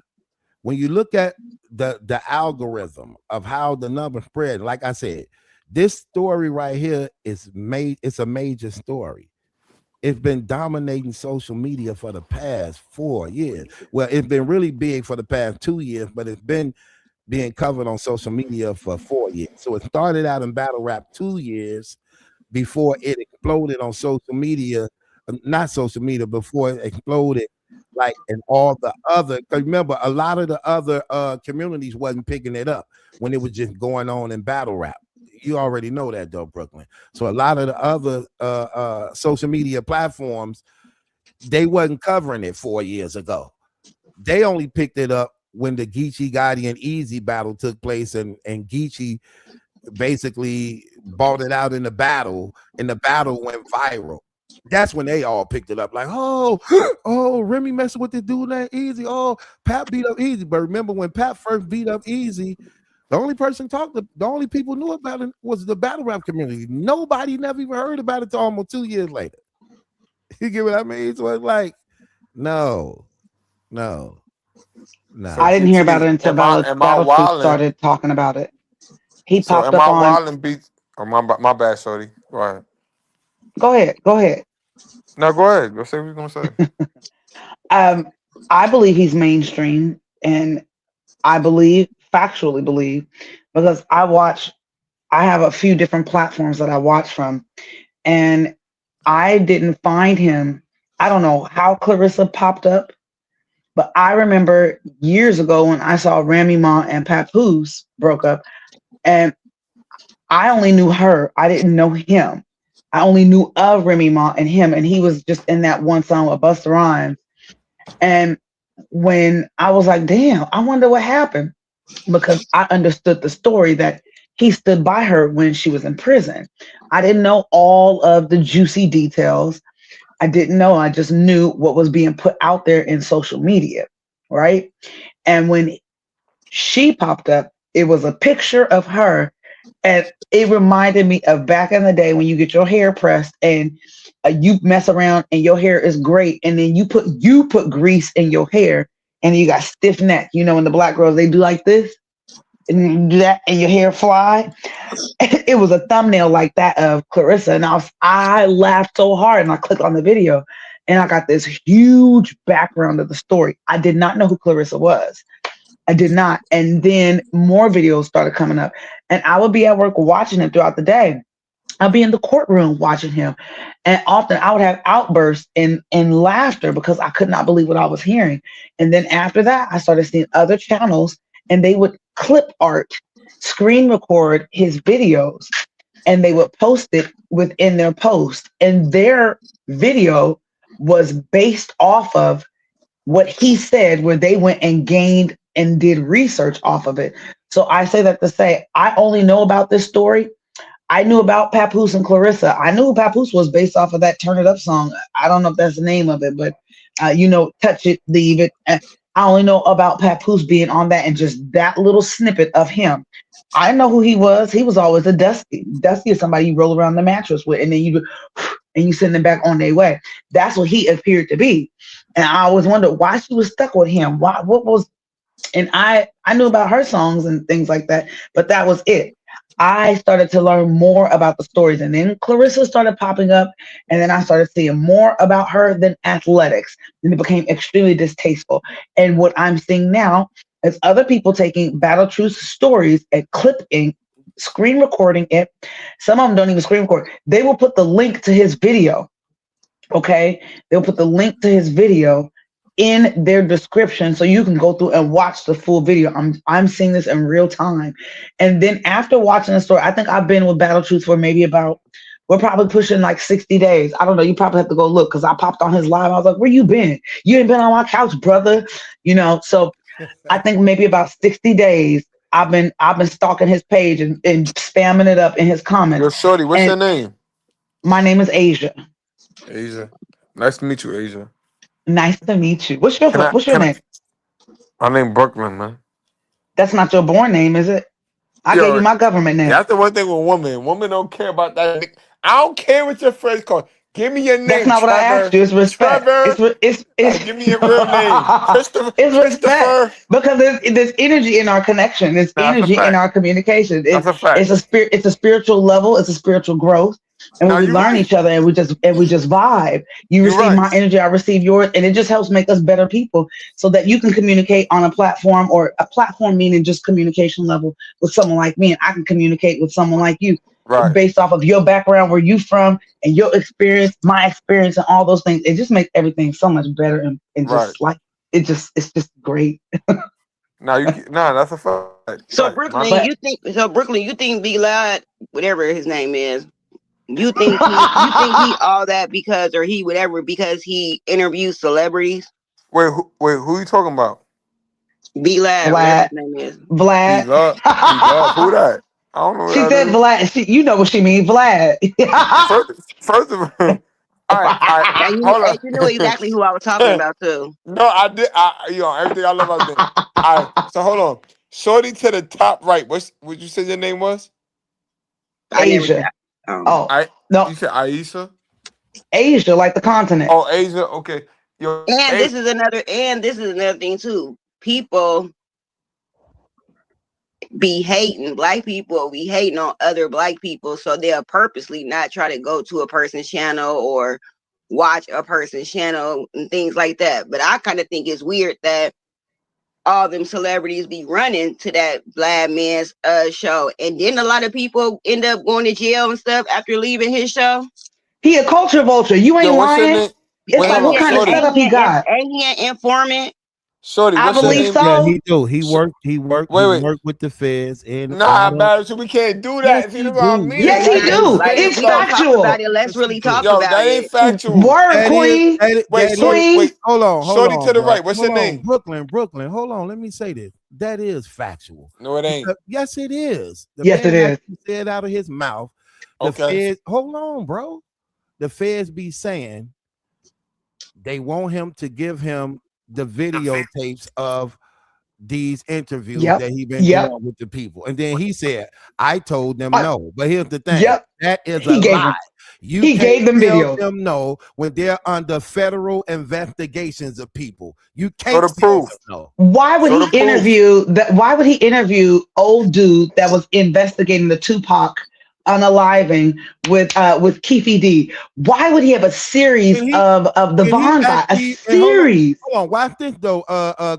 When you look at the algorithm of how the numbers spread, like I said, this story right here is made, it's a major story. It's been dominating social media for the past 4 years. Well, it's been really big for the past 2 years, but it's been being covered on social media for 4 years. So it started out in battle rap 2 years before it exploded on social media, not social media, before it exploded like in all the other. Because remember, a lot of the other communities wasn't picking it up when it was just going on in battle rap. You already know that though, Brooklyn. So a lot of the other social media platforms, they wasn't covering it 4 years ago. They only picked it up when the Geechee Gotti and Easy battle took place, and Geechee basically bought it out in the battle, and the battle went viral. That's when they all picked it up, like, oh, oh, Remy messing with this dude named Easy. Oh, Pat beat up Easy. But remember when Pat first beat up Easy, the only people knew about it was the battle rap community. Nobody never even heard about it till almost 2 years later. You get what I mean? So it's like, no, no. So I Nah. didn't hear about it GT, until am I Battle Truth wilding? started talking about it. He So popped am up I on. wilding? Beat? Oh my bad, shorty. Go ahead. Go ahead, go ahead. No, go ahead. Go say what you're gonna say. Um, I believe he's mainstream, and I believe, factually believe, because I have a few different platforms that I watch from, and I didn't find him. I don't know how Clarissa popped up, but I remember years ago when I saw Remy Ma and Papoose broke up, and I only knew her. I didn't know him. I only knew of Remy Ma and him, and he was just in that one song with Busta Rhymes. And when I was like, damn, I wonder what happened, because I understood the story that he stood by her when she was in prison. I didn't know all of the juicy details. I didn't know. I just knew what was being put out there in social media, right? And when she popped up, it was a picture of her, and it reminded me of back in the day when you get your hair pressed and you mess around and your hair is great, and then you put grease in your hair and you got stiff neck. You know, when the black girls, they do like this and you do that and your hair fly. It was a thumbnail like that of Clarissa, and I laughed so hard, and I clicked on the video, and I got this huge background of the story. I did not know who Clarissa was. I did not. And then more videos started coming up, and I would be at work watching him throughout the day. I'd be in the courtroom watching him, and often I would have outbursts in laughter because I could not believe what I was hearing. And then after that, I started seeing other channels, and they would clip art, screen record his videos, and they would post it within their post. And their video was based off of what he said, where they went and gained and did research off of it. So I say that to say, I only know about this story. I knew about Papoose and Clarissa. I knew Papoose was based off of that Turn It Up song. I don't know if that's the name of it, but Touch It, Leave It. I only know about Papoose being on that and just that little snippet of him. I know who he was. He was always a Dusty. Dusty is somebody you roll around the mattress with, and then you send them back on their way. That's what he appeared to be. And I always wondered why she was stuck with him. What was, and I knew about her songs and things like that, but that was it. I started to learn more about the stories. And then Claressa started popping up. And then I started seeing more about her than athletics. And it became extremely distasteful. And what I'm seeing now is other people taking Battle Truth's stories and clipping, screen recording it. Some of them don't even screen record. They will put the link to his video. Okay. They'll put the link to his video in their description so you can go through and watch the full video. I'm seeing this in real time. And then after watching the story, I think I've been with Battle Truth for maybe we're probably pushing like 60 days. I don't know. You probably have to go look because I popped on his live. I was like, where you been? You ain't been on my couch, brother. So I think maybe about 60 days I've been stalking his page and spamming it up in his comments. Yo, shorty, what's your name? My name is Asia. Asia. Nice to meet you, Asia. Nice to meet you. What's your name? My name Brooklyn, man. That's not your born name, is it? I gave you my government name. That's the one thing with women. Women don't care about that. I don't care what your friends call. Give me your name. That's not Trevor. what I asked you. It's respect. Trevor. It's give me your real name. Christopher. It's respect because there's energy in our connection. There's energy in our communication. That's a fact. It's a spiritual level. It's a spiritual growth. And when we learn each other and we just vibe, you receive my energy, I receive yours, and it just helps make us better people so that you can communicate on a platform, or a platform meaning just communication level with someone like me, and I can communicate with someone like you based off of your background, where you from, and your experience, my experience, and all those things. It just makes everything so much better and just like it's just great. That's a fact. So Brooklyn, you think Be Loud, whatever his name is, you think he all that because he interviews celebrities? Wait, who you talking about? Be Loud, whatever his name is. Vlad. Vlad. Who that? I don't know. She said Vlad. You know what she means, Vlad. First of all, all right, hold on. You know exactly who I was talking about too. No, I did. Everything I love about that. All right, so hold on. Shorty to the top right. What you said your name was? Asia. No. You said Aisha? Asia, like the continent. Oh, Asia. Okay. This is another thing too. People be hating, black people be hating on other black people, so they'll purposely not try to go to a person's channel or watch a person's channel and things like that. But I kind of think it's weird that all them celebrities be running to that Vlad man's show, and then a lot of people end up going to jail and stuff after leaving his show. He a culture vulture. You ain't lying. It's like what kind of setup he got? Ain't he an informant? Shorty, I believe so. Yeah, he do. He worked with the feds. And we can't do that. If you know what I mean. Yes, he do. It's factual. Let's really talk about it. That ain't factual. Word, queen. Wait. Hold on. Shorty to the right. What's your name? Brooklyn. Hold on. Let me say this. That is factual. No, it ain't. Yes, it is. Yes, it is. Said out of his mouth. The feds, hold on, bro. The feds be saying they want him to give him the videotapes of these interviews that he been doing with the people. And then he said, I told them no. But here's the thing. That is a lie. He gave them videos. Them no when they're under federal investigations of people. You can't prove. No. Why would he interview old dude that was investigating the Tupac unaliving with Cuhdeejah? Why would he have a series of the Bondi? A series. Hold on, watch this though,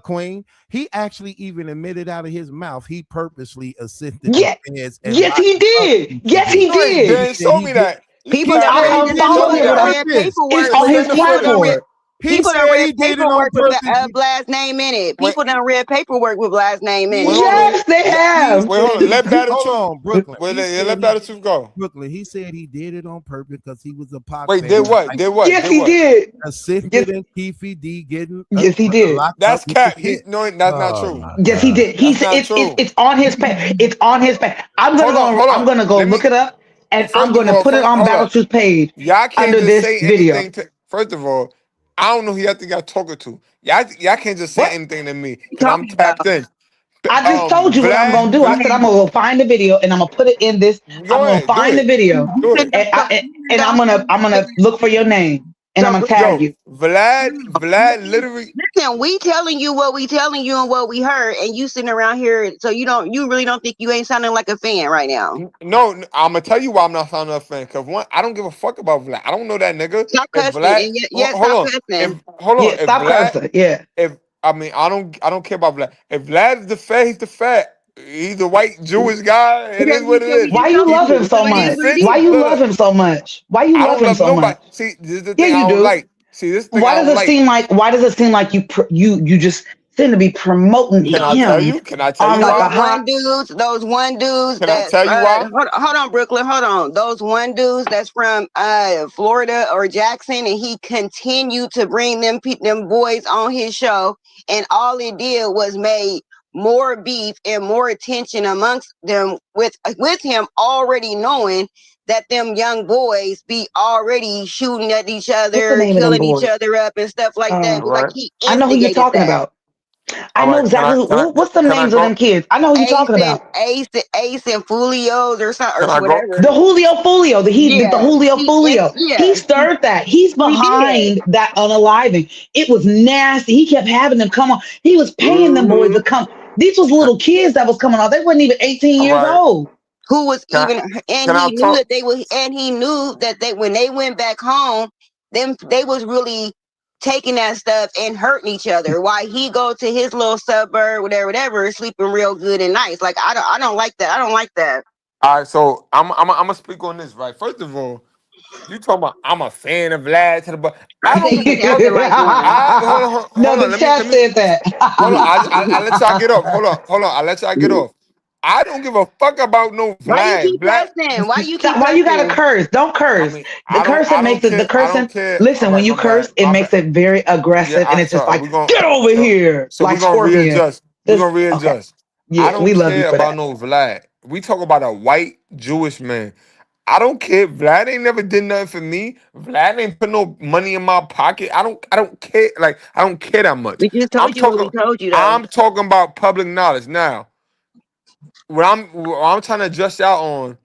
Queen. He actually even admitted out of his mouth he purposely assisted. Yes, he did. Yes, he did. Show me that. People that read paperwork. It's on his platform. People that read paperwork with Vlad's name in it. People that read paperwork with Vlad's name in it. Yes, they have. Wait, hold on. Let Battle Truth. Brooklyn. Let Battle Truth go. Brooklyn. He said he did it on purpose because he was a pop. Wait, did what? Yes, he did. Assisted in Cuhdeejah getting. Yes, he did. That's cap. No, that's not true. Yes, he did. He said it's on his page. It's on his page. I'm gonna go look it up. And I'm going to put it on Battle Truth page. Y'all can't under just this say video. Anything first of all, I don't know who y'all think y'all talking to. Y'all can't just say anything to me because I'm tapped in. I just told you what I'm going to do. I said I'm going to go find the video and I'm going to put it in this. I'm going to find the video and I'm going to look for your name. and I'm So gonna tag Yo, you. Vlad literally. listen, we telling you what we telling you and what we heard, and you sitting around here, so you really don't think you ain't sounding like a fan right now. No, I'm gonna tell you why I'm not sounding a fan. Cause one, I don't give a fuck about Vlad. I don't know that nigga. Stop If cussing, Vlad, and yeah, hold stop on. cussing. Yeah, If stop Vlad, cursing. Yeah. if I don't care about Vlad. If Vlad is the fat, he's the fat. He's a white Jewish guy. It Because is what it he is. Why just you told He love him you, so so it is he what it much? fits. Why is. you Look, love look, him so much? Why you I love don't him love so nobody. much? See, this is the Yeah, thing I you don't do. like. See, this thing Why I does don't it like. seem like? Why does it seem like you just seem to be promoting Can I Those tell him you? Can I tell on you like those a why? high? one dudes Can I that tell you why? hold on, Brooklyn, hold on. Those one dudes that's from Florida or Jackson, and he continued to bring them boys on his show, and all it did was made more beef and more attention amongst them with him already knowing that them young boys be already shooting at each What's the other, name of them killing each boys? other up and stuff like that. It Uh, was like Right. he I know who you're instigated talking that. about. I All know right. exactly what's the Can I names of go? them kids. I know who you're talking about. Ace and Fulios or something Can or I go? whatever. The Julio Folio, the Yeah, Julio Folio. He yeah, stirred that. He's he did. behind that unaliving. It was nasty. He kept having them come on. He was paying them boys Hmm. to come. These was little kids that was coming on. They weren't even 18 All years right. old. Who was Can I, even, and can I he knew talk? that when they went back home, them they was really taking that stuff and hurting each other. Why he go to his little suburb, whatever, sleeping real good and nice. Like I don't like that. I don't like that. All right. So I'm gonna speak on this. Right. First of all, you talking about I'm a fan of Vlad to the but I I don't said give you a fuck. sounded like one. I No, hold on. the chat Let me said that. hold on. I let y'all get off. Hold on. I let y'all get off. I don't give a fuck about no Why you Vlad. keep Vlad. cussing? Why you keep Why you gotta cussing? curse? Don't I curse. mean, The I cursing don't makes it the care. I don't cursing. care. All Listen, when right, you my curse, bad. it My makes bad. it very Yeah, aggressive, and it's just sorry. like, get over here, So like we're gonna Scorpion. readjust. We're Just gonna okay. readjust. I Yeah, we don't love you care for about that. no Vlad. We talk about a white Jewish man. I don't care. Vlad ain't never did nothing for me. Vlad ain't put no money in my pocket. I don't care. Like I don't care that much. We just I'm told you what talking we told you though. I'm talking about public knowledge. Now, what I'm trying to adjust y'all on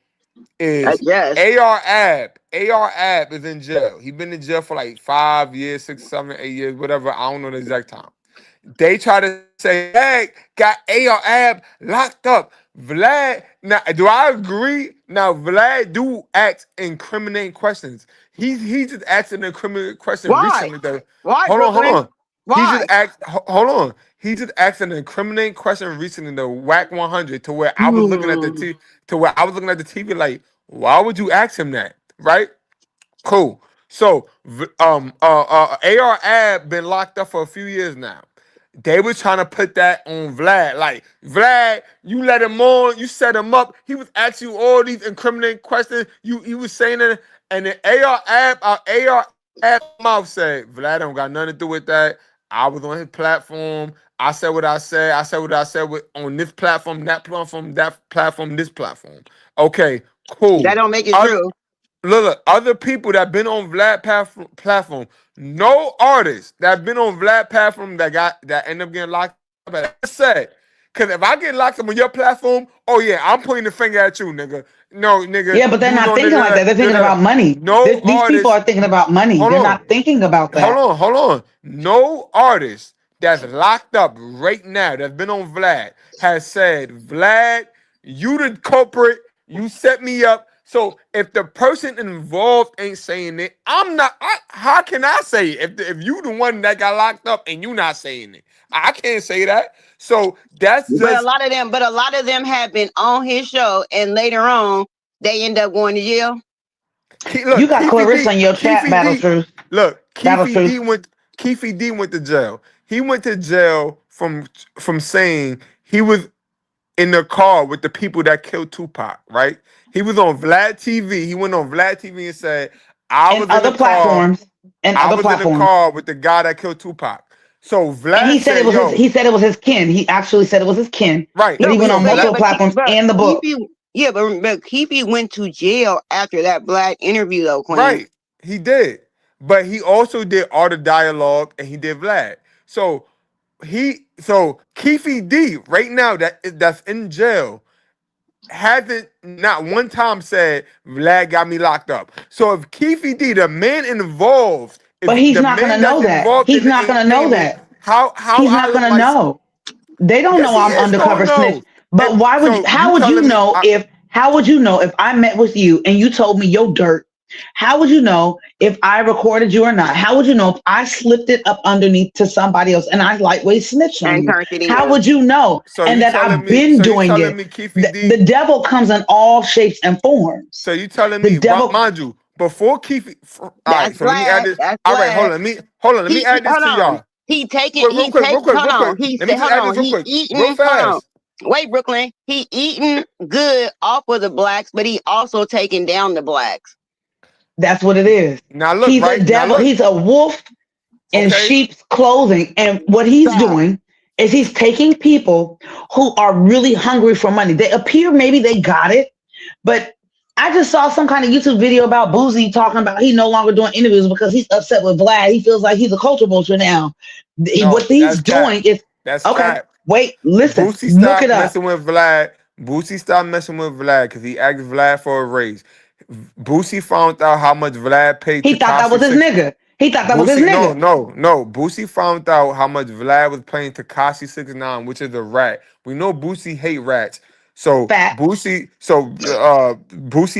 is Adjust. AR Ab is in jail. He been in jail for like 5 years, 6, 7, 8 years, whatever. I don't know the exact time. They try to say, hey, got AR Ab locked up. Vlad, now do I agree? Now Vlad do ask incriminating questions. He just asked an incriminating question Why? recently. That Why, hold Brooklyn? on. He just Why? asked. Hold on. He just asked an incriminating question recently. The Whack 100 to where I was looking at the Hmm. T to where I was looking at the TV like, why would you ask him that? Right? Cool. So, AR Ab been locked up for a few years now. They was trying to put that on Vlad. Like, Vlad, you let him on, you set him up. He was asking you all these incriminating questions. He was saying it, and then AR Ab mouth said, Vlad don't got nothing to do with that. I was on his platform. I said what I said. I said what I said on this platform, that platform, this platform. Okay, That cool. don't make it true. Look, other people that been on Vlad platform, no artist that been on Vlad platform that end up getting locked up. I said, because if I get locked up on your platform, oh yeah, I'm pointing the finger at you, nigga. No, nigga, Yeah, but they're you was not on thinking like that. They're thinking about money. no These people artist. are thinking about money. Hold They're on. not thinking about that. Hold on. No artist that's locked up right now that's been on Vlad has said, Vlad, you the culprit, you set me up. So if the person involved ain't saying it, I'm not. How can I say it? If you the one that got locked up and you not saying it? I can't say that. So that's But just a lot of them have been on his show, and later on they end up going to jail. You Look, got Clarissa in your chat, Battle Truth. Look, Battle Truth. Keefe D went to jail. He went to jail from saying he was in the car with the people that killed Tupac, right? He was on Vlad TV. He went on Vlad TV and said, I And was in the other car. platforms. And I other was in the platforms. car with the guy that killed Tupac. So And Vlad said, yo, he said it was his kin. He actually said it was his kin. right. But No, he went So on multiple Vlad, platforms and the book. But Keefe went to jail after that Black interview, though, Queen. right. He did. But he also did Art of Dialogue and he did Vlad. So Keefe D right now that's in jail hasn't not one time said Vlad got me locked up. So if Keefe D, the man involved But if he's the not gonna men know that's that. involved He's in it not ain't gonna know payment, that. how He's I not look gonna like? know. They don't Yes, know he I'm is gonna undercover snitch. know. But And why would you, so you how would you telling me? know if how would you know if I met with you and you told me your dirt? How would you know if I recorded you or not? How would you know if I slipped it up underneath to somebody else and I lightweight snitched on And you? turned it How in. would you know? So And you that telling I've me? been So you doing telling it. me, Keefy The D? devil comes in all shapes and forms. So you telling The me, devil, mind you, before Keefy? All right. That's So let me add Vlad. this. That's All right, hold Vlad. on. Let me add this Hold to on. y'all. Real He quick, real take, quick, hold real on. quick. He Let me said, just hold add this on. real He quick, real eating, hold on. fast. Wait, Brooklyn. He eating good off of the blacks, but he also taking down the blacks. that's what it is. Now look, He's a right now devil. look. He's a wolf in Okay. sheep's clothing. And what he's Stop. doing is he's taking people who are really hungry for money. They appear maybe they got it, but I just saw some kind of YouTube video about Boozy talking about he no longer doing interviews because he's upset with Vlad. He feels like he's a culture vulture now. What No, he's that's cap. doing is That's okay. cap. Wait, listen, Boosie look it stopped up. messing with Vlad. Boosie stopped messing with Vlad because he asked Vlad for a raise. Boosie found out how much Vlad paid He thought that was Tekashi his 6. nigga. He thought that was his Boosie, no, nigga. no, no. Boosie found out how much Vlad was paying Tekashi 6ix9ine, which is a rat. We know Boosie hate rats. So Facts. Boosie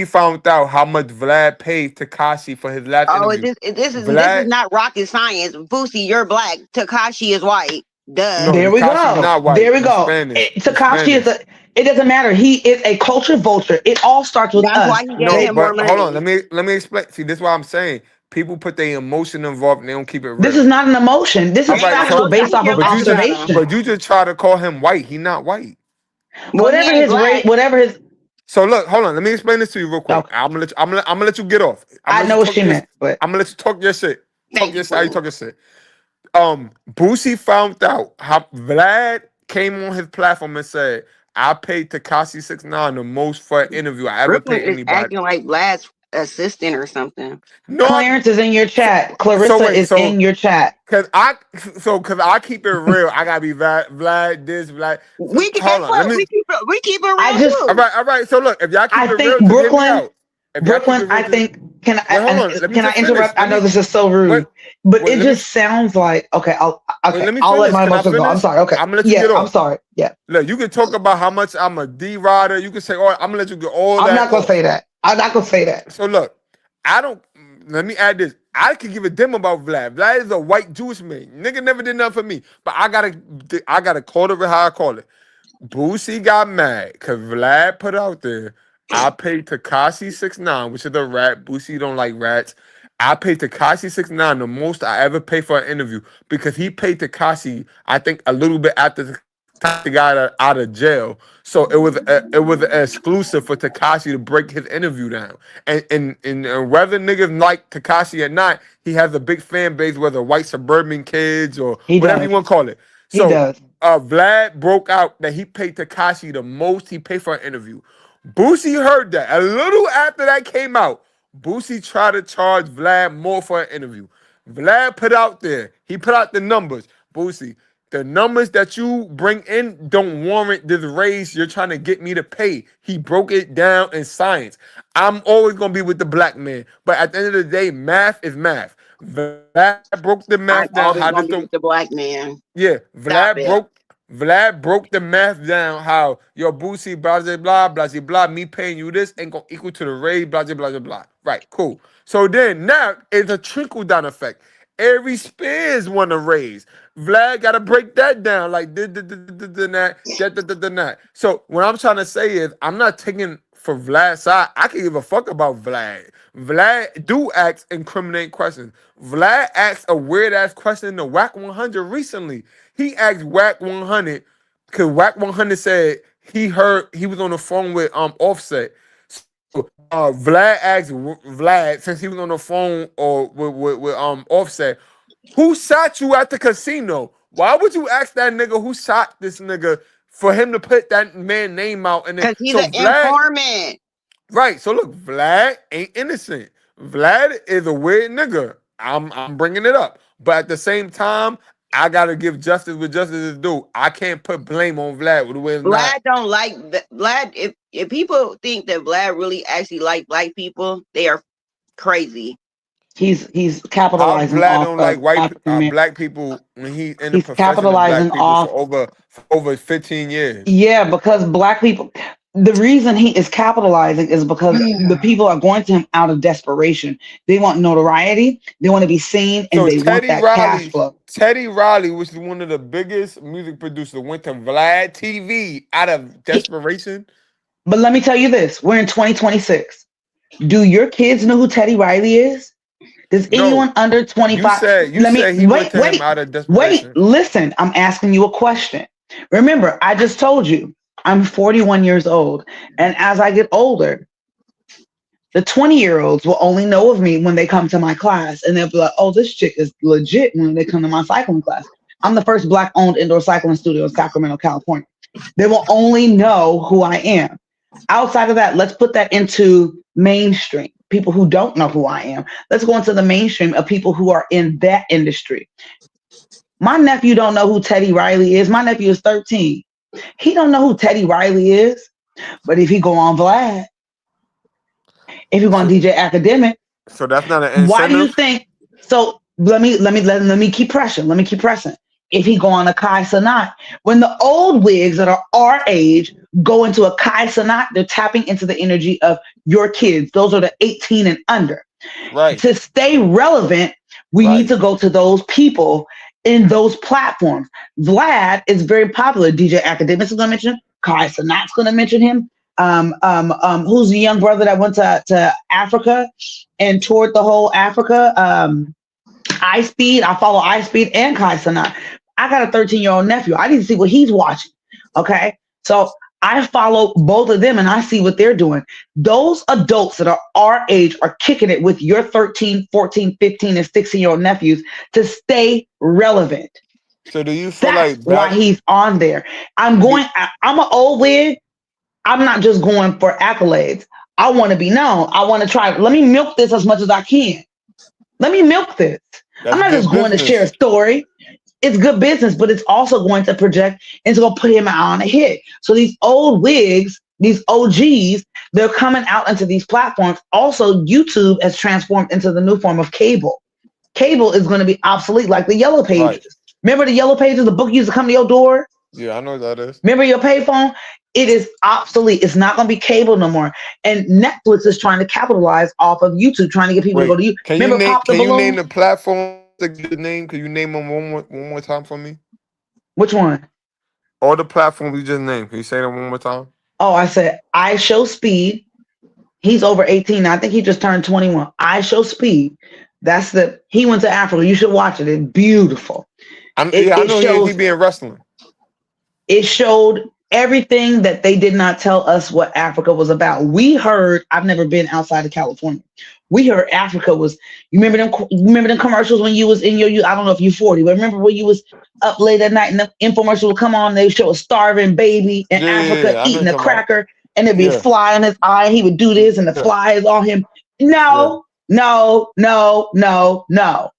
found out how much Vlad paid Tekashi for his last Oh, interview. this is Vlad, not rocket science. Boosie, you're black. Takashi is white. Duh. no, There we Tekashi's go. not There white. we He's go. Spanish. He's Takashi is Spanish. a. It doesn't matter. He is a culture vulture. It all starts with That's us. why he gave No, him more but hold on. money. Let me explain. See, this is what I'm saying. People put their emotion involved and they don't keep it This real. is not an emotion. This All is Ain't right, no factual so emotion. I based could off care of but less about him. observation. you just try to call him white. He not white. Well, he ain't black. Whatever his. So look, hold on. Let me explain this to you real quick. Okay, I'm gonna let you get off. I'm I gonna let know you what talk she your meant, but I'm gonna let you talk your shit. Talk Thank your you, shit. How you Queen. talk your shit. Boosie found out how Vlad came on his platform and said, I paid Tekashi 6ix9ine the most for an interview I ever Brooklyn paid is anybody. acting like Vlad's assistant or something. No, Clarence is in your chat. so Clarissa wait, is in your chat. cause I keep it real. I gotta be Vlad this, Vlad. So, hold Guess on, let what? me. We keep it I real just All too. right, all right. So look, if y'all keep I it think real, just hear me out. If y'all keep it Brooklyn. real, I just think can wait. Hold on. I Let me can I just finish. interrupt? I know this is so Wait. rude, but Wait. it just sounds like okay. Wait. Let me I'll let finish. my Can I emotions go. I'm finish? sorry. Okay, I'm gonna let you yeah, get I'm off. sorry. Yeah, Look, you can talk about how much I'm a D rider. You can say, "Oh, I'm gonna let you get all I'm that not gonna off." say that. I'm not gonna say that. So look, I don't. Let me add this. I could give a damn about Vlad. Vlad is a white Jewish man. Nigga never did nothing for me. But I gotta call it how I call it. Boosie got mad because Vlad put out there, I paid Tekashi 6ix9ine, which is a rat. Boosie don't like rats. I paid Tekashi 6ix9ine the most I ever paid for an interview because he paid Tekashi, I think, a little bit after Tekashi got out of jail. So it was an exclusive for Tekashi to break his interview down. And whether niggas like Tekashi or not, he has a big fan base, whether white suburban kids or He whatever you does. want to call it. He So does. Vlad broke out that he paid Tekashi the most he paid for an interview. Boosie heard that. A little after that came out, Boosie tried to charge Vlad more for an interview. Vlad put out there, he put out the numbers. Boosie, the numbers that you bring in don't warrant this raise you're trying to get me to pay. He broke it down in science. I'm always going to be with the black man. But at the end of the day, math is math. Vlad broke the I'm math down. always How gonna this be don't with the black man. yeah, Stop it. Vlad broke the math down. How your Boosie blah blah blah blah blah. Me paying you this ain't gonna equal to the raise blah blah blah blah. Right, cool. So then now it's a trickle down effect. Every Spears want to raise. Vlad got to break that down like that. So what I'm trying to say is I'm not taking for Vlad's side. I can give a fuck about Vlad. Vlad do ask incriminating questions. Vlad asked a weird ass question to Whack 100 recently. He asked Whack 100 because Whack 100 said he heard he was on the phone with Offset. So Vlad asked Vlad since he was on the phone or with Offset, who shot you at the casino? Why would you ask that nigga who shot this nigga for him to put that man name out? And then Cause he's so an Vlad, informant. right? So look, Vlad ain't innocent. Vlad is a weird nigga. I'm bringing it up, but at the same time, I gotta give justice what justice is due. I can't put blame on Vlad with the way it's not. Vlad don't like Vlad. If people think that Vlad really actually like black people, they are crazy. He's How capitalizing black off don't of like white African American. black people when he in the He's profession of capitalizing black people off. for over 15 years? Yeah, because black people. The reason he is capitalizing is because the people are going to him out of desperation. They want notoriety. They want to be seen, and So they want that cash flow. Teddy Riley, which is one of the biggest music producers, went to Vlad TV out of He, desperation. but let me tell you this: we're in 2026. Do your kids know who Teddy Riley is? Does No, anyone under you 25? said you Let me said he went to him out of wait. desperation. Listen, I'm asking you a question. Remember, I just told you I'm 41 years old. And as I get older, the 20-year-olds will only know of me when they come to my class. And they'll be like, oh, this chick is legit when they come to my cycling class. I'm the first Black owned indoor cycling studio in Sacramento, California. They will only know who I am. Outside of that, let's put that into mainstream. People who don't know who I am. Let's go into the mainstream of people who are in that industry. My nephew don't know who Teddy Riley is. My nephew is 13. He don't know who Teddy Riley is. But if he go on Vlad, if you go on So, DJ Academic, so that's not an why do you incentive. think? So let me keep pressing. Let me keep pressing. If he go on a Kai Sanat, when the old wigs that are our age go into a Kai Sanat, they're tapping into the energy of your kids. Those are the 18 and under. Right, To stay relevant, we need right. to go to those people in those platforms. Vlad is very popular. DJ Academics is going to mention him. Kai Sanat's going to mention him. Who's the young brother that went to Africa and toured the whole Africa? iSpeed. I follow iSpeed and Kai Sanat. I got a 13-year-old nephew. I need to see what he's watching. Okay. So I follow both of them and I see what they're doing. Those adults that are our age are kicking it with your 13, 14, 15, and 16-year-old nephews to stay relevant. So do you feel That's like why he's on there. I'm an old wig. I'm not just going for accolades. I want to be known. I want to try. Let me milk this as much as I can. Let me milk this. I'm that's not just good going to share a business? story. It's good business, but it's also going to project and it's going to put him out on a hit. So these old wigs, these OGs, they're coming out into these platforms. Also, YouTube has transformed into the new form of cable. Cable is going to be obsolete, like the Yellow Right. Pages. Remember the Yellow Pages? The book used to come to your door. Yeah, I know what that is. Remember your payphone? It is obsolete. It's not going to be cable no more. And Netflix is trying to capitalize off of YouTube, trying to get people to go Wait, to you. can you Remember name Pop the can you name Balloon? the platform? The name? Can you name them one more time for me? Which one? All the platforms you just named. Can you say them one more time? Oh, I said I Show Speed. He's over 18 now. I think he just turned 21. I Show Speed. He went to Africa. You should watch it. It's beautiful. I It know he shows be in wrestling. it showed everything that they did not tell us what Africa was about. We heard, I've never been outside of California. We heard Africa was, you remember them commercials when you was in I don't know if you're 40, but remember when you was up late at night and the infomercial would come on, they show a starving baby in Africa Yeah. I know eating you're a talking about. cracker and there'd be a Yeah, fly in his eye and he would do this and the yeah, fly is on him. yeah. No, no, no, no, no.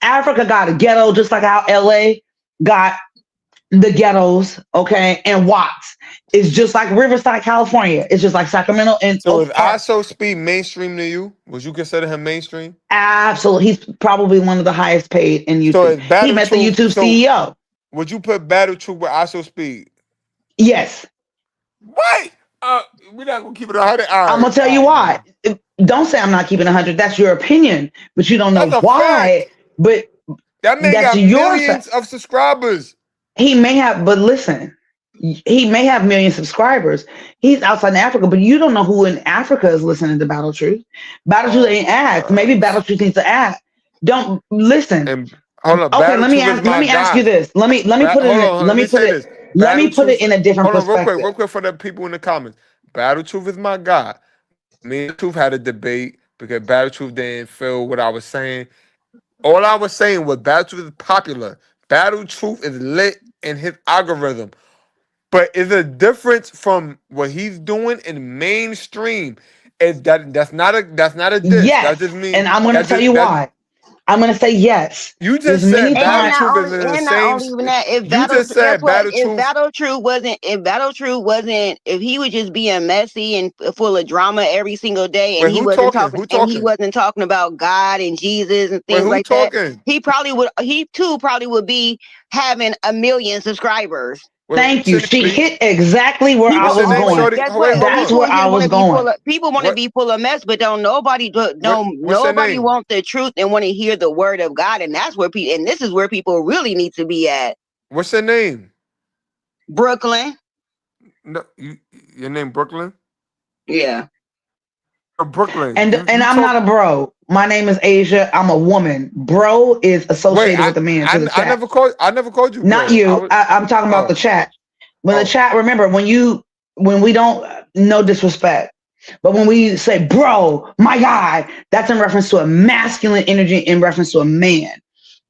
Africa got a ghetto just like how LA got the ghettos, okay, and Watts. It's just like Riverside, California. It's just like Sacramento and So is Oak I Park. So Speed mainstream to you? Would you consider him mainstream? Absolutely. He's probably one of the highest paid in So YouTube. is He Battle met the Truth? YouTube So CEO. would you put Battle Truth with I So Speed? Yes. What? We're not gonna keep it 100. All I'm right, gonna tell you all right, why. man. Don't say I'm not keeping 100. That's your opinion, but you don't know That's a why. fact. But That man that's got your fact. millions of subscribers. He may have, but listen, he may have million subscribers. He's outside in Africa, but you don't know who in Africa is listening to Battle Truth. Battle Truth Oh ain't my asked. Maybe Battle gosh. Truth needs to ask. Don't listen. And hold on, Okay, Battle Truth is let my me ask you guy. this. Let me put it Hold in on, let let me me put say it this. let Battle me put it Truth. in a different Hold on, perspective. real quick for the people in the comments. Battle Truth is my guy. Me and Truth had a debate because Battle Truth didn't feel what I was saying. All I was saying was Battle Truth is popular. Battle Truth is lit in his algorithm. But is a difference from what he's doing in mainstream. Is that's not a diss. That Yes, just mean and I'm gonna that tell just you that why. I'm gonna say yes. You There's just many said Battle times. Truth is in the And not same. only even that, if You Battle, just guess said what? Battle Truth. If Battle Truth wasn't, if he was just being messy and full of drama every single day, and Wait, he who wasn't talking? talking, Who and he talking? wasn't talking about God and Jesus and Wait, things who like that, talking? he too probably would be having 1 million subscribers. Wait, Thank what's you. your name, She Lee? hit exactly where I People What's your was name, always, going. Shorty? guess Oh, wait, what? hold That's on. where I was going. People want to What? be full of mess, but don't nobody What's your nobody name? want the truth and want to hear the word of God, and that's where people, and this is where people really need to be at. What's your name? Brooklyn. No, your name Brooklyn? Yeah. Brooklyn. And You I'm talk. not a bro. My name is Asia. I'm a woman. Bro is Wait, associated with a man to the I chat. never called. I never called you, Not bro. you. I'm talking about the chat. When the Oh. chat, remember when we don't, no disrespect, but when we say bro, my guy, that's in reference to a masculine energy, in reference to a man.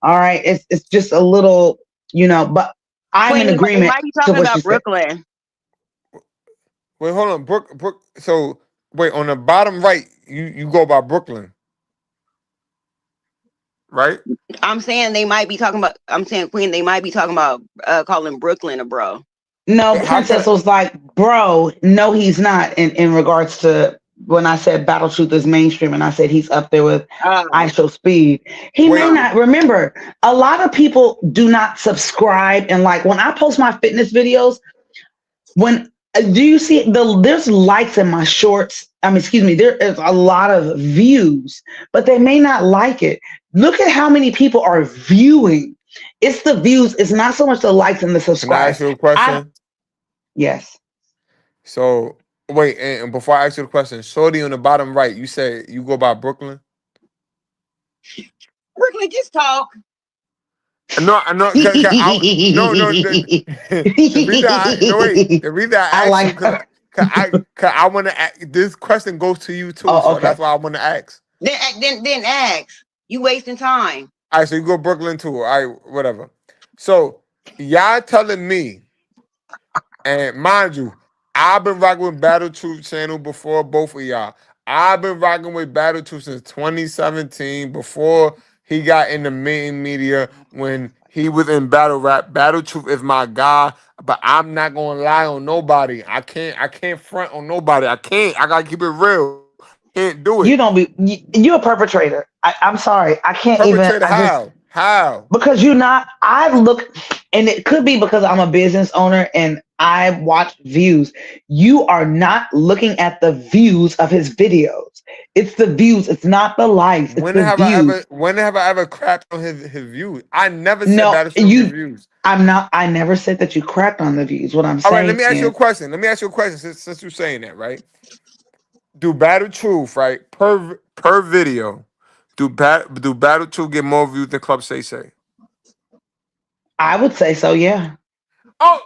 All right, it's just a little, but I'm Queen, in they agreement might be to talking what she about said. Brooklyn. Wait, hold on, Brook. So wait, on the bottom right, you go by Brooklyn, right? I'm saying they might be talking about. I'm saying Queen. They might be talking about calling Brooklyn a bro. No, Wait, how Princess can? was like, bro, no, he's not. In regards to when I said Battle Truth is mainstream, and I said he's up there with ISO Speed. He may Wait. not remember. A lot of people do not subscribe, and like when I post my fitness videos, when do you see there's likes in my shorts? Excuse me, there is a lot of views, but they may not like it. Look at how many people are viewing. It's the views. It's not so much the likes and the Can I subscribe. ask you a question? Yes. So wait, and before I ask you the question, Shorty on the bottom right, you said you go by Brooklyn. Brooklyn, just talk. No, no, no. The reason the reason I I asked you like because her. I want to. This question goes to you too, Oh, so okay. that's why I want to ask. Then ask. You wasting time. All right, so you go Brooklyn too. All right, whatever. So y'all telling me, and mind you, I've been rocking with Battle Truth channel before both of y'all. I've been rocking with Battle Truth since 2017, before he got in the main media, when he was in battle rap. Battle Truth is my guy, but I'm not gonna lie on nobody. I can't front on nobody. I gotta keep it real. Can't do it. You don't be. You're a perpetrator. I'm sorry. I can't even. Perpetrator, how? Because you're not. I look, and it could be because I'm a business owner and I watch views. You are not looking at the views of his videos. It's the views. It's not the likes. It's When the have views. I ever crapped on his views? I never said No, Battle Truth get views. I'm not. I never said that you cracked on the views. What I'm All right, let saying me ask you a is, question. Since you're saying that, right? Do Battle Truth, right, per video, do Battle Truth get more views than Club Say Say? I would say so. Yeah. Oh,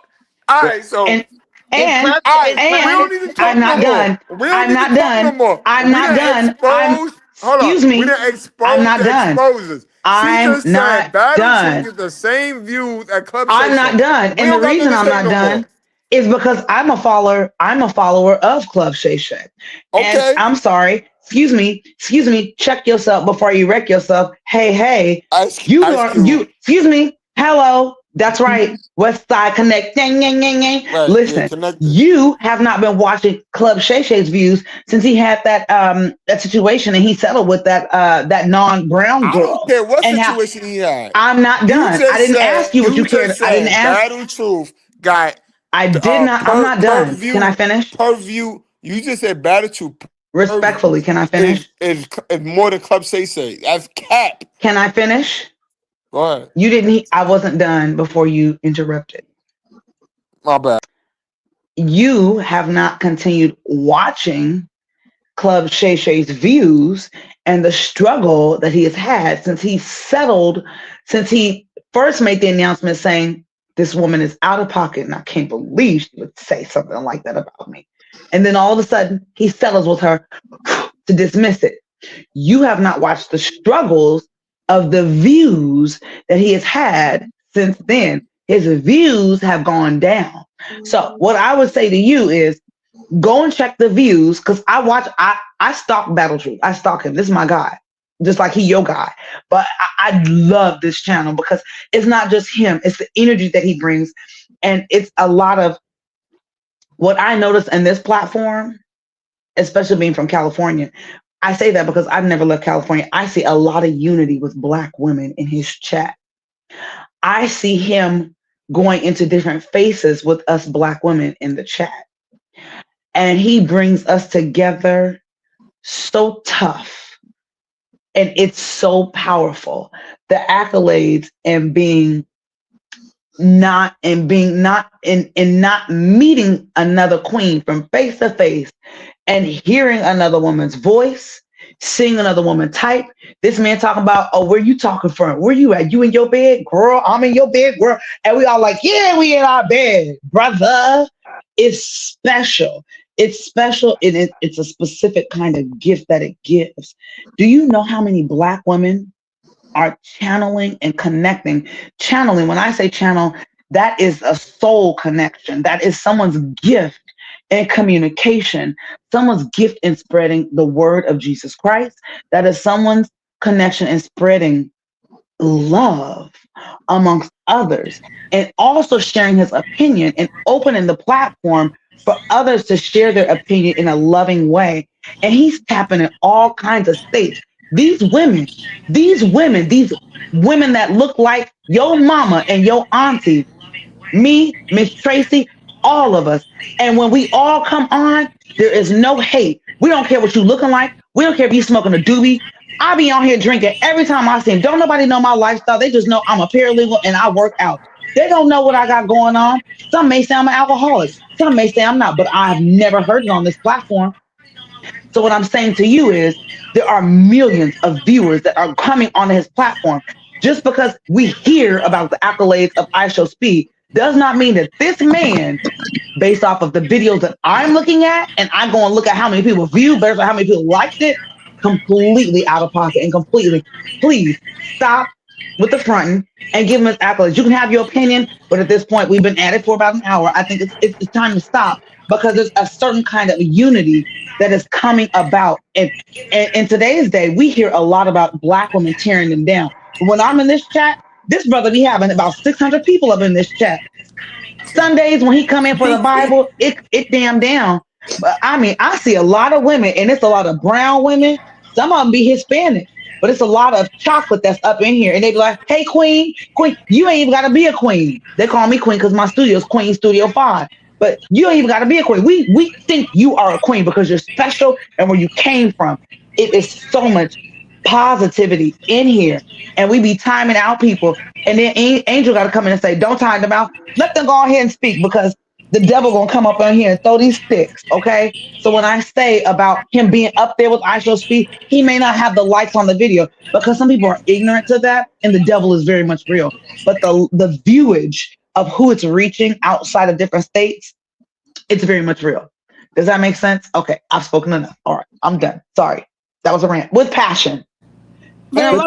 all right. So, And If and Club, all right, if we Club, and don't need to I'm talk no not more. done. We don't I'm need to not talk no done. more. I'm We not done done. exposed. Hold on. Excuse We me. done I'm exposed not the done. exposers. She I'm just said not Battle Truth done. get the same views as Club Say I'm Say. not done. We And the don't got reason nothing to I'm say not no more. done is because I'm a follower. I'm a follower of Club Shay Shay. And Okay. I'm sorry. Excuse me. Check yourself before you wreck yourself. Hey, Ice you. Cube. Excuse me. Hello. That's right. West Side Connect. Dang, dang, dang, dang. Right. Yeah, Listen, connected. you have not been watching Club Shay Shay's views since he had that situation and he settled with that non-brown I don't girl. care what And how situation he had. I'm not done. I didn't ask you what you You cared. just I didn't said ask. Battle Truth got I did not. I'm not per done. Can I view finish? per view. You just said Battle Truth per view Respectfully, can I finish? is more than Club Say. That's cap. Can I finish? Go ahead. You didn't. I wasn't done before you interrupted. My bad. You have not continued watching Club Shay Shay's views and the struggle that he has had since he settled, since he first made the announcement saying, this woman is out of pocket and I can't believe she would say something like that about me. And then all of a sudden he settles with her to dismiss it. You have not watched the struggles of the views that he has had since then. His views have gone down. So what I would say to you is go and check the views because I stalk Battle Truth. I stalk him. This is my guy. just like he your guy. But I love this channel because it's not just him, it's the energy that he brings. And it's a lot of what I notice in this platform, especially being from California. I say that because I've never left California. I see a lot of unity with Black women in his chat. I see him going into different faces with us Black women in the chat. And he brings us together so tough. And it's so powerful. The accolades and not meeting another queen from face to face and hearing another woman's voice, seeing another woman type. This man talking about, oh, where you talking from? Where you at? You in your bed, girl? I'm in your bed, girl. And we all like, yeah, we in our bed, brother. It's special. It's special, and it's a specific kind of gift that it gives. Do you know how many Black women are channeling and connecting? Channeling, when I say channel, that is a soul connection. That is someone's gift in communication, someone's gift in spreading the word of Jesus Christ. That is someone's connection in spreading love amongst others, and also sharing his opinion and opening the platform for others to share their opinion in a loving way. And he's tapping in all kinds of states. These women that look like your mama and your auntie, me, Miss Tracy, all of us. And when we all come on, there is no hate. We don't care what you looking like. We don't care if you smoking a doobie. I be on here drinking every time I see him. Don't nobody know my lifestyle. They just know I'm a paralegal and I work out. They don't know what I got going on. Some may say I'm an alcoholic. Some may say I'm not, but I've never heard it on this platform. So what I'm saying to you is there are millions of viewers that are coming on his platform. Just because we hear about the accolades of iShowSpeed does not mean that this man, based off of the videos that I'm looking at, and I go and look at how many people viewed versus how many people liked it, completely out of pocket and completely. Please stop with the fronting and give him his accolades. You can have your opinion, but at this point, we've been at it for about an hour. I think it's time to stop, because there's a certain kind of unity that is coming about. And in today's day, we hear a lot about Black women tearing them down. When I'm in this chat, this brother be having about 600 people up in this chat. Sundays when he come in for the Bible, it damn down. But I mean, I see a lot of women, and it's a lot of brown women. Some of them be Hispanic, but it's a lot of chocolate that's up in here. And they be like, hey, queen, you ain't even got to be a queen. They call me queen because my studio is Queen Studio 5. But you ain't even got to be a queen. We think you are a queen because you're special and where you came from. It is so much positivity in here. And we be timing out people. And then Angel got to come in and say, don't time them out. Let them go ahead and speak, because the devil gonna come up in here and throw these sticks, okay? So when I say about him being up there with iShowSpeed, he may not have the likes on the video because some people are ignorant to that, and the devil is very much real. But the viewage of who it's reaching outside of different states, it's very much real. Does that make sense? Okay, I've spoken enough. All right, I'm done. Sorry, that was a rant with passion. And a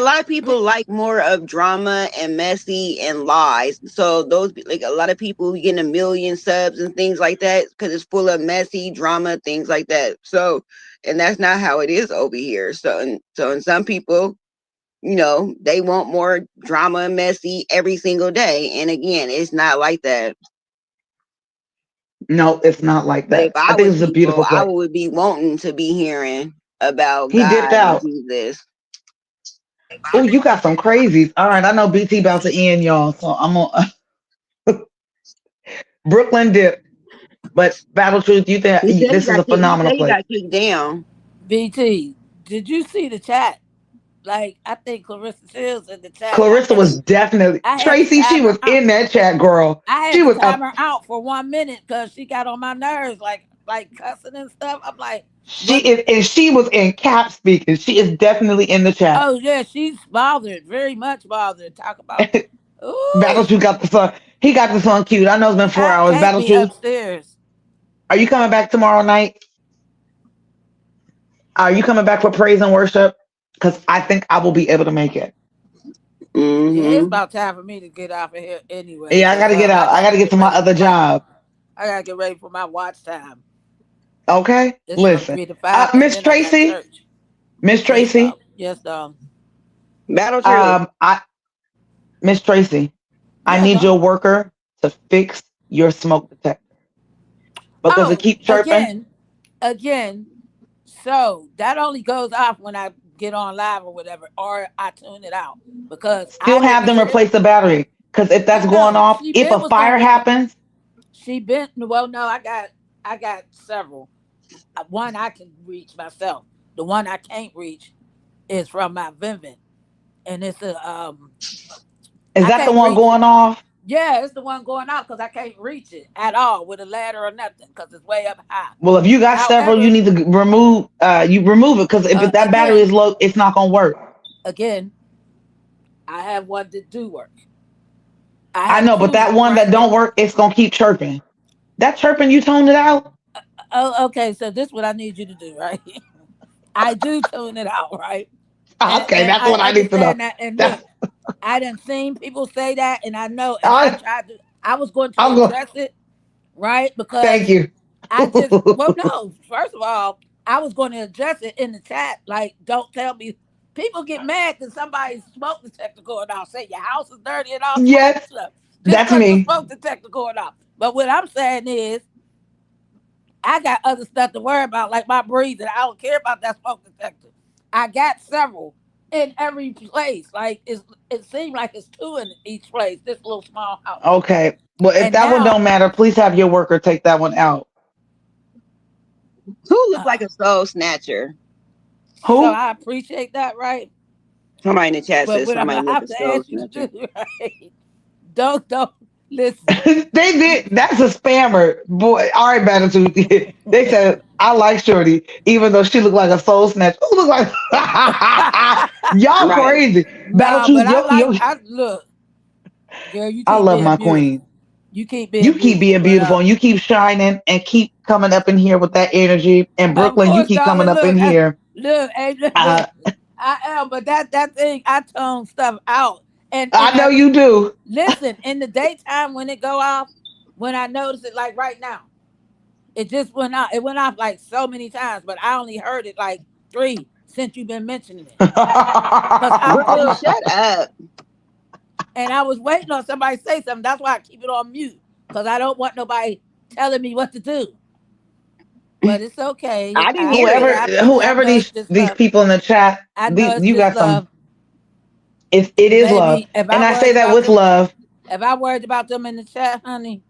lot of people like more of drama and messy and lies. So those, like, a lot of people getting 1 million subs and things like that because it's full of messy drama, things like that. So, and that's not how it is over here. So and some people, you know, they want more drama and messy every single day. And again, it's not like that. No, it's not like that. I think it's a beautiful place. I would be wanting to be hearing about he God dipped out. And Jesus. Oh, you got some crazies. All right, I know BT about to end, y'all. So I'm on Brooklyn dip. But Battle Truth, you think this is a phenomenal place? Got kicked down. BT, did you see the chat? Like, I think Claressa Shields in the chat. Claressa was definitely Tracy. She was in that chat, girl. I had to time her out for 1 minute because she got on my nerves, like cussing and stuff. I'm like, she was in cap speaking. She is definitely in the chat. Oh yeah, she's bothered, very much bothered. Talk about Battle Truth got the song. He got the song cute. I know it's been 4 hours. Battle Truth upstairs. Are you coming back tomorrow night? Are you coming back for praise and worship? Because I think I will be able to make it. Mm-hmm. Yeah, it's about time for me to get off of here anyway. Yeah, I got to get out. I got to get to my other job. I got to get ready for my watch time. Okay, listen, Miss Tracy. Miss Tracy, Yes, Battle Truth. Miss Tracy, I yeah, need dog. your worker to fix your smoke detector because it Oh, keep chirping. again. So that only goes off when I get on live or whatever, or I tune it out because Still I have didn't them hear it. replace the battery because if that's going No, off, she if been a was gonna fire replace. happens, She been well. No, I got several. One I can reach myself. The one I can't reach is from my Vivint, and it's a is I that the can't one reach it. going off? Yeah, it's the one going out because I can't reach it at all with a ladder or nothing because it's way up high. Well, if you got several, you However, need to remove it because if that battery is again, low, it's not gonna work. again, I have one that do work. I I have know, but two that one right that now. don't work, it's gonna keep chirping. That chirping, you toned it out. Oh, okay. So this is what I need you to do, right? I do tune it out, right? And, Okay, and that's I what I need to know. understand that. And look, That's I done seen people say that, and I know. And I I, tried to. I was going to I'm going. address it, right? Thank Because you. I just, well, no. First of all, I was going to address it in the chat. Like, don't tell me. People get mad because somebody's smoke detector going off. Say your house is dirty and all types of Yes, stuff just that's because the me. smoke detector going off. But what I'm saying is, I got other stuff to worry about, like my breathing. I don't care about that smoke detector. I got several in every place. Like it seemed like it's two in each place. This little small house, Okay. Well, if and that one now, don't matter, please have your worker take that one out. Who look uh, like a soul snatcher? so Who? I appreciate that, right? Somebody in the chat But says what I'm somebody gonna look have a to soul ask you to snatcher. do, right? Don't listen. They did. That's a spammer, boy. All right, Batitude. They said I like Shorty, even though she looked like a soul snatch. Who look like y'all Right. crazy? No, but Batitude, yo. I look, girl. You I keep love being my queen. beautiful. You keep You being keep beautiful, being but beautiful and you keep shining and keep coming up in here with that energy. And of Brooklyn, you course, keep coming darling. up in Look, here. hey, Uh, look. I am, but that thing, I tone stuff out. And I know I you do. listen in the daytime when it go off. When I notice it, like right now, it just went off. It went off like so many times, but I only heard it like three since you've been mentioning it. Cause I'm Brooklyn, good, shut up. and I was waiting on somebody to say something. That's why I keep it on mute, cause I don't want nobody telling me what to do. But it's okay. I didn't I hear get it. it. I appreciate. I Whoever know it's just these love. people in the chat, I know it's you just got some. love, It is love, baby. If I and I say worried that about with them, love. if I worried about them in the chat, honey,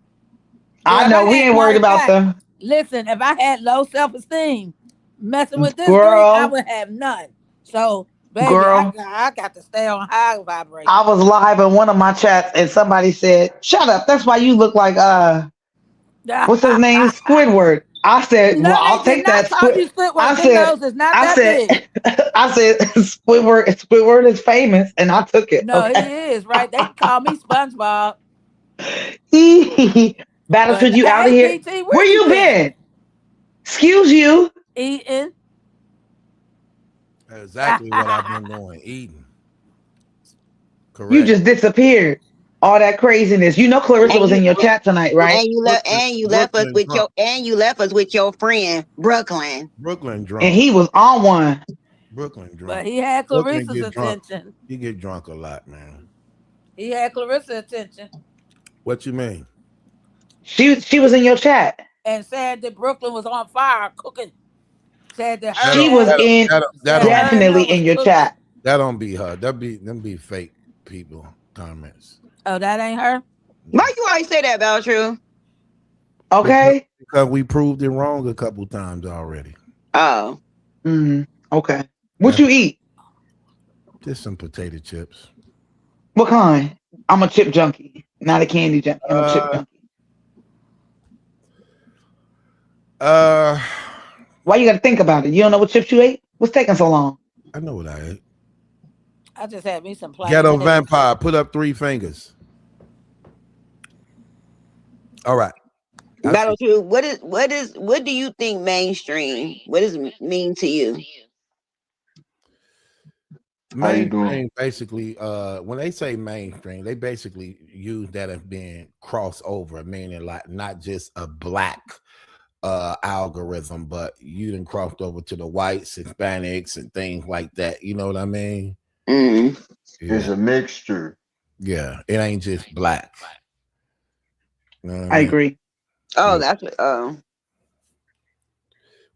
girl, I if I know we had, ain't worried matter of about fact, them, listen, if I had low self esteem, messing with this group, I girl. would have none. So, baby, Girl, I got to stay on high vibration. I was live in one of my chats, and somebody said, "Shut up." That's why you look like No, what's his name, Squidward. I said, "Well, they I'll did take not that." call you Squidward. I Them said, nose is not I that said, big. I said, Squidward is famous, and I took it. No, Okay. he is right. They can call me SpongeBob. But Battlefield, you out of hey, here? BT, Where where you you been? been? Excuse you. Eating. Exactly what I've been doing, eating. You Correct. just disappeared. All that craziness. You know Clarissa And was you in your chat tonight, right? Brooklyn drunk. and you left us with your friend Brooklyn. Brooklyn And drunk. he was on one. Brooklyn But drunk. he had Brooklyn Clarissa's get drunk. attention. He get drunk a lot, man. He had Clarissa's attention What you mean? She was in your chat. and said that Brooklyn was on fire cooking. Said that That her She don't was and that in that said don't her be and her definitely was in your cooking. chat. that don't be her. Them be fake people comments. Oh, that ain't her? Why you always say that about you? Because, Okay. because we proved it wrong a couple times already. Oh. Okay. What That's you eat? just some potato chips. What kind? I'm a chip junkie, not a candy junkie. I'm a chip Uh junkie. uh Why you got to think about it? You don't know what chips you ate? What's taking so long? I know what I ate. I just had me some plain Ghetto potato chips. vampire, put up 3 fingers. All right. I see. Battle True, what do you think mainstream? What does it mean to you? How you doing? Mainstream basically, when they say mainstream, they basically use that as being crossover, meaning like not just a black algorithm, but you done crossed over to the whites, Hispanics, and things like that. You know what I mean? Mm. It's a mixture. Yeah, it ain't just black. You know what I I mean? agree. Oh, Yeah. that's what.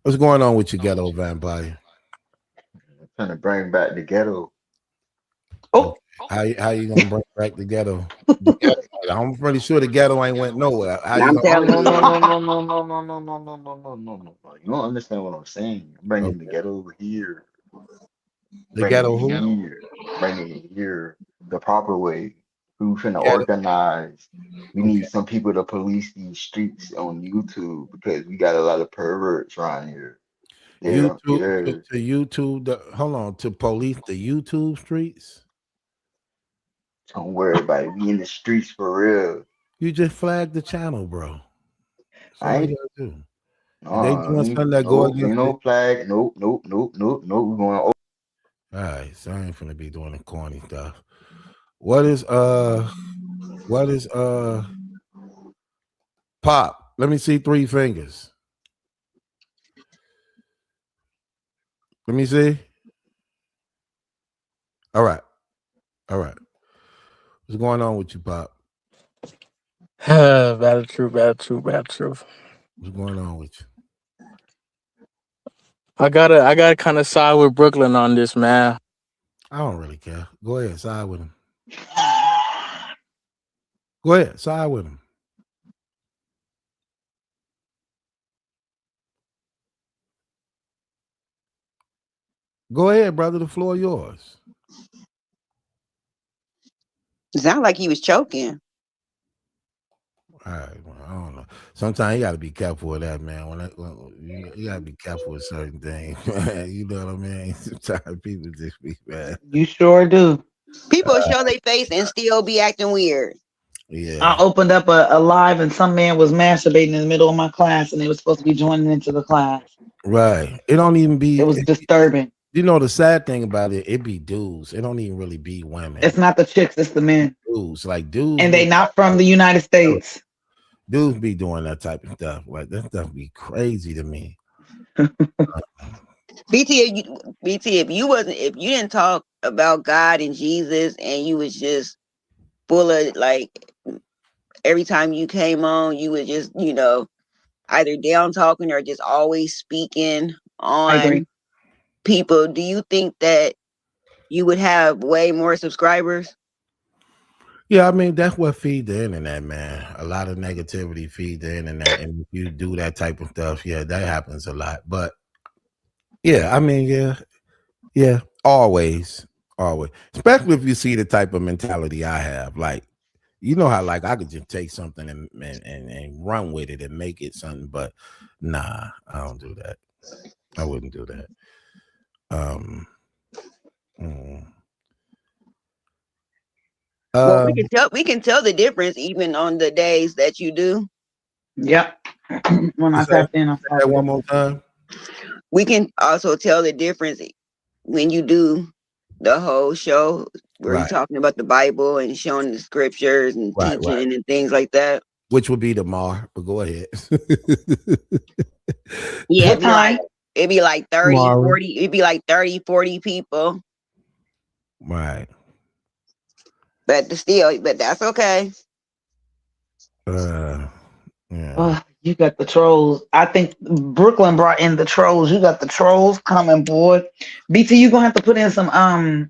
What's going on with your ghetto vampire? Trying to bring back the ghetto. Oh, How you gonna bring back the ghetto? I'm pretty sure the ghetto ain't went nowhere. How you I'm gonna? No, telling no, you. no, no, no, no, no, no, no, no, no, no, no, no, no. You don't understand what I'm saying. I'm bringing the Okay. ghetto over here. The Bringing ghetto it who? here. Bringing it here the proper way. We finna Ghetto. organize. We Okay. need some people to police these streets on YouTube because we got a lot of perverts around here. YouTube Yeah. to YouTube. Hold on, to police the YouTube streets. Don't worry about it. We in the streets for real. You just flagged the channel, bro. That's all I you gotta do. If they doing something that go nope, ain't against it, no flag. Nope, nope, nope, nope, nope. We're going. all right. So I ain't finna be doing the corny stuff. What is pop? Let me see 3 fingers. Let me see. All right. What's going on with you, Pop? Bad truth. What's going on with you? I gotta kind of side with Brooklyn on this, man. I don't really care. Go ahead, side with him. Go ahead, side with him. Go ahead, brother. The floor yours. It sounded like he was choking. All right, well, I don't know. Sometimes you got to be careful with that, man. You got to be careful with certain things. You know what I mean? Sometimes people just be bad. you sure do. People show their face and still be acting weird. Yeah. I opened up a live and some man was masturbating in the middle of my class and they were supposed to be joining into the class. Right. It don't even be. It was disturbing. You know the sad thing about it be dudes. It don't even really be women. It's not the chicks, it's the men. Dudes, like dudes, and they not from the United States. Dudes be doing that type of stuff. Like that stuff be crazy to me. BT, if you didn't talk about God and Jesus and you was just full of like every time you came on, you was just, either down talking or just always speaking on people, do you think that you would have way more subscribers? Yeah, I mean that's what feed the internet, man. A lot of negativity feed the internet, and if you do that type of stuff, yeah, that happens a lot. But yeah, I mean, yeah, always, especially if you see the type of mentality I have. Like, you know how like I could just take something and run with it and make it something, but nah, I don't do that. I wouldn't do that. Well, we can tell the difference even on the days that you do. Yep. When I tapped in, I said that one more time. We can also tell the difference when you do the whole show where you're talking about the Bible and showing the scriptures and teaching and things like that. Which would be tomorrow, but go ahead. Yeah, it'd be like 30, 40, it'd be like 30, 40 people. Right. But that's okay. Yeah. You got the trolls. I think Brooklyn brought in the trolls. You got the trolls coming, boy. BT, you gonna have to put in some I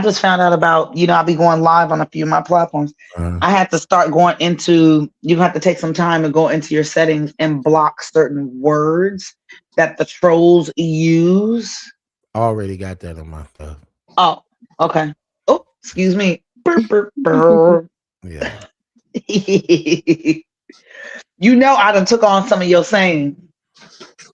just found out about, I'll be going live on a few of my platforms. I had to start going into, you have to take some time to go into your settings and block certain words that the trolls use. Already got that on my stuff. Oh, okay. Oh, excuse me. Burr, burr, burr. Yeah. I done took on some of your saying.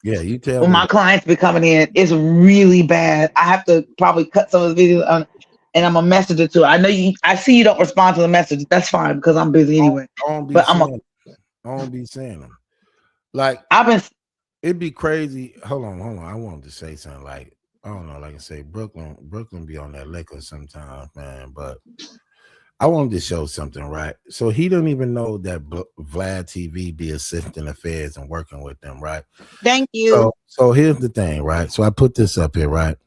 Yeah, you tell when me. My clients be coming in, it's really bad. I have to probably cut some of the videos on, and I'm gonna message it to her. I see you don't respond to the message. That's fine because I'm busy anyway. I don't be saying them. Like it'd be crazy. Hold on. I wanted to say something like, I don't know, like I say, Brooklyn be on that liquor sometimes, man. But I wanted to show something, right? So he don't even know that Vlad TV be assisting affairs and working with them, right? Thank you. So here's the thing, right? So I put this up here, right?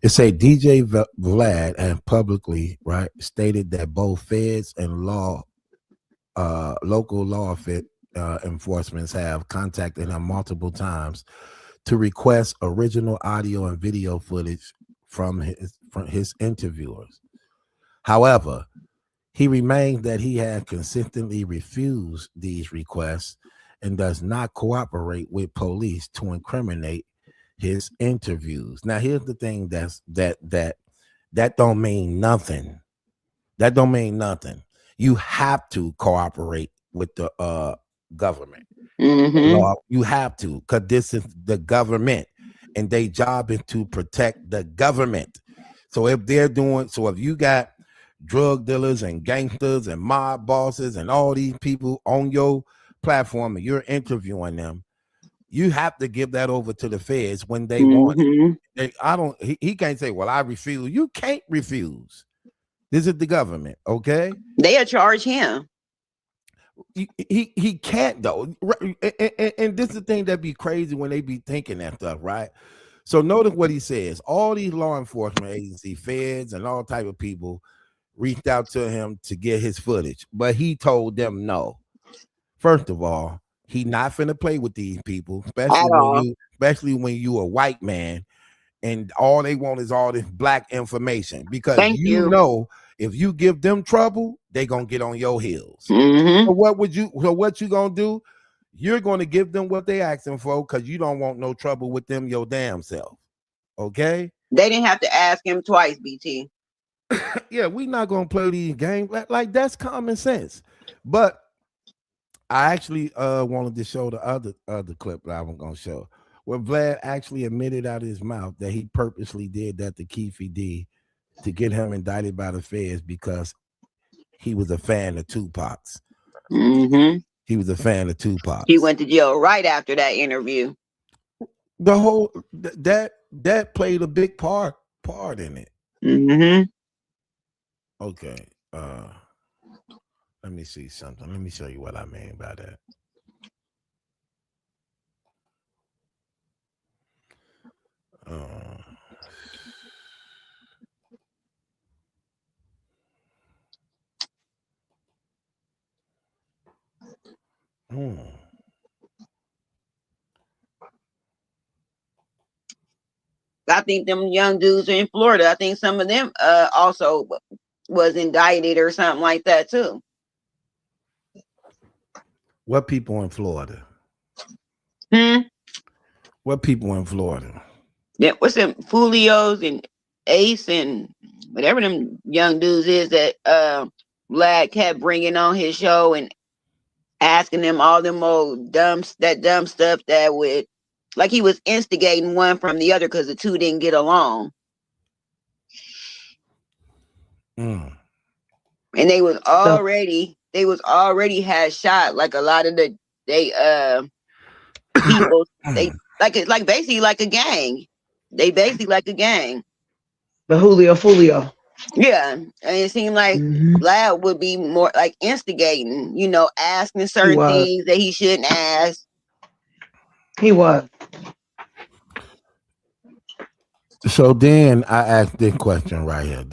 It say DJ Vlad and publicly, right, stated that both feds and local law enforcements have contacted him multiple times to request original audio and video footage from his interviewers. However, he remains that he has consistently refused these requests and does not cooperate with police to incriminate his interviews. Now, here's the thing that don't mean nothing. That don't mean nothing. You have to cooperate with the government. Law, you have to, because this is the government, and their job is to protect the government. So if you got drug dealers and gangsters and mob bosses and all these people on your platform and you're interviewing them, you have to give that over to the feds when they want it. He can't say, well, I refuse. You can't refuse. This is the government, okay? They'll charge him. He can't though. And this is the thing that be crazy when they be thinking that stuff, right? So notice what he says. All these law enforcement agency, feds, and all type of people reached out to him to get his footage, but he told them no. First of all, he not finna play with these people, especially when you a white man and all they want is all this black information, because you know if you give them trouble, they gonna get on your heels. So what you gonna do? You're gonna give them what they asking for because you don't want no trouble with them your damn self. Okay? They didn't have to ask him twice, BT. Yeah, we not gonna play these games. Like that's common sense. But I actually wanted to show the other clip that I was gonna show, where Vlad actually admitted out of his mouth that he purposely did that to Keefe D to get him indicted by the feds because he was a fan of Tupac's. He was a fan of Tupac. He went to jail right after that interview. The whole that played a big part in it. Okay. Let me see something. Let me show you what I mean by that. I think them young dudes are in Florida. I think some of them also was indicted or something like that too. What people in Florida? What people in Florida? Yeah, what's them Fulios and Ace and whatever them young dudes is that Vlad kept bringing on his show and asking them all them old dumb stuff that would, like he was instigating one from the other because the two didn't get along. And they was already had shot like a lot of the people. They like basically like a gang. They basically like a gang. The Fulio. Yeah, and it seemed like Vlad would be more like instigating, asking certain things that he shouldn't ask. He was. So then I asked this question right here.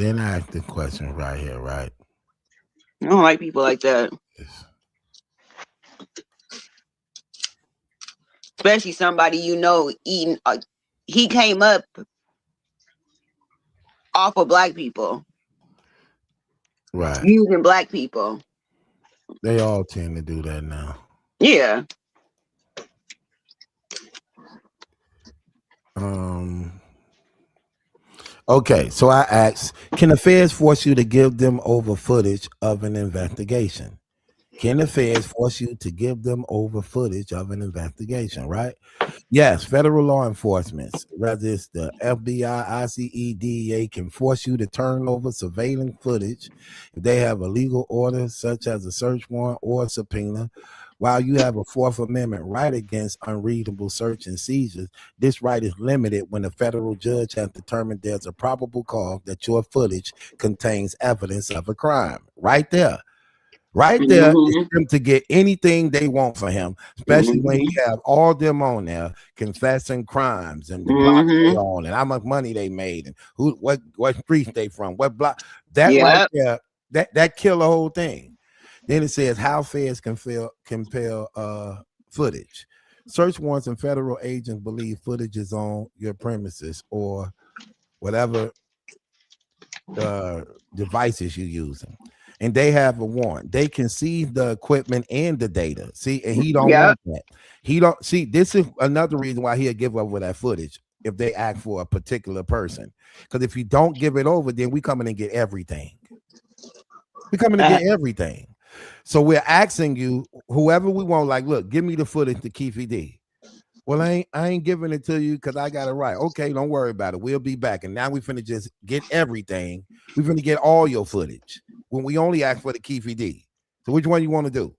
Right? I don't like people like that. Especially somebody eating. He came up off of black people. Right. Using black people. They all tend to do that now. Yeah. Okay, so I asked, can the feds force you to give them over footage of an investigation? Can the feds force you to give them over footage of an investigation, right? Yes, federal law enforcement, whether it's the FBI, ICE, DEA, can force you to turn over surveillance footage if they have a legal order, such as a search warrant or a subpoena, While you have a Fourth Amendment right against unreasonable search and seizures, this right is limited when a federal judge has determined there's a probable cause that your footage contains evidence of a crime. Right there. Right there is them to get anything they want for him, especially when he have all them on there confessing crimes and the block they on and how much money they made and what streets they from, what block. That right there, that kill the whole thing. Then it says how feds compel footage. Search warrants and federal agents believe footage is on your premises or whatever devices you're using. And they have a warrant. They can seize the equipment and the data. See, and he don't want that. He don't see. This is another reason why he'll give over that footage if they act for a particular person. Because if you don't give it over, then we come in and get everything. We come in and get everything. So we're asking you, whoever we want, like, look, give me the footage to Cuhdeejah. Well, I ain't giving it to you because I got it right. Okay, don't worry about it. We'll be back. And now we finna just get everything. We finna get all your footage when we only ask for the Cuhdeejah. So which one you want to do?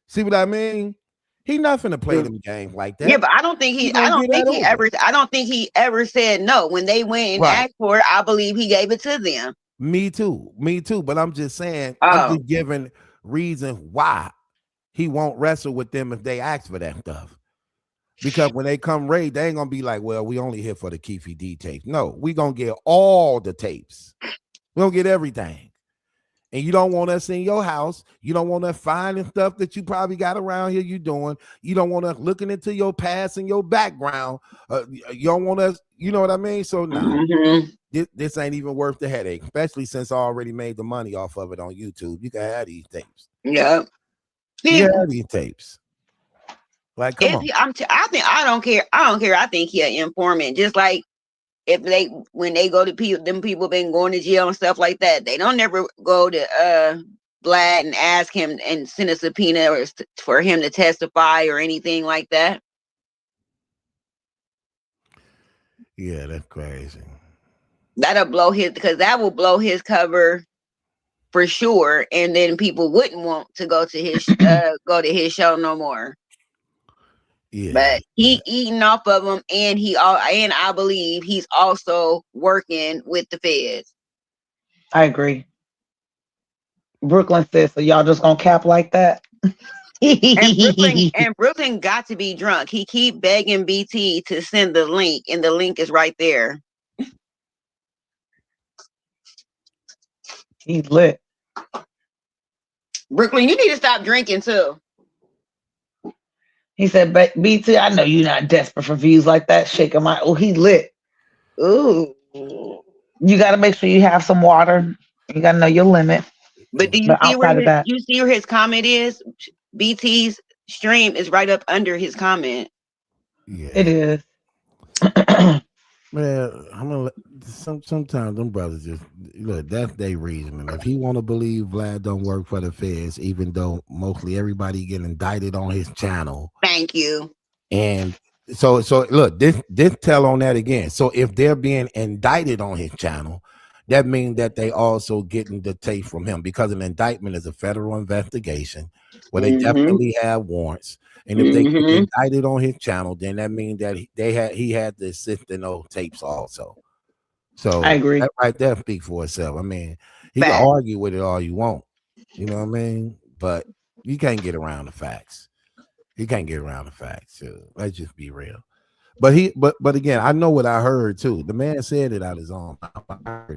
See what I mean? He not finna play them games like that. Yeah, but I don't think he ever said no. When they went and asked for it, I believe he gave it to them. Me too. But I'm just saying, I'm just giving reason why he won't wrestle with them if they ask for that stuff. Because when they come raid, they ain't gonna be like, well, we only here for the Cuhdeejah tapes. No, we gonna get all the tapes. We gonna get everything. And you don't want us in your house. You don't want us finding stuff that you probably got around here you doing. You don't want us looking into your past and your background. You don't want us, you know what I mean? So this ain't even worth the headache, especially since I already made the money off of it on YouTube. You can have these tapes. Yeah. You can have these tapes. Like, come on. I don't care. I think he an informant. Just like when they go to people, them people been going to jail and stuff like that. They don't never go to Vlad and ask him and send a subpoena or for him to testify or anything like that. Yeah, that's crazy. That will blow his cover for sure, and then people wouldn't want to go to his show no more. Yeah, but he eating off of them, and I believe he's also working with the feds. I agree. Brooklyn says, so y'all just gonna cap like that? and Brooklyn got to be drunk. He keep begging BT to send the link, and the link is right there. He's lit. Brooklyn, you need to stop drinking too. He said, BT, I know you're not desperate for views like that. Shaking my, he lit. Ooh. You got to make sure you have some water. You got to know your limit. But do you see where his comment is? BT's stream is right up under his comment. Yeah. It is. Man, I'm gonna sometimes them brothers just look, that's their reasoning. If he want to believe Vlad don't work for the feds, even though mostly everybody get indicted on his channel. Thank you. And so look, this tell on that again. So if they're being indicted on his channel, that means that they also getting the tape from him, because an indictment is a federal investigation where they definitely have warrants. And if they get indicted on his channel, then that means that he had to sift in those tapes also. So I agree. That right there speak for itself. I mean, he can argue with it all you want, you know what I mean? But you can't get around the facts. You can't get around the facts. Let's just be real. But again, I know what I heard too. The man said it out his own mouth.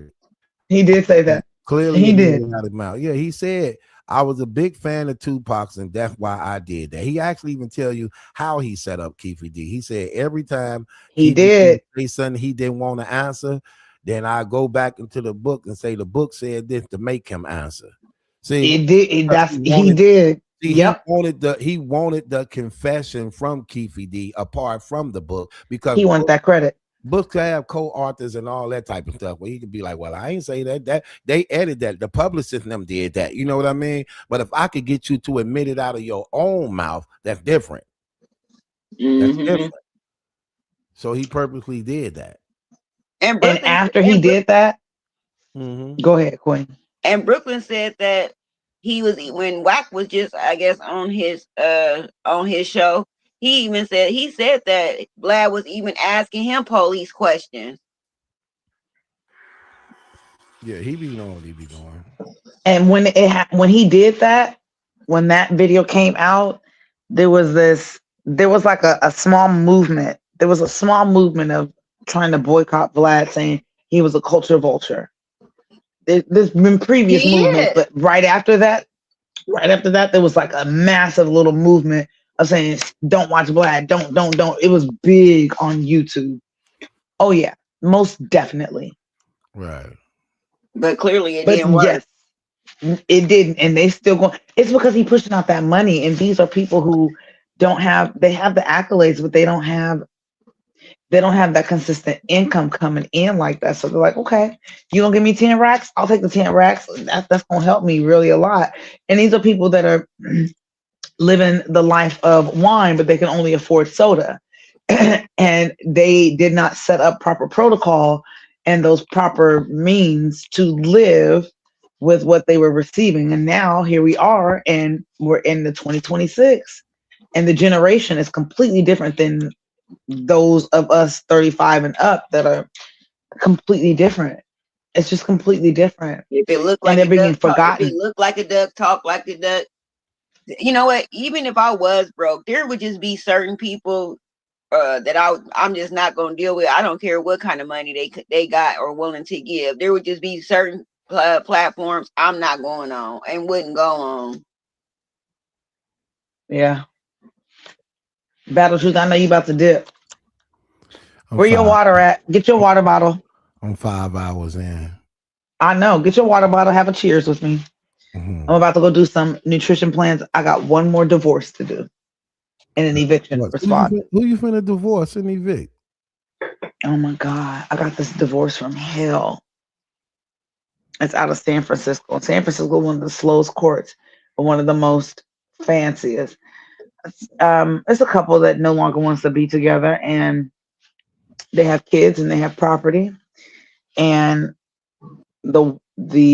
He did say that. Clearly, he did. Out his mouth. Yeah, he said, I was a big fan of Tupac's, and that's why I did that. He actually even tell you how he set up Cuhdeejah. He said every time he did say something he didn't want to answer, then I go back into the book and say the book said this to make him answer. See, he did. He did. See, he wanted the confession from Cuhdeejah apart from the book, because he wanted that credit. Books have co-authors and all that type of stuff where he could be like, well, I ain't say that they edited that, the publicist and them did that, you know what I mean? But if I could get you to admit it out of your own mouth, that's different. That's different. So he purposely did that. And after he did that, go ahead, Queen. And Brooklyn said that he was when Wack was just, I guess, on his show. He said that Vlad was even asking him police questions. Yeah, he be knowing what he be doing. And when he did that, when that video came out, there was like a small movement. There was a small movement of trying to boycott Vlad, saying he was a culture vulture. There's been previous He movements, is. but right after that, there was like a massive little movement of saying, "Don't watch Vlad. Don't." It was big on YouTube. Oh yeah, most definitely. Right. But clearly it But didn't work. yes, it didn't, and they still go. It's because he's pushing out that money, and these are people who they have the accolades, but they don't have that consistent income coming in like that. So they're like, okay, you gonna give me 10 racks? I'll take the 10 racks. That's gonna help me really a lot. And these are people that are living the life of wine, but they can only afford soda. And they did not set up proper protocol and those proper means to live with what they were receiving. And now here we are, and we're in the 2026, and the generation is completely different than those of us 35 and up that are completely different. It's just completely different. If it looked And like they're a being duck talk, if it forgotten. looked like a duck, talk like a duck. You know what? Even if I was broke, there would just be certain people that I'm just not gonna deal with. I don't care what kind of money they got or willing to give. There would just be certain platforms I'm not going on and wouldn't go on. Yeah. Battle Truth, I know you about to dip. I'm Where your water at? Get your water bottle. I'm 5 hours in. I know. Get your water bottle. Have a cheers with me. Mm-hmm. I'm about to go do some nutrition plans. I got one more divorce to do and an eviction respond. Who you finna divorce and evict? Oh my God. I got this divorce from hell. It's out of San Francisco. San Francisco, one of the slowest courts, but one of the most fanciest. It's a couple that no longer wants to be together, and they have kids and they have property. And the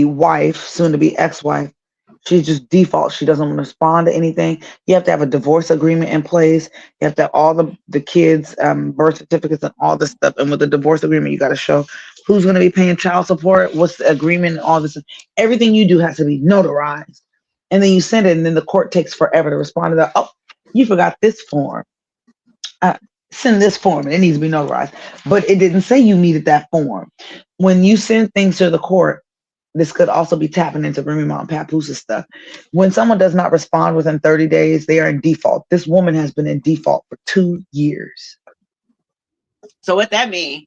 wife, soon to be ex-wife, she just defaults. She doesn't want to respond to anything. You have to have a divorce agreement in place. You have to have all the kids' birth certificates and all this stuff. And with the divorce agreement, you got to show who's going to be paying child support, what's the agreement, and all this. Everything you do has to be notarized. And then you send it, and then the court takes forever to respond to that. Oh, you forgot this form. Send this form, and it needs to be notarized. But it didn't say you needed that form. When you send things to the court, this could also be tapping into Remy Ma and Papoose's stuff. When someone does not respond within 30 days, they are in default. This woman has been in default for 2 years. So what that mean?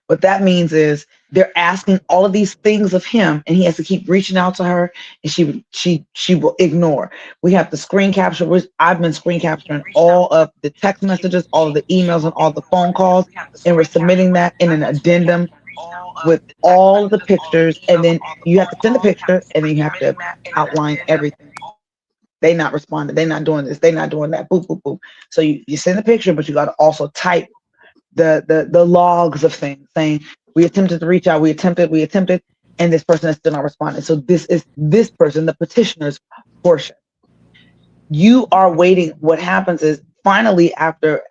What that means is they're asking all of these things of him, and he has to keep reaching out to her, and she will ignore. We have the screen capture. I've been screen capturing all of the text messages, all of the emails, and all the phone calls, and we're submitting that in an addendum with all of the pictures, and then you have to send the picture, and then you have to outline everything. They not responding. They not doing this. They not doing that. Boop, boop, boop. So you send the picture, but you got to also type the logs of things saying we attempted to reach out, we attempted, and this person is still not responding. So this is this person, the petitioner's portion. You are waiting. What happens is finally after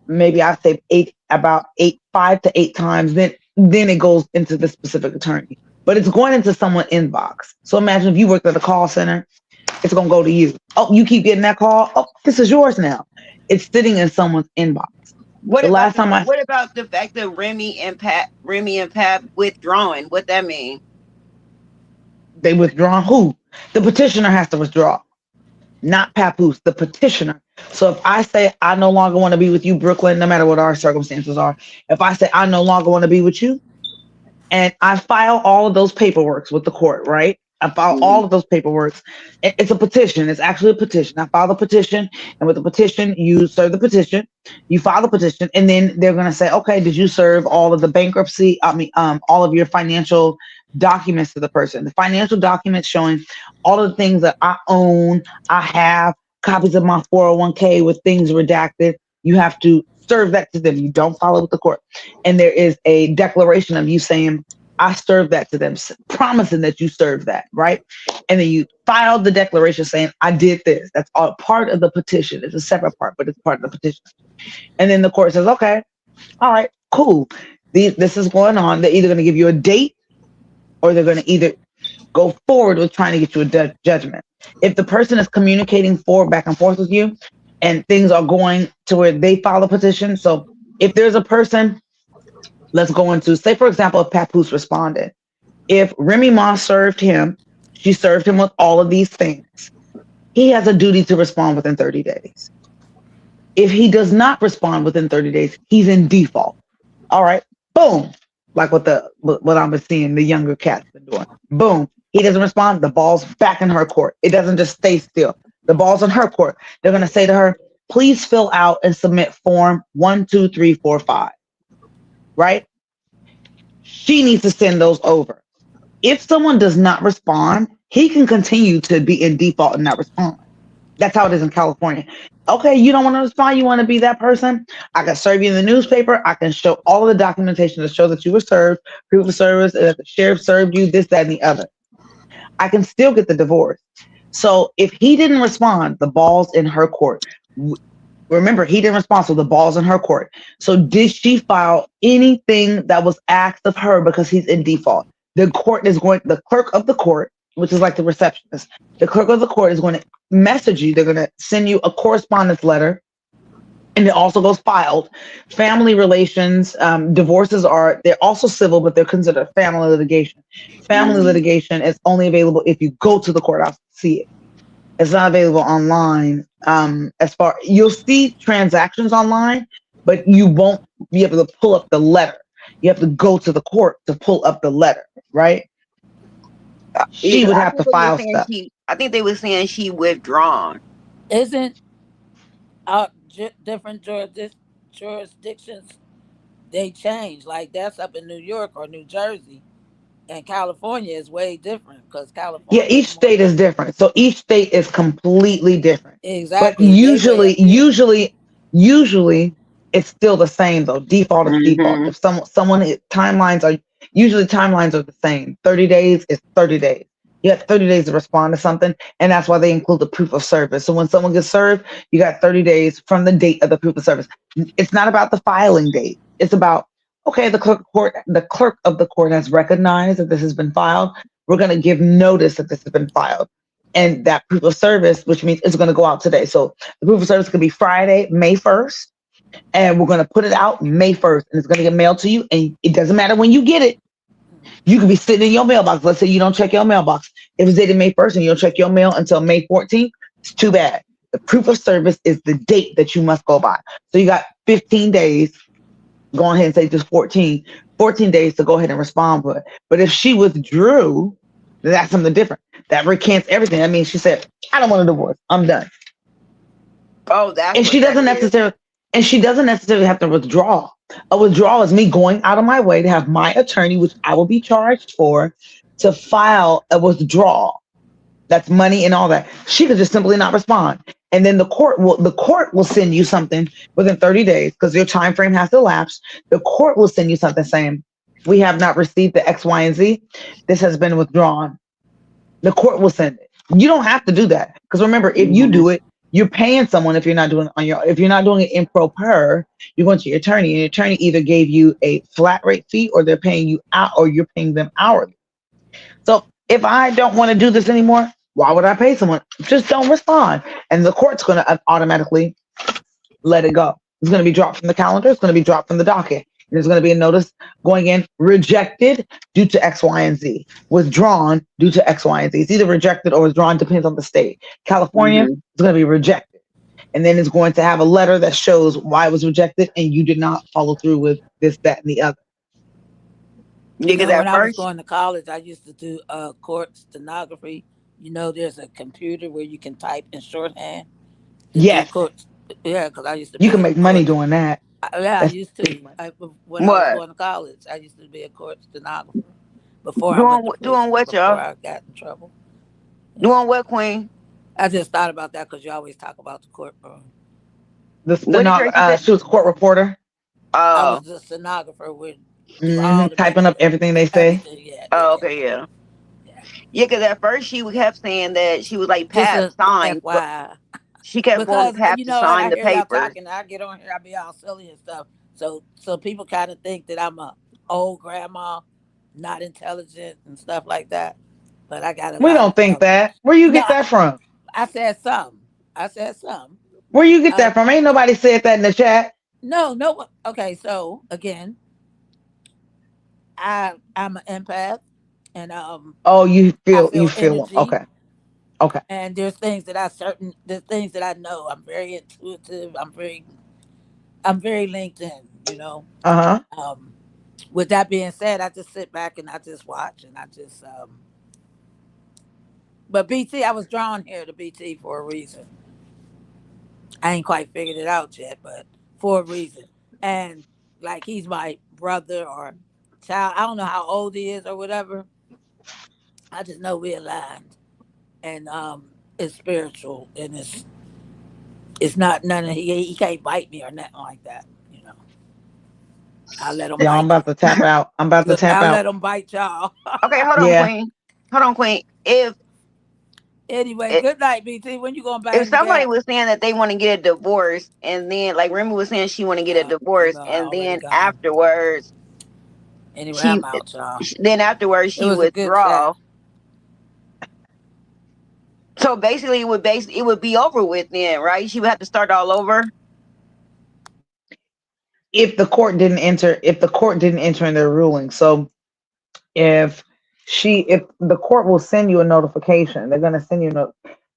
maybe I say 5 to 8 times, then it goes into the specific attorney, but it's going into someone's inbox. So imagine if you worked at a call center, it's going to go to you. Oh, you keep getting that call. Oh, this is yours now. It's sitting in someone's inbox. What about the fact that Remy and Pap withdrawing? What that mean? They withdrawn who? The petitioner has to withdraw, not Papoose, the petitioner. So if I say I no longer want to be with you, Brooklyn, no matter what our circumstances are, if I say I no longer want to be with you, and I file all of those paperwork with the court, right? I file all of those paperwork. It's a petition. It's actually a petition. I file the petition, and with the petition, you serve the petition, you file the petition, and then they're going to say, okay, did you serve all of the bankruptcy? All of your financial documents to the person. The financial documents showing all of the things that I own, I have copies of my 401k with things redacted. You have to serve that to them. You don't follow with the court. And there is a declaration of you saying, I served that to them, promising that you served that, right? And then you filed the declaration saying, I did this. That's all part of the petition. It's a separate part, but it's part of the petition. And then the court says, okay, all right, cool. This is going on. They're either going to give you a date or they're going to either go forward with trying to get you a judgment. If the person is communicating back and forth with you and things are going to where they file a petition. So if there's a person, let's go into, say, for example, if Papoose responded. If Remy Ma served him, she served him with all of these things. He has a duty to respond within 30 days. If he does not respond within 30 days, he's in default. All right, boom. Like what I've been seeing the younger cats been doing. Boom. He doesn't respond, the ball's back in her court. It doesn't just stay still. The ball's in her court. They're gonna say to her, please fill out and submit form 1, 2, 3, 4, 5. Right? She needs to send those over. If someone does not respond, he can continue to be in default and not respond. That's how it is in California. Okay, you don't want to respond. You want to be that person. I can serve you in the newspaper. I can show all of the documentation to show that you were served, proof of service, that the sheriff served you, this, that, and the other. I can still get the divorce. So if he didn't respond, the ball's in her court. Remember, he didn't respond, so the ball's in her court. So did she file anything that was asked of her because he's in default? The clerk of the court, which is like the receptionist, the clerk of the court is going to message you. They're going to send you a correspondence letter, and it also goes filed. Family relations, divorces they're also civil, but they're considered family litigation. Family litigation is only available if you go to the courthouse to see it. It's not available online. You'll see transactions online, but you won't be able to pull up the letter. You have to go to the court to pull up the letter, right? She would have to file stuff. I think they were saying she withdrawn. Isn't different jurisdictions, they change? Like that's up in New York or New Jersey. And California is way different because California. Yeah, each state is different. So each state is completely different. Exactly. But usually it's still the same though. Default is default. If timelines are the same. 30 days is 30 days. You have 30 days to respond to something, and that's why they include the proof of service. So when someone gets served, you got 30 days from the date of the proof of service. It's not about the filing date. It's about, okay, the clerk of the court has recognized that this has been filed. We're going to give notice that this has been filed. And that proof of service, which means it's going to go out today. So the proof of service could be Friday, May 1st, and we're going to put it out May 1st, and it's going to get mailed to you. And it doesn't matter when you get it. You could be sitting in your mailbox. Let's say you don't check your mailbox. If it's dated May 1st and you don't check your mail until May 14th, it's too bad. The proof of service is the date that you must go by. So you got 15 days. Go ahead and say just 14 days to go ahead and respond with it. But if she withdrew, then that's something different. That recants everything. That means she said, I don't want a divorce. I'm done. Oh, that's and she doesn't necessarily have to withdraw. A withdrawal is me going out of my way to have my attorney, which I will be charged for, to file a withdrawal. That's money and all that. She could just simply not respond. And then the court will send you something within 30 days because your time frame has elapsed. The court will send you something saying, we have not received the X, Y, and Z. This has been withdrawn. The court will send it. You don't have to do that. Because remember, if you do it, you're paying someone if you're not doing it on your, if you're not doing it in pro per, you're going to your attorney, and your attorney either gave you a flat rate fee or they're paying you out or you're paying them hourly. So if I don't want to do this anymore, why would I pay someone? Just don't respond. And the court's going to automatically let it go. It's going to be dropped from the calendar. It's going to be dropped from the docket. There's going to be a notice going in, rejected due to X, Y, and Z. Withdrawn due to X, Y, and Z. It's either rejected or withdrawn, depends on the state. California is going to be rejected. And then it's going to have a letter that shows why it was rejected and you did not follow through with this, that, and the other. You know, when I was going to college, I used to do court stenography. You know, there's a computer where you can type in shorthand. Yes. Yeah, because I used to. You can make money doing that. I used to. When I was going to college, I used to be a court stenographer before I went to prison, doing what, y'all? Before I got in trouble. Doing what, Queen? I just thought about that because you always talk about the courtroom. She was a court reporter. I was a stenographer with do all the Typing up paperwork, everything they say. everything. Yeah, Oh, yeah, okay, yeah. yeah. Yeah, because at first she kept saying that she was like Just Pap a signed, but FYI. she kept wanting Because Pap you to know, and sign I the hear y'all papers. talking, I get on here, I be all silly and stuff. So people kind of think that I'm a old grandma, not intelligent and stuff like that. But I got a We lot of don't think that. Where you no. get that from? I said some. I said some. Where you get Uh, that from? Ain't nobody said that in the chat. no, no. Okay, so again, I'm an empath, and Oh, I you feel feel energy, okay. Okay. and there's things that I know. I'm very intuitive. I'm very linked in. You know. Uh-huh. Um, with that being said, I just sit back and I just watch and I just but BT, I was drawn here to BT for a reason. I ain't quite figured it out yet, but for a reason. And like he's my brother or child. I don't know how old he is or whatever. I just know we're aligned. And it's spiritual and it's not none of he can't bite me or nothing like that, you know. I'll let him Yeah, I'm bite about to tap out. I'm about to look, tap I'll out. let him bite y'all. Okay, hold on, Yeah. Queen. Hold on, Queen. If Anyway, if, good night, BT. When you gonna if bang the somebody gap? was saying that they want to get a divorce, and then like Remy was saying she want to get a You divorce, know I and already then gone. afterwards Anyway, she I'm out, y'all. then afterwards It she was a good chat. withdraw. So basically, it would be over with then, right? She would have to start all over. If the court didn't enter in their ruling. So if if the court will send you a notification, they're gonna send you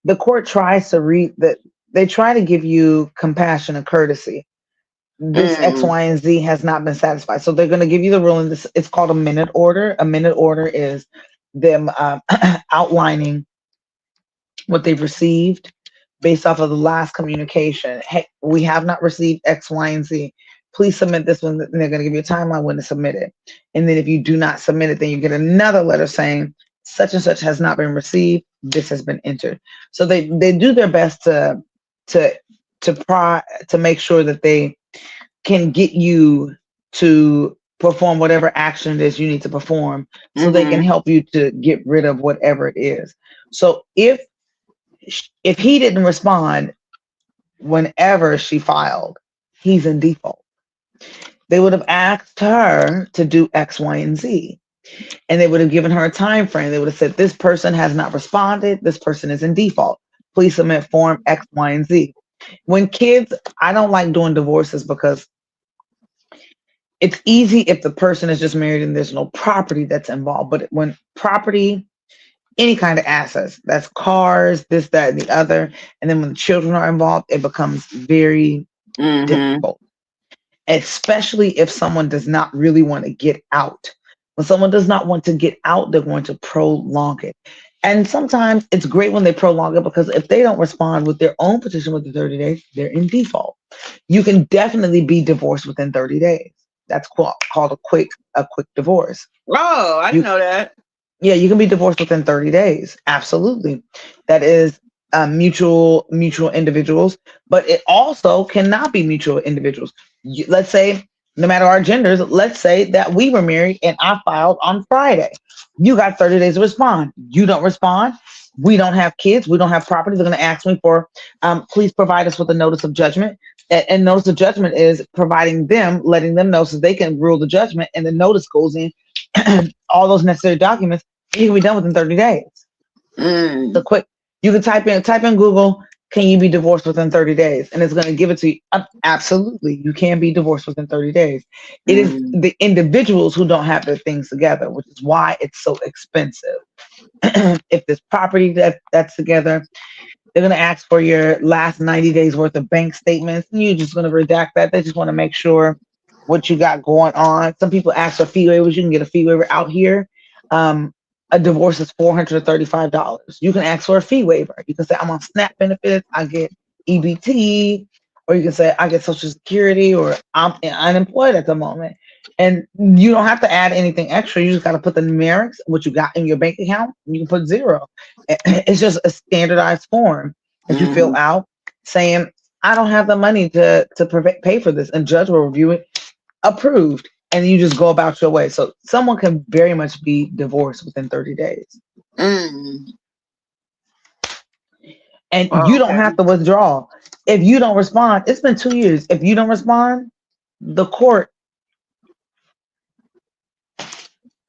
the court tries to read that they try to give you compassion and courtesy. This X, Mm, Y, and Z has not been satisfied. So they're going to give you the ruling. This it's called a minute order. A minute order is them outlining what they've received based off of the last communication. Hey, we have not received X, Y, and Z. Please submit this one. And they're going to give you a timeline when to submit it. And then if you do not submit it, then you get another letter saying such and such has not been received. This has been entered. So they do their best to to make sure that they can get you to perform whatever action it is you need to perform so they can mm-hmm. help you to get rid of whatever it is. So if he didn't respond whenever she filed, he's in default. They would have asked her to do X, Y, and Z, and they would have given her a time frame. They would have said, this person has not responded. This person is in default. Please submit form X, Y, and Z. When kids, I don't like doing divorces because it's easy if the person is just married and there's no property that's involved. But when property, any kind of assets, that's cars, this, that, and the other, and then when the children are involved, it becomes very Mm-hmm. difficult, especially if someone does not really want to get out. When someone does not want to get out, they're going to prolong it. And sometimes it's great when they prolong it because if they don't respond with their own petition within 30 days, they're in default. You can definitely be divorced within 30 days. That's called a quick divorce. Oh, I didn't You know that. Yeah, you can be divorced within 30 days. Absolutely. That is mutual individuals, but it also cannot be mutual individuals. Let's say, no matter our genders, let's say that we were married and I filed on Friday. You got 30 days to respond. You don't respond. We don't have kids. We don't have property. They're going to ask me for, please provide us with a notice of judgment. And notice of judgment is providing them, letting them know so they can rule the judgment. And the notice goes in, all those necessary documents. You can be done within 30 days. The Mm. quick, you can type in Google, can you be divorced within 30 days? And it's going to give it to you. Absolutely. You can be divorced within 30 days. It is Mm. the individuals who don't have their things together, which is why it's so expensive. If there's property that's together, they're going to ask for your last 90 days worth of bank statements. And you're just going to redact that. They just want to make sure what you got going on. Some people ask for fee waivers. You can get a fee waiver out here. A divorce is $435. You can ask for a fee waiver. You can say, I'm on SNAP benefits. I get EBT. Or you can say, I get Social Security, or I'm unemployed at the moment. And you don't have to add anything extra. You just got to put the numerics, what you got in your bank account. And you can put zero. It's just a standardized form that you fill Mm-hmm. out saying, I don't have the money to pay for this. And judge will review it. Approved. and you just go about your way. So someone can very much be divorced within 30 days. Mm. And Oh, you don't okay. have to withdraw. If you don't respond, it's been 2 years. If you don't respond, the court,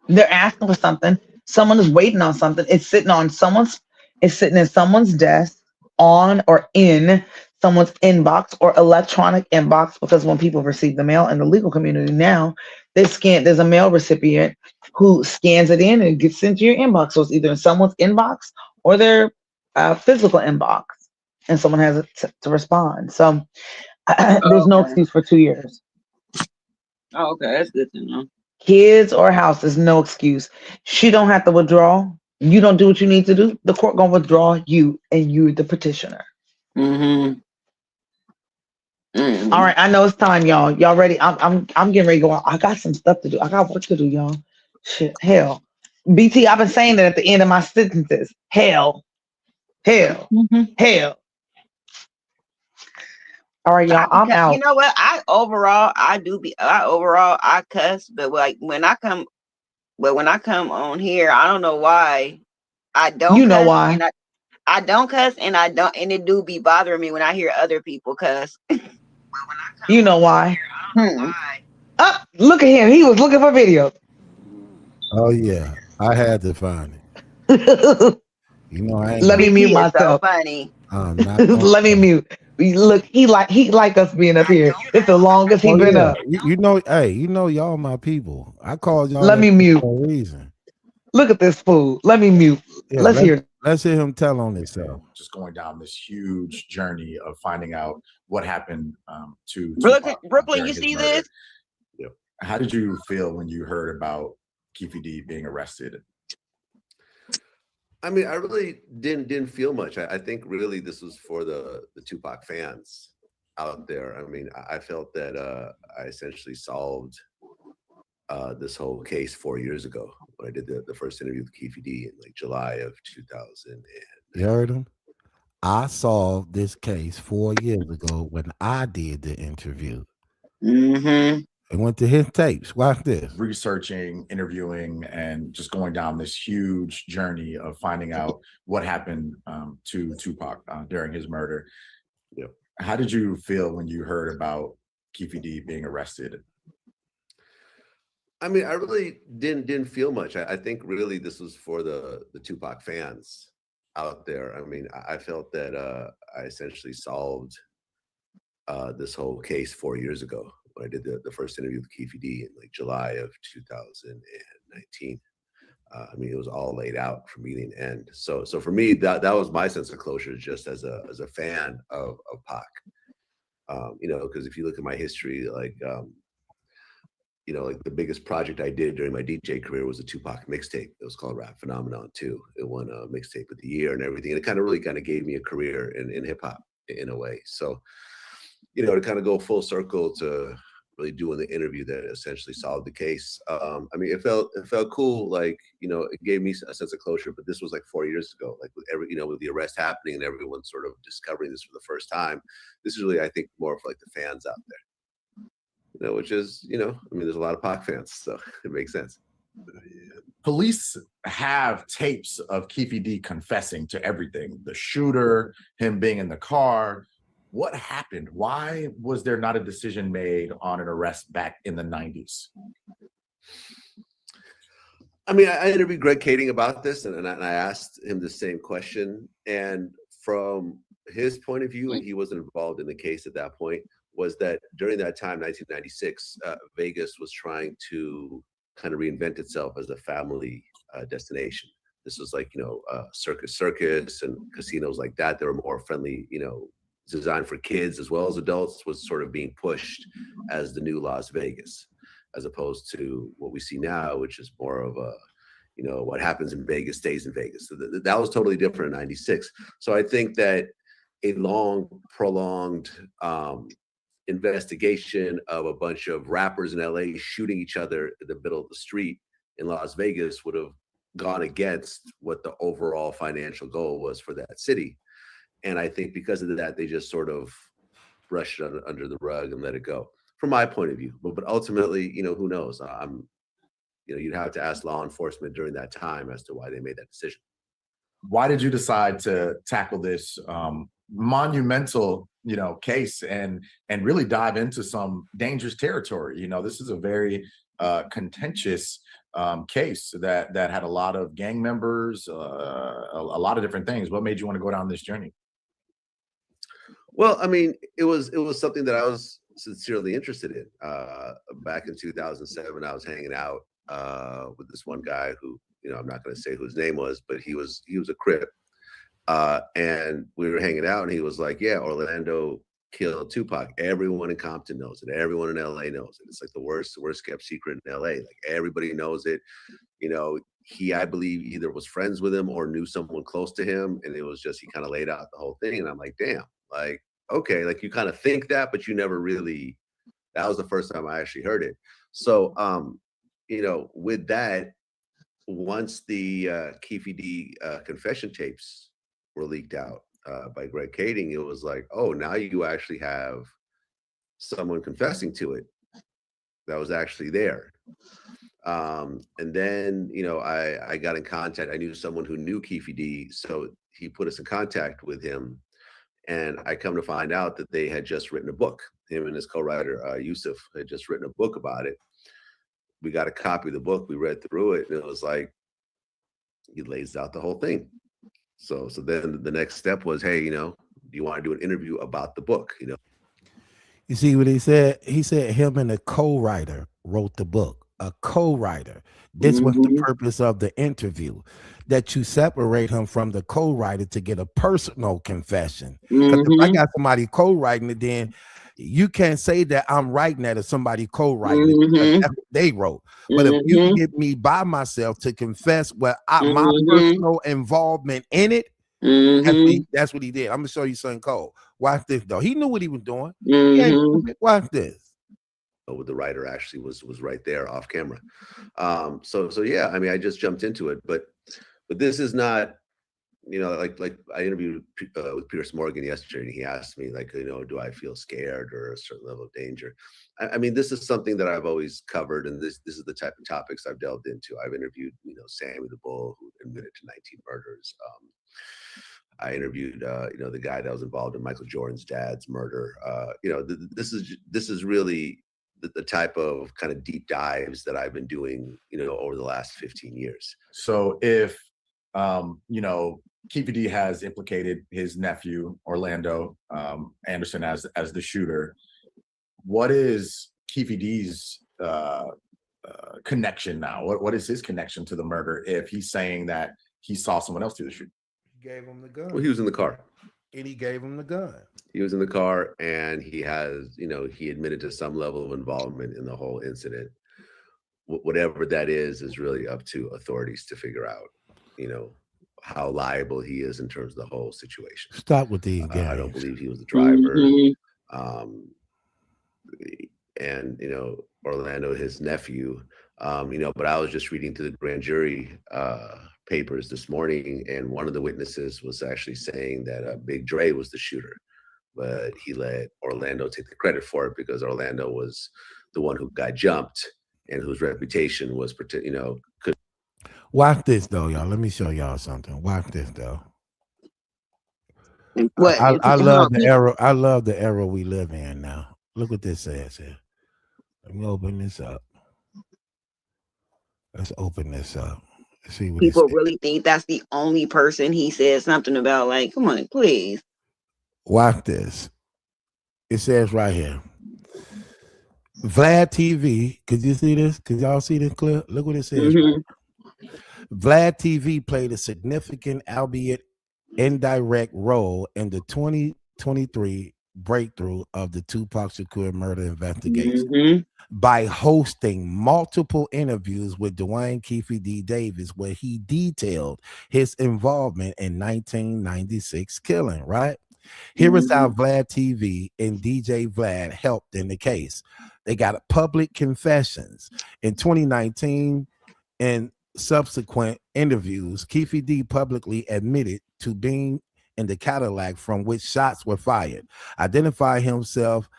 they're asking for something. Someone is waiting on something. It's sitting in someone's desk, on or in someone's inbox or electronic inbox, because when people receive the mail in the legal community now, there's a mail recipient who scans it in and it gets sent to your inbox. So it's either in someone's inbox or their physical inbox, and someone has to respond. So there's Oh, no okay. excuse for 2 years. Oh, okay. That's good to know. Kids or house is no excuse. She don't have to withdraw. You don't do what you need to do, the court gonna withdraw you, and you the petitioner. Mm-hmm. Mm. All right, I know it's time, y'all. Y'all ready? I'm getting ready to go out. I got some stuff to do. I got work to do, y'all. Shit, hell. BT, I've been saying that at the end of my sentences. Hell, hell, Mm-hmm. hell. All right, y'all. I'm You out. know what? I cuss, but like when I come on here, I don't know why I don't You know cuss, why? and I don't cuss, and I don't, and it do be bothering me when I hear other people cuss. You know why? Hmm. Oh, look at him. He was looking for video. Oh yeah, I had to find it. You know I ain't Let gonna. me BT mute is so myself. funny. I'm not gonna. Let me mute. Look, he like us being up here. It's the longest he Oh been yeah, up. you know, hey, you know, y'all my people. I called y'all Let that me mute. for a reason. Look at this fool. Let me mute. Yeah, Let's hear. let's hear him tell on himself. Just going down this huge journey of finding out what happened to Brooklyn, Tupac you during his see murder. this? Yep. How did you feel when you heard about Cuhdeejah being arrested? I mean, I really didn't feel much. I think really this was for the Tupac fans out there. I mean, I felt that I essentially solved this whole case 4 years ago when I did the first interview with Cuhdeejah in like July of 2000. You heard him. I solved this case 4 years ago when I did the interview. Mm-hmm. It went to his tapes. Watch this. Researching, interviewing, and just going down this huge journey of finding out what happened to Tupac during his murder. Yep. How did you feel when you heard about Cuhdeejah being arrested? I mean, I really didn't feel much. I think really this was for the Tupac fans out there. I mean, I felt that I essentially solved this whole case 4 years ago when I did the first interview with Cuhdeejah in like July of 2019. I mean, it was all laid out from beginning to end. So for me, that was my sense of closure, just as a fan of Pac. You know, because if you look at my history, like you know, like the biggest project I did during my DJ career was a Tupac mixtape. It was called Rap Phenomenon 2. It won a mixtape of the year and everything. And it really gave me a career in hip hop in a way. So, you know, to kind of go full circle to really doing the interview that essentially solved the case. I mean, it felt cool. Like, you know, it gave me a sense of closure, but this was like 4 years ago, like with with the arrest happening and everyone sort of discovering this for the first time. This is really, I think, more for like the fans out there. You know, which is, you know, I mean, there's a lot of Pac fans, so it makes sense. Police have tapes of Cuhdeejah confessing to everything, the shooter, him being in the car. What happened? Why was there not a decision made on an arrest back in the 90s? I mean, I interviewed Greg Kading about this, and I asked him the same question. And from his point of view, and he wasn't involved in the case at that point, was that during that time, 1996, Vegas was trying to kind of reinvent itself as a family destination. This was like, you know, circus and casinos like that. They were more friendly, you know, designed for kids as well as adults, was sort of being pushed as the new Las Vegas, as opposed to what we see now, which is more of a, you know, what happens in Vegas stays in Vegas. So that was totally different in 96. So I think that a long, prolonged investigation of a bunch of rappers in LA shooting each other in the middle of the street in Las Vegas would have gone against what the overall financial goal was for that city. And I think because of that, they just sort of brushed it under the rug and let it go. from my point of view. But ultimately, who knows? You'd have to ask law enforcement during that time as to why they made that decision. Why did you decide to tackle this monumental, case and really dive into some dangerous territory? This is a very contentious case that had a lot of gang members, a lot of different things. What made you want to go down this journey? Well, I mean, it was something that I was sincerely interested in. Back in 2007, I was hanging out with this one guy who, I'm not going to say who his name was, but he was a Crip. And we were hanging out, and he was like, "Yeah, Orlando killed Tupac. Everyone in Compton knows it. Everyone in LA knows it. It's like the worst kept secret in LA. Like everybody knows it. He, I believe, either was friends with him or knew someone close to him, and it was just he kind of laid out the whole thing. And I'm like, damn, like okay, like you kind of think that, but you never really. That was the first time I actually heard it. So, with that, once the Keefe D confession tapes were leaked out by Greg Kading, it was like, oh, now you actually have someone confessing to it that was actually there. And then, I got in contact. I knew someone who knew Keefe D, so he put us in contact with him. And I come to find out that they had just written a book. Him and his co-writer, Yusuf, had just written a book about it. We got a copy of the book. We read through it, and it was like, he lays out the whole thing. So then the next step was, hey, do you want to do an interview about the book? You see what he said? He said him and a co-writer wrote the book. A co-writer. This was the purpose of the interview, that you separate him from the co-writer to get a personal confession. Because if I got somebody co-writing it, then you can't say that I'm writing that if somebody co-writing it. That's what they wrote. But if you get me by myself to confess my personal involvement in it, that's what he did. I'm gonna show you something cold. Watch this though. He knew what he was doing. Watch this. With the writer actually was right there off camera. So yeah, I mean, I just jumped into it, but this is not, like I interviewed with Pierce Morgan yesterday, and he asked me like, do I feel scared or a certain level of danger? I mean, this is something that I've always covered, and this is the type of topics I've delved into. I've interviewed, Sammy the Bull, who admitted to 19 murders. I interviewed, the guy that was involved in Michael Jordan's dad's murder. This is really the type of kind of deep dives that I've been doing, over the last 15 years. So if, Keefe D has implicated his nephew, Orlando Anderson, as the shooter, what is Keefe D's connection now? What is his connection to the murder if he's saying that he saw someone else do the shooting? Gave him the gun. Well, he was in the car. And he gave him the gun. He was in the car, and he has, he admitted to some level of involvement in the whole incident. Whatever that is really up to authorities to figure out, how liable he is in terms of the whole situation. Stop with these guys. I don't believe he was the driver. And, Orlando, his nephew, but I was just reading through the grand jury papers this morning, and one of the witnesses was actually saying that Big Dre was the shooter, but he let Orlando take the credit for it because Orlando was the one who got jumped and whose reputation was, could. Watch this though, y'all. Let me show y'all something. Watch this though. What? I love the era. I love the era we live in now. Look what this says here. Let me open this up. Let's open this up. See what people really think that's the only person he said something about. Like, come on, please. Watch this. It says right here. Vlad TV. Could you see this? Could y'all see this clip? Look what it says. Right. Vlad TV played a significant, albeit indirect, role in the 2023 breakthrough of the Tupac Shakur murder investigation by hosting multiple interviews with Dwayne Keefe D. Davis, where he detailed his involvement in 1996 killing. Right here is how Vlad TV and DJ Vlad helped in the case. They got public confessions in 2019 and subsequent interviews. Keefe D publicly admitted to being in the Cadillac from which shots were fired, identify himself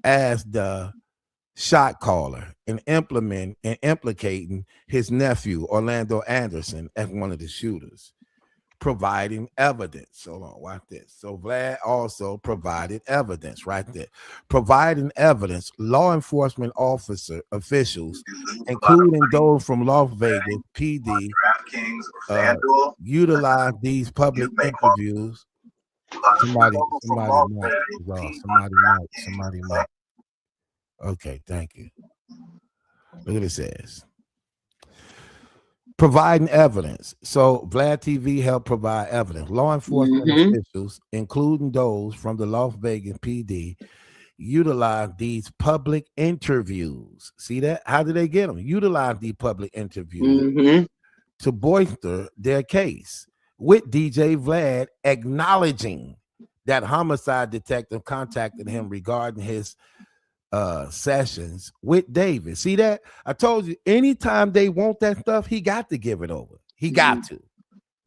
as the shot caller and implicating his nephew Orlando Anderson as one of the shooters, providing evidence. Hold on, watch this. So Vlad also provided evidence right there. Providing evidence, law enforcement officials, including those from Las Vegas PD, utilize these public interviews. Somebody mic is off. Somebody mic. Okay, thank you. Look what it says. Providing evidence. So Vlad TV helped provide evidence. Law enforcement officials, including those from the Las Vegas PD, utilize these public interviews. See that? How did they get them? Utilize these public interviews to bolster their case, with DJ Vlad acknowledging that homicide detective contacted him regarding his sessions with David. See that? I told you, anytime they want that stuff, he got to give it over. He got to.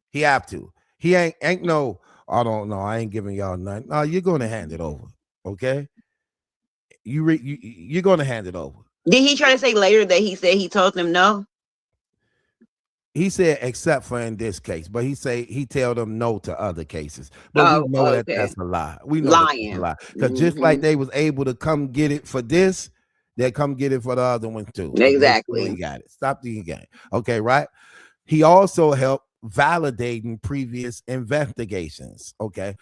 He have to. He ain't no, I don't know, I ain't giving y'all nothing. No, you're gonna hand it over. Okay? You're gonna hand it over. Did he try to say later that he said he told them no? He said, except for in this case, but he tell them no to other cases. But we know that that's a lie. We know that's a lie. Because just like they was able to come get it for this, they come get it for the other one too. Exactly. He got it. Stop the game. Okay, right? He also helped validating previous investigations. Okay.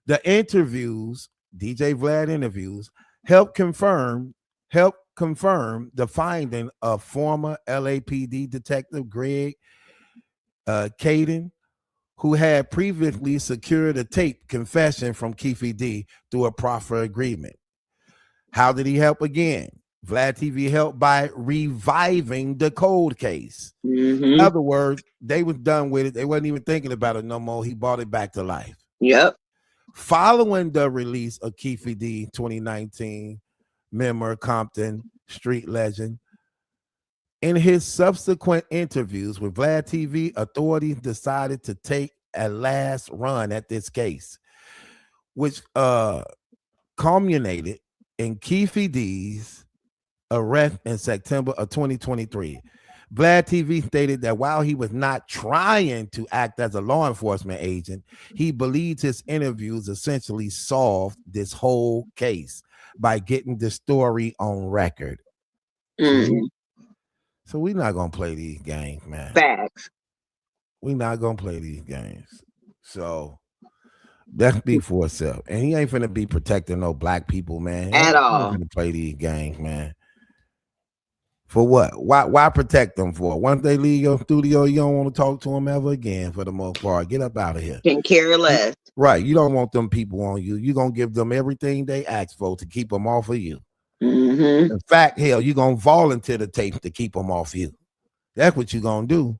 The interviews, DJ Vlad interviews, help confirm the finding of former LAPD detective Greg Caden, who had previously secured a tape confession from Keefe D through a proffer agreement. How did he help again? Vlad TV helped by reviving the cold case. In other words, they was done with it. They wasn't even thinking about it no more. He brought it back to life. Yep. Following the release of Keefe D 2019, member Compton street legend, in his subsequent interviews with Vlad TV, authorities decided to take a last run at this case, which culminated in Keefe D's arrest in September of 2023. Vlad TV stated that while he was not trying to act as a law enforcement agent, he believed his interviews essentially solved this whole case by getting the story on record. So we're not gonna play these games, man. Facts. We're not gonna play these games. So that's speak for itself. And he ain't finna be protecting no black people, man. At all. He's gonna play these games, man. For what? Why protect them for? Once they leave your studio, you don't want to talk to them ever again for the most part. Get up out of here. Can care less. Right. You don't want them people on you. You're gonna give them everything they ask for to keep them off of you. In fact, hell, you're gonna volunteer the tape to keep them off you. That's what you're gonna do.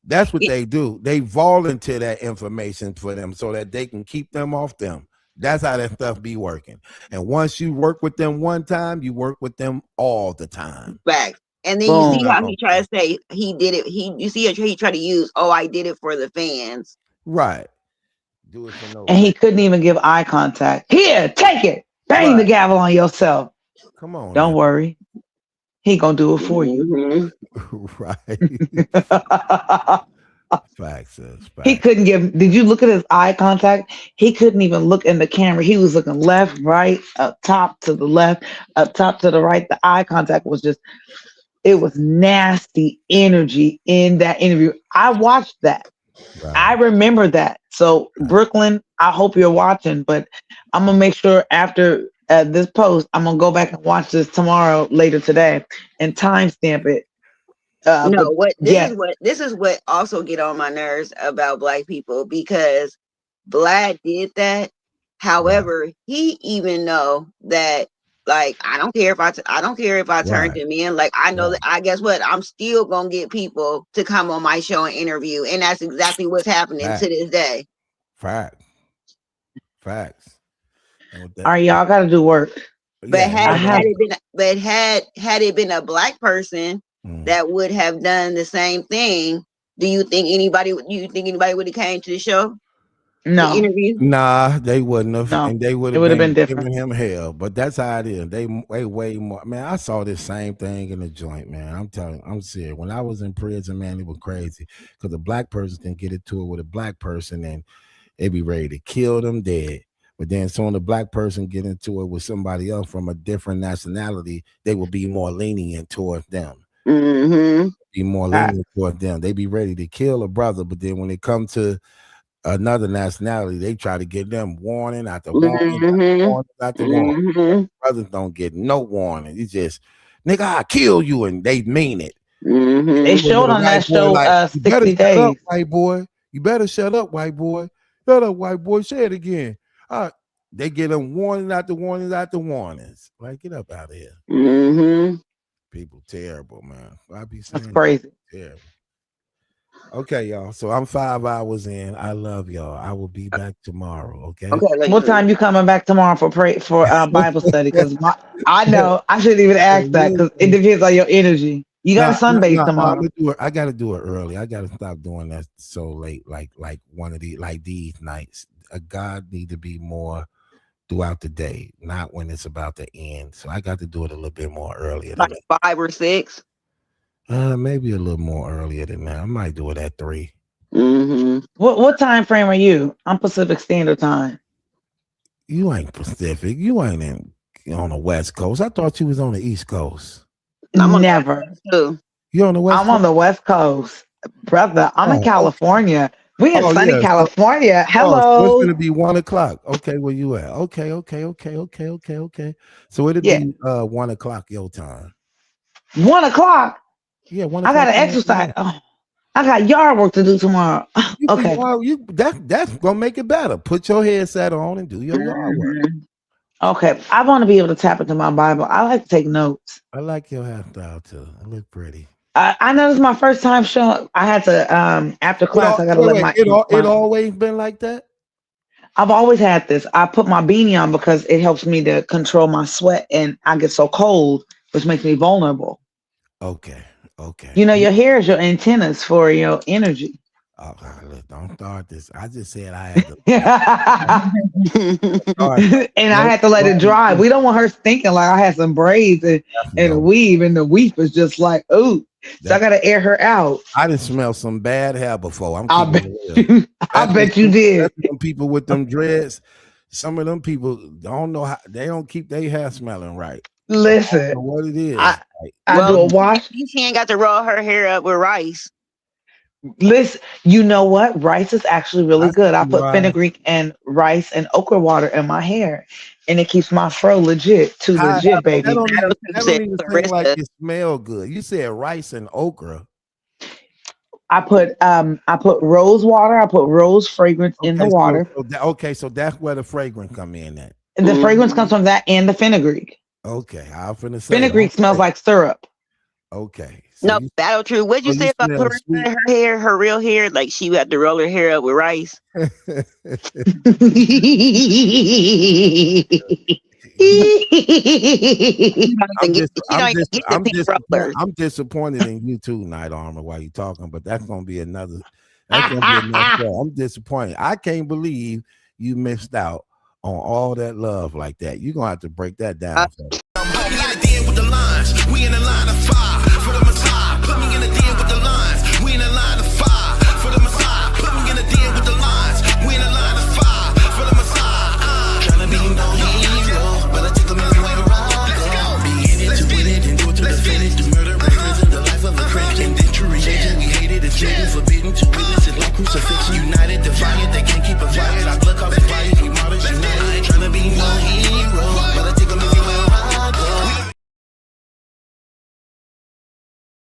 That's what they do. They volunteer that information for them so that they can keep them off them. That's how that stuff be working. And once you work with them one time, you work with them all the time. Facts. And then you see how he tried to say he did it. You see how he tried to use, I did it for the fans. Right. Do it for no. And he couldn't even give eye contact. Here, take it. Bang the gavel on yourself. Come on. Don't worry. He gonna do it for you. Right. Facts. He couldn't give. Did you look at his eye contact? He couldn't even look in the camera. He was looking left, right, up top to the left, up top to the right. The eye contact was just, it was nasty energy in that interview. I watched that. Right. I remember that. So Brooklyn, I hope you're watching, but I'm gonna make sure after this post, I'm gonna go back and watch this tomorrow, later today, and timestamp it. This is what also get on my nerves about black people, because Vlad did that. However, he even know that, like, I don't care if I turned him in. Like, I know that I guess what, I'm still gonna get people to come on my show and interview, and that's exactly what's happening to this day. Facts. All right, y'all got to do work. But had it been a black person that would have done the same thing, do you think anybody would have came to the show? The No, interview. Nah, they wouldn't have, no, and they would it have would have been been different. giving him hell. But that's how it is. They way more. Man, I saw this same thing in the joint. Man, I'm telling, I'm serious. When I was in prison, man, it was crazy because a black person can get into it with a black person, and they be ready to kill them dead. But then, so when a black person get into it with somebody else from a different nationality, they will be more lenient towards them. Mm-hmm. Be more lenient towards them. They be ready to kill a brother, but then when it comes to another nationality, they try to get them warning after warning after Mm-hmm. warning after warning. Mm-hmm. Brothers don't get no warning. You just, nigga, I kill you, and they mean it. They Mm-hmm. When showed the on white that boy show like, you better 60 shut up, Days. white boy. You better shut up, white boy. Shut up, white boy. Say it again. They get them warning after warnings after warnings. Like, get up out of here. Mm-hmm. People terrible, man. I be That's saying crazy. terrible. Okay, y'all. So I'm 5 hours in. I love y'all. I will be back tomorrow. Okay. Okay. What time you coming back tomorrow for Bible study? Because I know I shouldn't even ask that because it depends on your energy. You got a sunbathe I'm tomorrow. gonna do it. I gotta do it early. I gotta stop doing that so late, like one of these nights. God need to be more throughout the day, not when it's about to end. So I got to do it a little bit more earlier than Like 5 or 6. that. Maybe a little more earlier than that. I might do it at 3. Mm-hmm. What time frame are you? I'm Pacific Standard Time. You ain't Pacific. You ain't on the West Coast. I thought you was on the East Coast. I'm on the Never. West Coast too. You on the West I'm Coast? on the West Coast, brother. I'm in Oh, California. We in sunny yeah. California. So it's Hello. gonna be 1:00. Okay, where you at? Okay. So it'll Yeah, be 1:00 your time. 1 o'clock. Yeah, I 1:00. gotta exercise. Oh, I got yard work to do tomorrow. You can Okay. that's gonna make it better. Put your headset on and do your yard work. Okay. I want to be able to tap into my Bible. I like to take notes. I like your hairstyle too. It look pretty. I know this is my first time showing. I had to after class. I gotta let my. It always been like that. I've always had this. I put my beanie on because it helps me to control my sweat, and I get so cold, which makes me vulnerable. Okay. You know, your hair is your antennas for your energy. Oh, look, don't start this. I just said I had to. And I had to let it dry. We don't want her thinking like I had some braids and a weave, and the weave is just like, ooh. So I gotta air her out. I didn't smell some bad hair before. I'm I keeping bet it real. I bet you did. Them people with them dreads, some of them people don't know how they don't keep their hair smelling right. Listen, I don't know what it is. I do a wash. She ain't got to roll her hair up with rice. Listen, you know what? Rice is actually really good. I put fenugreek and rice and okra water in my hair, and it keeps my fro legit, legit, baby. That don't even seem like it smell good. You said rice and okra. I put rose water. I put rose fragrance in the water. So that's where the fragrance come in at. And the fragrance comes from that and the fenugreek. Okay, I'm finna say fenugreek smells like syrup. Okay. So no, battle true. What'd you say about putting her hair, her real hair? Like she would have to roll her hair up with rice. I'm disappointed in you too, Night Armor, while you talking, but that's gonna be another. That's gonna be another show. I'm disappointed. I can't believe you missed out on all that love like that. You're gonna have to break that down.